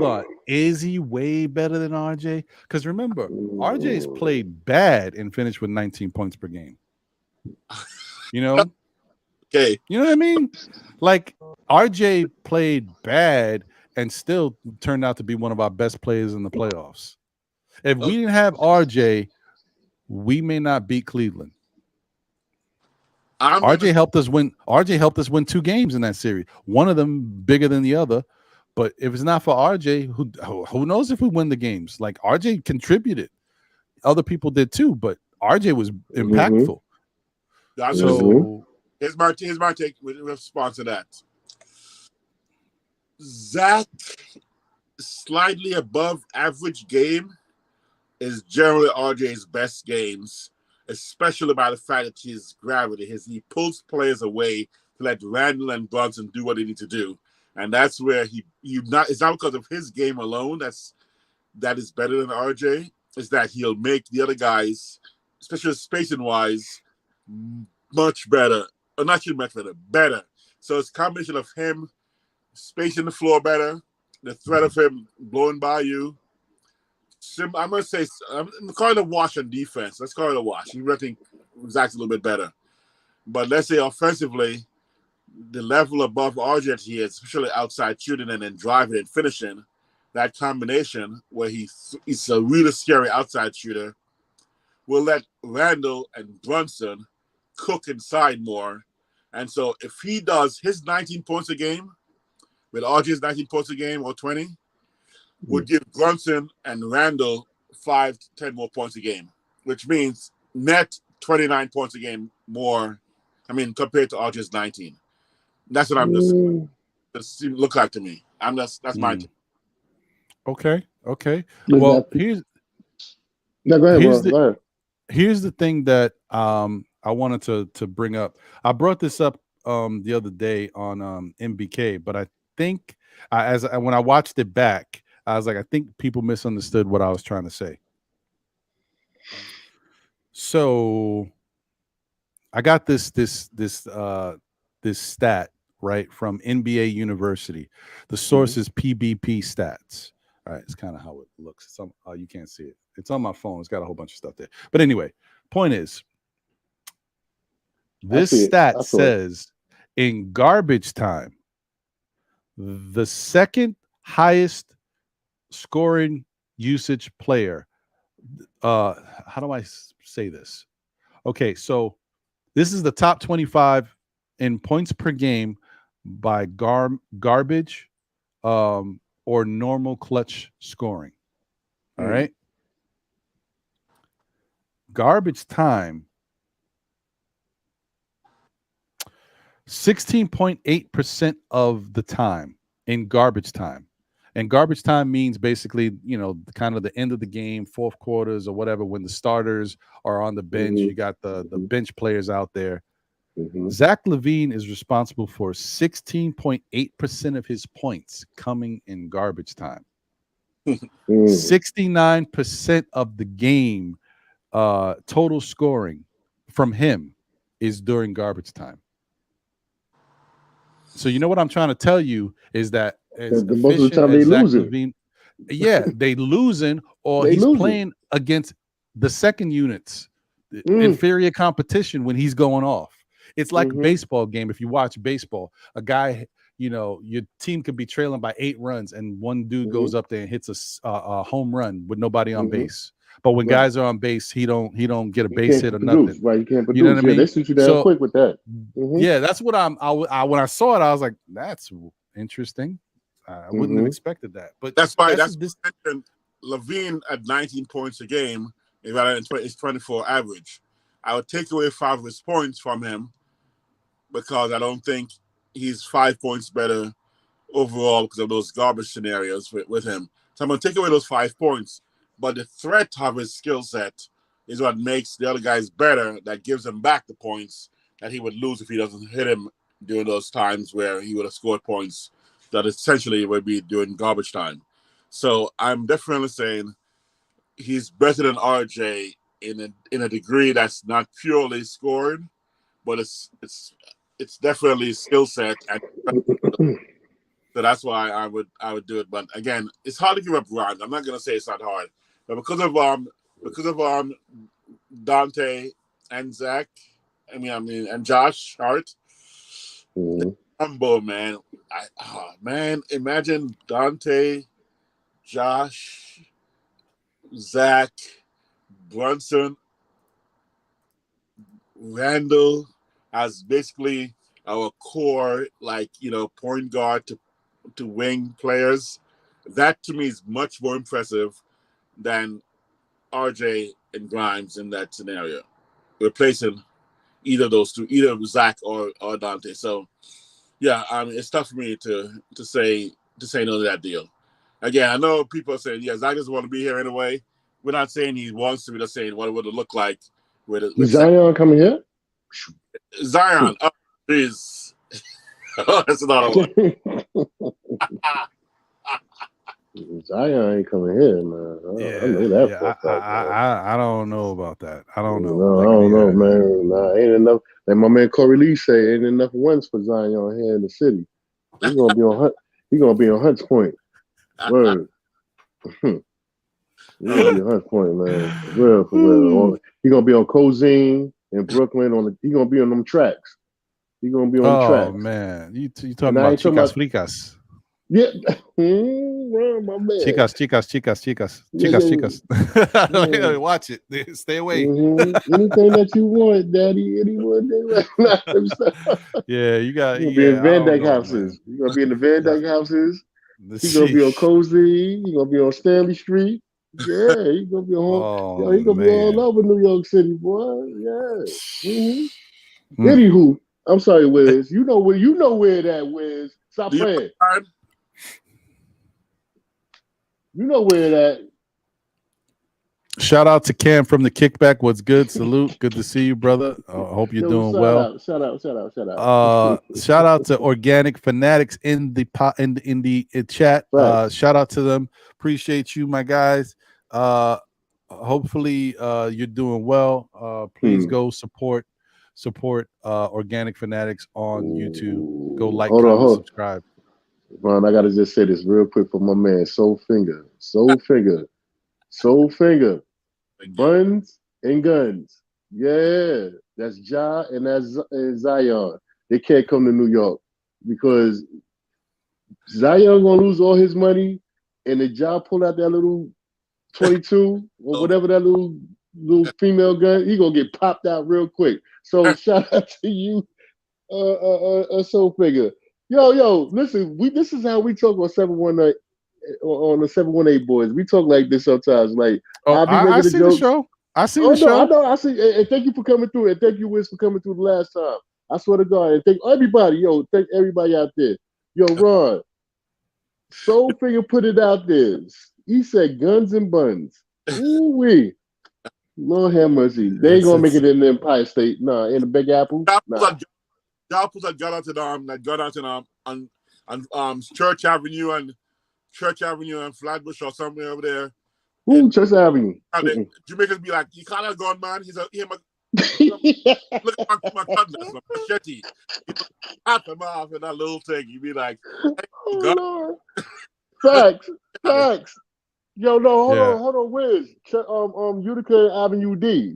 on. Is he way better than RJ? Because remember, RJ's played bad and finished with 19 points per game. Okay. You know what I mean? Like RJ played bad and still turned out to be one of our best players in the playoffs. If we didn't have RJ, we may not beat Cleveland. RJ helped us win 2 games in that series. One of them bigger than the other. But if it's not for RJ, who knows if we win the games? Like RJ contributed. Other people did too, but RJ was impactful. So here's my take with response to that. Zach slightly above average game is generally RJ's best games, especially by the fact that his gravity, he pulls players away to let Randle and Brunson do what they need to do. And that's where it's not because of his game alone that is better than RJ, is that he'll make the other guys, especially spacing wise, much better. Or not much better, better. So it's a combination of him spacing the floor better, the threat of him blowing by you. I'm going to say, I'm calling it a wash on defense. Let's call it a wash. I think Zach's a little bit better. But let's say offensively, the level above RJ he is, especially outside shooting and then driving and finishing, that combination where he's a really scary outside shooter will let Randle and Brunson cook inside more. And so if he does his 19 points a game with RJ's 19 points a game or 20, would give Brunson and Randle 5 to 10 more points a game, which means net 29 points a game more, compared to RJ's 19. That's what I'm just look like to me. That's my take. Okay. Well, here's the thing that I wanted to bring up. I brought this up the other day on NBK, but I think when I watched it back, I was like, I think people misunderstood what I was trying to say. So I got this stat right from NBA University. The source is PBP Stats. All right, it's kind of how it looks. You can't see it. It's on my phone. It's got a whole bunch of stuff there. But anyway, point is, this stat says in garbage time, the second highest scoring usage player. How do I say this? Okay, so this is the top 25 in points per game by garbage or normal clutch scoring. All right. Garbage time, 16.8% of the time in garbage time. And garbage time means basically, kind of the end of the game, fourth quarters or whatever, when the starters are on the bench. You got the bench players out there. Zach LaVine is responsible for 16.8% of his points coming in garbage time. 69% of the game total scoring from him is during garbage time. So you know what I'm trying to tell you is that as most of the time they Zach losing. LaVine, yeah, they losing, or he's playing against the second units, inferior competition when he's going off. It's like a baseball game. If you watch baseball, a guy, your team could be trailing by 8 runs, and one dude goes up there and hits a home run with nobody on base. But when guys are on base, he don't get a base hit or nothing. Right, you can't produce. You know what I mean? They shoot you down quick with that. Yeah, that's what I when I saw it, I was like, that's interesting. I wouldn't have expected that. But that's why LaVine at 19 points a game, it's 24 average. I would take away 5 of his points from him because I don't think he's 5 points better overall because of those garbage scenarios with him. So I'm going to take away those 5 points. But the threat of his skill set is what makes the other guys better, that gives him back the points that he would lose if he doesn't hit him during those times where he would have scored points that essentially would be during garbage time. So I'm definitely saying he's better than RJ in a degree that's not purely scored, but it's definitely skill set, and so that's why I would do it. But again, it's hard to give up ground. I'm not gonna say it's not hard, but because of Dante and Zach, and Josh Hart, combo, man. Man, imagine Dante, Josh, Zach, Brunson, Randle as basically our core, point guard to wing players. That to me is much more impressive than RJ and Grimes in that scenario, replacing either of those two, either Zach or Dante. So yeah, it's tough for me to say no to that deal. Again, I know people are saying, yeah, Zach doesn't want to be here anyway. We're not saying he wants to. We're just saying what it would look like with Zion coming here. Zion, oh, jeez. That's another one. Zion ain't coming here, man. I know that. I don't know about that. I don't know. No, I don't know, man. Nah, ain't enough. Like my man Corey Lee say, ain't enough wins for Zion here in the city. He's gonna be on Hunt. He's gonna be on Hunts Point. Word. He's gonna be on Hunts Point, man. For real. He's gonna be on Cozine in Brooklyn. He's gonna be on them tracks. He's gonna be on the tracks. Oh man, you talking about chicas fricas? Yeah, my man. Chicas. Yeah. Watch it. Stay away. Anything that you want, Daddy. Anyone. Yeah, you got. You're gonna be in Van Dyke houses. You're gonna be in the Van Dyke houses. He's gonna be on Cozy. He's gonna be on Stanley Street. Yeah, he's gonna be on. He's gonna be all over New York City, boy. Yeah. Anywho, I'm sorry, Wiz. You know where that Wiz. Stop playing. You know where that. Shout out to Cam from the Kickback. What's good? Salute. Good to see you, brother. Hope you're doing well. Shout out. Shout out to Organic Fanatics in the chat. Right. Shout out to them. Appreciate you, my guys. Hopefully you're doing well. Please go support Organic Fanatics on YouTube. Go like, comment, subscribe. Ron, I gotta just say this real quick for my man, Soul Finger, Buns and Guns. Yeah, that's Ja and that's Zion. They can't come to New York because Zion gonna lose all his money, and if Ja pull out that little 22 or whatever that little female gun, he gonna get popped out real quick. So shout out to you, Soul Finger. Yo, listen, this is how we talk on 718 on the 718 boys. We talk like this sometimes. Like I see the show. I see the show. I know. I see. And thank you for coming through. And thank you, Wiz, for coming through the last time. I swear to God. And thank everybody. Thank everybody out there. Ron, Soul Finger put it out there. He said guns and buns. Ooh-wee. Lord have mercy. They ain't gonna make it in the Empire State. Nah, in the Big Apple. Nah. That got out on Church Avenue and Flatbush or somewhere over there. Who? Church Avenue. Jamaicans be like, you can't have gone, man. Look at my cutlass, my machete. Cut him off in that little thing. You be like, oh, Lord. Facts. Yo, no, hold on, Wiz. Utica Avenue D.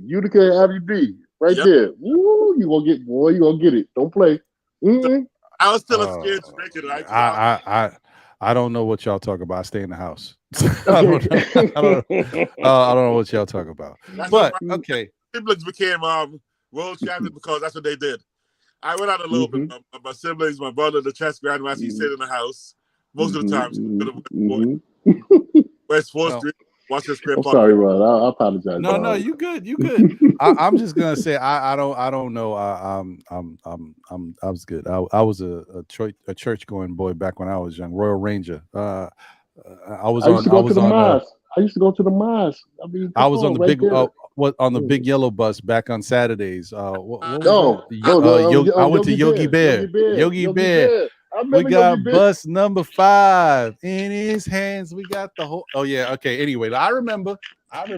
Right there. Woo, you gonna get it. Don't play. I was still a scared Jamaican, right? I don't know what y'all talk about. I stay in the house. I don't know what y'all talk about. But okay. Siblings became world champions because that's what they did. I went out a little bit. My siblings, my brother, the chess grandmaster, he stayed in the house most of the time. West 4th Street. Watch this crib. I'm sorry, Rod. I apologize. No, you good. I'm just gonna say I don't know. I was good. I was a church going boy back when I was young. Royal Ranger. I used to go to the mosque. I mean, I was on the big on the big yellow bus back on Saturdays. I went to Yogi Bear. Yogi Bear. We got bus number 5 in his hands. We got the whole. Oh yeah. Okay. Anyway, I remember. Can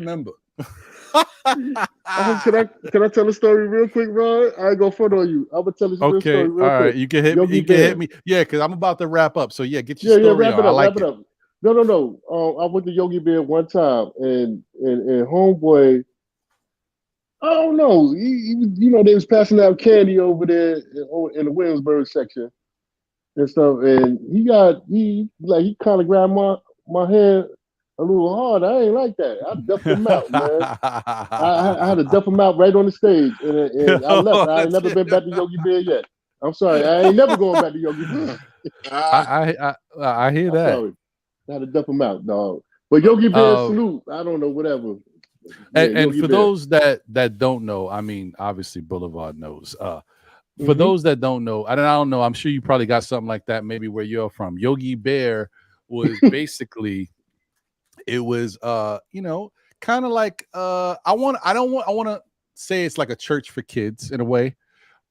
I tell a story real quick, Rod? I ain't gonna front on you. I'm gonna tell this real story real quick. All right. You can hit me. You can hit me. Yeah, because I'm about to wrap up. So yeah, get your story. Wrap it up. Wrap it up. No. I went to Yogi Bear one time, and homeboy. I don't know. They was passing out candy over there in the Williamsburg section and stuff, and he kind of grabbed my hand a little hard. I ain't like that. I duffed him out, man. I had to duff him out right on the stage, and I left. I ain't never been back to Yogi Bear yet. I'm sorry. I ain't never going back to Yogi Bear. I hear that. Sorry. I had to duff him out, dog. But Yogi Bear salute. I don't know, whatever. And for those that don't know, I mean, obviously Boulevard knows. For those that don't know, I don't know. I'm sure you probably got something like that, maybe where you're from. Yogi Bear was basically, it was, kind of like, I want to say it's like a church for kids in a way,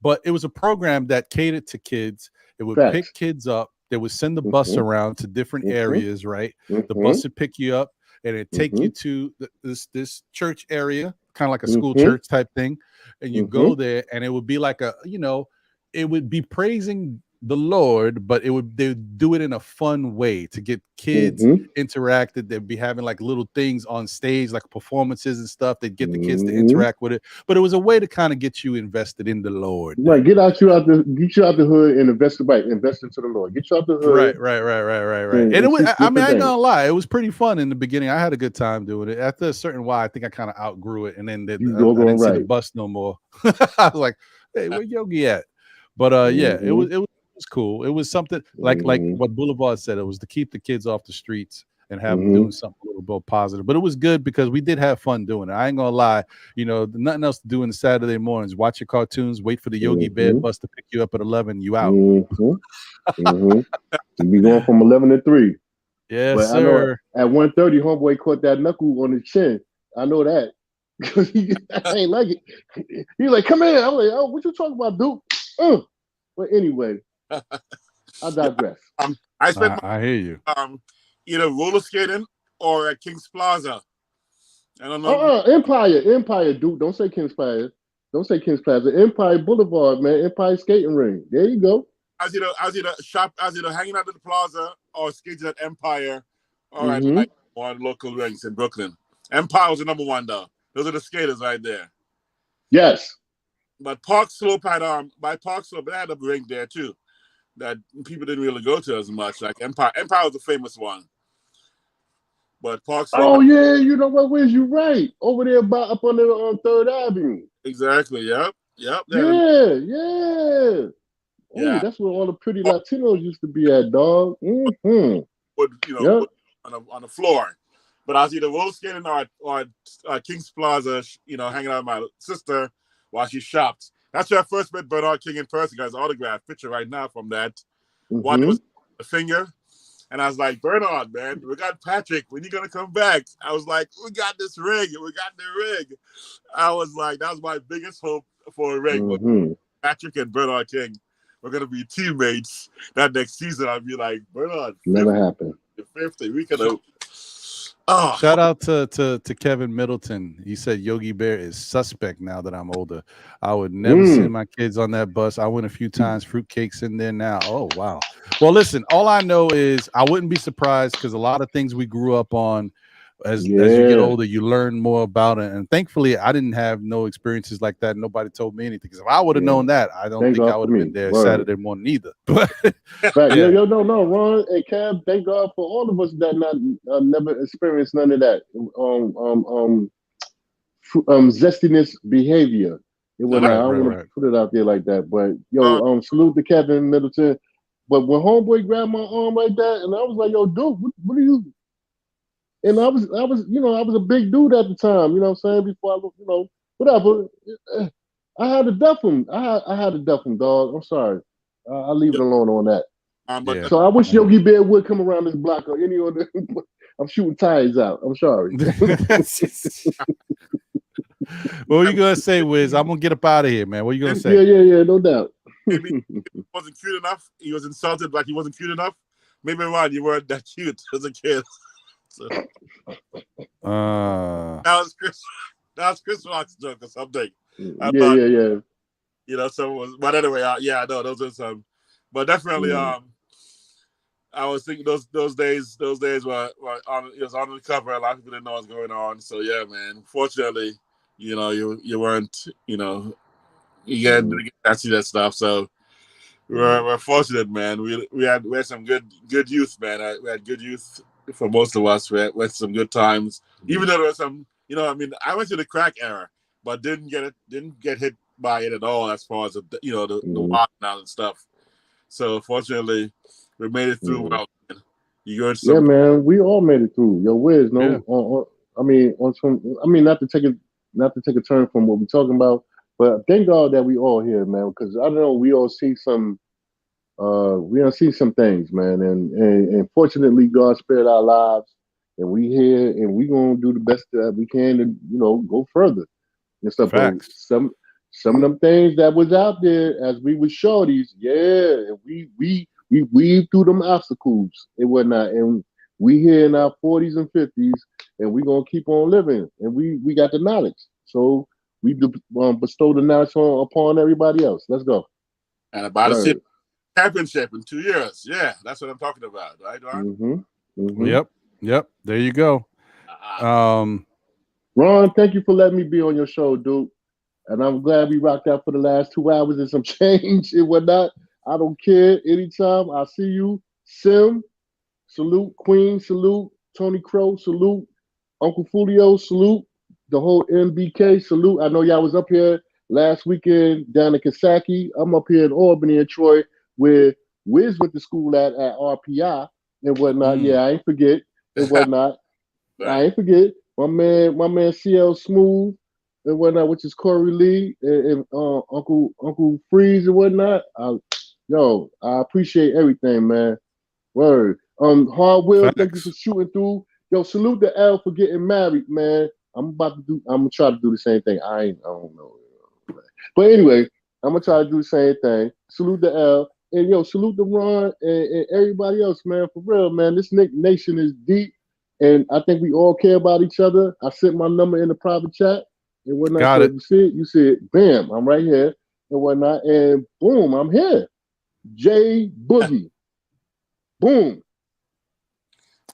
but it was a program that catered to kids. It would pick kids up. They would send the bus around to different areas, right? The bus would pick you up and it'd take you to this church area, kind of like a school church type thing. And you go there and it would be like it would be praising the Lord, but they would do it in a fun way to get kids interacted. They'd be having like little things on stage, like performances and stuff. They'd get the kids to interact with it, but it was a way to kind of get you invested in the Lord. Right, get you out the hood and invest into the Lord. Get you out the hood. Right. And it was, I mean, I ain't gonna lie, it was pretty fun in the beginning. I had a good time doing it. After a certain while, I think I kind of outgrew it, and then I didn't see the bus no more. I was like, hey, where Yogi at? But yeah, it was cool. It was something like what Boulevard said. It was to keep the kids off the streets and have them doing something a little bit positive. But it was good because we did have fun doing it. I ain't gonna lie. Nothing else to do in the Saturday mornings. Watch your cartoons. Wait for the Yogi Bear bus to pick you up at 11. You out. You be going from 11 to 3. Yes, but sir. I know at 1:30, homeboy caught that knuckle on his chin. I know that because I ain't like it. He's like, "Come here." I'm like, "Oh, what you talking about, dude?" But anyway. I digress. I hear you. Either roller skating or at Kings Plaza. I don't know. Empire, dude. Don't say Kings Plaza. Empire Boulevard, man. Empire skating ring. There you go. I was either hanging out at the plaza or skating at Empire or at like one local rinks in Brooklyn. Empire was the number one though. Those are the skaters right there. Yes. But Park Slope had they had a rink there too that people didn't really go to as much. Like Empire was the famous one. But Park Slope. Oh yeah, you know what? Wiz, you right over there up on the 3rd Avenue. Exactly. Yep. Yeah. Oh, that's where all the pretty Latinos used to be at, dog. On the floor. But I was either roller skating or Kings Plaza, hanging out with my sister while she shopped. That's where I first met Bernard King in person. Got his autograph picture right now from that. One was the finger, And I was like, Bernard, man, we got Patrick. When you gonna come back? I was like, we got this rig. We got the rig. I was like, that was my biggest hope for a rig. Mm-hmm. Patrick and Bernard King were gonna be teammates that next season. I'd be like, Bernard, Never happened. 50. We could have. Shout out to Kevin Middleton. He said Yogi Bear is suspect now that I'm older. I would never send my kids on that bus. I went a few times. Fruitcake's in there now. Oh, wow. Well, listen, all I know is I wouldn't be surprised because a lot of things we grew up on as you get older, you learn more about it. And thankfully, I didn't have no experiences like that. Nobody told me anything. Because if I would have known that, I don't think I would have been there Saturday morning either. But no, Ron and Cam, thank God for all of us that never experienced none of that. Zestiness behavior. It was I don't want to put it out there like that. But salute to Kevin Middleton. But when homeboy grabbed my arm like that, and I was like, yo, dude, what are you? And I was a big dude at the time, you know what I'm saying? Before I, whatever. I had to duff him. I had to duff him, dog. I'm sorry. I'll leave it alone on that. So I wish Yogi Bear would come around this block or any other. I'm shooting tires out. I'm sorry. What were you gonna say, Wiz? I'm gonna get up out of here, man. What are you gonna say? Yeah, no doubt. Maybe he wasn't cute enough. He was insulted like he wasn't cute enough. Maybe Ron, you weren't that cute as a kid. So. That was Chris Rock's joke or something. Yeah. But anyway, I know those are some. But definitely, I was thinking those days were on. It was on the cover. A lot of people didn't know what was going on. So yeah, man. Fortunately, you weren't. You didn't get to see that stuff. So we're fortunate, man. We had some good youth, man. We had good youth. For most of us, we had some good times. Even though there was some, I went through the crack era, but didn't get hit by it at all as far as the wild now and stuff. So fortunately, we made it through well. Man. Yeah, man, we all made it through. Yo, Wiz, not to take a turn from what we're talking about, but thank God that we all here, man, because I don't know, we all see some. We done seen some things, man, and fortunately, God spared our lives, and we here, and we gonna do the best that we can to go further and stuff. Facts. Some of them things that was out there as we were shorties, we weaved through them obstacles and whatnot, and we here in our 40s and 50s, and we gonna keep on living, and we got the knowledge, so we bestow the knowledge upon everybody else. Let's go. And about to see championship in 2 years. Yeah, that's what I'm talking about, right, Ron? Yep. There you go. Ron, thank you for letting me be on your show, dude. And I'm glad we rocked out for the last 2 hours and some change and whatnot. I don't care. Anytime I see you, Sim, salute. Queen, salute. Tony Crow, salute. Uncle Fulio, salute. The whole NBK, salute. I know y'all was up here last weekend down in Kisaki. I'm up here in Albany and Troy, where Wiz went to school at RPI and whatnot. Yeah, I ain't forget and whatnot. I ain't forget. My man CL Smooth and whatnot, which is Corey Lee and Uncle Freeze and whatnot. I appreciate everything, man. Word. Hard Will, thank you for shooting through. Yo, salute the L for getting married, man. I'm gonna try to do the same thing. I don't know. But anyway, I'm gonna try to do the same thing. Salute the L. And salute the Ron and everybody else, man. For real, man. This Knicks Nation is deep, and I think we all care about each other. I sent my number in the private chat and whatnot. Got it. You see it. Bam, I'm right here and whatnot. And boom, I'm here. J Boogie. Boom.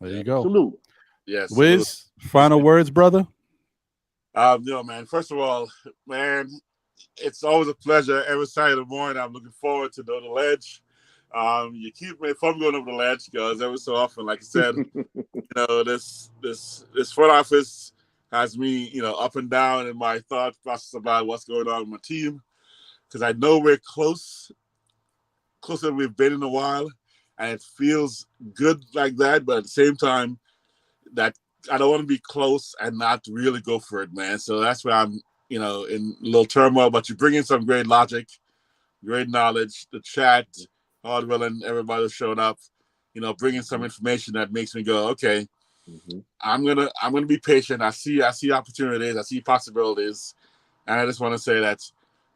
There you go. Salute. Yes. Wiz, final words, brother. Man. First of all, man, it's always a pleasure. Every Saturday morning, I'm looking forward to the ledge. You keep me from going over the ledge because every so often, like I said, this front office has me, up and down in my thought process about what's going on with my team. Because I know we're closer than we've been in a while, and it feels good like that. But at the same time, that I don't want to be close and not really go for it, man. So that's why I'm, in a little turmoil. But you bring in some great logic, great knowledge. The chat, Hardwell, and everybody showed up. bringing some information that makes me go, okay, I'm gonna be patient. I see opportunities, I see possibilities, and I just want to say that,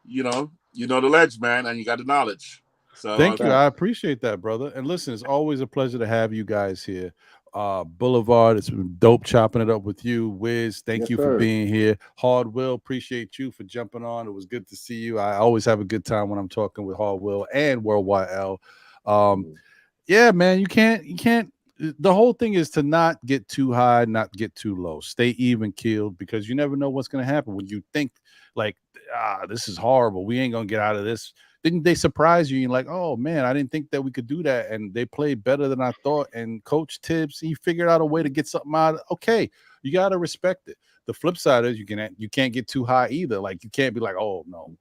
you know the ledge, man, and you got the knowledge. So thank you. I appreciate that, brother. And listen, it's always a pleasure to have you guys here. Boulevard, it's been dope chopping it up with you. Wiz, thank you for being here. Hard Will, appreciate you for jumping on. It was good to see you. I always have a good time when I'm talking with Hard Will and Worldwide L. Yeah, man, you can't. The whole thing is to not get too high, not get too low. Stay even keeled, because you never know what's going to happen. When you think like, this is horrible, we ain't going to get out of this. Didn't they surprise you? You're like, oh man, I didn't think that we could do that, and they played better than I thought. And Coach Tibbs, he figured out a way to get something out. Okay, you got to respect it. The flip side is you can't get too high either. Like, you can't be like, oh no,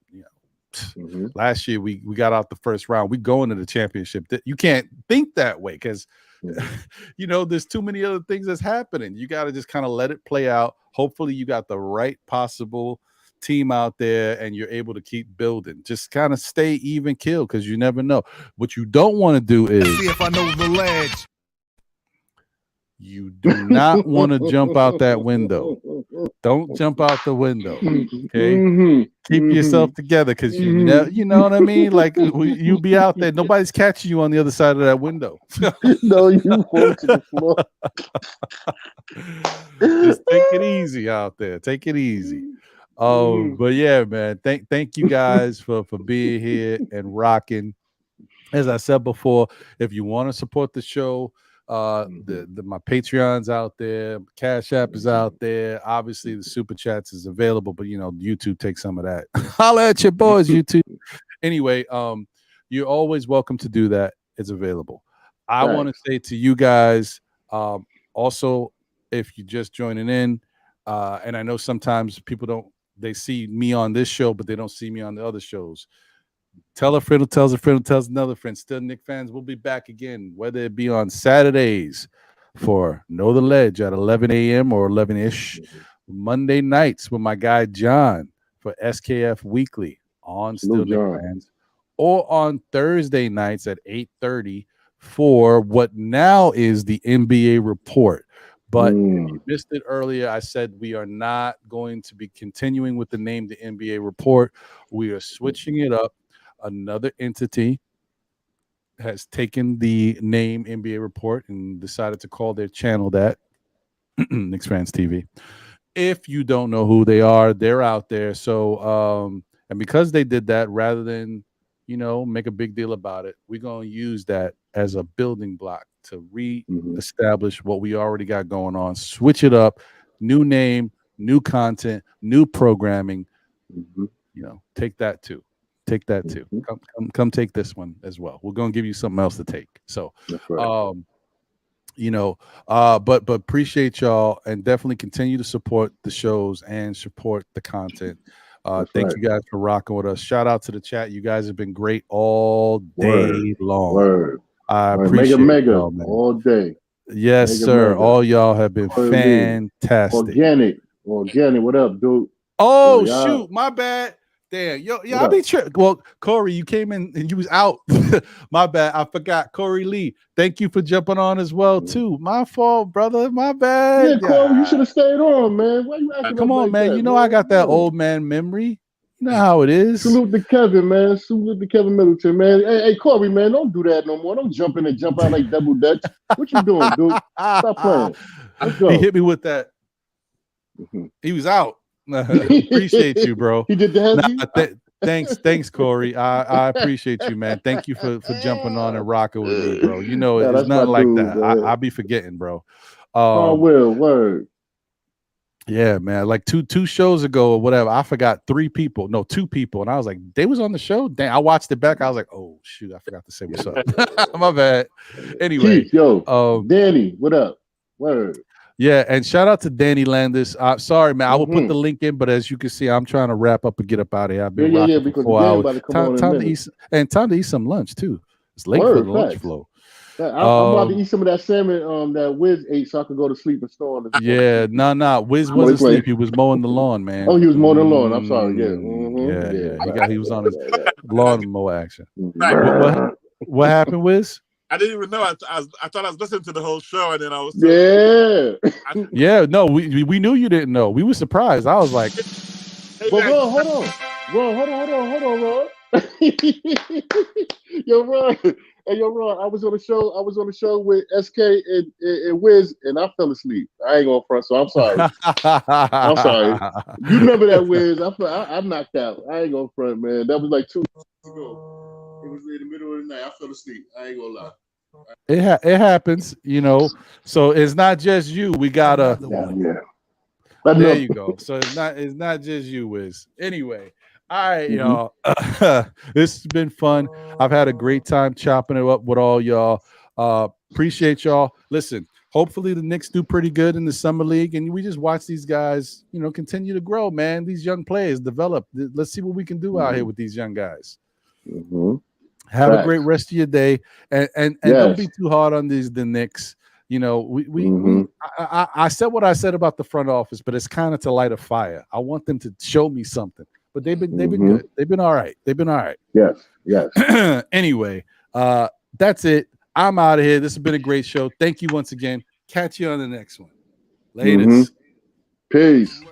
last year we got out the first round, we go into the championship. You can't think that way, because there's too many other things that's happening. You got to just kind of let it play out. Hopefully you got the right possible team out there and you're able to keep building. Just kind of stay even keel, because you never know. What you don't want to do is, see if I know the ledge. You do not want to jump out that window. Don't jump out the window. Okay, keep yourself together, because you know what I mean. Like, you be out there, nobody's catching you on the other side of that window. No, you fall to the floor. Just take it easy out there. Take it easy. But yeah, man, thank you guys for being here and rocking. As I said before, if you want to support the show, my Patreon's out there, Cash App is out there. Obviously, the Super Chats is available, but YouTube takes some of that. Holla at your boys, YouTube. Anyway, you're always welcome to do that. It's available. I want to say to you guys, also, if you're just joining in, and I know sometimes people they see me on this show, but they don't see me on the other shows. Tell a friend who tells a friend who tells another friend. Still, Knicks fans, we'll be back again, whether it be on Saturdays for Know the Ledge at 11 a.m. or 11-ish. Monday nights with my guy John for SKF Weekly on Still Knicks fans. Or on Thursday nights at 8:30 for what now is the NBA Report. But if you missed it earlier, I said we are not going to be continuing with the name the NBA Report. We are switching it up. Another entity has taken the name NBA Report and decided to call their channel that, KnicksFanTv. If you don't know who they are, they're out there. So, and because they did that, rather than, make a big deal about it, we're going to use that as a building block to re-establish what we already got going on. Switch it up, new name, new content, new programming. Take that too. Take that too. Come take this one as well. We're gonna give you something else to take. So, but appreciate y'all, and definitely continue to support the shows and support the content. Thank you guys for rocking with us. Shout out to the chat. You guys have been great all day long. I appreciate mega all day. Yes, sir. Mega. All y'all have been fantastic. Organic. What up, dude? Oh, shoot, my bad. Damn, I be tripping. Well, Corey, you came in and you was out. My bad. I forgot. Corey Lee, thank you for jumping on as well too. My fault, brother. My bad. Yeah, Corey, you should have stayed on, man. Why you acting come on, man. That, I got that old man memory. You know how it is. Salute to Kevin, man. Salute to Kevin Middleton, man. Hey, Corey, man, don't do that no more. Don't jump in and jump out like double dutch. What you doing, dude? Stop playing. Let's go. He hit me with that. He was out. Appreciate you, bro. He did that. Thanks, Corey. I appreciate you, man. Thank you for jumping on and rocking with me, bro. It's nothing like that. I be forgetting, bro. Word. Yeah, man. Like two shows ago or whatever, I forgot 2 people, and I was like, they was on the show. Dang, I watched it back. I was like, oh shoot, I forgot to say what's up. My bad. Anyway, Keith, Danny, what up? Word. Yeah, and shout out to Danny Landis. Sorry, man, I will put the link in, but as you can see, I'm trying to wrap up and get up out of here. I've been rocking for 4 hours. Time to eat some lunch too. It's late for the lunch flow. I'm about to eat some of that salmon that Wiz ate, so I could go to sleep and store on. Yeah, no. Wiz wasn't asleep. He was mowing the lawn, man. Oh, he was mowing the lawn. I'm sorry. Yeah. He was on his lawn mower action. What happened, Wiz? I didn't even know. I thought I was listening to the whole show, and then I was Yeah. No, we knew you didn't know. We were surprised. I was like, Hey, But man, Ron, hold on. Ron. Yo, Ron. Hey, yo, Ron. I was on the show with SK and Wiz, and I fell asleep. I ain't gonna front, so I'm sorry. I'm sorry. You remember that, Wiz? I knocked out. I ain't gonna front, man. That was like 2 weeks ago. It was in the middle of the night. I fell asleep. I ain't gonna lie. It happens, you know. So it's not just you. We got a. Yeah. There you go. So it's not just you, Wiz. Anyway, all right, y'all. This has been fun. I've had a great time chopping it up with all y'all. Appreciate y'all. Listen, hopefully the Knicks do pretty good in the summer league, and we just watch these guys, you know, continue to grow, man. These young players develop. Let's see what we can do out here with these young guys. Have a great rest of your day, and don't be too hard on the Knicks. You know, I said what I said about the front office, but it's kind of to light a fire. I want them to show me something, but they've been good. They've been all right. Yes. Anyway, that's it. I'm out of here. This has been a great show. Thank you once again. Catch you on the next one. Latest. Peace.